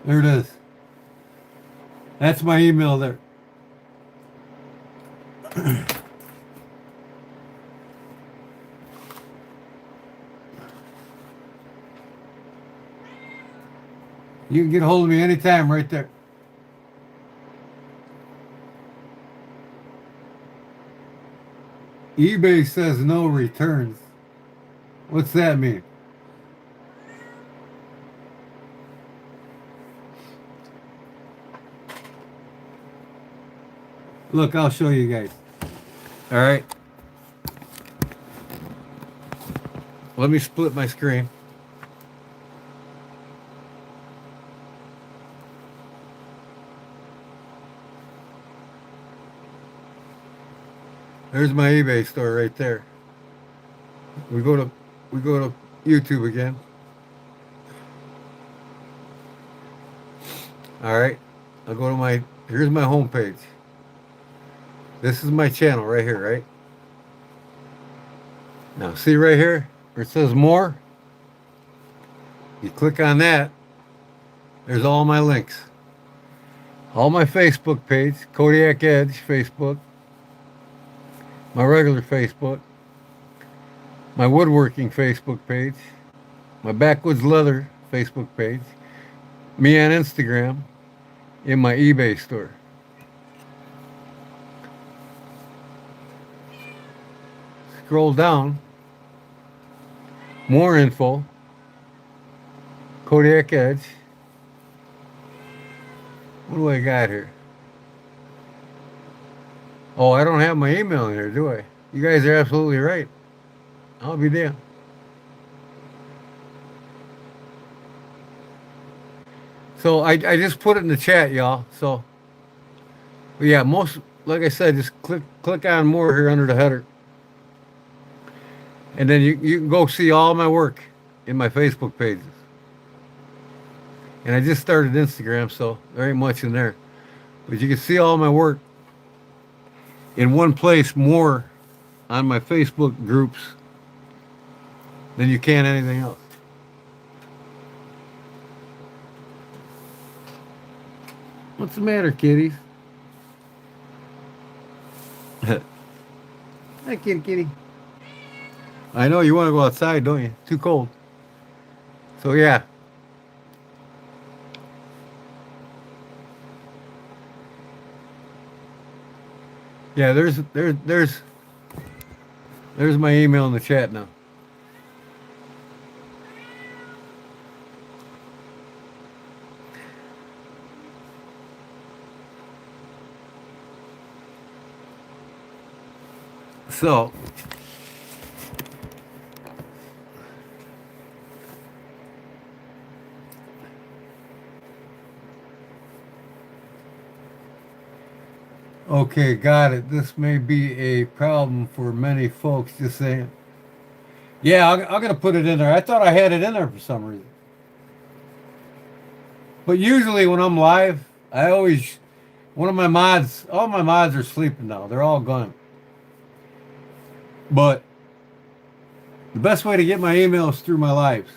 There it is. That's my email there. You can get a hold of me anytime right there. eBay says no returns. What's that mean? Look, I'll show you guys. All right. Let me split my screen. There's my eBay store right there. We go to YouTube again. All right. I'll go to here's my homepage. This is my channel right here, right? Now, see right here where it says more? You click on that. There's all my links. All my Facebook page, Kodiak Edge Facebook. My regular Facebook. My woodworking Facebook page. My Backwoods Leather Facebook page. Me on Instagram. In my eBay store. Scroll down, more info, Kodiak Edge. What do I got here? Oh, I don't have my email in here, do I? You guys are absolutely right. I'll be damned. So I just put it in the chat, y'all. So, but yeah, like I said, just click on more here under the header. And then you can go see all my work in my Facebook pages. And I just started Instagram, so there ain't much in there. But you can see all my work in one place more on my Facebook groups than you can anything else. What's the matter, kitties? Hi, kitty. I know you want to go outside, don't you? Too cold. So yeah. Yeah, there's my email in the chat now. So okay, got it. This may be a problem for many folks, just saying. Yeah, I'm gonna put it in there. I thought I had it in there for some reason. But usually when I'm live, I always one of my mods. All my mods are sleeping now. They're all gone. But the best way to get my email is through my lives.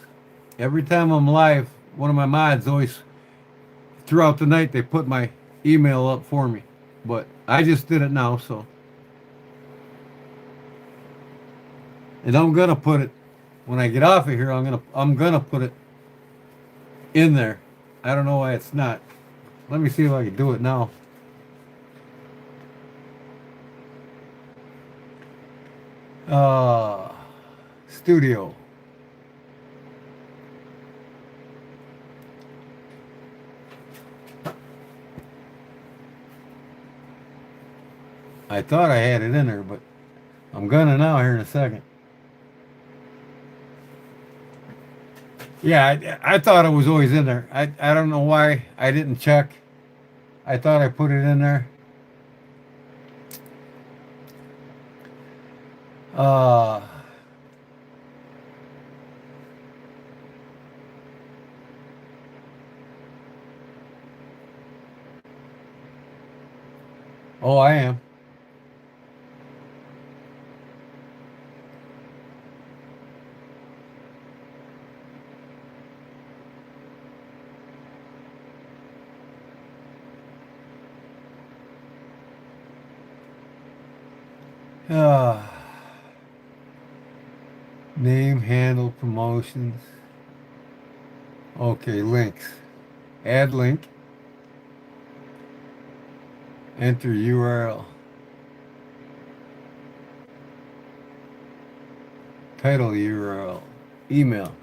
Every time I'm live, one of my mods always throughout the night they put my email up for me. But I just did it now, so and I'm gonna put it when I get off of here. I'm gonna put it in there. I don't know why it's not. Let me see if I can do it now. Uh, Studio. I thought I had it in there, but I'm gonna now here in a second. Yeah, I thought it was always in there. I don't know why I didn't check. I thought I put it in there. Uh, oh, I am. Uh, Name, handle, promotions. Okay, links. Add link. Enter URL. Title URL. Email.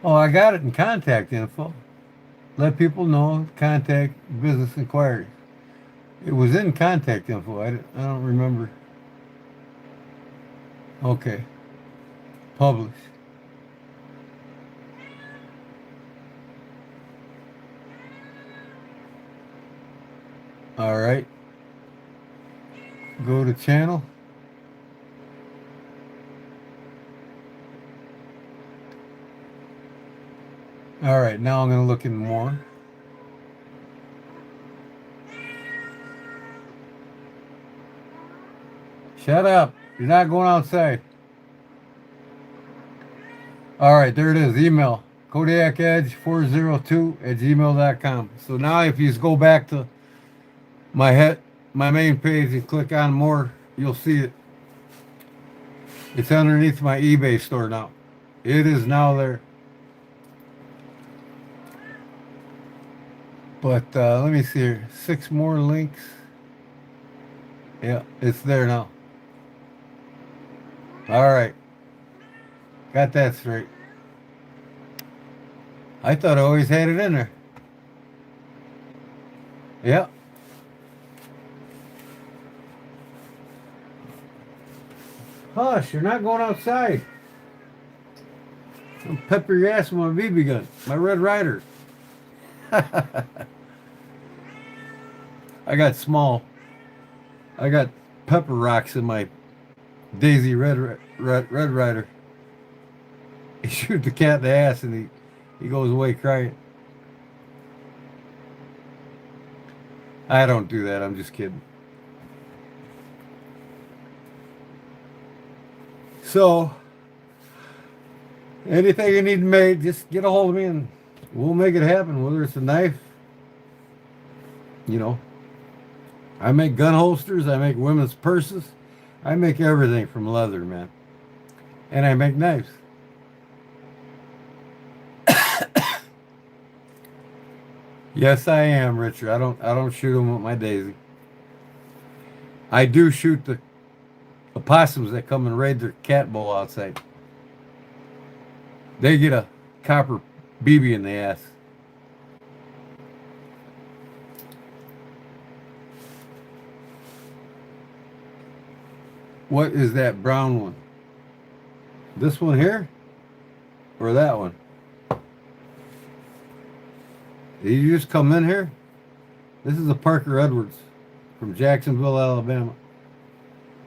Oh, I got it in contact info. Let people know, contact business inquiries. It was in contact info. I don't remember. Okay. Publish. All right. Go to channel. All right. Now I'm going to look in more. Shut up. You're not going outside. All right. There it is. Email. KodiakEdge402@gmail.com. So now if you just go back to my main page and click on more, you'll see it. It's underneath my eBay store now. It is now there. But let me see here. 6 more links. Yeah, it's there now. All right. Got that straight. I thought I always had it in there. Yeah. Hush, you're not going outside. I'll pepper your ass with my BB gun. My Red Ryder. I got pepper rocks in my Daisy Red Ryder. He shoots the cat in the ass and he goes away crying. I don't do that. I'm just kidding. So, anything you need made, just get a hold of me and we'll make it happen. Whether it's a knife, you know, I make gun holsters, I make women's purses, I make everything from leather, man. And I make knives. Yes, I am, Richard. I don't shoot them with my Daisy. I do shoot the opossums that come and raid their cat bowl outside. They get a copper BB in the ass. What is that brown one? This one here? Or that one? Did you just come in here? This is a Parker Edwards from Jacksonville, Alabama.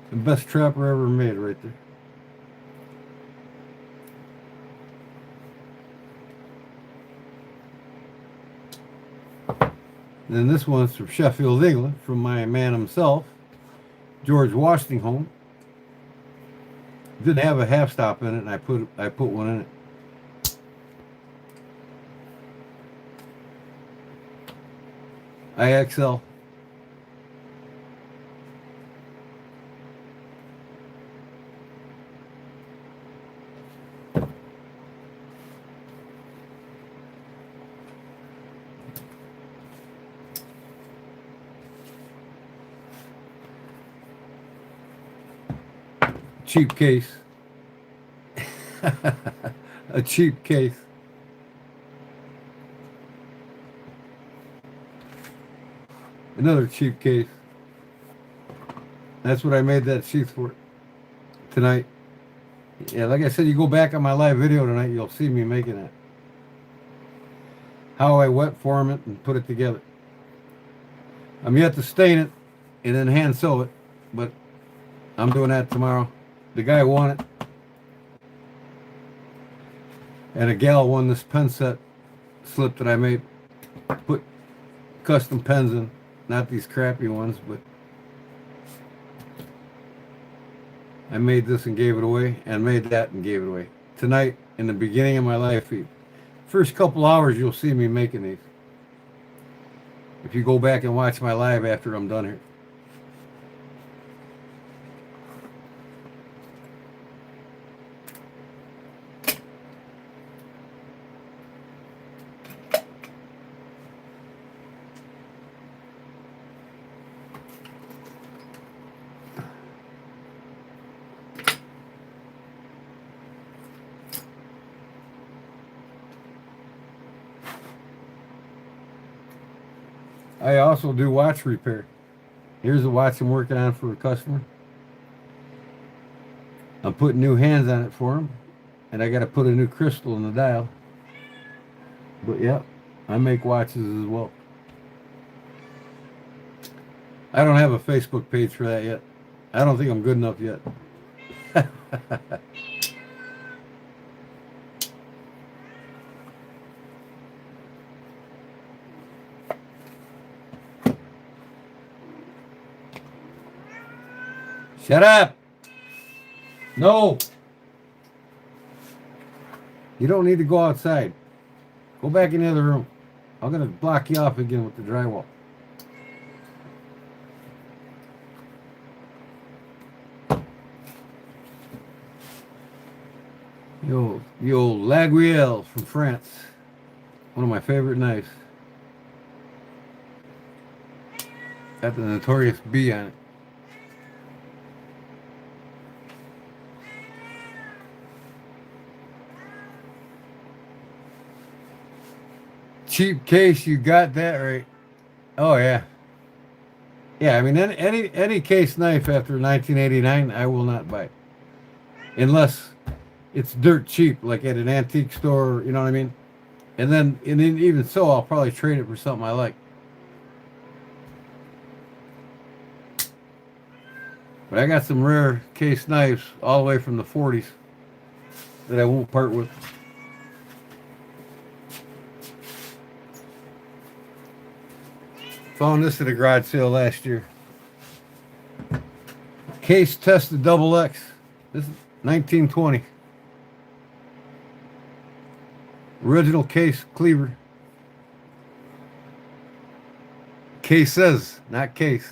The best trapper ever made right there. And then this one's from Sheffield, England, from my man himself, George Washington. Didn't have a half stop in it, and I put one in it. IXL. Cheap case. A cheap case. Another cheap case. That's what I made that sheath for tonight. Yeah, like I said, you go back on my live video tonight, you'll see me making it. How I wet form it and put it together. I'm yet to stain it and then hand sew it, but I'm doing that tomorrow. The guy won it. And a gal won this pen set slip that I made. Put custom pens in. Not these crappy ones, but I made this and gave it away, and made that and gave it away. Tonight, in the beginning of my live feed. First couple hours, you'll see me making these. If you go back and watch my live after I'm done here. I also do watch repair. Here's a watch I'm working on for a customer. I'm putting new hands on it for him, and I got to put a new crystal in the dial. But yeah, I make watches as well. I don't have a Facebook page for that yet. I don't think I'm good enough yet. Shut up! No! You don't need to go outside. Go back in the other room. I'm going to block you off again with the drywall. The old Laguiole from France. One of my favorite knives. Got the notorious B on it. Cheap case, you got that right. Oh yeah. Yeah, I mean any case knife after 1989 I will not buy. Unless it's dirt cheap, like at an antique store, you know what I mean? And then even so I'll probably trade it for something I like. But I got some rare case knives all the way from the 40s that I won't part with. Found this at a garage sale last year. Case tested double X. This is 1920. Original case cleaver. Cases, not case.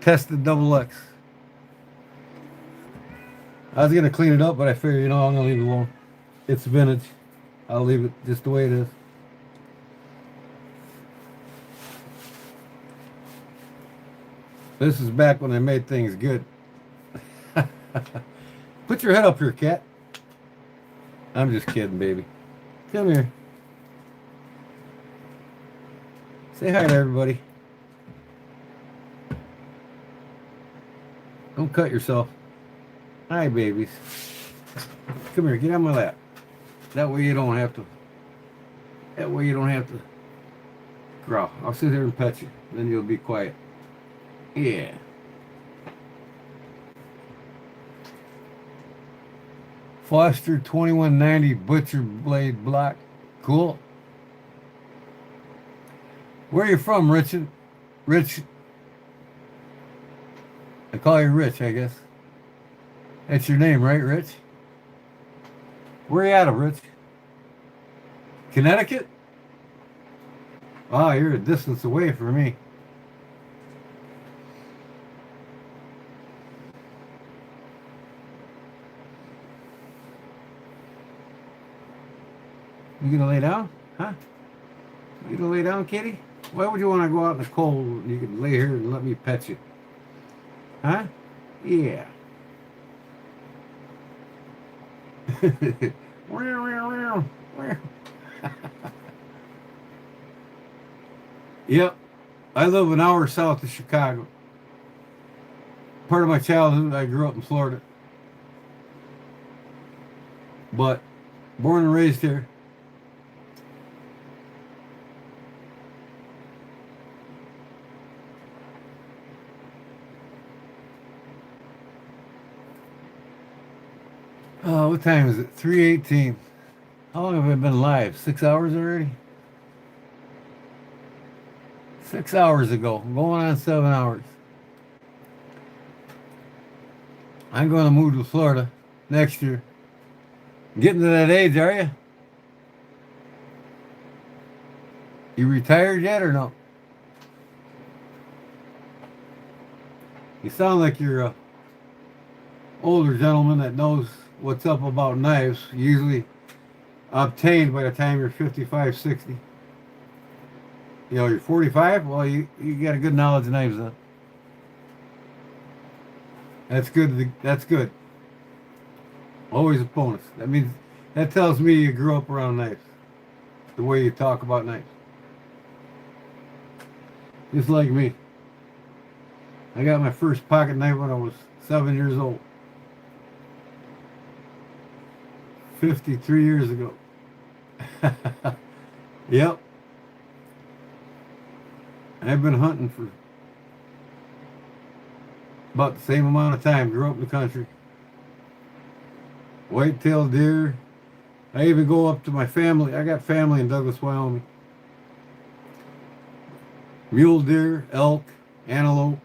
Tested double X. I was going to clean it up, but I figured, I'm going to leave it alone. It's vintage. I'll leave it just the way it is. This is back when I made things good. Put your head up here, cat. I'm just kidding, baby. Come here. Say hi to everybody. Don't cut yourself. Hi, babies. Come here. Get on my lap. That way you don't have to. That way you don't have to growl. I'll sit here and pet you. Then you'll be quiet. Yeah. Foster 2190 Butcher Blade Block. Cool. Where are you from, Richard? Rich. I call you Rich, I guess. That's your name, right, Rich? Where are you out of, Rich? Connecticut? Oh, you're a distance away from me. You gonna lay down? Huh? You gonna lay down, kitty? Why would you want to go out in the cold when you can lay here and let me pet you? Huh? Yeah. Yep. I live an hour south of Chicago. Part of my childhood, I grew up in Florida. But born and raised here. What time is it? 3:18. How long have I been live? 6 hours already? 6 hours ago. Going on 7 hours. I'm going to move to Florida next year. Getting to that age, are you? You retired yet or no? You sound like you're a older gentleman that knows what's up about knives, usually obtained by the time you're 55, 60. You know, you're 45? Well, you got a good knowledge of knives then. That's good. That's good. Always a bonus. That means, that tells me you grew up around knives. The way you talk about knives. Just like me. I got my first pocket knife when I was 7 years old. 53 years ago. Yep. I've been hunting for about the same amount of time. Grew up in the country. White-tailed deer. I even go up to my family. I got family in Douglas, Wyoming. Mule deer, elk, antelope,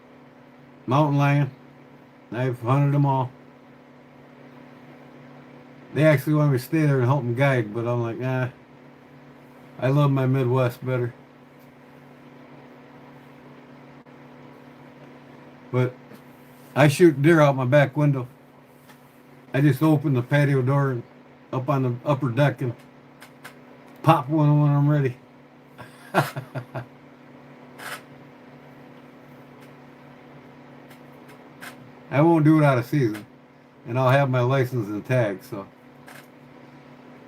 mountain lion. I've hunted them all. They actually want me to stay there and help them guide, but I'm like, nah. I love my Midwest better. But I shoot deer out my back window. I just open the patio door and up on the upper deck and pop one when I'm ready. I won't do it out of season, and I'll have my license and tag. So,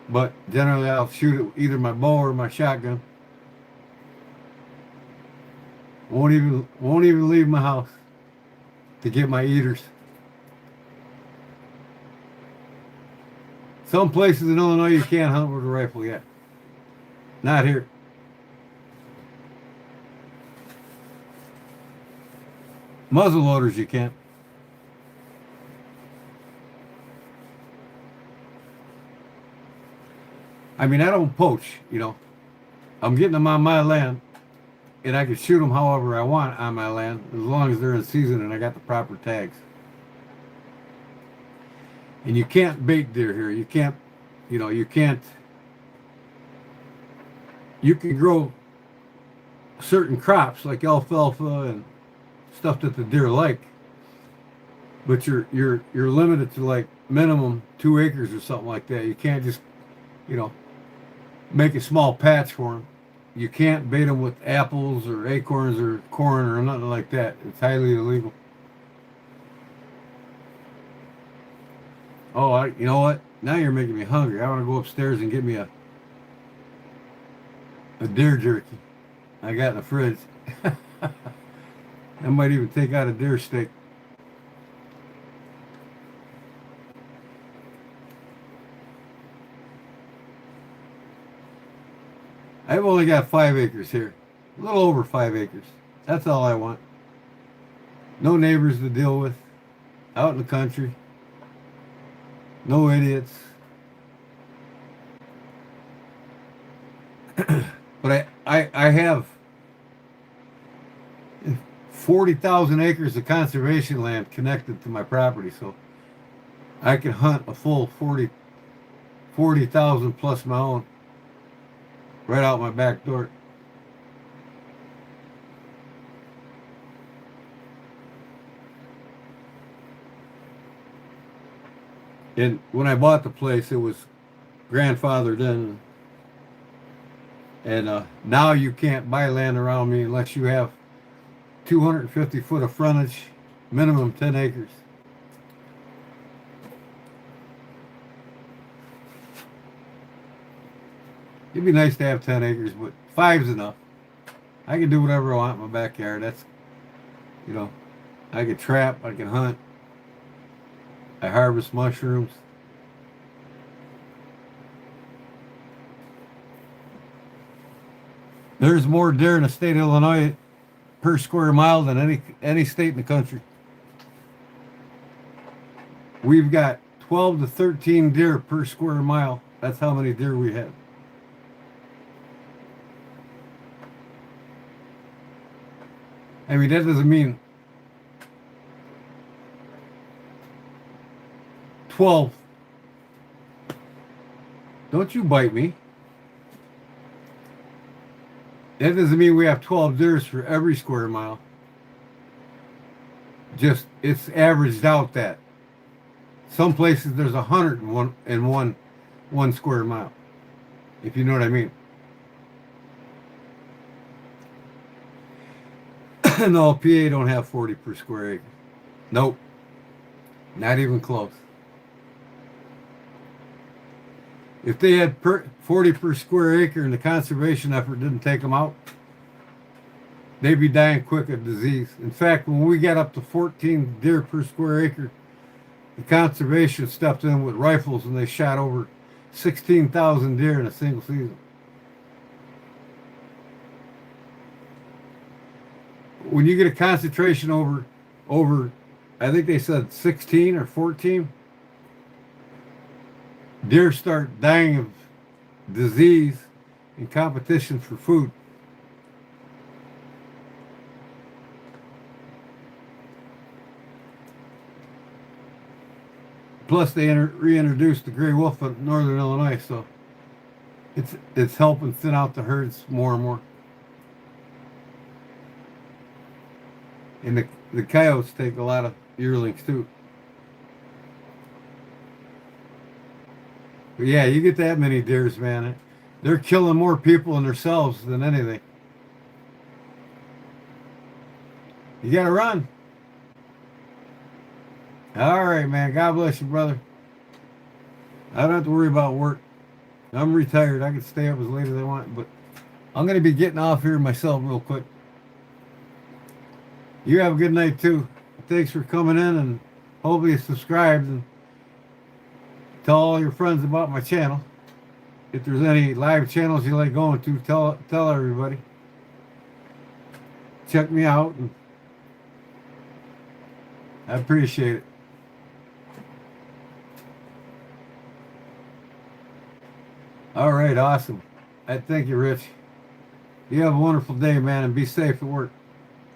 but generally I'll shoot it either my bow or my shotgun. Won't even leave my house to get my eaters. Some places in Illinois you can't hunt with a rifle yet. Not here. Muzzle loaders you can. I mean, I don't poach, you know. I'm getting them on my land, and I can shoot them however I want on my land, as long as they're in season and I got the proper tags. And you can't bait deer here. You can't, you can't. You can grow certain crops like alfalfa and stuff that the deer like, but you're limited to like minimum 2 acres or something like that. You can't just, make a small patch for them. You can't bait them with apples or acorns or corn or nothing like that. It's highly illegal. Oh, you know what? Now you're making me hungry. I want to go upstairs and get me a A deer jerky. I got in the fridge. I might even take out a deer steak. I've only got 5 acres here. A little over 5 acres. That's all I want. No neighbors to deal with. Out in the country. No idiots. But I have 40,000 acres of conservation land connected to my property, so I can hunt a full 40,000 plus my own right out my back door. And when I bought the place, it was grandfathered in. And now you can't buy land around me unless you have 250 foot of frontage, minimum 10 acres. It'd be nice to have 10 acres, but 5's enough. I can do whatever I want in my backyard. That's, you know, I can trap, I can hunt, I harvest mushrooms. There's more deer in the state of Illinois per square mile than any state in the country. We've got 12 to 13 deer per square mile. That's how many deer we have. I mean, that doesn't mean 12. Don't you bite me. That doesn't mean we have 12 deers for every square mile. Just, it's averaged out that. Some places there's 101 in one square mile. If you know what I mean. No, PA don't have 40 per square acre. Nope. Not even close. If they had 40 per square acre and the conservation effort didn't take them out, they'd be dying quick of disease. In fact, when we got up to 14 deer per square acre, the conservation stepped in with rifles and they shot over 16,000 deer in a single season. When you get a concentration over, I think they said 16 or 14, deer start dying of disease and competition for food. Plus, they reintroduced the gray wolf in northern Illinois, so it's helping thin out the herds more and more. And the coyotes take a lot of yearlings too. But yeah, you get that many deers, man. They're killing more people and themselves than anything. You gotta run. All right, man. God bless you, brother. I don't have to worry about work. I'm retired. I can stay up as late as I want, but I'm going to be getting off here myself real quick. You have a good night, too. Thanks for coming in, and hopefully you subscribed and tell all your friends about my channel. If there's any live channels you like going to, tell everybody. Check me out, and I appreciate it. All right, awesome. I thank you, Rich. You have a wonderful day, man, and be safe at work.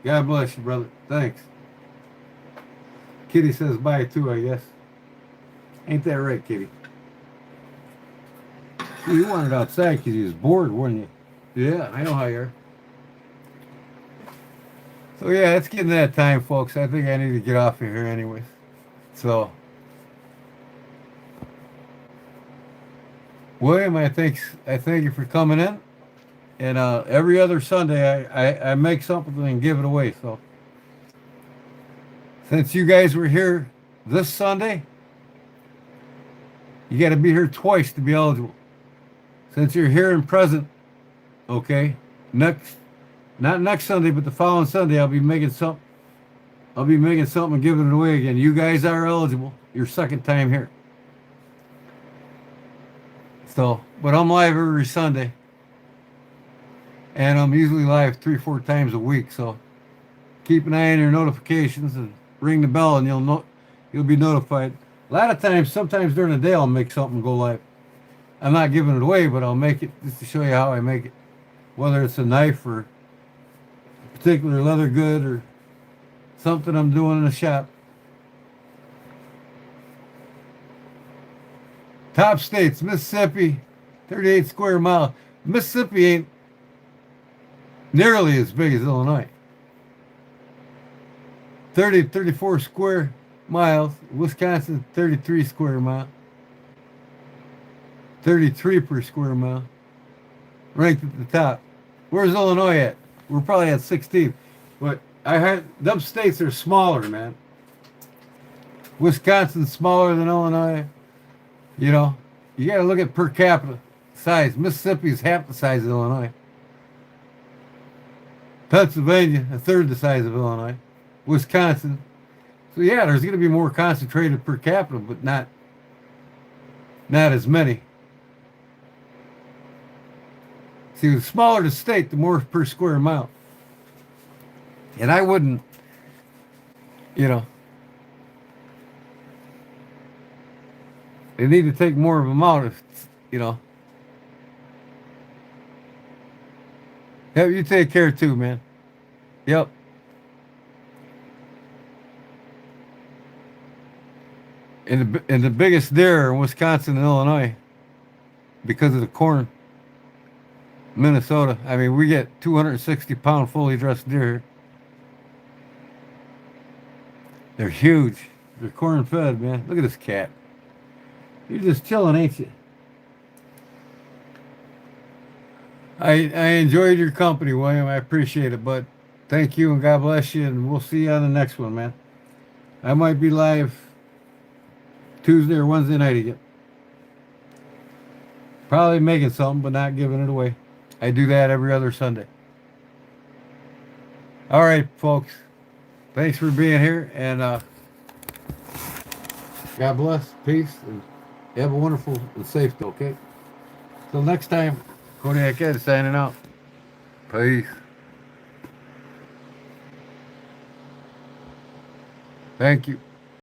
God bless you, brother. Thanks. Kitty says bye, too, I guess. Ain't that right, Kitty? Well, you wanted outside because you was bored, weren't you? Yeah, I know how you are. So, yeah, it's getting that time, folks. I think I need to get off of here anyways. So, William, I thank you for coming in. And every other Sunday, I make something and give it away. So, since you guys were here this Sunday, you got to be here twice to be eligible. Since you're here and present Okay, not next Sunday, but the following Sunday, I'll be making something. I'll be making something and giving it away again. You guys are eligible. Your second time here. So, but I'm live every Sunday, and I'm usually live 3-4 times a week. So keep an eye on your notifications and ring the bell, and you'll be notified. A lot of times, sometimes during the day, I'll make something go live. I'm not giving it away, but I'll make it just to show you how I make it. Whether it's a knife or a particular leather good or something I'm doing in the shop. Top states, Mississippi, 38 square miles. Mississippi ain't nearly as big as Illinois. 34 square miles. Wisconsin, 33 square mile. 33 per square mile. Ranked at the top. Where's Illinois at? We're probably at 16. But I heard them states are smaller, man. Wisconsin's smaller than Illinois. You know, you got to look at per capita size. Mississippi's half the size of Illinois. Pennsylvania, a third the size of Illinois. Wisconsin. So yeah, there's going to be more concentrated per capita, but not as many. See, the smaller the state, the more per square mile. And I wouldn't, you know, they need to take more of them out if, you know. Yep, you take care too, man. Yep. And the biggest deer are in Wisconsin and Illinois because of the corn. Minnesota. I mean, we get 260-pound fully dressed deer. They're huge. They're corn fed, man. Look at this cat. You're just chilling, ain't you? I enjoyed your company, William. I appreciate it, but thank you and God bless you, and we'll see you on the next one, man. I might be live Tuesday or Wednesday night again. Probably making something, but not giving it away. I do that every other Sunday. All right, folks. Thanks for being here, and God bless, peace, and have a wonderful and safe day, okay? Till next time, Kodiak Ed signing out. Peace. Thank you.